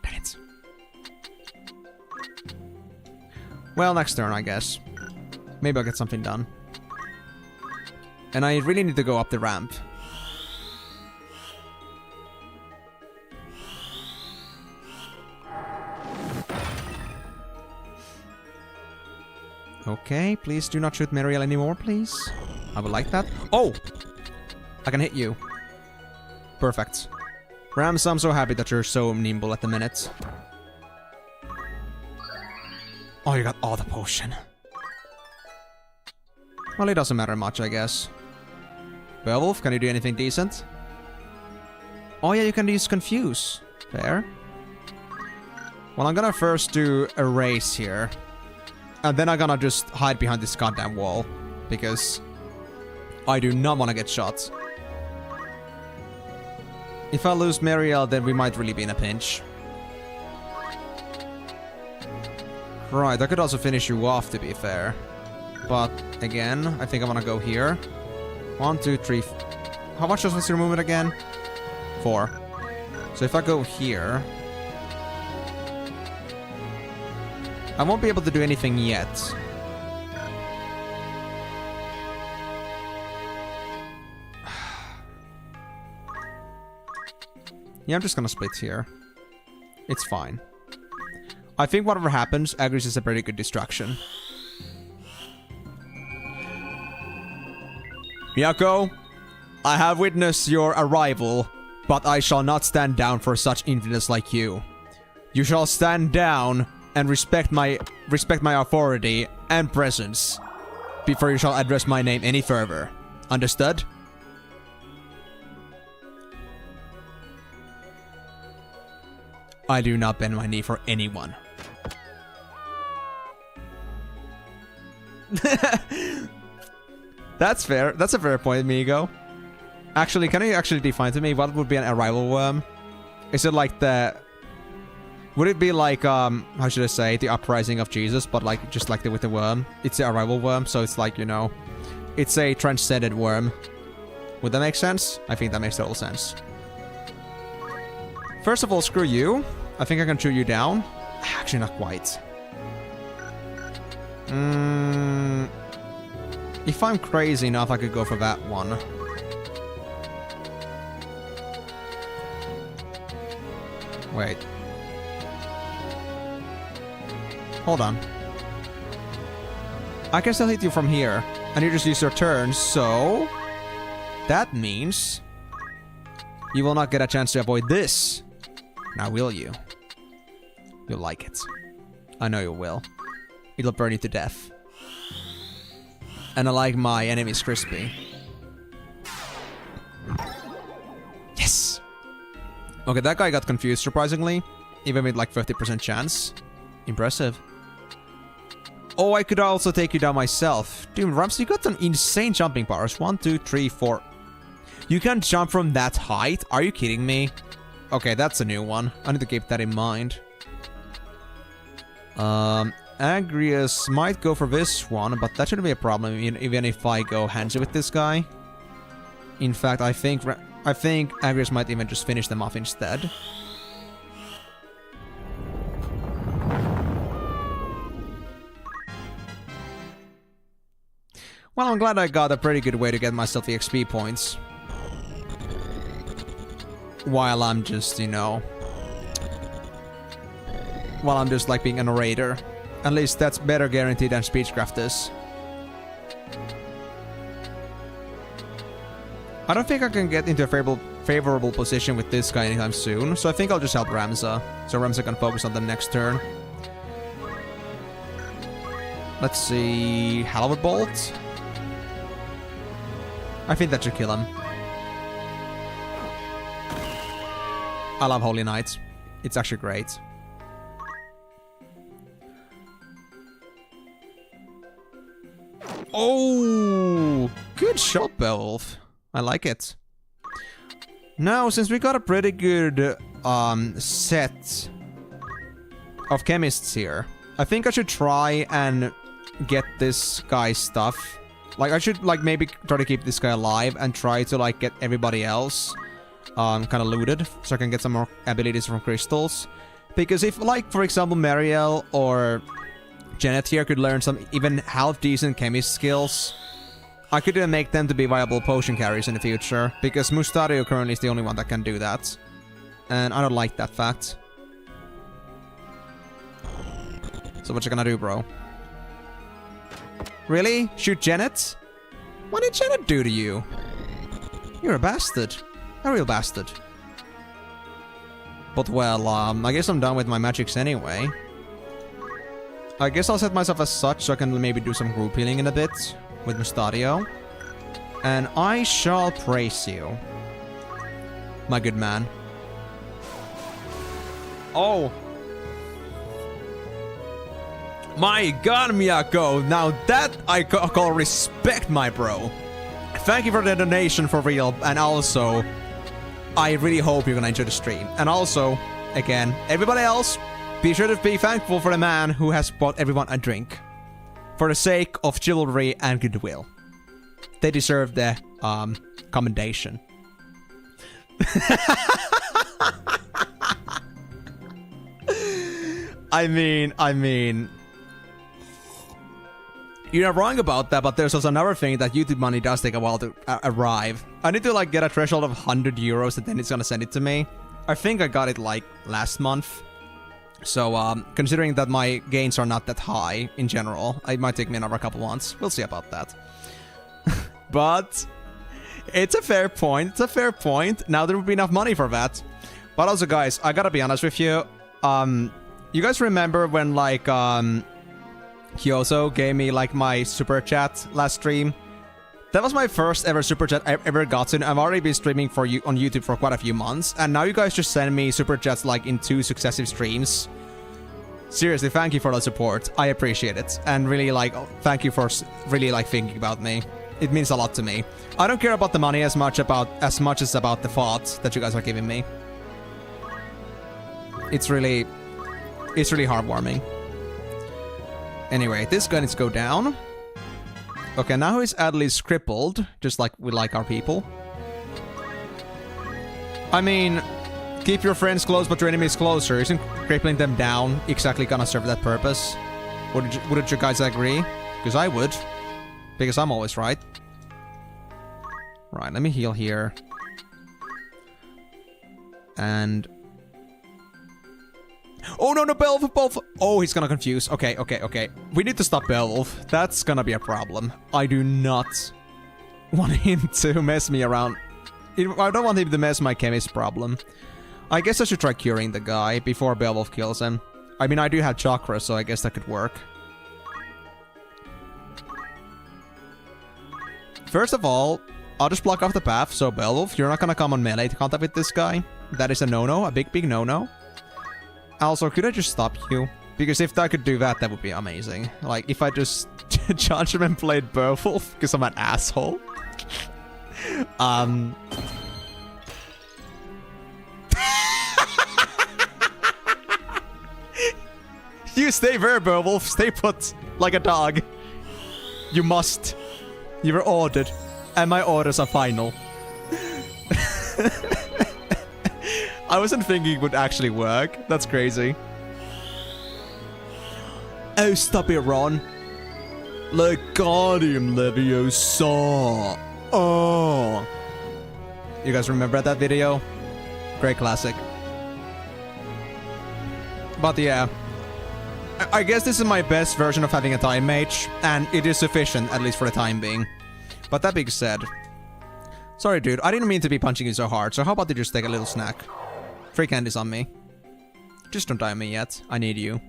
Dang it. Well, next turn, I guess. Maybe I'll get something done. And I really need to go up the ramp. Okay, please do not shoot Mariel anymore, please. I would like that. Oh! I can hit you. Perfect. Rams, I'm so happy that you're so nimble at the minute. Oh, you got all the potion. Well, it doesn't matter much, I guess. Beowulf, can you do anything decent? Oh yeah, you can use Confuse. Fair. Well, I'm gonna first do Erase here. And then I'm gonna just hide behind this goddamn wall. Because I do not want to get shot. If I lose Mariel, then we might really be in a pinch. Right, I could also finish you off, to be fair. But, again, I think I want to go here. 1, 2, 3... How much was your movement again? 4. So if I go here... I won't be able to do anything yet. Yeah, I'm just gonna split here. It's fine. I think whatever happens, Agris is a pretty good distraction. Miyako, I have witnessed your arrival, but I shall not stand down for such infidels like you. You shall stand down and respect my authority and presence before you shall address my name any further. Understood? I do not bend my knee for anyone. That's fair. That's a fair point, Migo. Actually, can you actually define to me what would be an arrival worm? Is it like the... Would it be like, how should I say, the uprising of Jesus, but like, just like with the worm? It's the arrival worm, so it's like, you know, it's a transcended worm. Would that make sense? I think that makes total sense. First of all, screw you. I think I can chew you down. Actually, not quite. If I'm crazy enough, I could go for that one. Wait. Hold on. I can still hit you from here. And you just use your turn, so... That means... You will not get a chance to avoid this. Now will you? You'll like it. I know you will. It'll burn you to death. And I like my enemies crispy. Yes! Okay, that guy got confused, surprisingly. Even with like 50% chance. Impressive. Oh, I could also take you down myself. Dude, Ramsey, you got some insane jumping powers. 1, 2, 3, 4. You can jump from that height? Are you kidding me? Okay, that's a new one. I need to keep that in mind. Agrius might go for this one, but that shouldn't be a problem even if I go handsy with this guy. In fact, I think Agrius might even just finish them off instead. Well, I'm glad I got a pretty good way to get myself the XP points. While I'm just, you know... While I'm just like being a narrator. At least that's better guaranteed than Speechcraft is. I don't think I can get into a favorable position with this guy anytime soon, so I think I'll just help Ramza. So Ramza can focus on the next turn. Let's see... Halberd Bolt? I think that should kill him. I love Holy Knight. It's actually great. Oh, good shot, Beowulf. I like it. Now, since we got a pretty good set of chemists here, I think I should try and get this guy's stuff. Like, I should, like, maybe try to keep this guy alive and try to, like, get everybody else kind of looted so I can get some more abilities from crystals. Because if, like, for example, Mariel or Janet here could learn some even half-decent chemist skills, I could even make them to be viable potion carriers in the future, because Mustario currently is the only one that can do that. And I don't like that fact. So what you gonna do, bro? Really? Shoot Janet? What did Janet do to you? You're a bastard. A real bastard. But well, I guess I'm done with my magics anyway. I guess I'll set myself as such so I can maybe do some group healing in a bit with Mustario. And I shall praise you, my good man. Oh! My god, Miyako! Now that I call respect, my bro! Thank you for the donation for real, and also, I really hope you're gonna enjoy the stream. And also, again, everybody else, be sure to be thankful for the man who has bought everyone a drink. For the sake of chivalry and goodwill. They deserve the, commendation. I mean... You're not wrong about that, but there's also another thing that YouTube money does take a while to arrive. I need to, like, get a threshold of 100 euros and then it's gonna send it to me. I think I got it, like, last month. So, considering that my gains are not that high in general, it might take me another couple months. We'll see about that. But it's a fair point. It's a fair point. Now there will be enough money for that. But also, guys, I gotta be honest with you. You guys remember when, like, Kyoso gave me, like, my super chat last stream? That was my first ever super chat I've ever gotten. I've already been streaming for you on YouTube for quite a few months, and now you guys just send me super chats, like, in 2 successive streams. Seriously, thank you for the support. I appreciate it. And really, like, thank you for really, like, thinking about me. It means a lot to me. I don't care about the money as much as about the thoughts that you guys are giving me. It's really heartwarming. Anyway, this guy needs to go down. Okay, now he's at least crippled, just like we like our people. I mean, keep your friends close but your enemies closer. Isn't crippling them down exactly gonna serve that purpose? Wouldn't you guys agree? Because I would. Because I'm always right. Right, let me heal here. And... Oh, no, Beowulf! Oh, he's gonna confuse. Okay. We need to stop Beowulf. That's gonna be a problem. I do not want him to mess me around. I don't want him to mess my chemist problem. I guess I should try curing the guy before Beowulf kills him. I mean, I do have chakra, so I guess that could work. First of all, I'll just block off the path, so Beowulf, you're not gonna come on melee to contact with this guy. That is a no-no, a big no-no. Also, could I just stop you? Because if I could do that, that would be amazing. Like, if I just charged him and played Beowulf, because I'm an asshole. You stay there, Beowulf. Stay put, like a dog. You must. You were ordered. And my orders are final. I wasn't thinking it would actually work. That's crazy. Oh, stop it, Ron. Legardium Leviosa. Oh. You guys remember that video? Great classic. But yeah. I guess this is my best version of having a time mage, and it is sufficient, at least for the time being. But that being said... Sorry, dude. I didn't mean to be punching you so hard, so how about you just take a little snack? Free candies on me. Just don't die on me yet. I need you.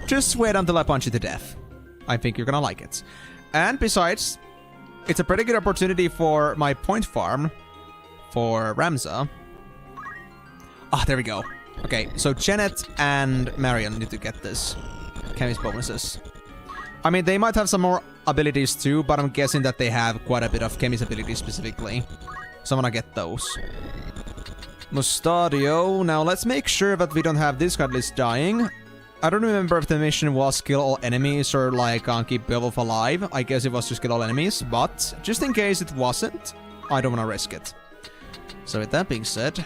Just wait until I punch you to death. I think you're gonna like it. And besides, it's a pretty good opportunity for my point farm for Ramza. Ah, there we go. Okay, so Janet and Marion need to get this. Chemist bonuses. I mean, they might have some more abilities too, but I'm guessing that they have quite a bit of Chemist abilities specifically. So I'm gonna get those. Mustadio. Now let's make sure that we don't have this guy list dying. I don't remember if the mission was kill all enemies or like keep Beowulf alive. I guess it was just kill all enemies, but just in case it wasn't, I don't want to risk it. So with that being said,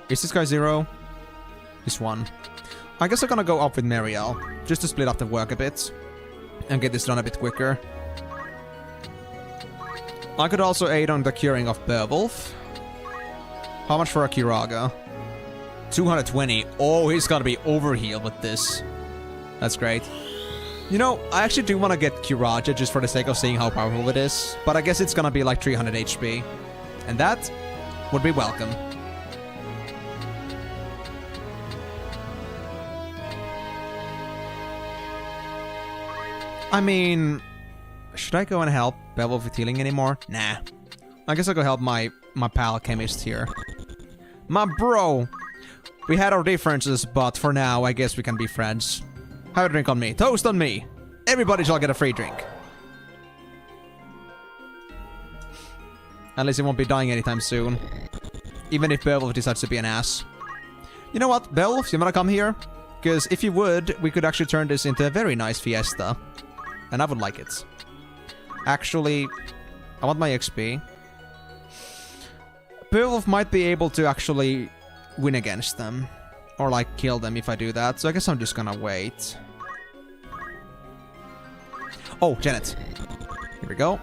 is this guy 0? He's 1. I guess I'm gonna go up with Mariel, just to split up the work a bit and get this done a bit quicker. I could also aid on the curing of Beowulf. How much for a Kiraga? 220. Oh, he's gotta be overhealed with this. That's great. You know, I actually do want to get Kiraja just for the sake of seeing how powerful it is. But I guess it's gonna be like 300 HP. And that would be welcome. I mean, should I go and help Beowulf with healing anymore? Nah. I guess I'll go help my pal Chemist here. My bro! We had our differences, but for now, I guess we can be friends. Have a drink on me. Toast on me! Everybody shall get a free drink. At least he won't be dying anytime soon. Even if Beowulf decides to be an ass. You know what, Beowulf, you wanna come here? Because if you would, we could actually turn this into a very nice fiesta. And I would like it. Actually, I want my XP. Beowulf might be able to actually win against them. Or like kill them if I do that. So I guess I'm just gonna wait. Oh, Janet. Here we go.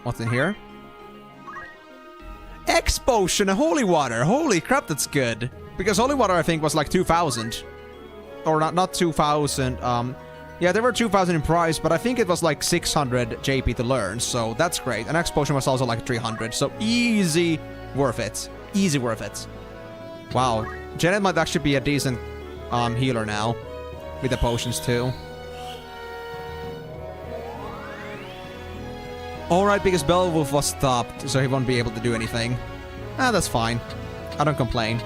What's in here? X potion, holy water. Holy crap, that's good. Because holy water I think was like 2,000. Or not 2,000. Yeah, there were 2,000 in price, but I think it was like 600 JP to learn, so that's great. And X potion was also like 300, so easy worth it. Easy worth it. Wow, Janet might actually be a decent healer now, with the potions too. Alright, because Beowulf was stopped, so he won't be able to do anything. Ah, that's fine. I don't complain.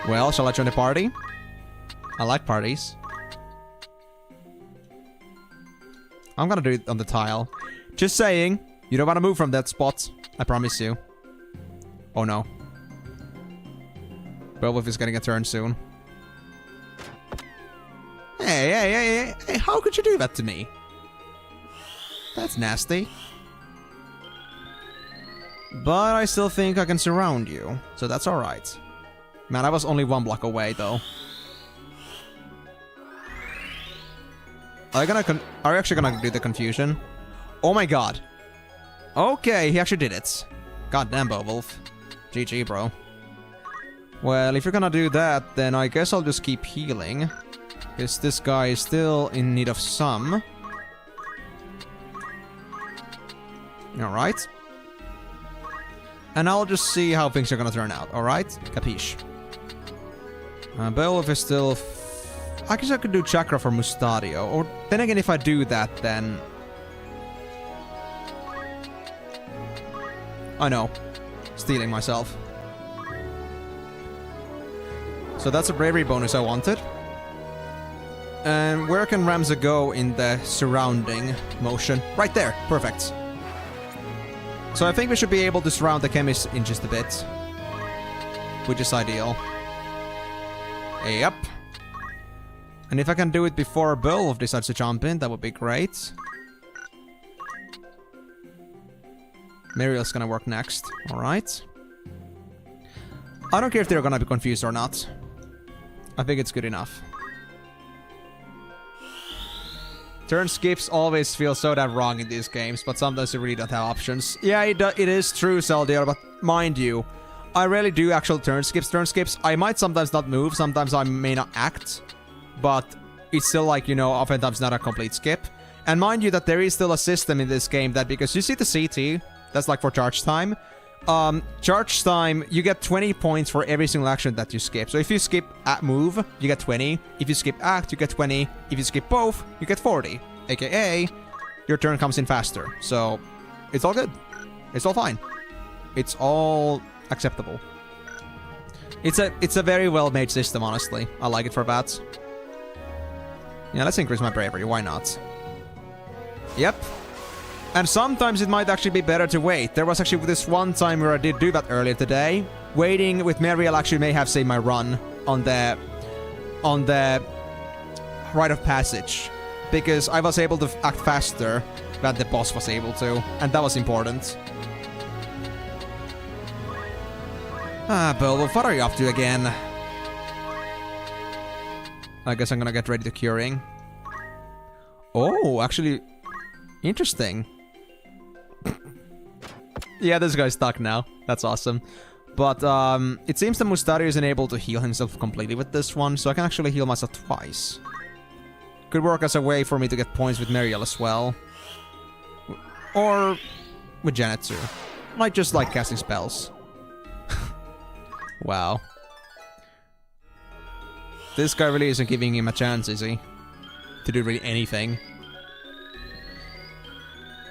Well, shall I join the party? I like parties. I'm gonna do it on the tile. Just saying, you don't want to move from that spot. I promise you. Oh no. Beowulf is getting a turn soon. Hey, how could you do that to me? That's nasty. But I still think I can surround you, so that's alright. Man, I was only 1 block away, though. Are you actually gonna do the confusion? Oh my god. Okay, he actually did it. Goddamn, Beowulf. GG, bro. Well, if you're gonna do that, then I guess I'll just keep healing. Because this guy is still in need of some. Alright. And I'll just see how things are gonna turn out, alright? Capiche. Beowulf is still... I guess I could do Chakra for Mustadio. Or then again, if I do that, then... I know. Stealing myself. So that's a bravery bonus I wanted. And where can Ramza go in the surrounding motion? Right there. Perfect. So I think we should be able to surround the Chemist in just a bit. Which is ideal. Yep. And if I can do it before Beowulf decides to jump in, that would be great. Mariel's gonna work next. Alright. I don't care if they're gonna be confused or not. I think it's good enough. Turn skips always feel so damn wrong in these games, but sometimes you really don't have options. Yeah, it is true, Zelda, but mind you, I rarely do actual turn skips. Turn skips, I might sometimes not move, sometimes I may not act. But it's still like, you know, oftentimes not a complete skip. And mind you that there is still a system in this game that, because you see the CT, that's like for charge time. Charge time, you get 20 points for every single action that you skip. So if you skip move, you get 20. If you skip act, you get 20. If you skip both, you get 40. AKA, your turn comes in faster. So, it's all good. It's all fine. It's all acceptable. It's a very well-made system, honestly. I like it for that. Yeah, let's increase my bravery. Why not? Yep. And sometimes it might actually be better to wait. There was actually this one time where I did do that earlier today. Waiting with Meriel actually may have saved my run on the rite of passage, because I was able to act faster than the boss was able to, and that was important. Ah, Beowulf, what are you up to again? I guess I'm gonna get ready to curing. Oh, actually, interesting. Yeah, this guy's stuck now. That's awesome. But it seems that Mustari isn't able to heal himself completely with this one, so I can actually heal myself twice. Could work as a way for me to get points with Meriel as well. Or with Genetsu. Like, just like casting spells. Wow. This guy really isn't giving him a chance, is he? To do really anything.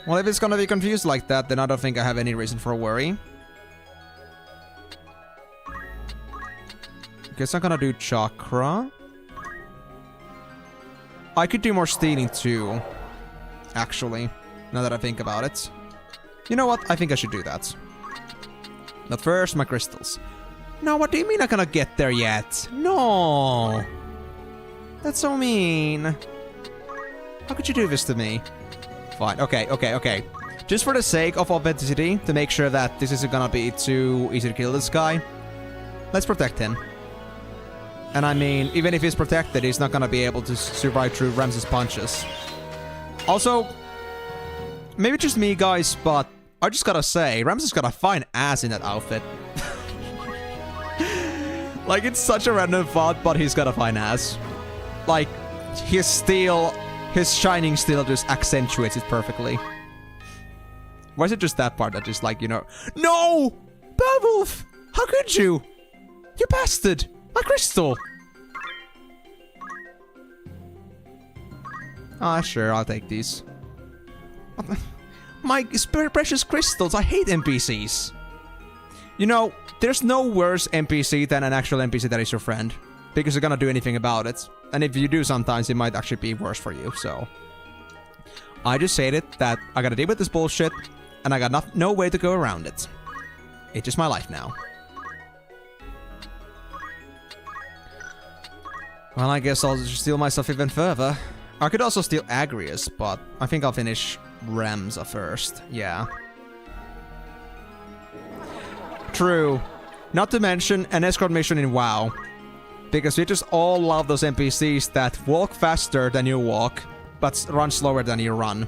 Well, if it's gonna be confused like that, then I don't think I have any reason for worry. Guess I'm gonna do Chakra. I could do more stealing too, actually, now that I think about it. You know what? I think I should do that. But first, my crystals. No, what do you mean I'm gonna get there yet? No! That's so mean. How could you do this to me? Fine. Okay. Just for the sake of authenticity, to make sure that this isn't gonna be too easy to kill this guy, let's protect him. And I mean, even if he's protected, he's not gonna be able to survive through Ramses' punches. Also, maybe just me, guys, but I just gotta say, Ramses got a fine ass in that outfit. Like, it's such a random thought, but he's got a fine ass. Like, his shining steel just accentuates it perfectly. Why is it just that part that just like, you know... No! Beowulf! How could you? You bastard! My crystal! Ah, sure, I'll take these. My precious crystals, I hate NPCs. You know, there's no worse NPC than an actual NPC that is your friend. Because you're gonna do anything about it. And if you do sometimes, it might actually be worse for you, so... I just stated that I gotta deal with this bullshit, and I got no way to go around it. It's just my life now. Well, I guess I'll just steal myself even further. I could also steal Agrius, but I think I'll finish Ramza first. Yeah. True. Not to mention an escort mission in WoW. Because we just all love those NPCs that walk faster than you walk, but run slower than you run.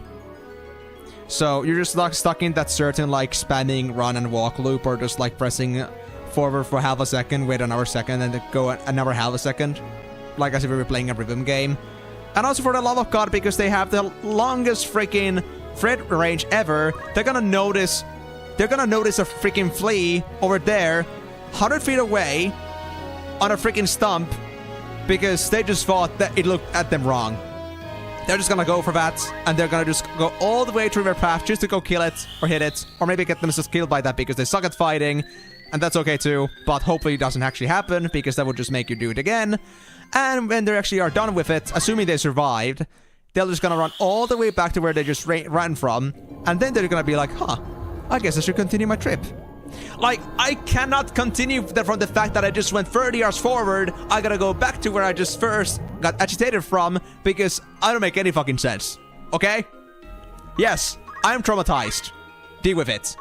So you're just like stuck in that certain like spamming run and walk loop, or just like pressing forward for half a second, wait another second, and then go another half a second. Like as if we were playing a rhythm game. And also for the love of God, because they have the longest freaking threat range ever, they're gonna notice a freaking flea over there, 100 feet away, on a freaking stump, because they just thought that it looked at them wrong. They're just gonna go for that, and they're gonna just go all the way through their path just to go kill it, or hit it, or maybe get themselves killed by that because they suck at fighting, and that's okay too, but hopefully it doesn't actually happen, because that would just make you do it again. And when they actually are done with it, assuming they survived, they're just gonna run all the way back to where they just ran from, and then they're gonna be like, huh, I guess I should continue my trip. Like, I cannot continue from the fact that I just went 30 yards forward. I gotta go back to where I just first got agitated from, because I don't make any fucking sense. Okay? Yes, I'm traumatized. Deal with it.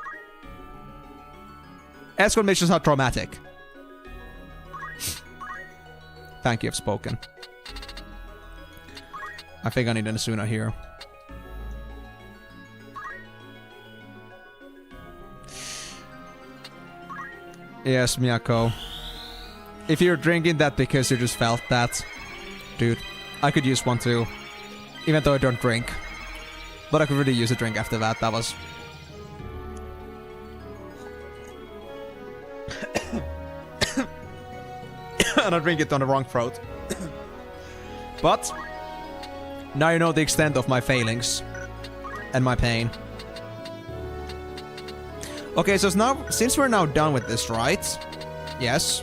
Escort missions are traumatic. Thank you, I've spoken. I think I need an Asuna here. Yes, Miyako. If you're drinking that because you just felt that, dude, I could use one too. Even though I don't drink. But I could really use a drink after that. That was... and I drink it on the wrong throat. But now you know the extent of my failings and my pain. Okay, so now, since we're now done with this, right? Yes.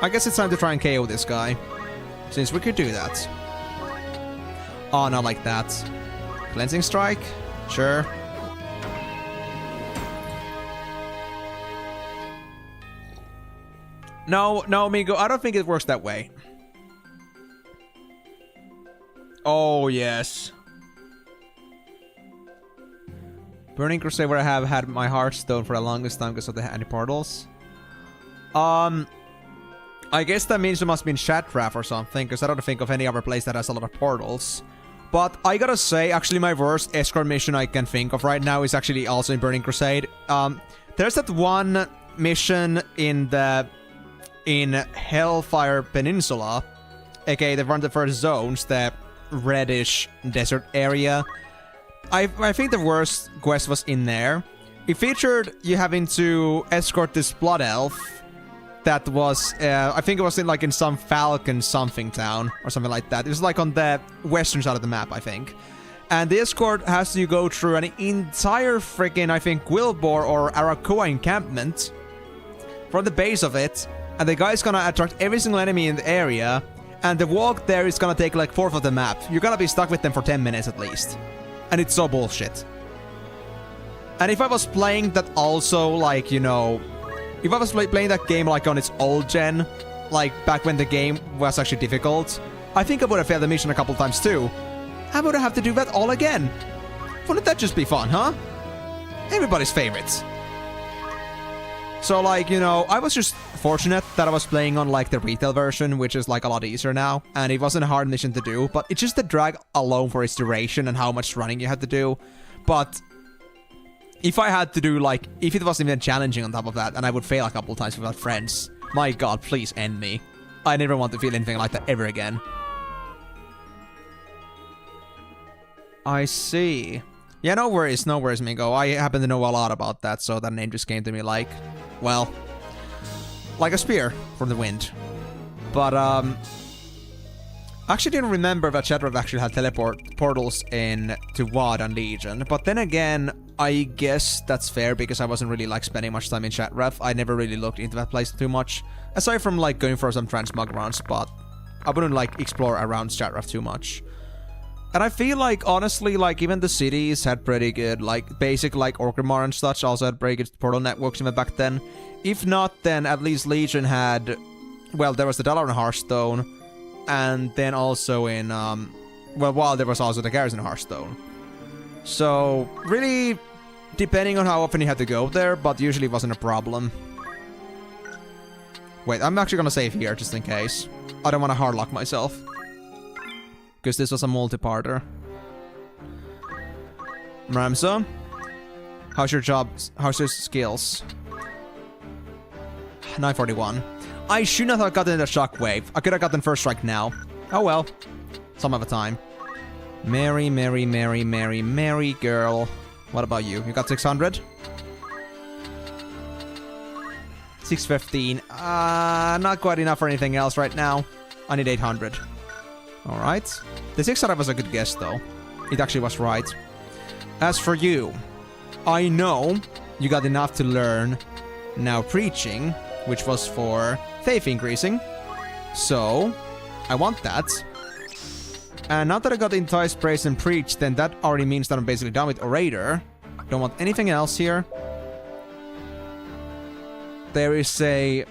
I guess it's time to try and KO this guy. Since we could do that. Oh, not like that. Cleansing Strike? Sure. No, Migo, I don't think it works that way. Oh, yes. Burning Crusade, where I have had my Hearthstone for the longest time because of the anti-portals. I guess that means it must be in Shatraf or something, because I don't think of any other place that has a lot of portals. But I gotta say, actually my worst escort mission I can think of right now is actually also in Burning Crusade. There's that one mission in Hellfire Peninsula, aka one of the first zones, the reddish desert area. I think the worst quest was in there. It featured you having to escort this blood elf that was, I think it was in some Falcon something town or something like that. It was like on the western side of the map, I think. And the escort has to go through an entire freaking, I think, Wilbur or Arakoa encampment from the base of it. And the guy's gonna attract every single enemy in the area. And the walk there is gonna take like 1/4 of the map. You're gonna be stuck with them for 10 minutes at least. And it's so bullshit. And if I was playing that also, like, you know... If I was playing that game like on its old gen, like back when the game was actually difficult, I think I would have failed the mission a couple times too. I would have to do that all again. Wouldn't that just be fun, huh? Everybody's favorites. So, like, you know, I was just fortunate that I was playing on, like, the retail version, which is, like, a lot easier now. And it wasn't a hard mission to do, but it's just the drag alone for its duration and how much running you had to do. But if I had to do, like, if it wasn't even challenging on top of that, and I would fail a couple times without friends, my god, please end me. I never want to feel anything like that ever again. I see. Yeah, no worries, Mingo. I happen to know a lot about that, so that name just came to me like, well, like a spear from the wind. But, I actually didn't remember that Shatraf actually had portals in TWotL and Legion. But then again, I guess that's fair because I wasn't really, like, spending much time in Shatraf. I never really looked into that place too much. Aside from, like, going for some transmog runs, but I wouldn't, like, explore around Shatraf too much. And I feel like, honestly, like, even the cities had pretty good, like, basic, like, Orgrimmar and such also had pretty good portal networks even back then. If not, then at least Legion had, well, there was the Dalaran Hearthstone, and then also in, well, while there was also the Garrison Hearthstone. So, really, depending on how often you had to go there, but usually it wasn't a problem. Wait, I'm actually gonna save here, just in case. I don't want to hardlock myself. Because this was a multi-parter. Ramza, how's your job? How's your skills? 941. I should not have gotten the shockwave. I could have gotten first strike now. Oh well. Some other time. Mary, Mary, Mary, Mary, Mary girl. What about you? You got 600? 615. Not quite enough for anything else right now. I need 800. Alright. The 600 was a good guess, though. It actually was right. As for you, I know you got enough to learn now preaching, which was for faith increasing. So, I want that. And now that I got enticed, praise, and preach, then that already means that I'm basically done with Orator. Don't want anything else here. There is a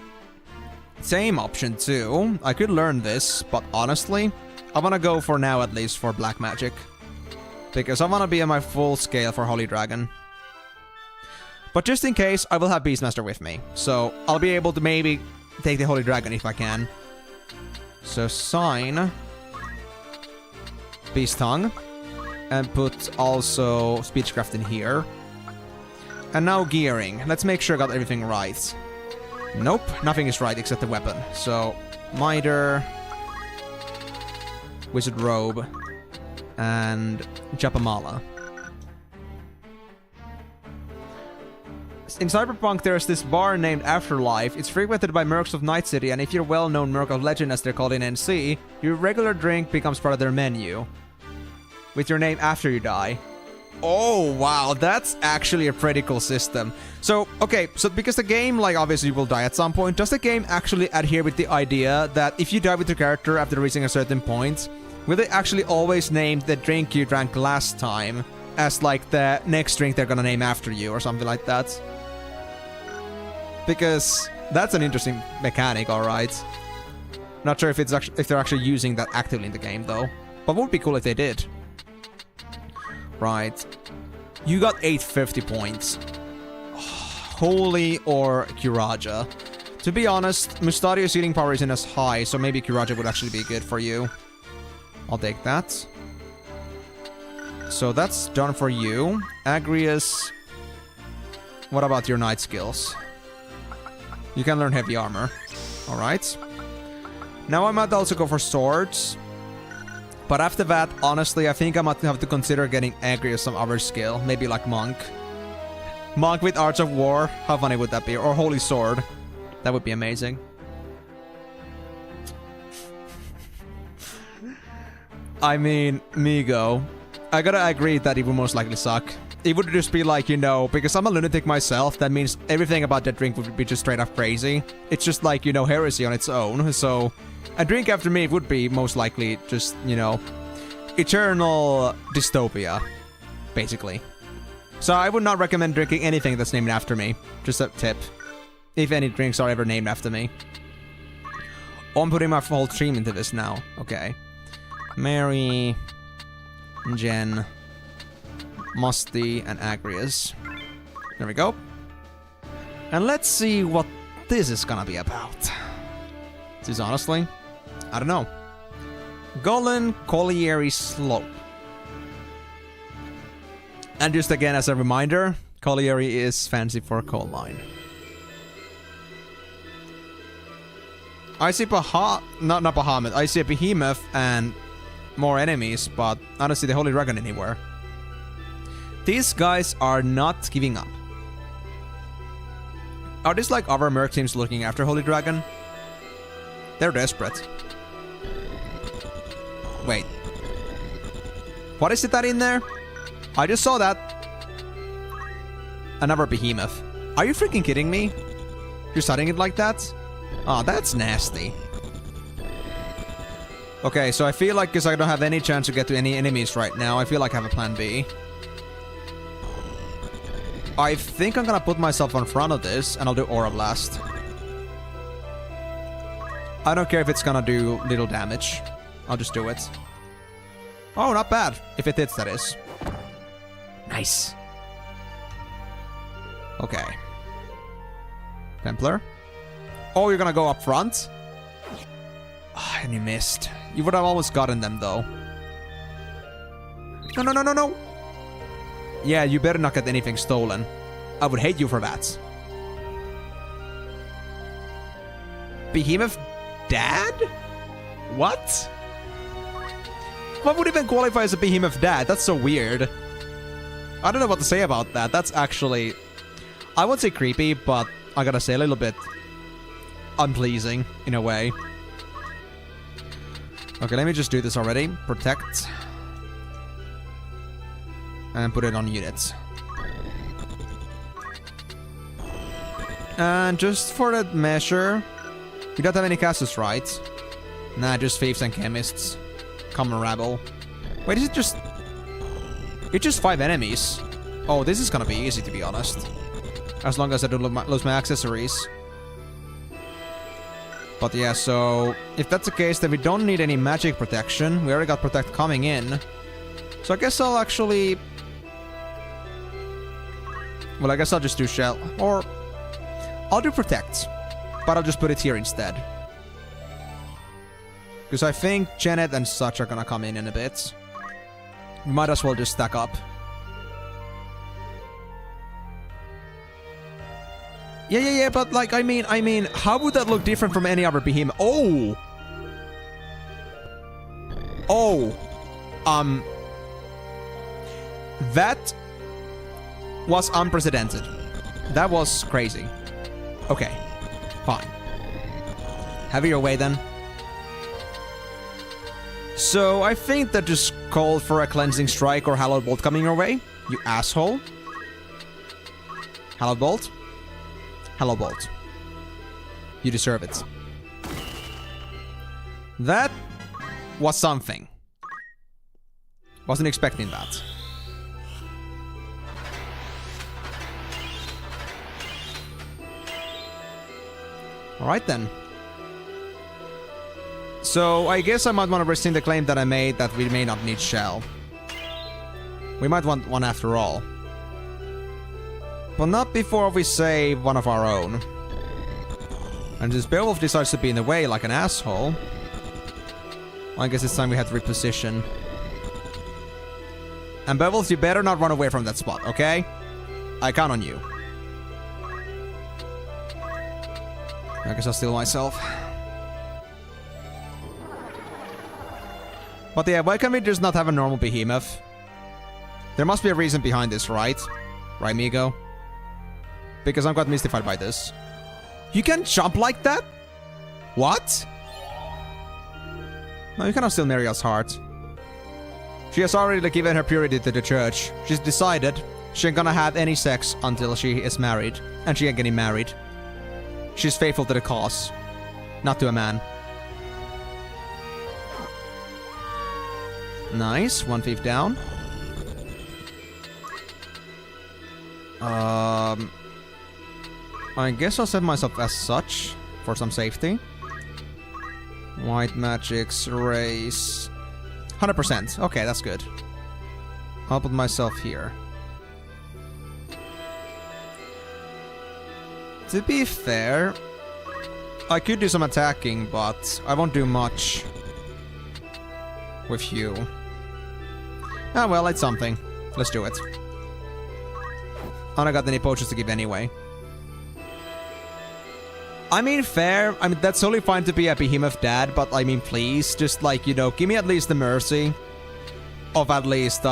same option too. I could learn this, but honestly, I want to go for now at least for Black Magic. Because I want to be on my full scale for Holy Dragon. But just in case, I will have Beastmaster with me. So I'll be able to maybe take the Holy Dragon if I can. So sign Beast Tongue. And put also Speechcraft in here. And now gearing. Let's make sure I got everything right. Nope, nothing is right except the weapon. So, Mitre, Wizard Robe, and Japamala. In Cyberpunk, there's this bar named Afterlife. It's frequented by Mercs of Night City, and if you're well-known Merc of Legend, as they're called in NC, your regular drink becomes part of their menu. With your name after you die. Oh, wow, that's actually a pretty cool system. So, okay, so because the game, like, obviously will die at some point, does the game actually adhere with the idea that if you die with your character after reaching a certain point, will they actually always name the drink you drank last time as, like, the next drink they're gonna name after you or something like that? Because that's an interesting mechanic, alright. Not sure if it's actually, if they're actually using that actively in the game, though. But would be cool if they did. Right. You got 850 points. Holy or Kiraja. To be honest, Mustadio's healing power isn't as high, so maybe Kiraja would actually be good for you. I'll take that. So that's done for you. Agrius. What about your knight skills? You can learn heavy armor. Alright. Now I might also go for swords. But after that, honestly, I think I might have to consider getting Agrius some other skill. Maybe like Monk. Monk with Arts of War. How funny would that be? Or Holy Sword. That would be amazing. I mean, Migo. I gotta agree that it would most likely suck. It would just be like, you know, because I'm a lunatic myself, that means everything about that drink would be just straight up crazy. It's just like, you know, heresy on its own, so... A drink after me would be most likely just, you know, eternal dystopia, basically. So I would not recommend drinking anything that's named after me. Just a tip. If any drinks are ever named after me. Oh, I'm putting my whole stream into this now. Okay. Mary, Jen, Musty, and Agrius. There we go. And let's see what this is gonna be about. This is honestly... I don't know. Golan Colliery Slope. And just again as a reminder, Colliery is fancy for coal mine. I see not Bahamut. I see a behemoth and more enemies, but I don't see the Holy Dragon anywhere. These guys are not giving up. Are these like other merc teams looking after Holy Dragon? They're desperate. Wait. What is it that in there? I just saw that. Another behemoth. Are you freaking kidding me? You're setting it like that? Oh, that's nasty. Okay, so I feel like because I don't have any chance to get to any enemies right now, I feel like I have a plan B. I think I'm gonna put myself in front of this, and I'll do Aura Blast. I don't care if it's gonna do little damage. I'll just do it. Oh, not bad. If it hits, that is. Nice. Okay. Templar. Oh, you're gonna go up front? Oh, and you missed. You would have almost gotten them, though. No, no, no, no, no! Yeah, you better not get anything stolen. I would hate you for that. Behemoth Dad? What? What would even qualify as a Behemoth Dad? That's so weird. I don't know what to say about that. That's actually... I won't say creepy, but I gotta say a little bit unpleasing, in a way. Okay, let me just do this already. Protect. And put it on units. And just for that measure... We don't have any casters, right? Nah, just thieves and chemists. Common rabble. Wait, is it just... It's just 5 enemies. Oh, this is gonna be easy, to be honest. As long as I don't lose my accessories. But yeah, so... If that's the case, then we don't need any magic protection. We already got protect coming in. So I guess I'll actually... Well, I guess I'll just do shell. Or... I'll do protect. But I'll just put it here instead. Because I think Janet and such are gonna come in a bit. We might as well just stack up. Yeah, but like, I mean, how would that look different from any other behemoth? Oh! Oh! That was unprecedented. That was crazy. Okay. Fine. Have it your way then. So I think that just called for a Cleansing Strike or Hallowed Bolt coming your way. You asshole. Hello, Bolt. Hello, Bolt. You deserve it. That was something. Wasn't expecting that. Alright then. So, I guess I might want to rescind the claim that I made that we may not need shell. We might want one after all. But not before we save one of our own. And this Beowulf decides to be in the way like an asshole. I guess it's time we had to reposition. And Beowulf, you better not run away from that spot, okay? I count on you. I guess I'll steal myself. But yeah, why can't we just not have a normal behemoth? There must be a reason behind this, right? Right, Migo? Because I'm quite mystified by this. You can jump like that? What? No, you cannot steal Miriel's heart. She has already given her purity to the church. She's decided she ain't gonna have any sex until she is married. And she ain't getting married. She's faithful to the cause. Not to a man. Nice, 1 thief down. I guess I'll set myself as such for some safety. White magics, race. 100%. Okay, that's good. I'll put myself here. To be fair, I could do some attacking, but I won't do much with you. Ah, well, it's something. Let's do it. I don't got any potions to give anyway. I mean, fair. I mean, that's totally fine to be a behemoth dad, but I mean, please, just like, you know, give me at least the mercy of at least,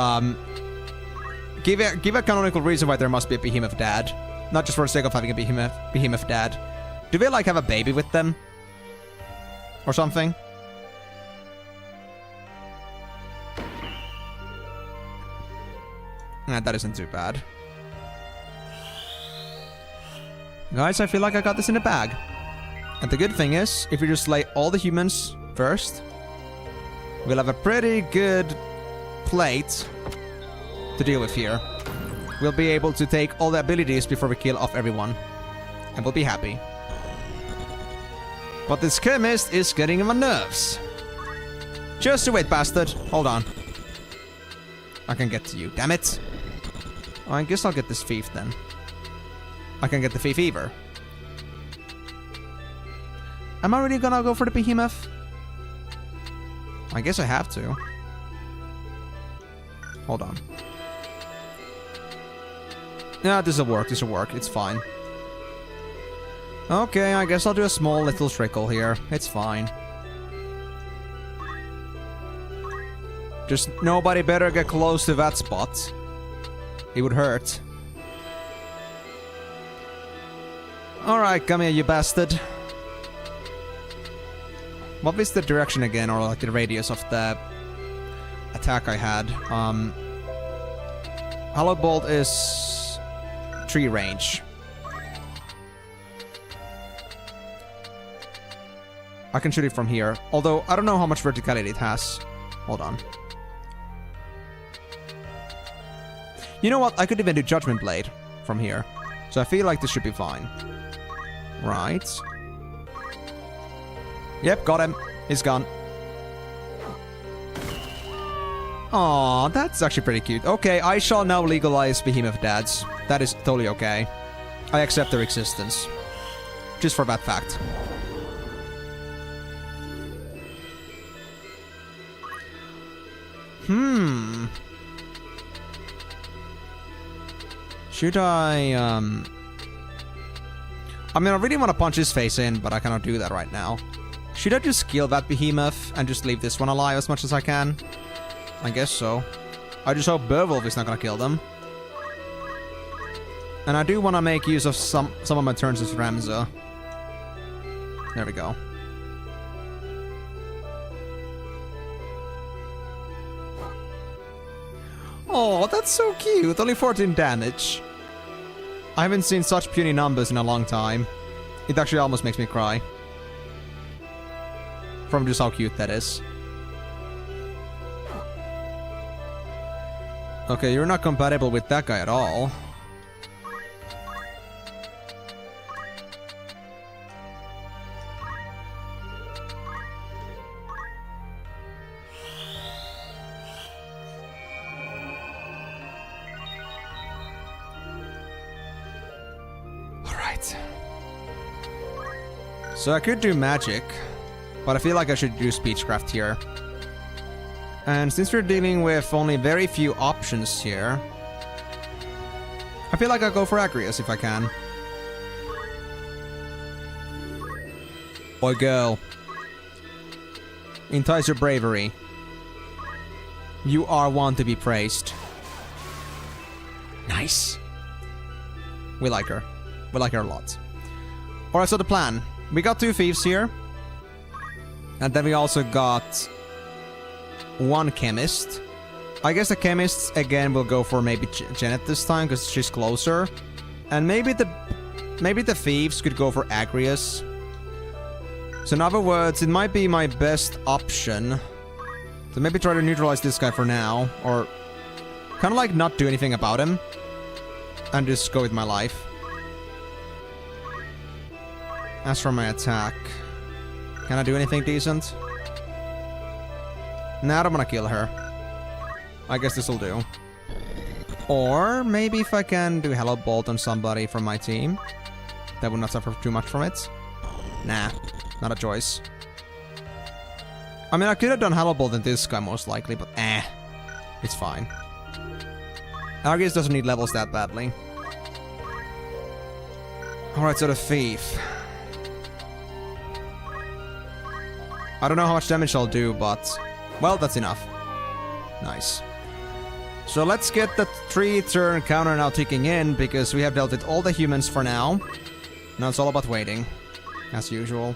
give a canonical reason why there must be a behemoth dad. Not just for the sake of having a behemoth dad. Do they, like, have a baby with them? Or something? Nah, that isn't too bad. Guys, I feel like I got this in the bag. And the good thing is, if we just slay all the humans first, we'll have a pretty good plate to deal with here. We'll be able to take all the abilities before we kill off everyone. And we'll be happy. But this chemist is getting on my nerves. Just you wait, bastard. Hold on. I can get to you. Damn it. I guess I'll get this thief then. I can get the thief either. Am I really gonna go for the behemoth? I guess I have to. Hold on. Yeah, this'll work. This'll work. It's fine. Okay, I guess I'll do a small little trickle here. It's fine. Just nobody better get close to that spot. It would hurt. Alright, come here, you bastard. What is the direction again, or like the radius of the attack I had? Hollow Bolt is 3 range. I can shoot it from here, although I don't know how much verticality it has. Hold on. You know what? I could even do Judgment Blade from here. So I feel like this should be fine. Right. Yep, got him. He's gone. Aw, that's actually pretty cute. Okay, I shall now legalize Behemoth Dads. That is totally okay. I accept their existence. Just for that fact. Should I, I mean, I really want to punch his face in, but I cannot do that right now. Should I just kill that behemoth and just leave this one alive as much as I can? I guess so. I just hope Beowulf is not gonna kill them. And I do want to make use of some of my turns as Ramza. There we go. Oh, that's so cute. Only 14 damage. I haven't seen such puny numbers in a long time. It actually almost makes me cry. From just how cute that is. Okay, you're not compatible with that guy at all. Alright. So I could do magic, but I feel like I should do speechcraft here. And since we're dealing with only very few options here, I feel like I'll go for Agrius if I can. Boy, girl. Entice your bravery. You are one to be praised. Nice. We like her. We like her a lot. Alright, so the plan. We got 2 thieves here. And then we also got 1 chemist. I guess the chemists again will go for maybe Janet this time because she's closer. And maybe the thieves could go for Agrius. So in other words, it might be my best option to maybe try to neutralize this guy for now, or kind of like not do anything about him and just go with my life. As for my attack, can I do anything decent? Nah, I don't want to kill her. I guess this'll do. Or maybe if I can do Hello Bolt on somebody from my team, that would not suffer too much from it. Nah, not a choice. I mean, I could have done Hello Bolt on this guy most likely, but it's fine. Argus doesn't need levels that badly. Alright, so the thief. I don't know how much damage I'll do, but well, that's enough. Nice. So let's get the 3-turn counter now ticking in, because we have dealt with all the humans for now. Now it's all about waiting, as usual.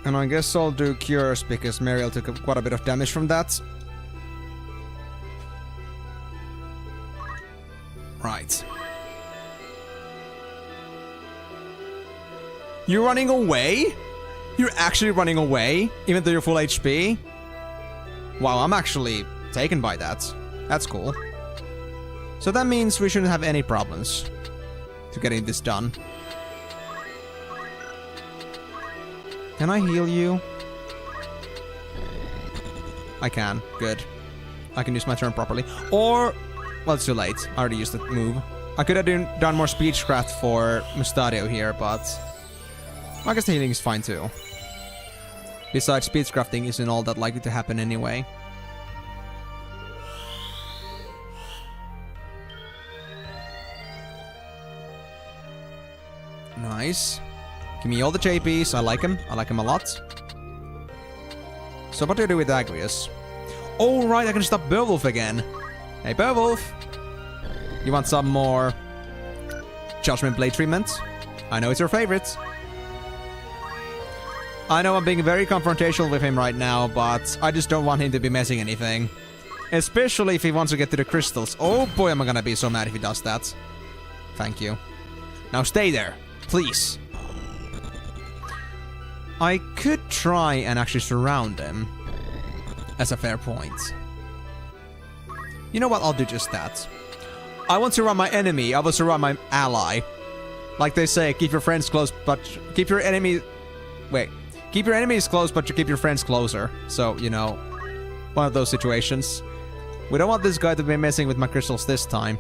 And I guess I'll do cures, because Mariel took quite a bit of damage from that. Right. You're running away? You're actually running away, even though you're full HP? Wow, I'm actually taken by that. That's cool. So that means we shouldn't have any problems to getting this done. Can I heal you? I can. Good. I can use my turn properly. Or, well, it's too late. I already used the move. I could have done more speechcraft for Mustadio here, but I guess the healing is fine too. Besides, speechcrafting isn't all that likely to happen anyway. Nice. Give me all the JPs. I like him. I like him a lot. So what do I do with Agrius? Oh, right, I can stop Beowulf again. Hey, Beowulf. You want some more Judgment Blade treatment? I know it's your favorite. I know I'm being very confrontational with him right now, but I just don't want him to be messing anything. Especially if he wants to get to the crystals. Oh boy, am I gonna be so mad if he does that. Thank you. Now stay there, please. I could try and actually surround him. That's a fair point. You know what, I'll do just that. I won't surround my enemy, I will surround my ally. Like they say, keep your friends close, but keep your enemy... Wait. Keep your enemies close, but you keep your friends closer. So, you know, one of those situations. We don't want this guy to be messing with my crystals this time.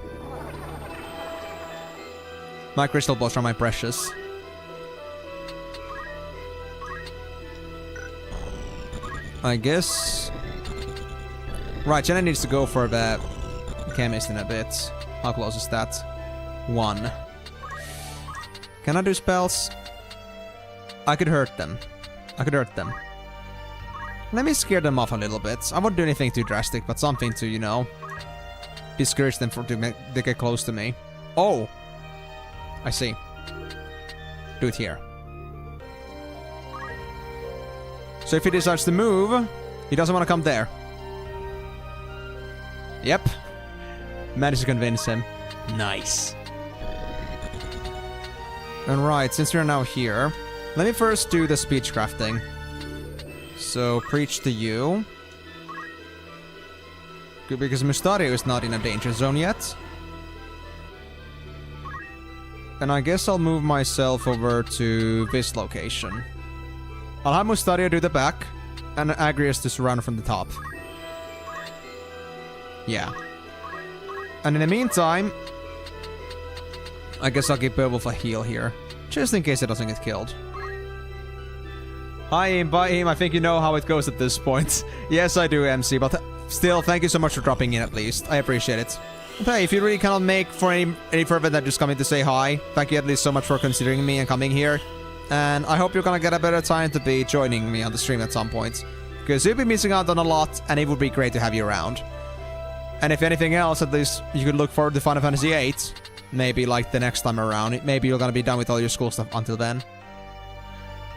My crystal balls are my precious. I guess... Right, Jenna needs to go for the chemist in a bit. How close is that? 1. Can I do spells? I could hurt them. I could hurt them. Let me scare them off a little bit. I won't do anything too drastic, but something to, you know, discourage them to get close to me. Oh! I see. Do it here. So if he decides to move, he doesn't want to come there. Yep. Managed to convince him. Nice. Alright, since we're now here, let me first do the speech crafting. So, preach to you. Good, because Mustario is not in a danger zone yet. And I guess I'll move myself over to this location. I'll have Mustario do the back, and Agrius to surround from the top. Yeah. And in the meantime, I guess I'll give Beowulf a heal here. Just in case it doesn't get killed. Hi, Im, bye, Im. I think you know how it goes at this point. Yes, I do, MC, but still, thank you so much for dropping in at least. I appreciate it. But hey, if you really cannot make for any further than just coming to say hi, thank you at least so much for considering me and coming here. And I hope you're gonna get a better time to be joining me on the stream at some point. Because you'll be missing out on a lot, and it would be great to have you around. And if anything else, at least you could look forward to Final Fantasy VIII. Maybe like the next time around. Maybe you're gonna be done with all your school stuff until then.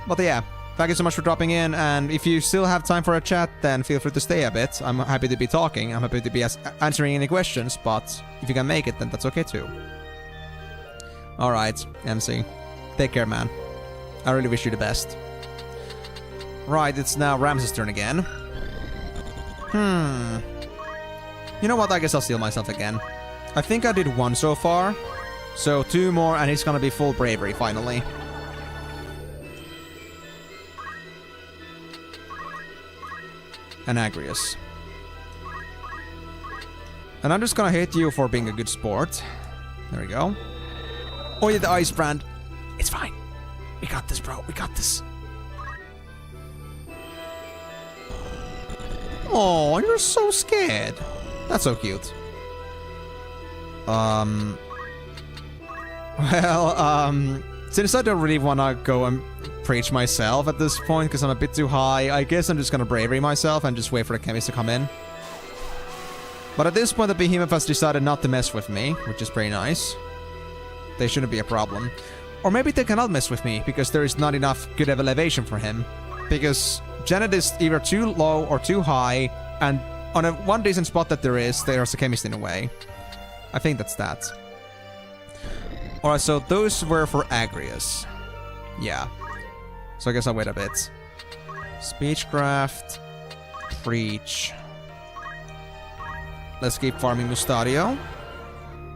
But yeah, thank you so much for dropping in. And if you still have time for a chat, then feel free to stay a bit. I'm happy to be talking. I'm happy to be answering any questions. But if you can make it, then that's okay too. Alright, MC. Take care, man. I really wish you the best. Right, it's now Ramses' turn again. You know what? I guess I'll steal myself again. I think I did 1 so far. So 2 more and he's gonna be full bravery finally. And Agrius. And I'm just gonna hit you for being a good sport. There we go. Oh yeah, the ice brand. It's fine. We got this, bro. We got this. Oh, you're so scared. That's so cute. Since I don't really want to go and preach myself at this point, because I'm a bit too high, I guess I'm just gonna bravery myself and just wait for the chemist to come in. But at this point, the behemoth has decided not to mess with me, which is pretty nice. They shouldn't be a problem. Or maybe they cannot mess with me, because there is not enough good elevation for him. Because Janet is either too low or too high, and on one decent spot that there's a chemist in a way. I think that's that. Alright, so those were for Agrius. Yeah. So I guess I'll wait a bit. Speechcraft. Preach. Let's keep farming Mustario.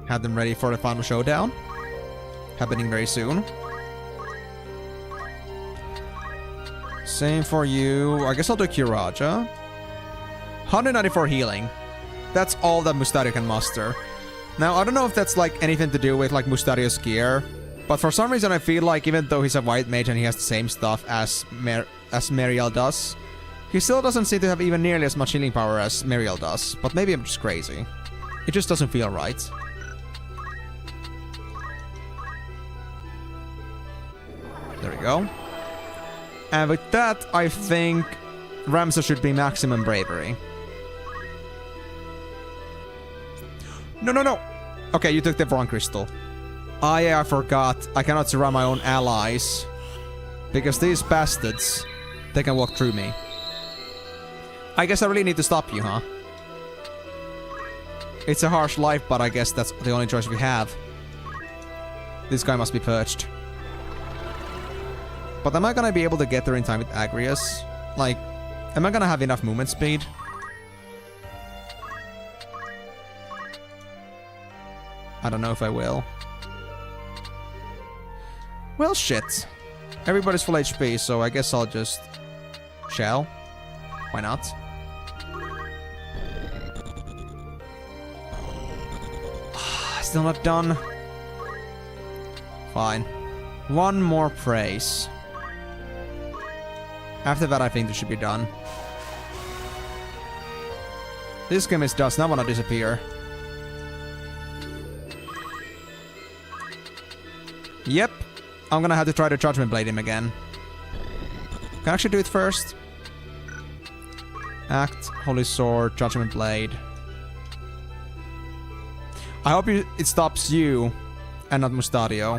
Have them ready for the final showdown. Happening very soon. Same for you. I guess I'll do Kiraja. 194 healing. That's all that Mustario can muster. Now, I don't know if that's like anything to do with like Mustario's gear, but for some reason I feel like even though he's a white mage and he has the same stuff as Mariel does, he still doesn't seem to have even nearly as much healing power as Mariel does. But maybe I'm just crazy. It just doesn't feel right. There we go. And with that, I think Ramses should be maximum bravery. No, no, no! Okay, you took the wrong crystal. Ah, yeah, I forgot. I cannot surround my own allies. Because these bastards, they can walk through me. I guess I really need to stop you, huh? It's a harsh life, but I guess that's the only choice we have. This guy must be perched. But am I gonna be able to get there in time with Agrius? Like, am I gonna have enough movement speed? I don't know if I will. Well, shit. Everybody's full HP, so I guess I'll just... shell? Why not? Still not done. Fine. One more praise. After that, I think this should be done. This chemist does not want to disappear. Yep. I'm gonna have to try to Judgment Blade him again. Can I actually do it first? Act, Holy Sword, Judgment Blade. I hope it stops you and not Mustario.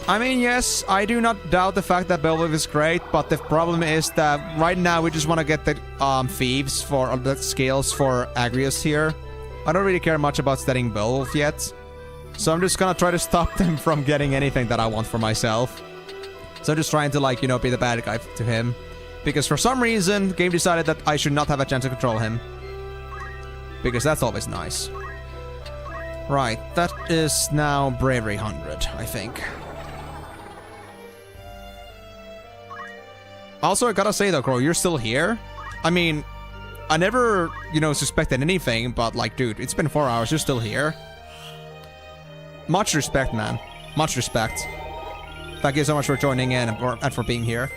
I mean, yes, I do not doubt the fact that Beowulf is great, but the problem is that right now we just want to get the thieves for the skills for Agrius here. I don't really care much about studying Beowulf yet, so I'm just gonna try to stop them from getting anything that I want for myself. So I'm just trying to, like, you know, be the bad guy to him. Because for some reason, the game decided that I should not have a chance to control him. Because that's always nice. Right, that is now Bravery 100, I think. Also, I gotta say though, Crow, you're still here? I mean, I never, you know, suspected anything, but like, dude, it's been 4 hours, you're still here? Much respect, man. Much respect. Thank you so much for joining in and for being here.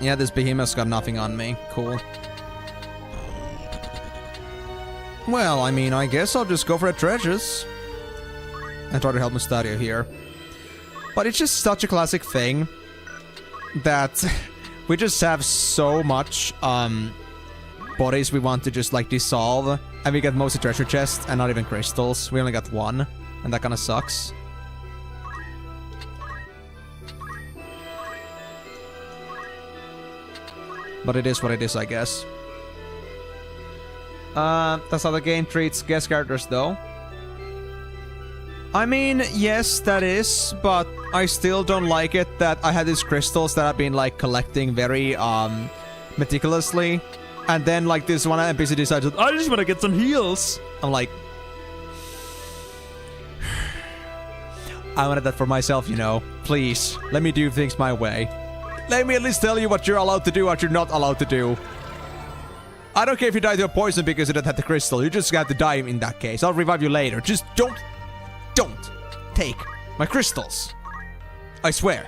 Yeah, this behemoth's got nothing on me. Cool. Well, I mean, I guess I'll just go for the treasures. And try to help Mustadio here. But it's just such a classic thing that we just have so much bodies we want to just like dissolve, and we get mostly treasure chests and not even crystals. We only got one, and that kind of sucks. But it is what it is, I guess. That's how the game treats guest characters, though. I mean, yes, that is, but I still don't like it that I had these crystals that I've been, like, collecting very, meticulously. And then, like, this one NPC decides, I just want to get some heals. I'm like... I wanted that for myself, you know. Please, let me do things my way. Let me at least tell you what you're allowed to do, what you're not allowed to do. I don't care if you die to a poison because you don't have the crystal. You just have to die in that case. I'll revive you later. Just don't take my crystals. I swear.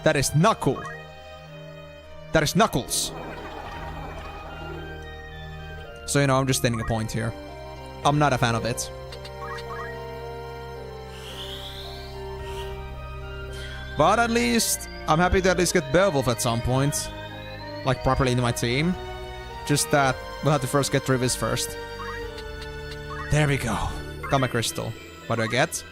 That is not cool. That is knuckles. So, you know, I'm just stating a point here. I'm not a fan of it. But at least, I'm happy to at least get Beowulf at some point. Like, properly into my team. Just that, we'll have to first get Trivis first. There we go. Got my crystal. What do I get?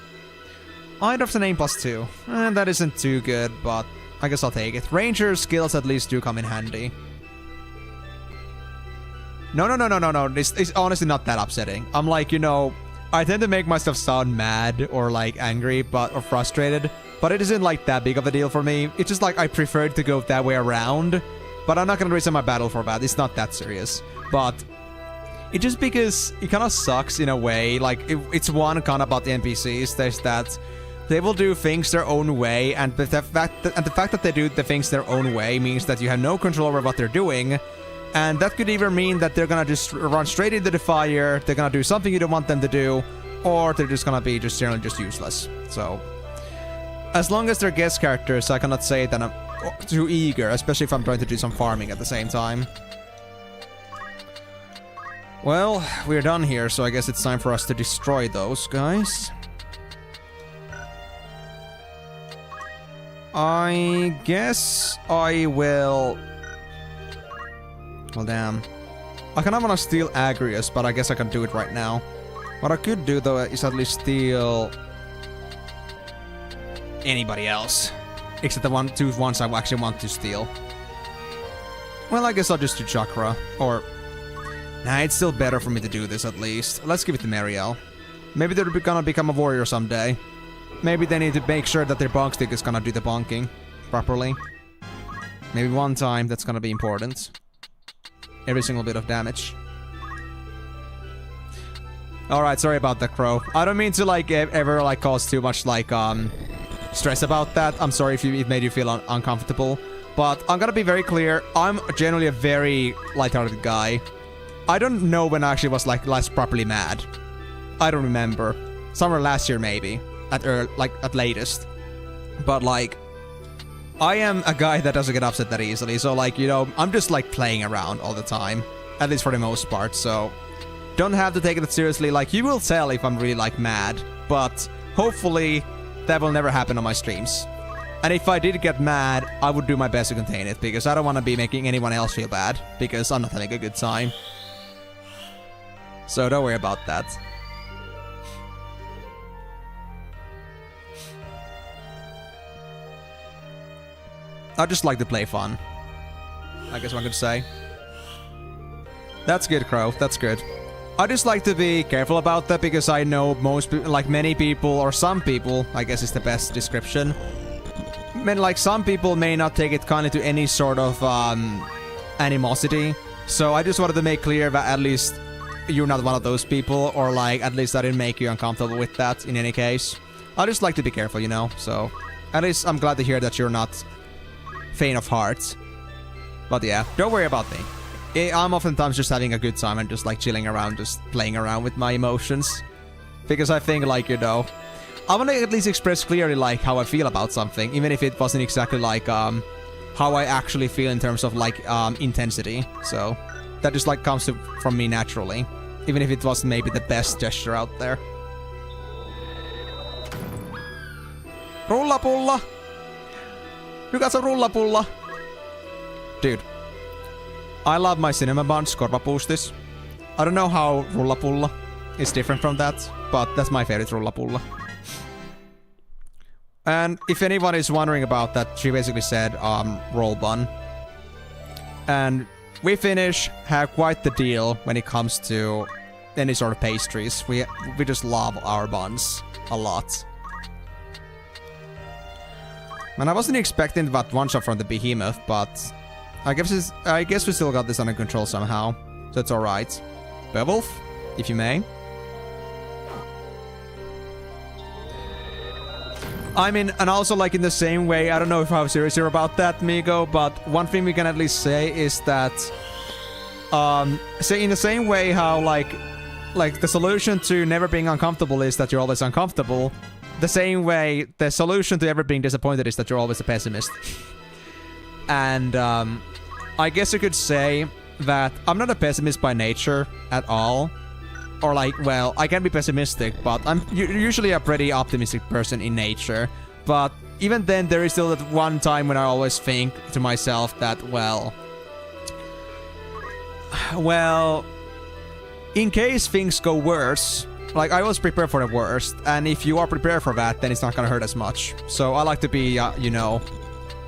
I'd have the name +2. And that isn't too good, but I guess I'll take it. Ranger skills at least do come in handy. No. It's honestly not that upsetting. I'm like, you know, I tend to make myself sound mad or like angry or frustrated. But it isn't like that big of a deal for me. It's just like I prefer to go that way around. But I'm not gonna reset my battle for that. It's not that serious. But it's just because it kind of sucks in a way. Like, it's one kind about the NPCs. There's that they will do things their own way, and the fact that they do the things their own way means that you have no control over what they're doing. And that could either mean that they're gonna just run straight into the fire, they're gonna do something you don't want them to do, or they're just gonna be just generally just useless. So, as long as they're guest characters, I cannot say that I'm too eager, especially if I'm trying to do some farming at the same time. Well, we're done here, so I guess it's time for us to destroy those guys. I guess I will... Well, damn. I kind of want to steal Agrius, but I guess I can do it right now. What I could do, though, is at least steal... anybody else. Except the two ones I actually want to steal. Well, I guess I'll just do Chakra. Or... Nah, it's still better for me to do this, at least. Let's give it to Mariel. Maybe they're gonna become a warrior someday. Maybe they need to make sure that their bonk stick is gonna do the bonking properly. Maybe one time that's gonna be important. Every single bit of damage. Alright, sorry about that, Crow. I don't mean to, like, ever, like, cause too much, like, stress about that. I'm sorry if it made you feel uncomfortable. But I'm gonna be very clear. I'm generally a very lighthearted guy. I don't know when I actually was, like, last properly mad. I don't remember. Somewhere last year, maybe. At latest. But, like, I am a guy that doesn't get upset that easily. So, like, you know, I'm just, like, playing around all the time. At least for the most part, so... Don't have to take it seriously. Like, you will tell if I'm really, like, mad. But, hopefully, that will never happen on my streams. And if I did get mad, I would do my best to contain it. Because I don't want to be making anyone else feel bad. Because I'm not having a good time. So don't worry about that. I just like to play fun, I guess one could say. That's good, Crow. That's good. I just like to be careful about that because I know like many people, or some people, I guess is the best description. I mean, like some people may not take it kindly to any sort of animosity. So I just wanted to make clear that at least you're not one of those people, or like at least I didn't make you uncomfortable with that in any case. I just like to be careful, you know. So at least I'm glad to hear that you're not faint of heart. But yeah, don't worry about me. I'm oftentimes just having a good time and just like chilling around, just playing around with my emotions. Because I think like, you know, I want to at least express clearly like how I feel about something, even if it wasn't exactly like how I actually feel in terms of like intensity. So that just like comes from me naturally, even if it wasn't maybe the best gesture out there. Rullapulla! You got some rullapulla! Dude. I love my cinnamon buns, korvapuustis. I don't know how rullapulla is different from that, but that's my favorite rullapulla. And if anyone is wondering about that, she basically said roll bun. And we Finnish have quite the deal when it comes to any sort of pastries. We just love our buns a lot. And I wasn't expecting that one shot from the behemoth, but I guess we still got this under control somehow, so it's alright. Beowulf, if you may. I mean, and also like in the same way, I don't know if I'm serious here about that, Migo, but one thing we can at least say is that, say in the same way how like the solution to never being uncomfortable is that you're always uncomfortable, the same way the solution to ever being disappointed is that you're always a pessimist. And I guess you could say that I'm not a pessimist by nature at all. Or like, well, I can be pessimistic, but I'm usually a pretty optimistic person in nature. But even then, there is still that one time when I always think to myself that, well, in case things go worse, like I was prepared for the worst. And if you are prepared for that, then it's not gonna hurt as much. So I like to be, you know,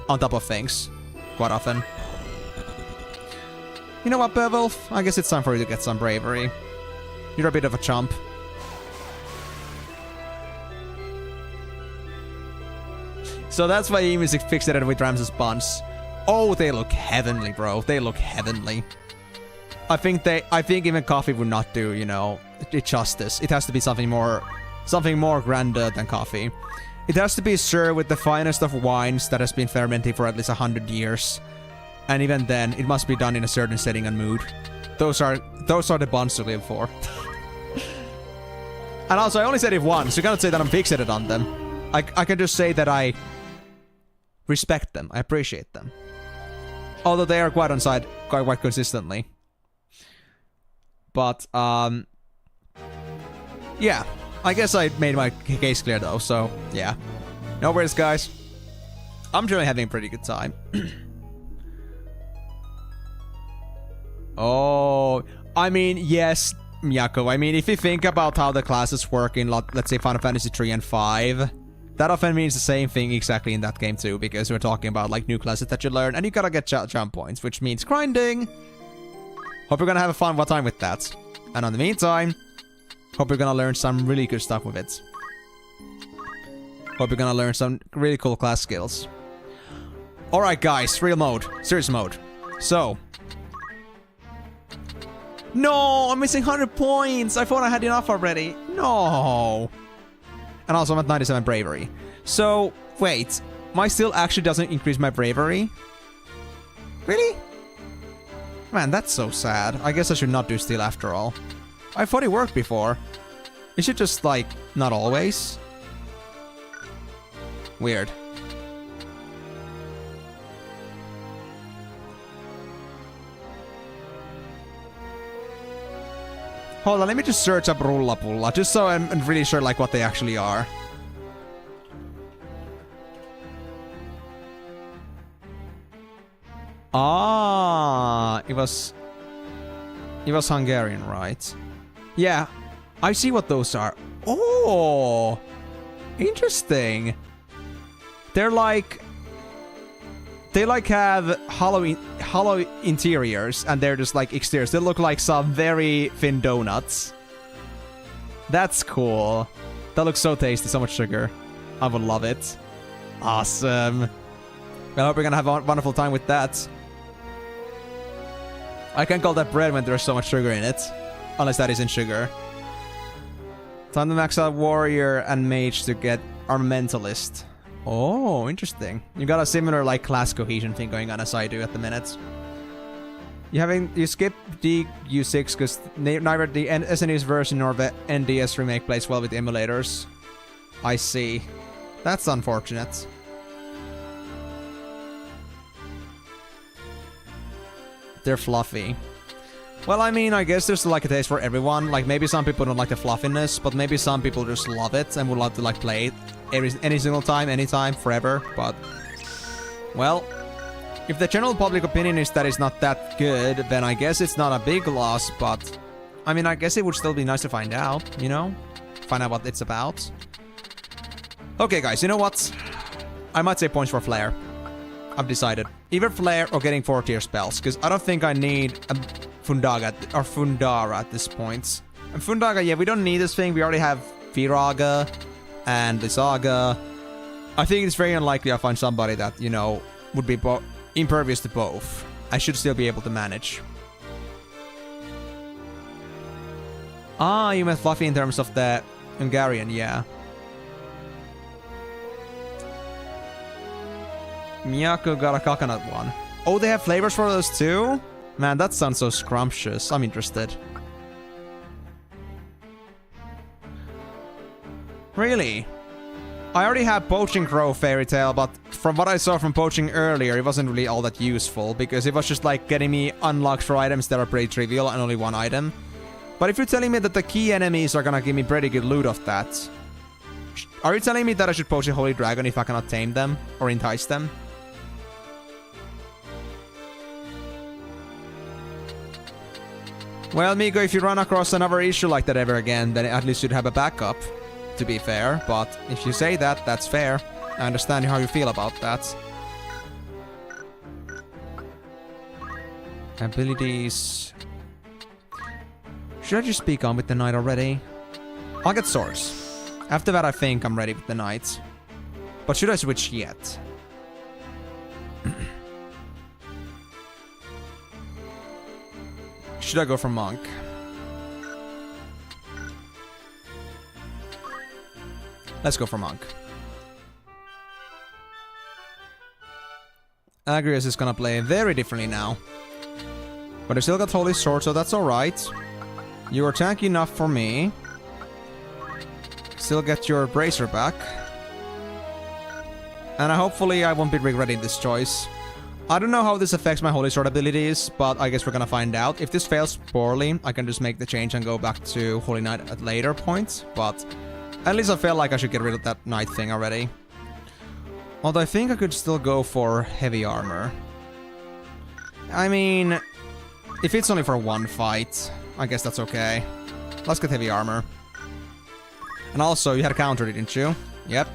on top of things quite often. You know what, Beowulf? I guess it's time for you to get some bravery. You're a bit of a chump. So that's why Amy is fixated with Ramses' buns. Oh, they look heavenly, bro. They look heavenly. I think even coffee would not do, you know, it justice. It has to be something more grander than coffee. It has to be served with the finest of wines that has been fermenting for at least 100 years. And even then, it must be done in a certain setting and mood. Those are the buns to live for. And also, I only said it once. You cannot say that I'm fixated on them. I can just say that I respect them. I appreciate them. Although they are quite on side quite consistently. But, yeah. I guess I made my case clear though, so, yeah. No worries, guys. I'm generally having a pretty good time. Oh, I mean, yes, Miyako. I mean, if you think about how the classes work in, let's say, Final Fantasy 3 and 5, that often means the same thing exactly in that game too, because we're talking about, like, new classes that you learn, and you gotta get jump points, which means grinding. Hope you're gonna have a fun time with that. And in the meantime, hope you're gonna learn some really good stuff with it. Hope you're gonna learn some really cool class skills. Alright, guys, real mode. Serious mode. So... No, I'm missing 100 points. I thought I had enough already. No. And also I'm at 97 bravery. So, wait. My still actually doesn't increase my bravery? Really? Man, that's so sad. I guess I should not do steel after all. I thought it worked before. It should just, like, not always. Weird. Hold on, let me just search up Rullapulla, just so I'm really sure like what they actually are. Ah, it was Hungarian, right? Yeah, I see what those are. Oh, interesting. They have hollow interiors, and they're just like exteriors. They look like some very thin donuts. That's cool. That looks so tasty, so much sugar. I would love it. Awesome. I hope we're gonna have a wonderful time with that. I can't call that bread when there's so much sugar in it. Unless that isn't sugar. Time to max out warrior and mage to get Armamentalist. Oh, interesting. You got a similar like class cohesion thing going on as I do at the minute. You skip the U6 because neither the SNES version nor the NDS remake plays well with emulators. I see. That's unfortunate. They're fluffy. Well, I mean, I guess there's like a taste for everyone. Like, maybe some people don't like the fluffiness, but maybe some people just love it and would love to like play it any single time, anytime, forever. But, well, if the general public opinion is that it's not that good, then I guess it's not a big loss, but I mean, I guess it would still be nice to find out, you know? Find out what it's about. Okay, guys, you know what? I might say points for Flare. I've decided. Either Flare or getting 4-tier spells, because I don't think I need a Fundara at this point. And Fundaga, yeah, we don't need this thing. We already have Viraga and Lysaga. I think it's very unlikely I'll find somebody that, you know, would be impervious to both. I should still be able to manage. Ah, you meant fluffy in terms of the Hungarian, yeah. Miyako got a coconut one. Oh, they have flavors for those too? Man, that sounds so scrumptious. I'm interested. Really? I already have Poaching Crow Fairy Tale, but from what I saw from Poaching earlier, it wasn't really all that useful, because it was just like getting me unlocks for items that are pretty trivial and only one item. But if you're telling me that the key enemies are gonna give me pretty good loot of that, are you telling me that I should poach a Holy Dragon if I cannot tame them or entice them? Well, Migo, if you run across another issue like that ever again, then at least you'd have a backup, to be fair. But if you say that, that's fair. I understand how you feel about that. Abilities... Should I just speak on with the knight already? I'll get swords. After that, I think I'm ready with the knight. But should I switch yet? Should I go for monk? Let's go for monk. Agrius is gonna play very differently now. But I still got Holy Sword, so that's alright. You are tanky enough for me. Still get your Bracer back. And hopefully I won't be regretting this choice. I don't know how this affects my Holy Sword abilities, but I guess we're gonna find out. If this fails poorly, I can just make the change and go back to Holy Knight at later points. But at least I felt like I should get rid of that Knight thing already. Although I think I could still go for heavy armor. I mean, if it's only for one fight, I guess that's okay. Let's get heavy armor. And also, you had a counter, didn't you? Yep.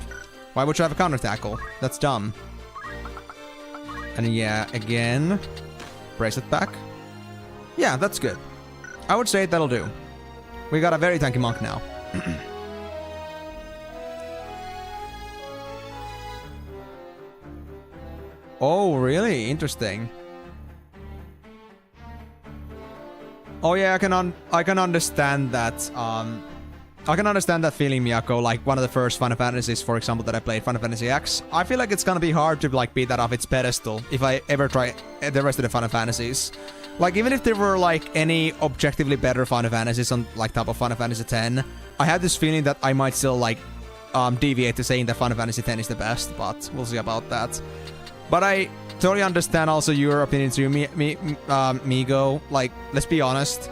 Why would you have a counter tackle? That's dumb. And yeah, again, brace it back. Yeah, that's good. I would say that'll do. We got a very tanky monk now. Oh, really? Interesting. Oh yeah, I can understand that. I can understand that feeling, Miyako. Like one of the first Final Fantasies, for example, that I played, Final Fantasy X. I feel like it's gonna be hard to like beat that off its pedestal if I ever try the rest of the Final Fantasies. Like even if there were like any objectively better Final Fantasies on like top of Final Fantasy X, I had this feeling that I might still like deviate to saying that Final Fantasy X is the best, but we'll see about that. But I totally understand also your opinion too, Migo. Like, let's be honest.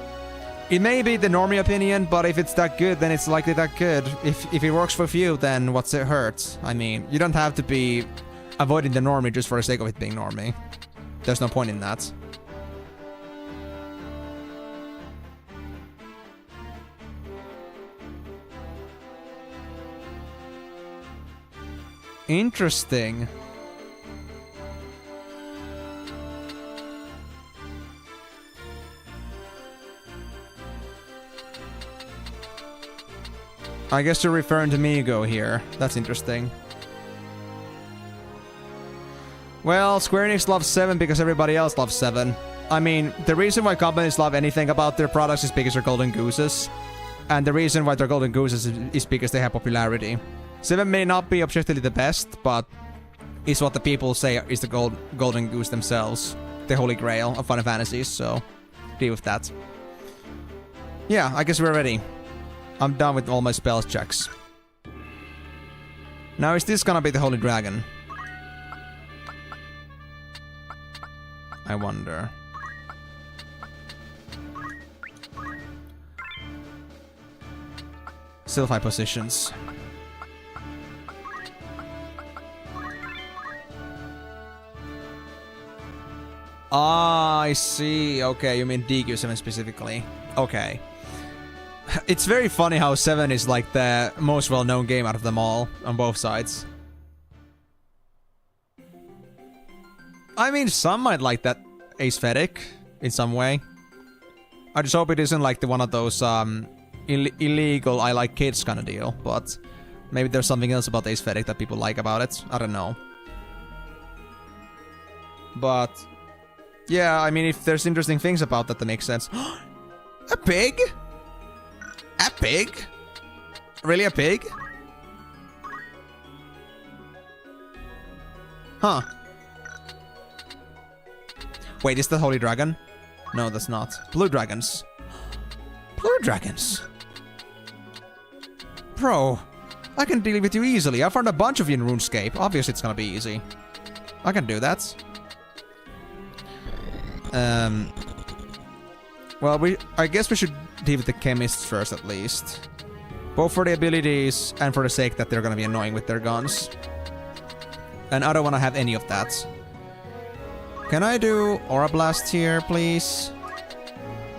It may be the normie opinion, but if it's that good, then it's likely that good. If it works for you, then what's it hurt? I mean, you don't have to be avoiding the normie just for the sake of it being normie. There's no point in that. Interesting. I guess you're referring to Migo here. That's interesting. Well, Square Enix loves 7 because everybody else loves 7. I mean, the reason why companies love anything about their products is because they're golden gooses. And the reason why they're golden gooses is because they have popularity. 7 may not be objectively the best, but is what the people say is the golden goose themselves. The holy grail of Final Fantasies, so deal with that. Yeah, I guess we're ready. I'm done with all my spells checks. Now, is this gonna be the Holy Dragon? I wonder. Still 5 positions. Ah, I see. Okay, you mean DQ7 specifically. Okay. It's very funny how 7 is like the most well-known game out of them all, on both sides. I mean, some might like that aesthetic in some way. I just hope it isn't like one of those illegal I like kids kind of deal, but maybe there's something else about the aesthetic that people like about it. I don't know. But yeah, I mean, if there's interesting things about that make sense. A pig? A pig? Really, a pig? Huh. Wait, is that Holy Dragon? No, that's not. Blue Dragons. Blue Dragons. Bro, I can deal with you easily. I found a bunch of you in RuneScape. Obviously, it's gonna be easy. I can do that. Well, I guess we should deal with the chemists first, at least. Both for the abilities and for the sake that they're gonna be annoying with their guns. And I don't want to have any of that. Can I do Aura Blast here, please?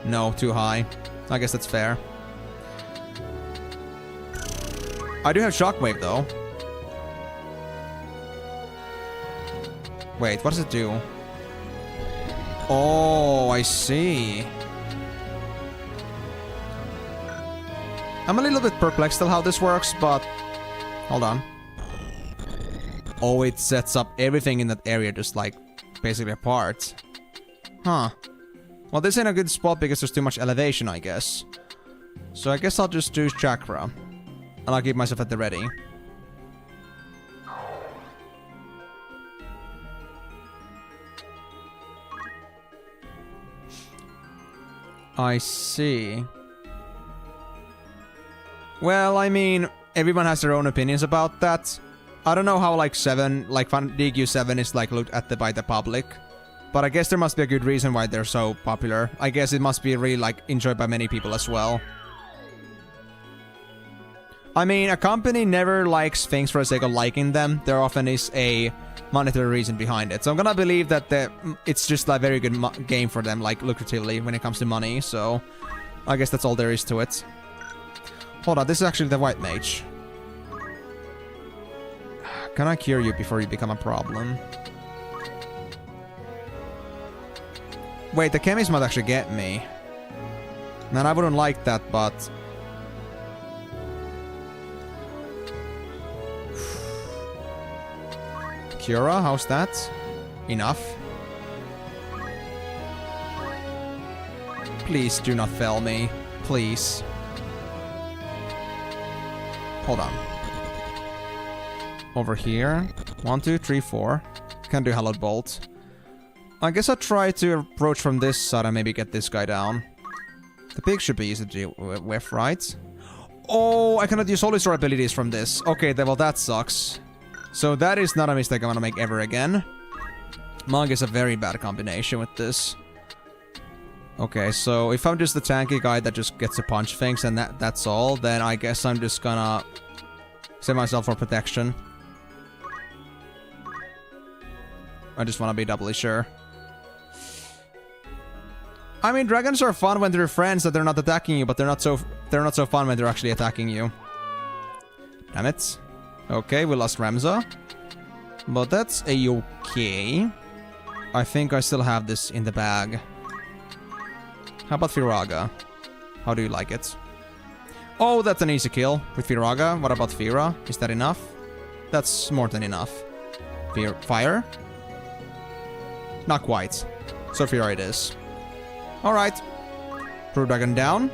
No, too high. I guess that's fair. I do have Shockwave, though. Wait, what does it do? Oh, I see. I'm a little bit perplexed on how this works, but... Hold on. Oh, it sets up everything in that area just, like, basically apart. Huh. Well, this ain't a good spot because there's too much elevation, I guess. So I guess I'll just do Chakra. And I'll keep myself at the ready. I see. Well, I mean, everyone has their own opinions about that. I don't know how, like, 7, like, DQ7 is, like, looked at by the public. But I guess there must be a good reason why they're so popular. I guess it must be really, like, enjoyed by many people as well. I mean, a company never likes things for the sake of liking them. There often is a monetary reason behind it. So I'm gonna believe that it's just a very good game for them, like, lucratively when it comes to money. So I guess that's all there is to it. Hold on, this is actually the White Mage. Can I cure you before you become a problem? Wait, the chemist might actually get me. Man, I wouldn't like that, but... Cura, how's that? Enough. Please do not fail me. Please. Hold on. Over here. 1, 2, 3, 4. Can do Hallowed Bolt. I guess I'll try to approach from this side and maybe get this guy down. The pig should be easy to deal with, right? Oh, I cannot use Holy Sword abilities from this. Okay, well that sucks. So that is not a mistake I'm gonna make ever again. Monk is a very bad combination with this. Okay, so if I'm just the tanky guy that just gets to punch things and that's all, then I guess I'm just gonna save myself for protection. I just want to be doubly sure. I mean, dragons are fun when they're friends that they're not attacking you, but they're not so fun when they're actually attacking you. Damn it. Okay, we lost Ramza. But that's a-okay. I think I still have this in the bag. How about Firaga? How do you like it? Oh, that's an easy kill with Firaga. What about Fira? Is that enough? That's more than enough. Fire? Not quite. So Fira it is. Alright. True Dragon down.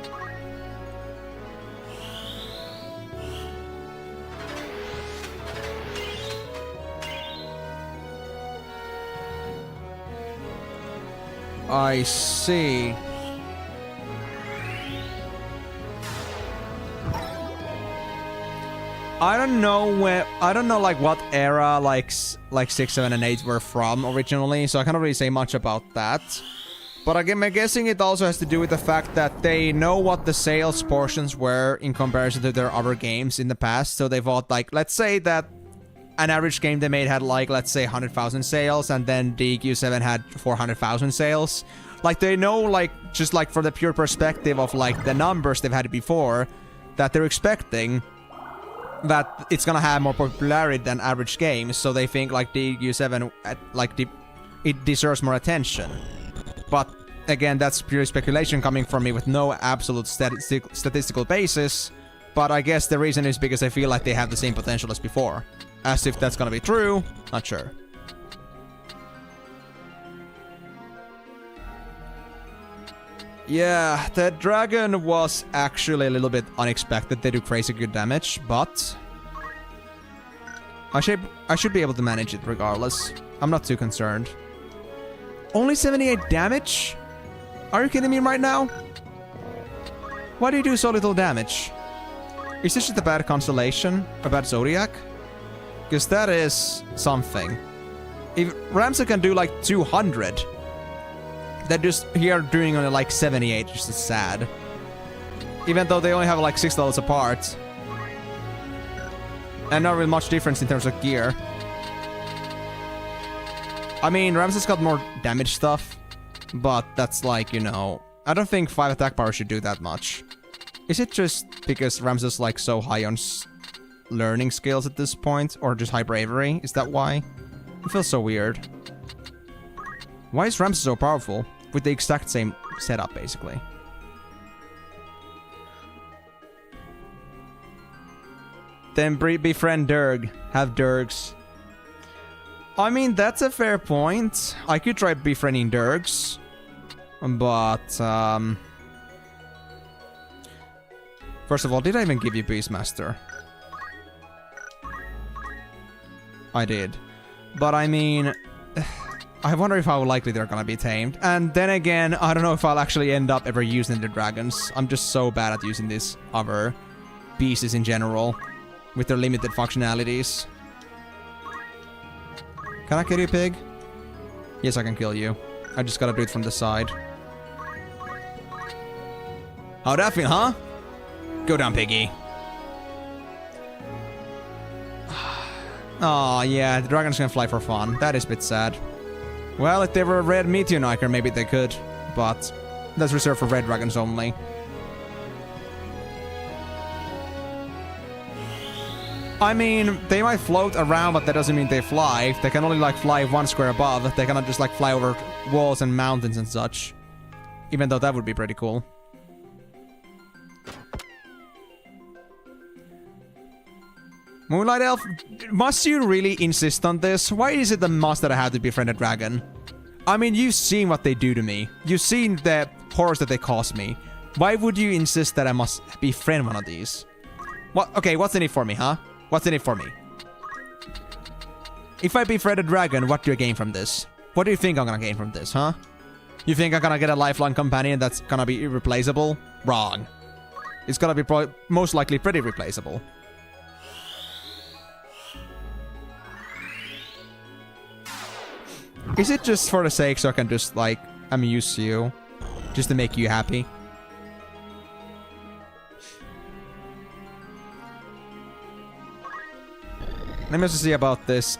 I see. I don't know like what era like 6, 7, and 8 were from originally, so I can't really say much about that. But again, I'm guessing it also has to do with the fact that they know what the sales portions were in comparison to their other games in the past. So they thought, like, let's say that an average game they made had like, let's say 100,000 sales, and then DQ7 had 400,000 sales. Like, they know, like, just like from the pure perspective of like the numbers they've had before, that they're expecting that it's gonna have more popularity than average games, so they think like DQ7 like it deserves more attention. But again, that's pure speculation coming from me with no absolute statistical basis. But I guess the reason is because I feel like they have the same potential as before. As if that's gonna be true, not sure. Yeah, the dragon was actually a little bit unexpected. They do crazy good damage, but I should be able to manage it regardless. I'm not too concerned. Only 78 damage? Are you kidding me right now? Why do you do so little damage? Is this just a bad constellation? A bad zodiac? Because that is something. If Ramsey can do like 200... they're just here doing only like 78, which is sad. Even though they only have like 6 levels apart. And not really much difference in terms of gear. I mean, Ramses got more damage stuff. But that's like, you know... I don't think 5 attack power should do that much. Is it just because Ramses is like so high on learning skills at this point? Or just high bravery? Is that why? It feels so weird. Why is Ramses so powerful? With the exact same setup, basically. Then befriend Durg. Have Durgs. I mean, that's a fair point. I could try befriending Durgs. But, first of all, did I even give you Beastmaster? I did. But I mean... I wonder if how likely they're gonna be tamed. And then again, I don't know if I'll actually end up ever using the dragons. I'm just so bad at using these other beasts in general. With their limited functionalities. Can I kill you, pig? Yes, I can kill you. I just gotta do it from the side. How'd that feel, huh? Go down, piggy. Oh yeah, the dragon's gonna fly for fun. That is a bit sad. Well, if they were a red Meteorniker, maybe they could. But that's reserved for red dragons only. I mean, they might float around, but that doesn't mean they fly. They can only, like, fly 1 square above. They cannot just, like, fly over walls and mountains and such. Even though that would be pretty cool. Moonlight Elf, must you really insist on this? Why is it a must that I have to befriend a dragon? I mean, you've seen what they do to me. You've seen the horrors that they cause me. Why would you insist that I must befriend one of these? What? Okay, what's in it for me, huh? What's in it for me? If I befriend a dragon, what do I gain from this? What do you think I'm gonna gain from this, huh? You think I'm gonna get a lifelong companion that's gonna be irreplaceable? Wrong. It's gonna be most likely pretty replaceable. Is it just for the sake so I can just, like, amuse you? Just to make you happy? Let me also see about this.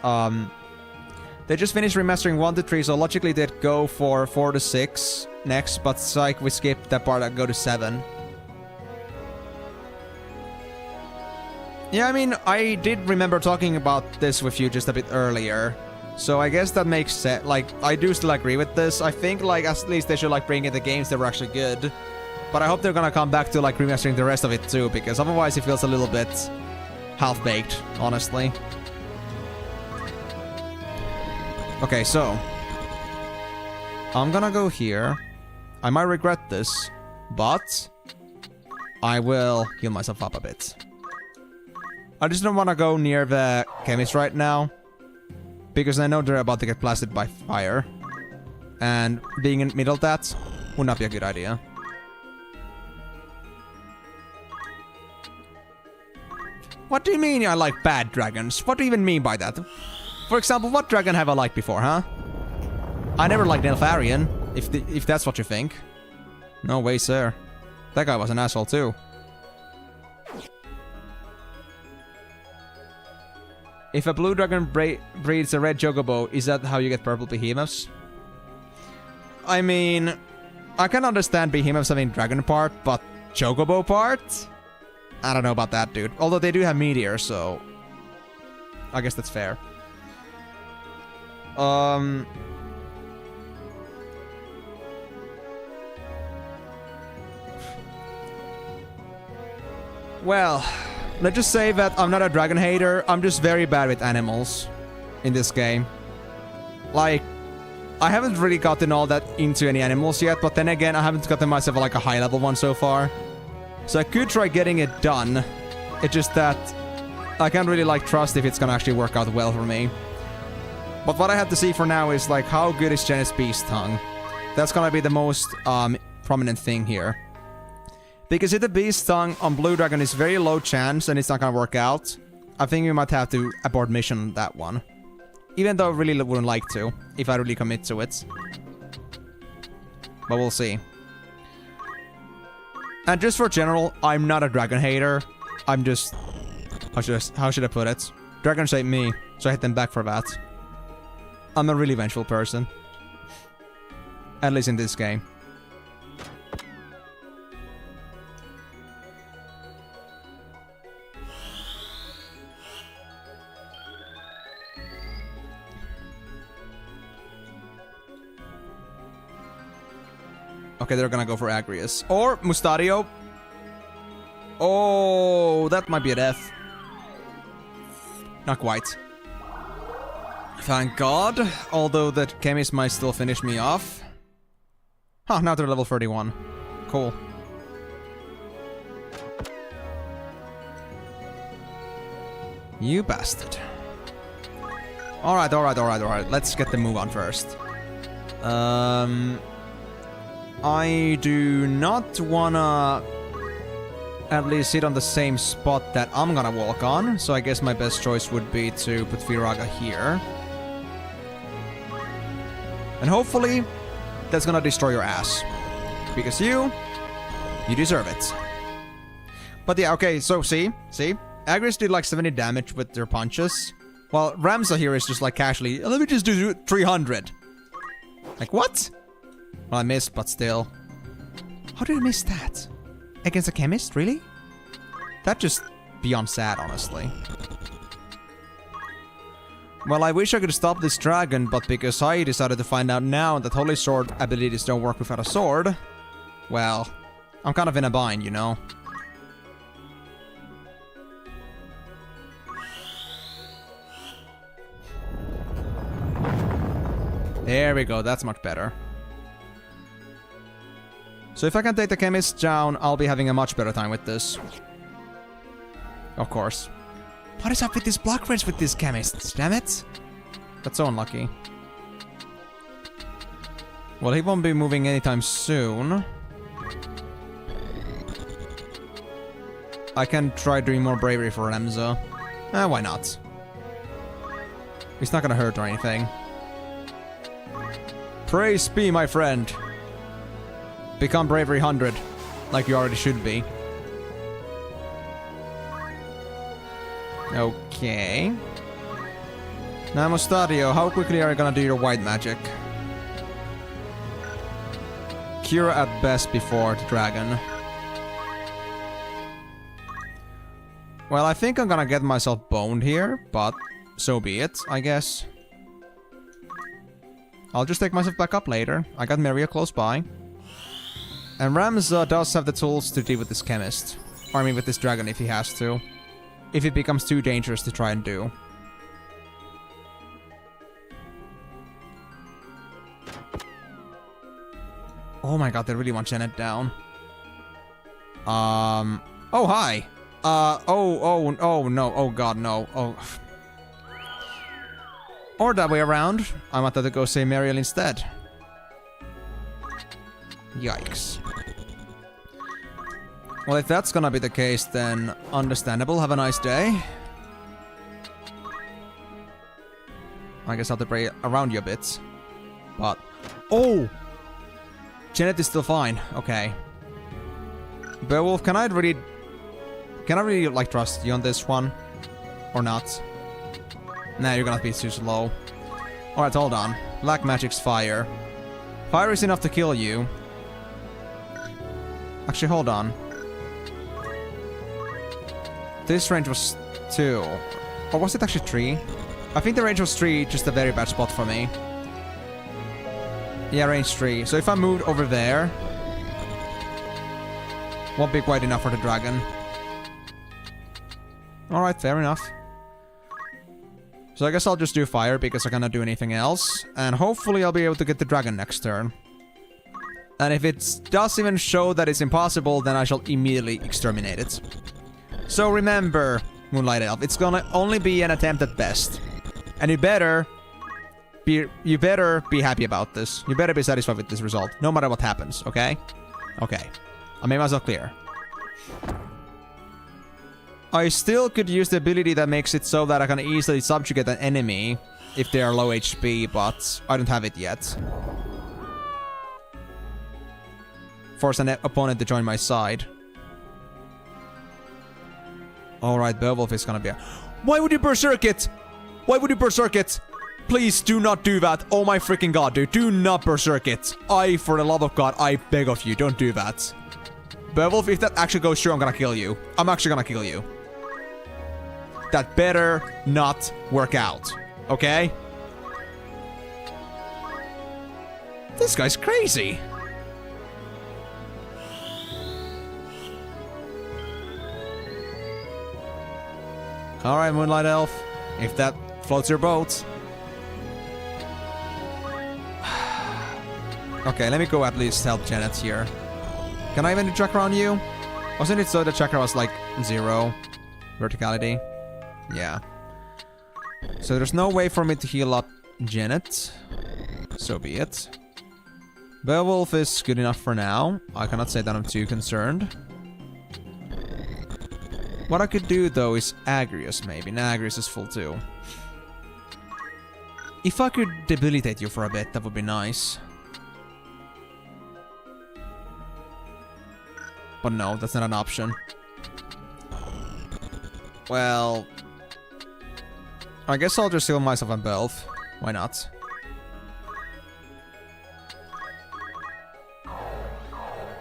They just finished remastering 1 to 3, so logically they'd go for 4 to 6 next, but it's like we skipped that part and go to 7. Yeah, I mean, I did remember talking about this with you just a bit earlier. So I guess that makes sense. Like, I do still agree with this. I think, like, at least they should, like, bring in the games that were actually good. But I hope they're gonna come back to, like, remastering the rest of it too, because otherwise it feels a little bit half-baked, honestly. Okay, so I'm gonna go here. I might regret this, but I will heal myself up a bit. I just don't want to go near the chemist right now, because I know they're about to get blasted by fire. And being in the middle of that would not be a good idea. What do you mean I like bad dragons? What do you even mean by that? For example, what dragon have I liked before, huh? I never liked Neltharion, if that's what you think. No way, sir. That guy was an asshole too. If a blue dragon breeds a red chocobo, is that how you get purple behemoths? I mean, I can understand behemoths having dragon part, but chocobo part? I don't know about that, dude. Although they do have meteor, so I guess that's fair. Well, let's just say that I'm not a dragon hater. I'm just very bad with animals in this game. Like, I haven't really gotten all that into any animals yet, but then again, I haven't gotten myself like a high level one so far. So I could try getting it done. It's just that I can't really like trust if it's gonna actually work out well for me. But what I have to see for now is like how good is Genis Beast Tongue. That's gonna be the most prominent thing here. Because if the Beast Tongue on Blue Dragon is very low chance and it's not gonna work out, I think we might have to abort mission on that one. Even though I really wouldn't like to, if I really commit to it. But we'll see. And just for general, I'm not a dragon hater. I'm just... How should I put it? Dragons hate me, so I hate them back for that. I'm a really vengeful person. At least in this game. Okay, they're gonna go for Agrius. Or Mustario. Oh, that might be a death. Not quite. Thank God. Although that chemist might still finish me off. Huh, now they're level 31. Cool. You bastard. Alright. Let's get the move on first. I do not wanna at least sit on the same spot that I'm gonna walk on, so I guess my best choice would be to put Firaga here. And hopefully, that's gonna destroy your ass. Because you deserve it. But yeah, okay, so see? Agrius did like 70 damage with their punches. While Ramza here is just like casually, let me just do 300. Like, what? Well, I missed, but still. How did I miss that? Against a chemist? Really? That just beyond sad, honestly. Well, I wish I could stop this dragon, but because I decided to find out now that Holy Sword abilities don't work without a sword, well, I'm kind of in a bind, you know? There we go, that's much better. So if I can take the chemist down, I'll be having a much better time with this. Of course. What is up with these block rates with these chemists? Damn it! That's so unlucky. Well, he won't be moving anytime soon. I can try doing more bravery for Remza. Why not? It's not gonna hurt or anything. Praise be, my friend. Become bravery 100, like you already should be. Okay. Now, Mustadio, how quickly are you gonna do your white magic? Cure at best before the dragon. Well, I think I'm gonna get myself boned here, but so be it, I guess. I'll just take myself back up later. I got Maria close by. And Rams does have the tools to deal with this chemist. Or I mean with this dragon if he has to. If it becomes too dangerous to try and do. Oh my god, they really want Janet down. Oh hi. Oh no, oh god no. Oh. Or that way around. I wanted to go say Mariel instead. Yikes. Well, if that's gonna be the case, then understandable. Have a nice day. I guess I'll have to pray around you a bit. But... Oh! Janet is still fine. Okay. Beowulf, can I really, like, trust you on this one? Or not? Nah, you're gonna be too slow. Alright, hold on. Black magic's fire. Fire is enough to kill you. Actually, hold on. This range was 2. Or was it actually 3? I think the range was 3, just a very bad spot for me. Yeah, range 3. So if I moved over there... won't be quite enough for the dragon. Alright, fair enough. So I guess I'll just do fire because I cannot do anything else. And hopefully I'll be able to get the dragon next turn. And if it does even show that it's impossible, then I shall immediately exterminate it. So remember, Moonlight Elf, it's gonna only be an attempt at best. And you better be happy about this. You better be satisfied with this result, no matter what happens, okay? Okay. I made myself clear. I still could use the ability that makes it so that I can easily subjugate an enemy if they are low HP, but I don't have it yet. Force an opponent to join my side. Alright, Beowulf is gonna be a... Why would you berserk it? Why would you berserk it? Please do not do that. Oh my freaking god, dude. Do not berserk it. For the love of god, I beg of you, don't do that. Beowulf, if that actually goes through, I'm gonna kill you. I'm actually gonna kill you. That better not work out. Okay? This guy's crazy. Alright, Moonlight Elf. If that floats your boat. Okay, let me go at least help Janet here. Can I even do chakra on you? Wasn't it so the chakra was like 0 verticality? Yeah. So there's no way for me to heal up Janet. So be it. Beowulf is good enough for now. I cannot say that I'm too concerned. What I could do though is Agrius maybe. Nah, Agrius is full too. If I could debilitate you for a bit, that would be nice. But no, that's not an option. Well... I guess I'll just heal myself on Beowulf. Why not?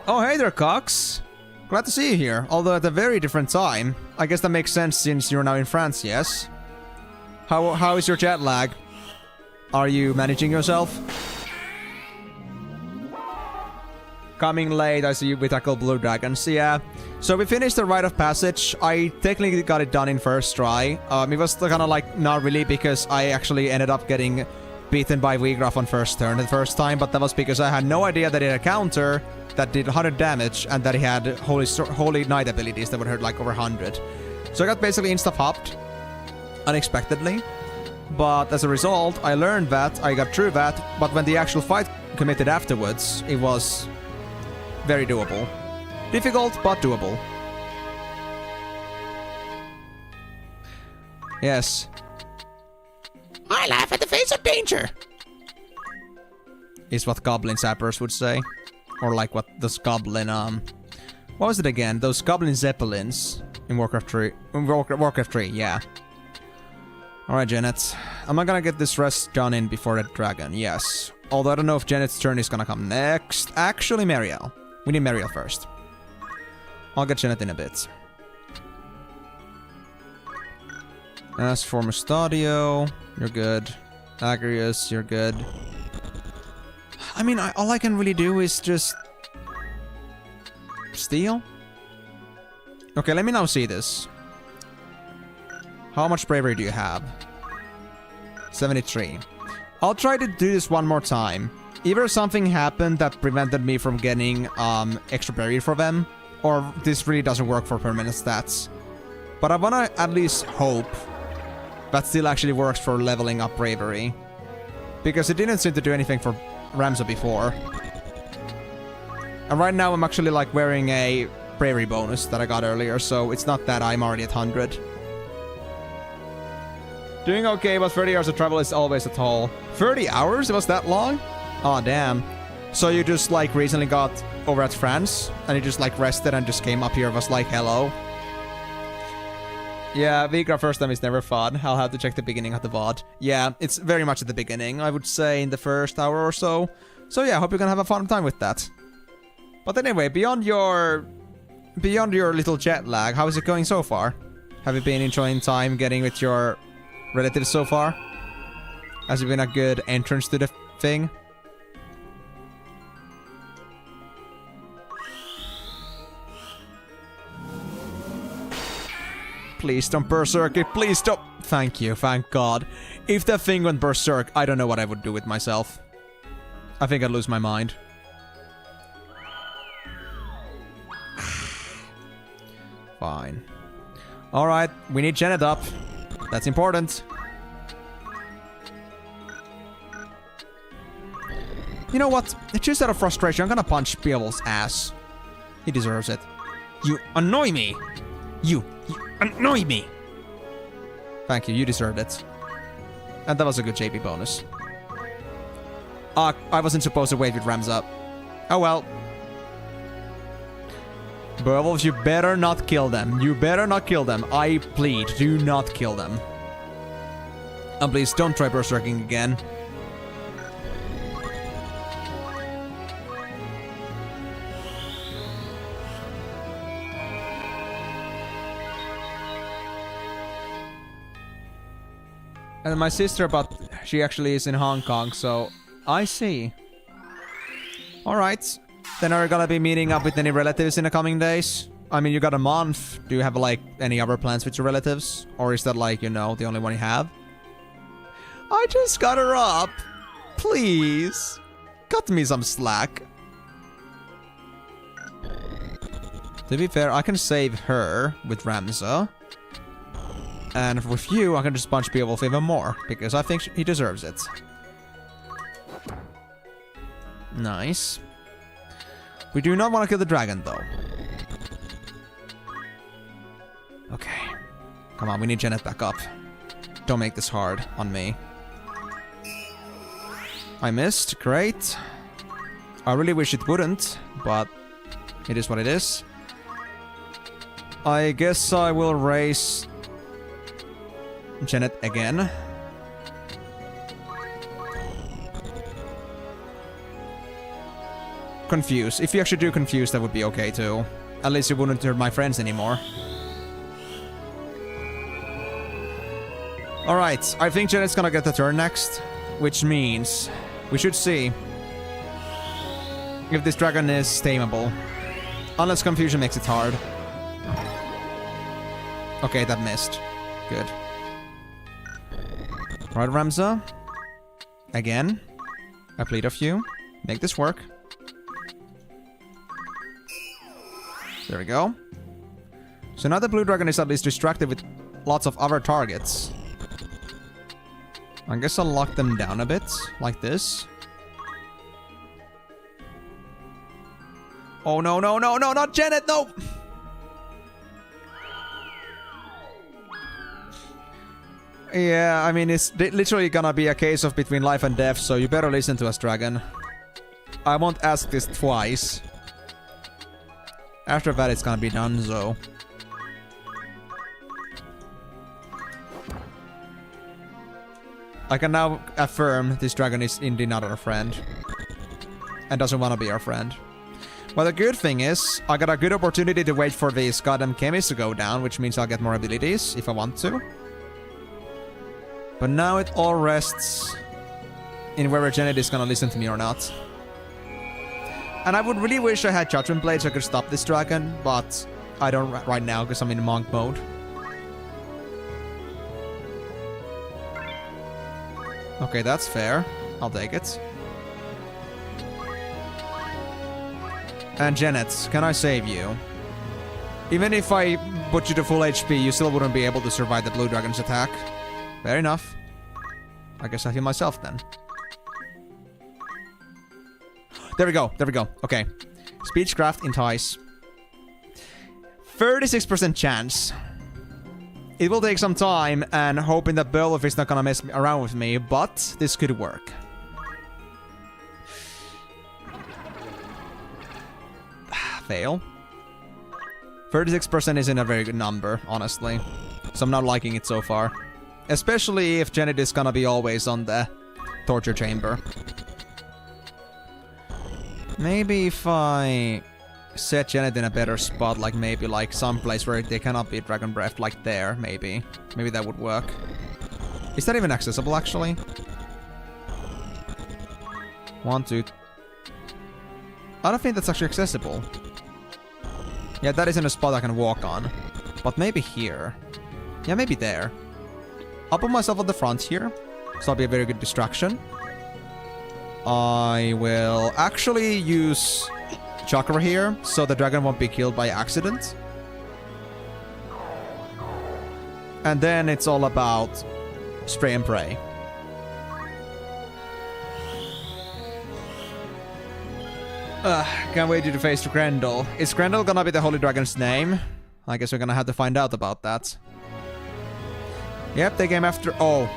Oh, hey there, Cox! Glad to see you here, although at a very different time. I guess that makes sense since you're now in France, yes? How is your jet lag? Are you managing yourself? Coming late, I see you, we tackle blue dragons. Yeah. So we finished the Rite of Passage. I technically got it done in first try. It was kind of like not really because I actually ended up getting beaten by Weegraf on first turn the first time, but that was because I had no idea that it had a counter that did 100 damage and that he had Holy Knight abilities that would hurt like over 100. So I got basically insta-popped unexpectedly. But as a result, I learned that, I got through that, but when the actual fight committed afterwards, it was very doable. Difficult, but doable. Yes. I laugh at the face of danger! Is what goblin sappers would say. Or like what those goblin, what was it again? Those goblin zeppelins in Warcraft 3. In Warcraft 3, yeah. Alright, Janet. Am I gonna get this rest done in before that dragon? Yes. Although I don't know if Janet's turn is gonna come next. Actually, Mariel. We need Mariel first. I'll get Janet in a bit. As for Mustadio, you're good. Agrius, you're good. I mean, all I can really do is just... steal? Okay, let me now see this. How much bravery do you have? 73. I'll try to do this one more time. Either something happened that prevented me from getting extra bravery for them, or this really doesn't work for permanent stats. But I wanna at least hope that still actually works for leveling up bravery. Because it didn't seem to do anything for Ramza before. And right now I'm actually like wearing a bravery bonus that I got earlier, so it's not that I'm already at 100. Doing okay, but 30 hours of travel is always a toll. 30 hours? It was that long? Aw, damn. So you just like recently got over at France, and you just like rested and just came up here and was like, hello? Yeah, Vigra first time is never fun. I'll have to check the beginning of the VOD. Yeah, it's very much at the beginning. I would say in the first hour or so. So yeah, I hope you're gonna have a fun time with that. But anyway, beyond your little jet lag, how is it going so far? Have you been enjoying time getting with your relatives so far? Has it been a good entrance to the thing? Please don't berserk it, please don't. Thank you, thank God. If that thing went berserk, I don't know what I would do with myself. I think I'd lose my mind. Fine. Alright, we need Janet up. That's important. You know what? Just out of frustration, I'm gonna punch Beowulf's ass. He deserves it. You annoy me! You annoy me! Thank you, you deserved it. And that was a good JP bonus. I wasn't supposed to wait with Ramza. Oh well. Beowulf, you better not kill them. You better not kill them. I plead, do not kill them. And please don't try berserking again. And my sister, but she actually is in Hong Kong, so I see. Alright. Then are you gonna be meeting up with any relatives in the coming days? I mean, you got a month. Do you have, like, any other plans with your relatives? Or is that, like, you know, the only one you have? I just got her up. Please. Cut me some slack. To be fair, I can save her with Ramza. And with you, I can just punch Beowulf even more, because I think he deserves it. Nice. We do not want to kill the dragon, though. Okay. Come on, we need Janet back up. Don't make this hard on me. I missed. Great. I really wish it wouldn't, but it is what it is. I guess I will raise Janet again. Confuse. If you actually do confuse, that would be okay too. At least you wouldn't hurt my friends anymore. Alright, I think Janet's gonna get the turn next. Which means we should see if this dragon is tameable. Unless confusion makes it hard. Okay, that missed. Good. Right, Ramza. Again. I plead of you. Make this work. There we go. So now the blue dragon is at least distracted with lots of other targets. I guess I'll lock them down a bit, like this. Oh no, no, no, no, not Janet, no! Yeah, I mean, it's literally gonna be a case of between life and death, so you better listen to us, dragon. I won't ask this twice. After that, it's gonna be done, so. I can now affirm this dragon is indeed not our friend. And doesn't want to be our friend. Well, the good thing is, I got a good opportunity to wait for these goddamn chemis to go down, which means I'll get more abilities, if I want to. But now it all rests in whether Janet is gonna listen to me or not. And I would really wish I had Judgment Blade so I could stop this dragon, but I don't right now because I'm in monk mode. Okay, that's fair. I'll take it. And Janet, can I save you? Even if I put you to full HP, you still wouldn't be able to survive the blue dragon's attack. Fair enough. I guess I heal myself then. There we go. There we go. Okay. Speechcraft entice. 36% chance. It will take some time, and hoping that Beowulf is not gonna mess around with me, but this could work. Fail. 36% isn't a very good number, honestly. So I'm not liking it so far. Especially if Janet is gonna be always on the torture chamber. Maybe if I set Janet in a better spot, like maybe like someplace where they cannot be Dragon Breath, like there, maybe. Maybe that would work. Is that even accessible, actually? 1, 2... I don't think that's actually accessible. Yeah, that isn't a spot I can walk on. But maybe here. Yeah, maybe there. I'll put myself on the front here, so I'll be a very good distraction. I will actually use Chakra here, so the dragon won't be killed by accident. And then it's all about spray and pray. Can't wait to face Grendel. Is Grendel gonna be the Holy Dragon's name? I guess we're gonna have to find out about that. Yep, they came after... Oh.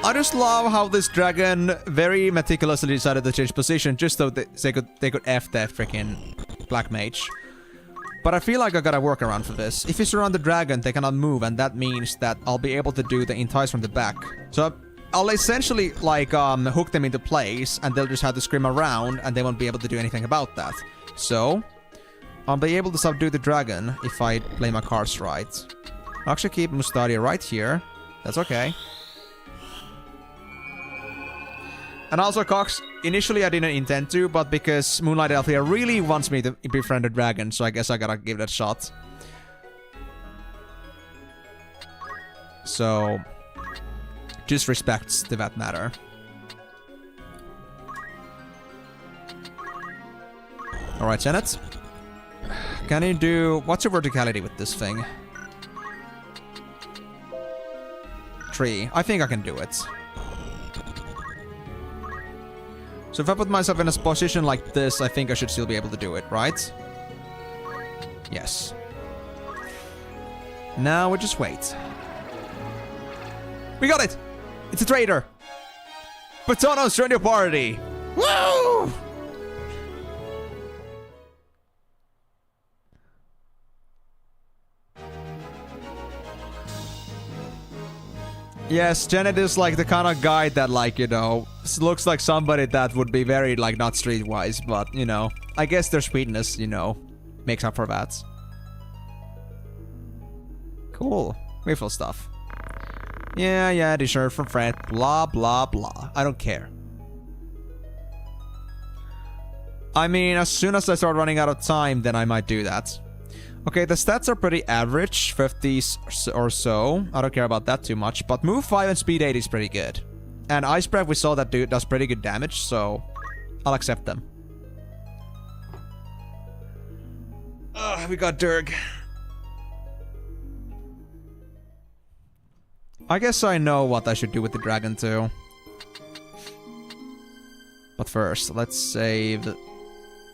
I just love how this dragon very meticulously decided to change position just so they could F the freaking Black Mage. But I feel like I gotta work around for this. If you surround the dragon, they cannot move, and that means that I'll be able to do the entice from the back. So I'll essentially, like, hook them into place, and they'll just have to scream around, and they won't be able to do anything about that. So, I'll be able to subdue the dragon if I play my cards right. I'll actually keep Mustadia right here. That's okay. And also, Cox, initially I didn't intend to, but because Moonlight Althea really wants me to befriend a dragon, so I guess I gotta give it a shot. So, just respects to that matter. Alright, Janet. Can you do... What's your verticality with this thing? 3. I think I can do it. So if I put myself in a position like this, I think I should still be able to do it, right? Yes. Now we just wait. We got it! It's a traitor! Batono's joined your party! Woo! Yes, Janet is like the kind of guy that, like, you know, looks like somebody that would be very, like, not streetwise, but, you know, I guess their sweetness, you know, makes up for that. Cool. Refill stuff. Yeah, t-shirt from Fred. Blah, blah, blah. I don't care. I mean, as soon as I start running out of time, then I might do that. Okay, the stats are pretty average, 50s or so. I don't care about that too much, but move 5 and speed 8 is pretty good. And Ice Breath, we saw that dude does pretty good damage, so I'll accept them. We got Durg. I guess I know what I should do with the dragon too. But first, let's save...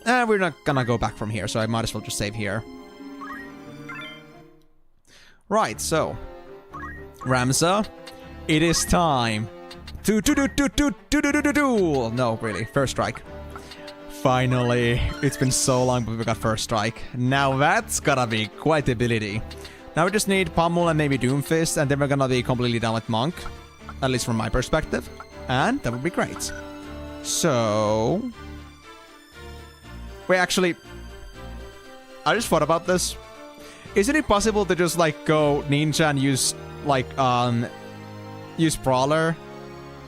we're not gonna go back from here, so I might as well just save here. Right, so... Ramza, it is time to do. No, really, first strike. Finally, it's been so long, but we got first strike. Now that's gotta be quite the ability. Now we just need Pummel and maybe Doomfist, and then we're gonna be completely done with Monk. At least from my perspective. And that would be great. So... Wait, actually... I just thought about this. Isn't it possible to just, like, go ninja and use like, use Brawler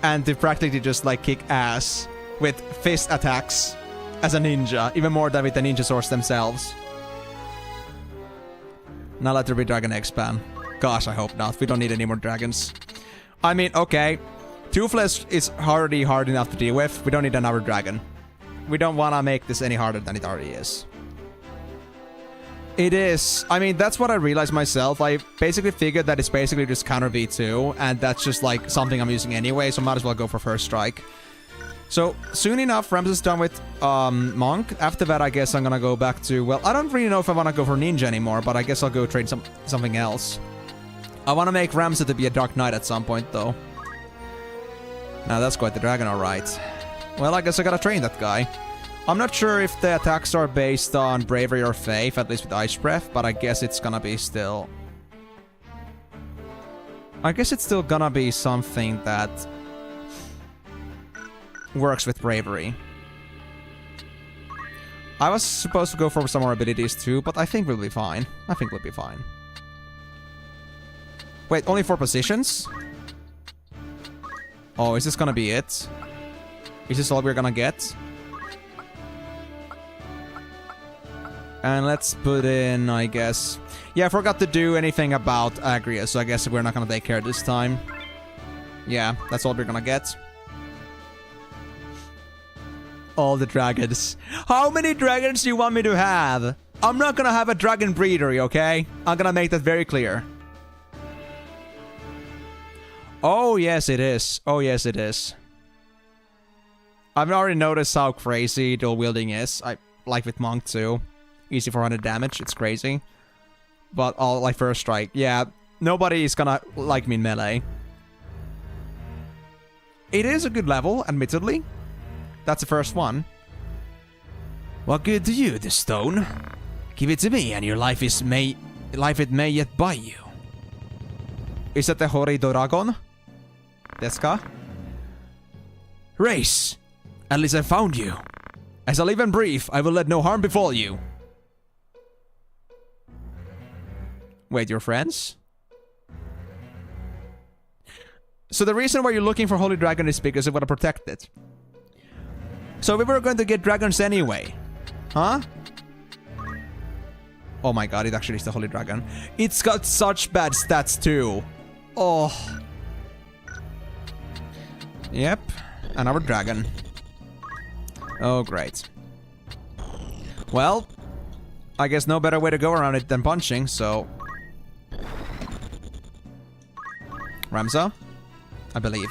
and to practically just, like, kick ass with fist attacks as a ninja, even more than with the ninja swords themselves. Now let there be Dragon X-Pan. Gosh, I hope not. We don't need any more dragons. I mean, okay. Toothless is already hard enough to deal with. We don't need another dragon. We don't want to make this any harder than it already is. It is. I mean, that's what I realized myself. I basically figured that it's basically just counter V2, and that's just like something I'm using anyway, so might as well go for first strike. So, soon enough, Rams is done with Monk. After that, I guess I'm gonna go back to... Well, I don't really know if I want to go for Ninja anymore, but I guess I'll go trade something else. I want to make Ramsa to be a Dark Knight at some point, though. Now, that's quite the dragon, alright. Well, I guess I gotta train that guy. I'm not sure if the attacks are based on Bravery or Faith, at least with Ice Breath, but I guess it's gonna be still... I guess it's still gonna be something that... works with Bravery. I was supposed to go for some more abilities too, but I think we'll be fine. I think we'll be fine. Wait, only 4 positions? Oh, is this gonna be it? Is this all we're gonna get? And let's put in, I guess... Yeah, I forgot to do anything about Agria, so I guess we're not gonna take care this time. Yeah, that's all we're gonna get. All the dragons. How many dragons do you want me to have? I'm not gonna have a dragon breedery, okay? I'm gonna make that very clear. Oh, yes, it is. Oh, yes, it is. I've already noticed how crazy dual wielding is. I like with Monk too. Easy 400 damage. It's crazy. But all like first strike. Yeah, nobody is gonna like me in melee. It is a good level, admittedly. That's the first one. What good to you, this stone? Give it to me, and your life it may yet buy you. Is that the Horidoragon? Deska? Race! At least I found you. As I live and breathe, I will let no harm befall you. Wait, you're friends? So the reason why you're looking for Holy Dragon is because you want to protect it. So we were going to get dragons anyway. Huh? Oh my god, it actually is the Holy Dragon. It's got such bad stats too. Oh. Yep. Another dragon. Oh, great. Well, I guess no better way to go around it than punching, so... Ramza? I believe.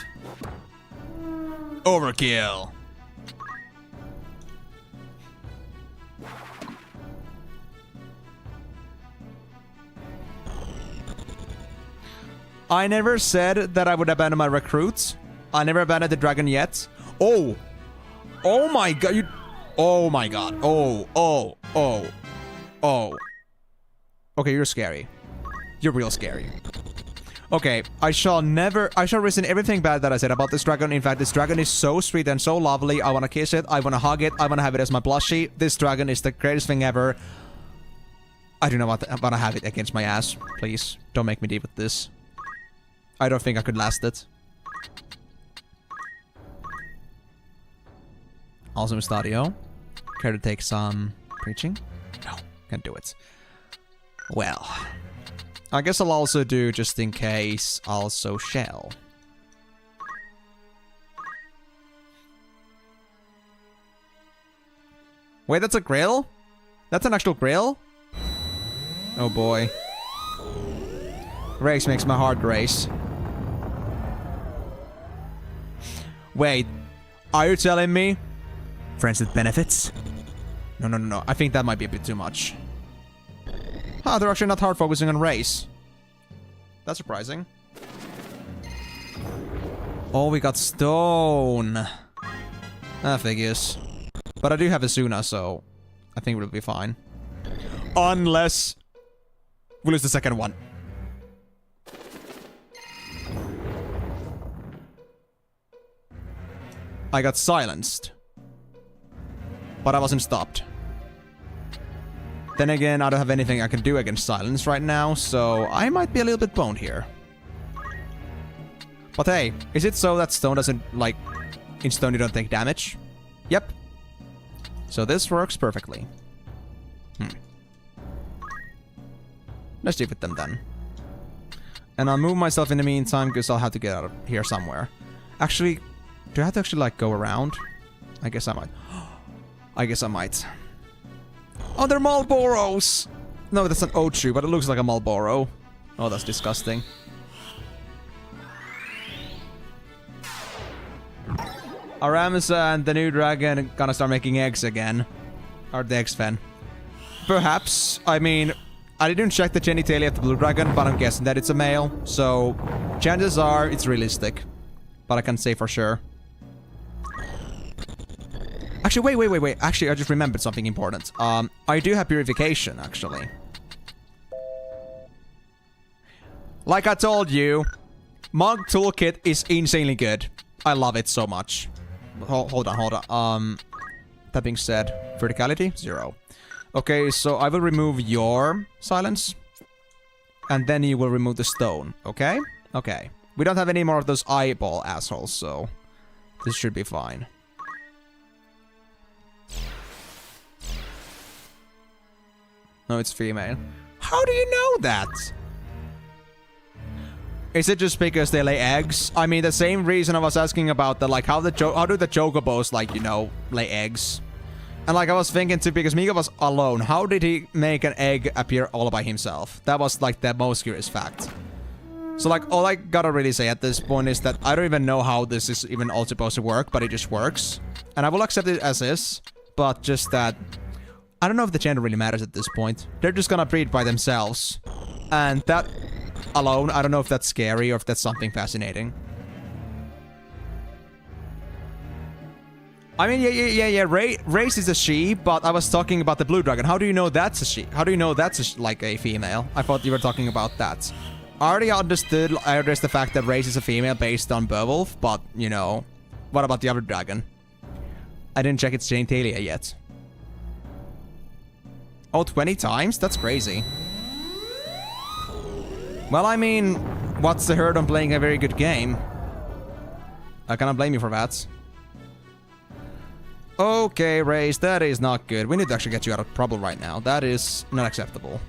Overkill! I never said that I would abandon my recruits. I never abandoned the dragon yet. Oh! Oh my god, you... Oh my god. Oh. Okay, you're scary. You're real scary. Okay, I shall rescind everything bad that I said about this dragon. In fact, this dragon is so sweet and so lovely. I wanna kiss it, I wanna hug it, I wanna have it as my plushie. This dragon is the greatest thing ever. I do not want to have it against my ass. Please, don't make me deal with this. I don't think I could last it. Also, Stadio. Care to take some preaching? No, can't do it. Well, I guess I'll also do, just in case, also Shell. Wait, that's a grill? That's an actual grill? Oh boy. Race makes my heart race. Wait, are you telling me? Friends with benefits? No. I think that might be a bit too much. Ah, they're actually not hard focusing on race. That's surprising. Oh, we got stone. That figures. But I do have Asuna, so I think we'll be fine. Unless we lose the second one. I got silenced. But I wasn't stopped. Then again, I don't have anything I can do against silence right now, so I might be a little bit boned here. But hey, is it so that stone doesn't, like, in stone you don't take damage? Yep. So this works perfectly. Let's deal with them then. And I'll move myself in the meantime because I'll have to get out of here somewhere. Actually, do I have to actually, like, go around? I guess I might. I guess I might. Oh, they're Marlboros! No, that's an oat tree, but it looks like a Marlboro. Oh, that's disgusting. Aramsa and the new dragon gonna start making eggs again. Or the eggs fan. Perhaps. I mean, I didn't check the genitalia of the blue dragon, but I'm guessing that it's a male. So, chances are it's realistic. But I can't say for sure. Actually, wait. Actually, I just remembered something important. I do have purification, actually. Like I told you, Monk Toolkit is insanely good. I love it so much. Hold on. That being said, verticality, 0. Okay, so I will remove your silence. And then you will remove the stone, okay? Okay. We don't have any more of those eyeball assholes, so this should be fine. No, it's female. How do you know that? Is it just because they lay eggs? I mean, the same reason I was asking about the, like, how do the chocobos, like, you know, lay eggs? And, like, I was thinking, too, because Mika was alone, how did he make an egg appear all by himself? That was, like, the most curious fact. So, like, all I gotta really say at this point is that I don't even know how this is even all supposed to work, but it just works. And I will accept it as is, but just that... I don't know if the gender really matters at this point. They're just gonna breed by themselves. And that... alone, I don't know if that's scary or if that's something fascinating. I mean, yeah. Race is a she, but I was talking about the blue dragon. How do you know that's a she? How do you know that's like a female? I thought you were talking about that. I already understood, I addressed the fact that Race is a female based on Beowulf, but, you know, what about the other dragon? I didn't check its genitalia yet. Oh, 20 times? That's crazy. Well, I mean, what's the hurt on playing a very good game? I cannot blame you for that. Okay, Race, that is not good. We need to actually get you out of trouble right now. That is not acceptable.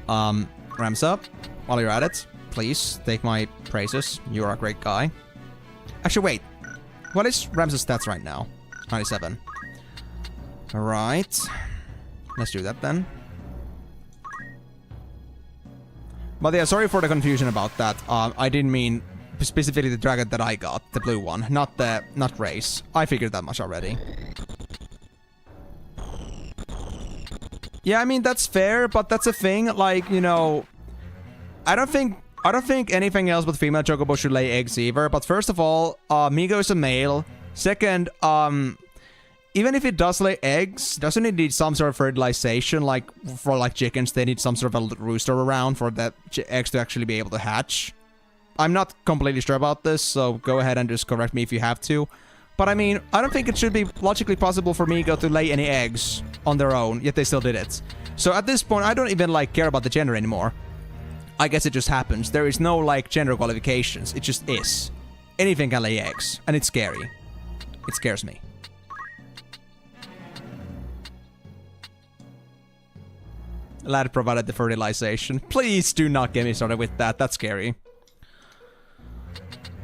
Rams up. While you're at it, please take my praises. You're a great guy. Actually, wait. What is Ram's stats right now? 97. Alright. Let's do that then. But yeah, sorry for the confusion about that. I didn't mean specifically the dragon that I got, the blue one, not Race. I figured that much already. Yeah, I mean that's fair, but that's a thing. Like, you know, I don't think anything else but female chocobo should lay eggs either. But first of all, Migo is a male. Second, even if it does lay eggs, doesn't it need some sort of fertilization? Like, for like chickens, they need some sort of a rooster around for the eggs to actually be able to hatch. I'm not completely sure about this, so go ahead and just correct me if you have to. But I mean, I don't think it should be logically possible for Migo to lay any eggs on their own, yet they still did it. So at this point, I don't even like care about the gender anymore. I guess it just happens. There is no like gender qualifications, it just is. Anything can lay eggs, and it's scary. It scares me. Lad provided the fertilization. Please do not get me started with that. That's scary.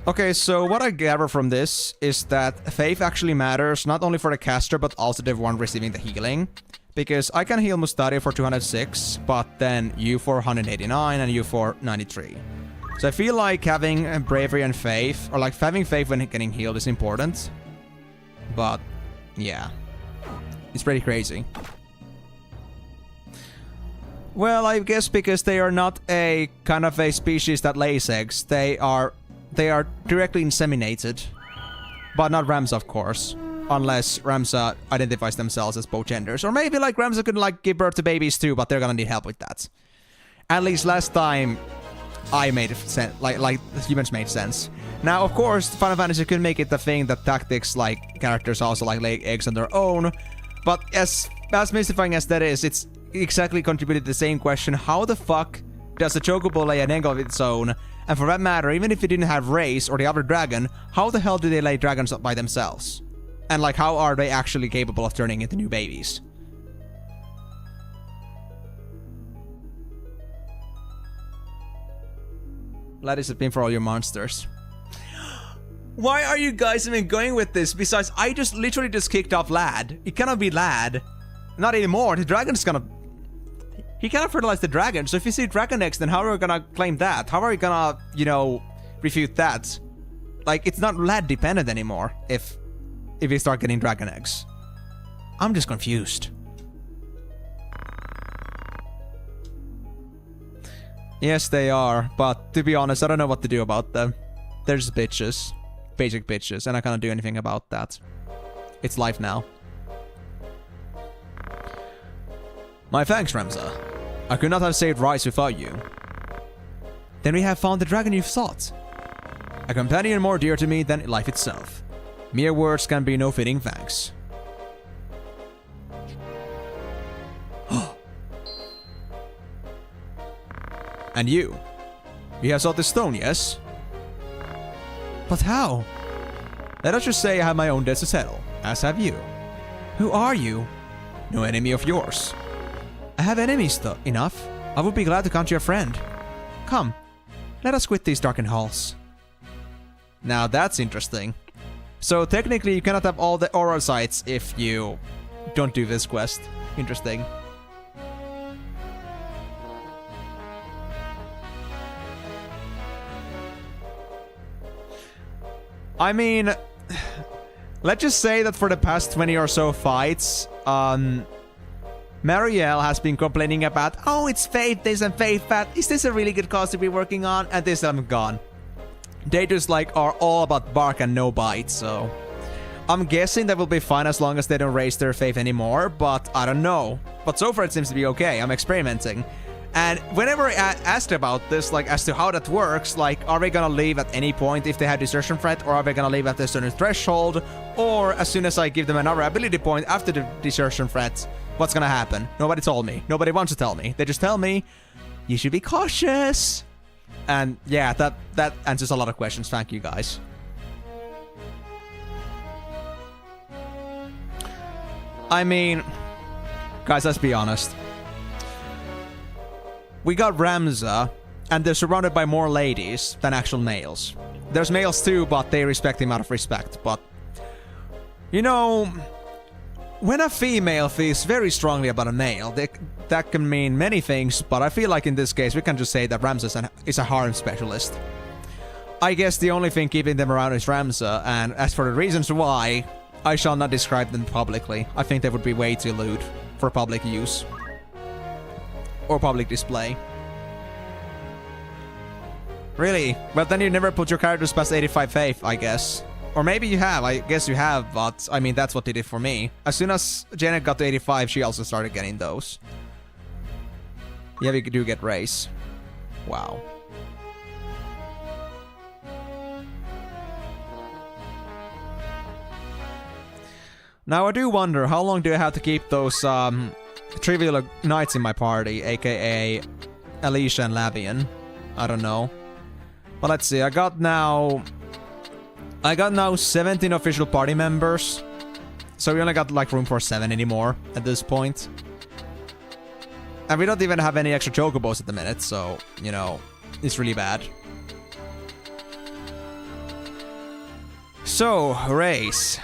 Okay, so what I gather from this is that faith actually matters not only for the caster, but also the one receiving the healing. Because I can heal Mustari for 206, but then you for 189 and you for 93. So I feel like having bravery and faith, or like having faith when getting healed is important. But, yeah. It's pretty crazy. Well, I guess because they are not a kind of a species that lays eggs. They are directly inseminated. But not Ramsa, of course. Unless Ramsa identifies themselves as both genders. Or maybe like Ramsa could like give birth to babies too, but they're gonna need help with that. At least last time I made sense, like humans made sense. Now, of course, Final Fantasy could make it the thing that tactics like characters also like lay eggs on their own. But as mystifying as that is, it's exactly contributed to the same question. How the fuck does the chocobo lay an egg of its own? And for that matter, even if it didn't have Race or the other dragon, how the hell do they lay dragons up by themselves? And like, how are they actually capable of turning into new babies? Let it been for all your monsters. Why are you guys even going with this? Besides, I just literally just kicked off Lad. It cannot be Lad. Not anymore. The dragon's gonna... He cannot fertilize the dragon. So if you see dragon eggs, then how are we gonna claim that? How are we gonna, you know, refute that? Like, it's not Lad dependent anymore if we start getting dragon eggs. I'm just confused. Yes, they are. But to be honest, I don't know what to do about them. They're just bitches. Basic bitches, and I can't do anything about that. It's life now. My thanks, Ramza. I could not have saved Rise without you. Then we have found the dragon you've sought. A companion more dear to me than life itself. Mere words can be no fitting thanks. And you? You have sought the stone, yes? But how? Let us just say I have my own debts to settle, as have you. Who are you? No enemy of yours. I have enemies, though, enough. I would be glad to count you a friend. Come, let us quit these darkened halls. Now that's interesting. So technically you cannot have all the aura sites if you don't do this quest. Interesting. I mean, let's just say that for the past 20 or so fights, Marielle has been complaining about, oh, it's faith this and faith that. Is this a really good cause to be working on? And this I'm gone. They just like are all about bark and no bite, so I'm guessing that will be fine as long as they don't raise their faith anymore, but I don't know. But so far it seems to be okay. I'm experimenting. And whenever I asked about this, like, as to how that works, like, are they gonna leave at any point if they have desertion threat, or are they gonna leave at a certain threshold, or as soon as I give them another ability point after the desertion threat, what's gonna happen? Nobody told me. Nobody wants to tell me. They just tell me, you should be cautious. And yeah, that answers a lot of questions. Thank you, guys. I mean, guys, let's be honest. We got Ramza, and they're surrounded by more ladies than actual males. There's males too, but they respect him out of respect. But, you know, when a female feels very strongly about a male, that can mean many things, but I feel like in this case we can just say that Ramza is a harem specialist. I guess the only thing keeping them around is Ramza, and as for the reasons why, I shall not describe them publicly. I think they would be way too lewd for public use. Or public display. Really? Well, then you never put your characters past 85 faith, I guess. Or maybe you have, I guess you have, but I mean, that's what they did for me. As soon as Janet got to 85, she also started getting those. Yeah, we do get race. Wow. Now I do wonder, how long do I have to keep those, trivial knights in my party, aka Alicia and Lavian? I don't know. But let's see, I got now 17 official party members. So we only got like room for 7 anymore at this point. And we don't even have any extra chocobos at the minute, so, you know, it's really bad. So, race.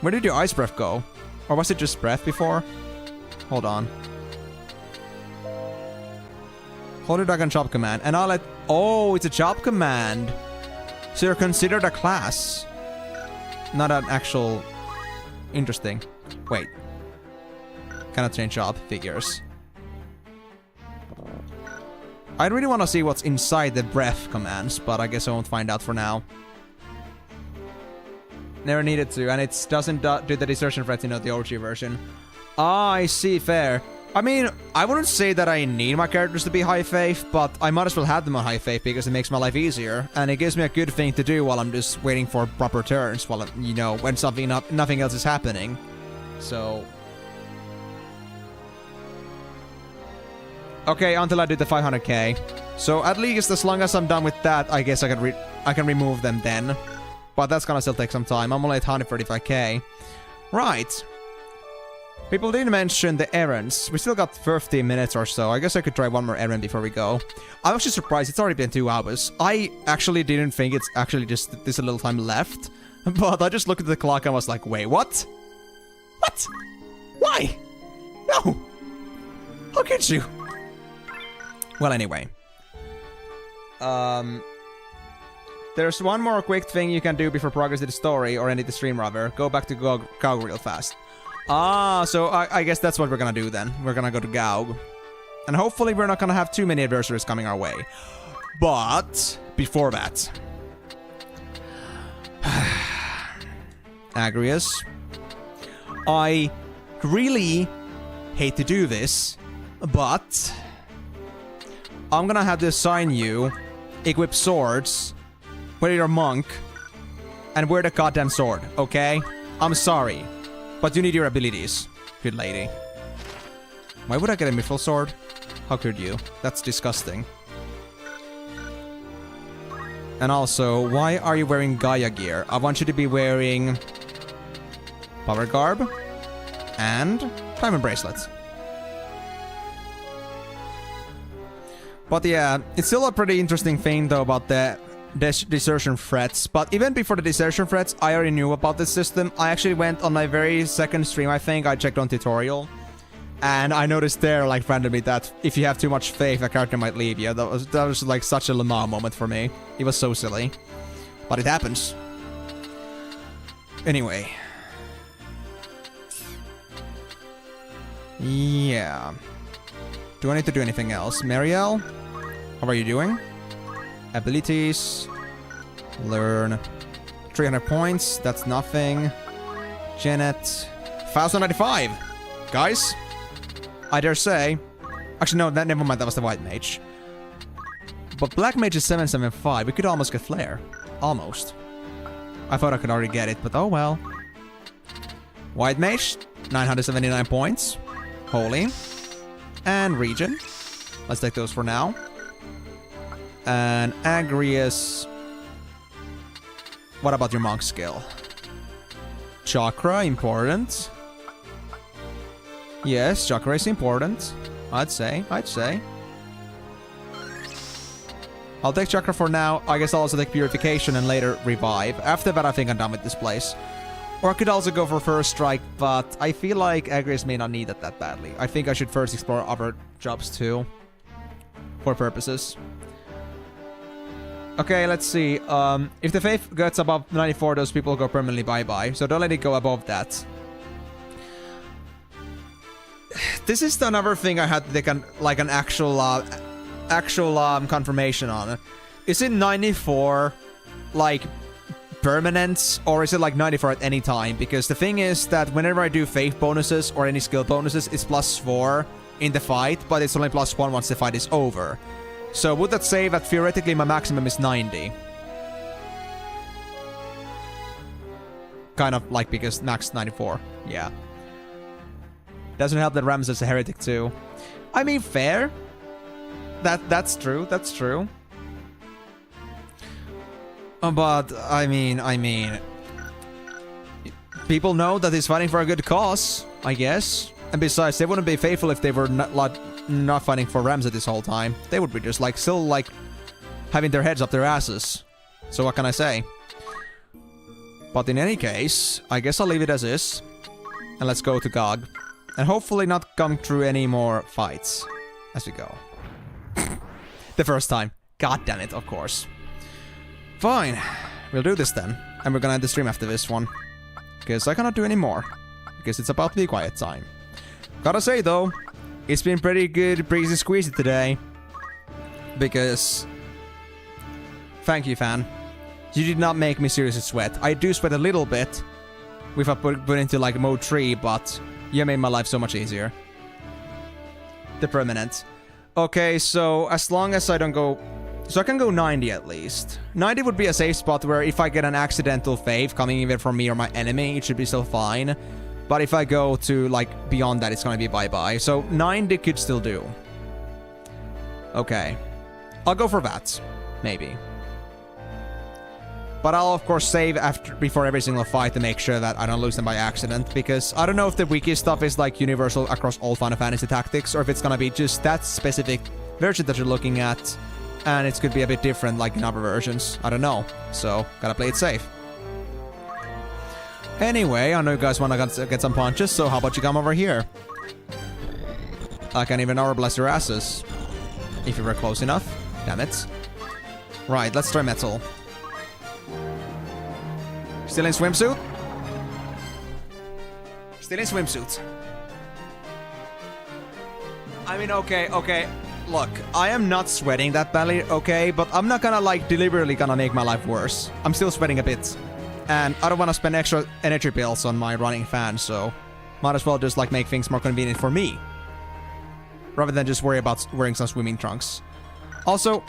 Where did your ice breath go? Or was it just breath before? Hold on. Hold the dragon chop command, and I'll let... Oh, it's a chop command. So you're considered a class. Not an actual... Interesting. Wait. Cannot change chop figures. I really want to see what's inside the breath commands, but I guess I won't find out for now. Never needed to, and it doesn't do the desertion threat in the OG version. Ah, I see, fair. I mean, I wouldn't say that I need my characters to be high faith, but I might as well have them on high faith because it makes my life easier, and it gives me a good thing to do while I'm just waiting for proper turns, while, you know, when nothing else is happening. So... Okay, until I do the 500k. So at least as long as I'm done with that, I guess I can remove them then. But that's gonna still take some time. I'm only at 135k. Right. People didn't mention the errands. We still got 15 minutes or so. I guess I could try one more errand before we go. I'm actually surprised. It's already been 2 hours. I actually didn't think it's actually just this little time left. But I just looked at the clock and was like, wait, what? What? Why? No! How could you? Well, anyway. There's one more quick thing you can do before progress to the story, or end the stream rather. Go back to GOG real fast. Ah, so I guess that's what we're gonna do then. We're gonna go to GOG. And hopefully we're not gonna have too many adversaries coming our way. But, before that... Agrius. I really hate to do this, but... I'm gonna have to assign you equip swords, wear your monk, and wear the goddamn sword, okay? I'm sorry. But you need your abilities, good lady. Why would I get a mithril sword? How could you? That's disgusting. And also, why are you wearing Gaia gear? I want you to be wearing... Power Garb. And... Diamond Bracelets. But yeah, it's still a pretty interesting thing though about the desertion threats, but even before the desertion threats, I already knew about this system. I actually went on my very second stream, I think, I checked on tutorial, and I noticed there, like, randomly that if you have too much faith, a character might leave you. That was like such a Lamar moment for me. It was so silly. But it happens. Anyway. Yeah. Do I need to do anything else? Marielle? How are you doing? Abilities. Learn. 300 points. That's nothing. Janet. 1095. Guys. I dare say. Actually, no, never mind. That was the white mage. But black mage is 775. We could almost get flare. Almost. I thought I could already get it, but oh well. White mage. 979 points. Holy. And region. Let's take those for now. And Agrius. What about your monk skill? Chakra, important. Yes, chakra is important. I'd say. I'll take chakra for now. I guess I'll also take purification and later revive. After that, I think I'm done with this place. Or I could also go for first strike, but I feel like Agrius may not need it that badly. I think I should first explore other jobs too. For purposes. Okay, let's see. If the faith gets above 94, those people go permanently bye-bye. So don't let it go above that. This is another thing I had to take an actual confirmation on. Is it 94, like, permanent, or is it like 94 at any time? Because the thing is that whenever I do faith bonuses or any skill bonuses, it's +4 in the fight, but it's only +1 once the fight is over. So would that say that theoretically my maximum is 90? Kind of like, because max 94. Yeah. Doesn't help that Ramses is a heretic too. I mean, fair. That's true. But I mean, people know that he's fighting for a good cause, I guess. And besides, they wouldn't be faithful if they were not fighting for Ramses this whole time. They would be just like still like having their heads up their asses. So what can I say? But in any case, I guess I'll leave it as is. And let's go to GOG. And hopefully not come through any more fights as we go. The first time. God damn it, of course. Fine. We'll do this then. And we're gonna end the stream after this one. Because I cannot do any more. Because it's about to be quiet time. Gotta say though, it's been pretty good breezy squeezy today. Because... Thank you, fan. You did not make me seriously sweat. I do sweat a little bit. If I put into like mode 3, but... You made my life so much easier. The permanent. Okay, so as long as I don't go... So I can go 90 at least. 90 would be a safe spot where if I get an accidental faith coming either from me or my enemy, it should be still fine. But if I go to, like, beyond that, it's gonna be bye-bye. So 90 could still do. Okay. I'll go for that. Maybe. But I'll of course save before every single fight to make sure that I don't lose them by accident, because I don't know if the wiki stuff is like universal across all Final Fantasy tactics, or if it's gonna be just that specific version that you're looking at, and it could be a bit different like in other versions. I don't know. So, gotta play it safe. Anyway, I know you guys wanna get some punches, so how about you come over here? I can even Aura Blast your asses. If you were close enough. Damn it. Right, let's try metal. Still in swimsuit? Still in swimsuit. I mean, okay. Look, I am not sweating that badly, okay? But I'm not gonna, like, deliberately gonna make my life worse. I'm still sweating a bit. And I don't want to spend extra energy bills on my running fan, so... might as well just, like, make things more convenient for me. Rather than just worry about wearing some swimming trunks. Also...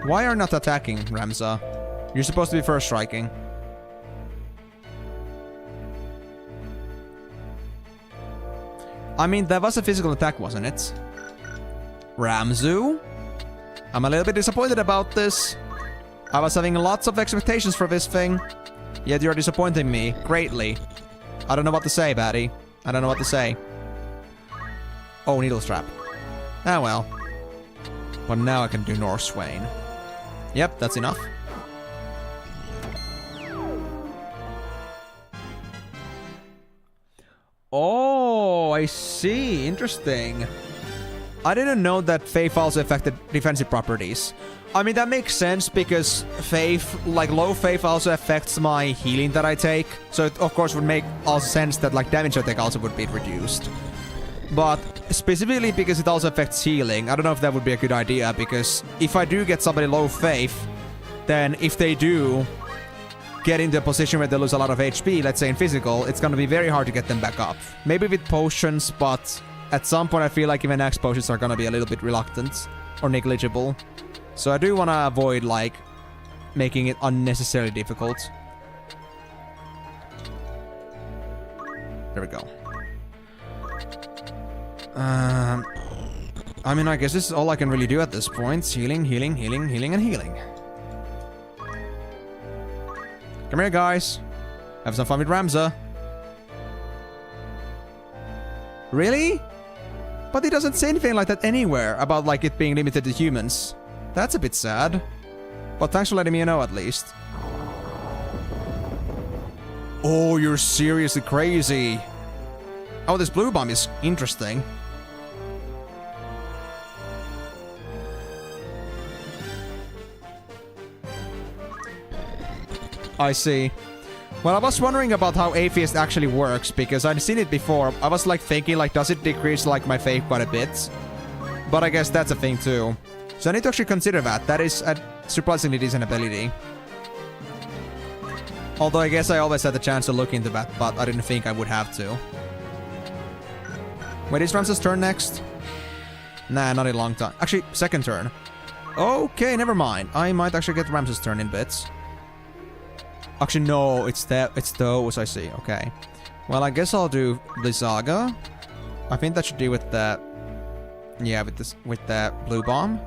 why are you not attacking, Ramza? You're supposed to be first striking. I mean, that was a physical attack, wasn't it? Ramzu? I'm a little bit disappointed about this. I was having lots of expectations for this thing. Yet you're disappointing me greatly. I don't know what to say, Batty. I don't know what to say. Oh, needle strap. Ah, well. But now I can do North Swain. Yep, that's enough. Oh, I see. Interesting. I didn't know that Faith also affected defensive properties. I mean, that makes sense because Faith, like low Faith also affects my healing that I take. So it of course would make also sense that like damage I take also would be reduced. But specifically because it also affects healing, I don't know if that would be a good idea, because if I do get somebody low Faith, then if they do get into a position where they lose a lot of HP, let's say in physical, it's gonna be very hard to get them back up. Maybe with potions, but at some point I feel like even X potions are gonna be a little bit reluctant or negligible. So I do wanna avoid like making it unnecessarily difficult. There we go. I mean, I guess this is all I can really do at this point. Healing, healing, healing, healing, and healing. Come here, guys. Have some fun with Ramza. Really? But he doesn't say anything like that anywhere about like it being limited to humans. That's a bit sad. But thanks for letting me know at least. Oh, you're seriously crazy. Oh, this blue bomb is interesting. I see. Well, I was wondering about how Atheist actually works, because I'd seen it before. I was like thinking, like, does it decrease like my faith quite a bit? But I guess that's a thing too. So I need to actually consider that. That is a surprisingly decent ability. Although I guess I always had the chance to look into that, but I didn't think I would have to. Wait, is Ramza's turn next? Nah, not in a long time. Actually, second turn. Okay, never mind. I might actually get Ramza's turn in bits. Actually, no, it's those, I see. Okay. Well, I guess I'll do Blizzaga. I think that should do with the... yeah, with the blue bomb.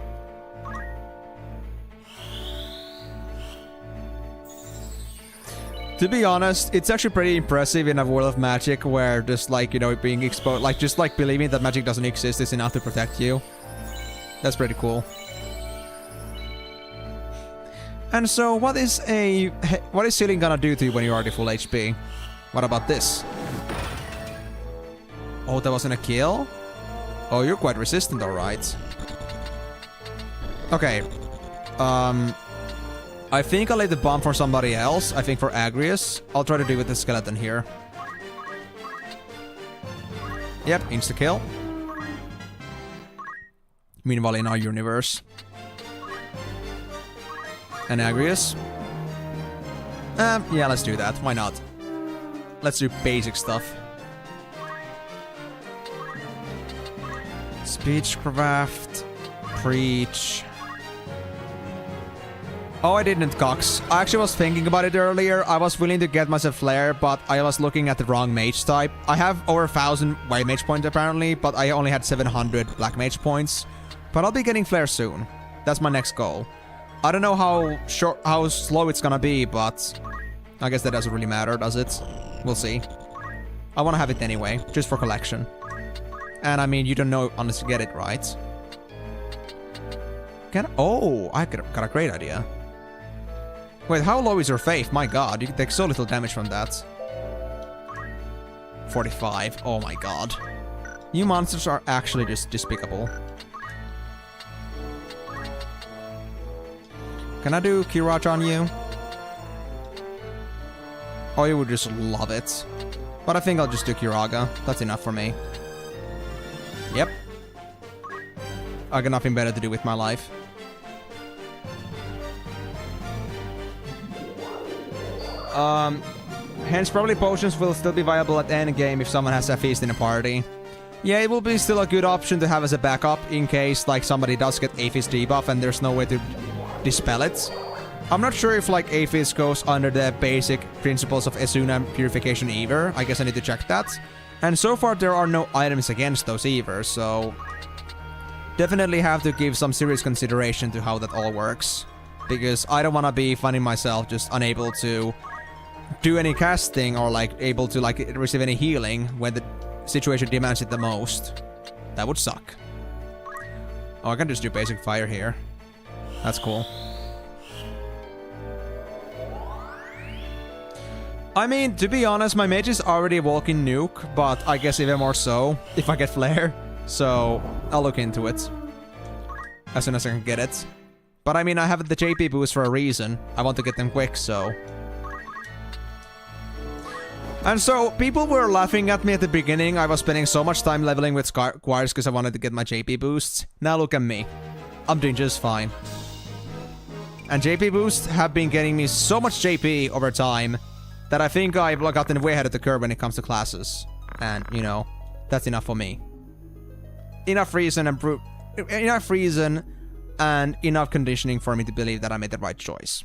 To be honest, it's actually pretty impressive in a world of magic where just like, you know, being exposed, like just like believing that magic doesn't exist is enough to protect you. That's pretty cool. And so, what is healing gonna do to you when you're already full HP? What about this? Oh, that wasn't a kill? Oh, you're quite resistant, alright. Okay. I think I'll leave the bomb for somebody else. I think for Agrius. I'll try to deal with the skeleton here. Yep, insta-kill. Meanwhile, in our universe. And Agrius. Yeah, let's do that. Why not? Let's do basic stuff. Speechcraft. Preach. Oh, I didn't, Cox. I actually was thinking about it earlier. I was willing to get myself Flare, but I was looking at the wrong mage type. I have over 1,000 white mage points apparently, but I only had 700 black mage points. But I'll be getting Flare soon. That's my next goal. I don't know how slow it's gonna be, but I guess that doesn't really matter, does it? We'll see. I want to have it anyway, just for collection. And I mean, you don't know unless you get it, right? Oh, I got a great idea. Wait, how low is your faith? My god, you can take so little damage from that. 45. Oh my god. You monsters are actually just despicable. Can I do Kiraj on you? Oh, you would just love it. But I think I'll just do Kiraga. That's enough for me. Yep. I got nothing better to do with my life. Hence probably potions will still be viable at end game if someone has a feast in a party. Yeah, it will be still a good option to have as a backup in case like somebody does get Aphis debuff and there's no way to dispel it. I'm not sure if like Aphis goes under the basic principles of Esuna purification either. I guess I need to check that. And so far there are no items against those either, so definitely have to give some serious consideration to how that all works. Because I don't want to be finding myself just unable to do any casting or like able to like receive any healing when the situation demands it the most. That would suck. Oh, I can just do basic fire here. That's cool. I mean, to be honest, my mage is already a walking nuke, but I guess even more so if I get flare. So I'll look into it as soon as I can get it. But I mean, I have the JP boost for a reason. I want to get them quick, so. And so, people were laughing at me at the beginning. I was spending so much time leveling with squires because I wanted to get my JP boosts. Now look at me. I'm doing just fine. And JP boosts have been getting me so much JP over time that I think I've gotten way ahead of the curve when it comes to classes. And, you know, that's enough for me. Enough reason and enough conditioning for me to believe that I made the right choice.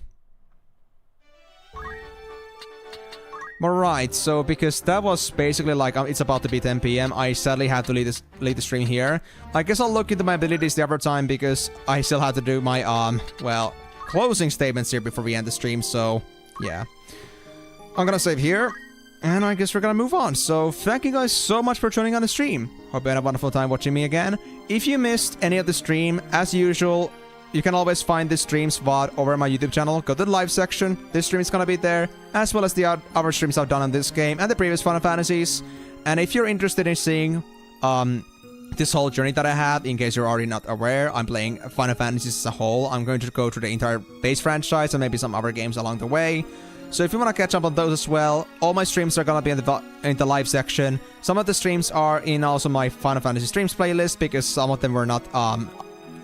Alright, so because that was basically like it's about to be 10 PM, I sadly had to leave the stream here. I guess I'll look into my abilities the other time because I still had to do my, well, closing statements here before we end the stream, so yeah. I'm gonna save here, and I guess we're gonna move on. So thank you guys so much for joining on the stream. Hope you had a wonderful time watching me again. If you missed any of the stream, as usual, you can always find this stream's VOD over my YouTube channel. Go to the live section. This stream is gonna be there, as well as the other streams I've done on this game and the previous Final Fantasies. And if you're interested in seeing this whole journey that I have, in case you're already not aware, I'm playing Final Fantasies as a whole. I'm going to go through the entire base franchise and maybe some other games along the way. So if you want to catch up on those as well, all my streams are gonna be in the live section. Some of the streams are in also my Final Fantasy streams playlist because some of them were not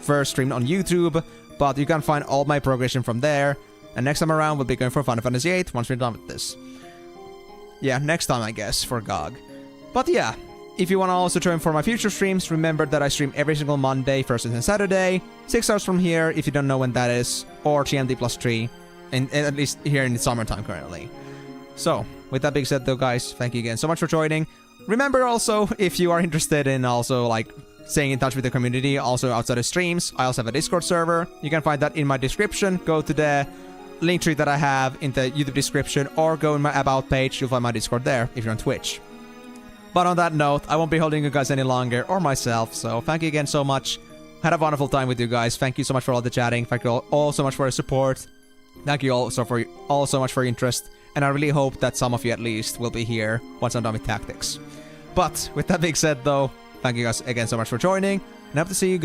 first streamed on YouTube, but you can find all my progression from there. And next time around, we'll be going for Final Fantasy VIII once we're done with this. Yeah, next time I guess for GOG. But yeah, if you want to also join for my future streams, remember that I stream every single Monday, Thursday, and Saturday, 6 hours from here if you don't know when that is, or GMT +3. And at least here in the summertime currently. So, with that being said though, guys, thank you again so much for joining. Remember also, if you are interested in also like staying in touch with the community, also outside of streams, I also have a Discord server. You can find that in my description. Go to the link tree that I have in the YouTube description, or go in my About page. You'll find my Discord there if you're on Twitch. But on that note, I won't be holding you guys any longer, or myself, so thank you again so much. Had a wonderful time with you guys. Thank you so much for all the chatting. Thank you all so much for your support. Thank you all so much for your interest, and I really hope that some of you at least will be here once I'm done with tactics. But with that being said though, thank you guys again so much for joining, and I hope to see you guys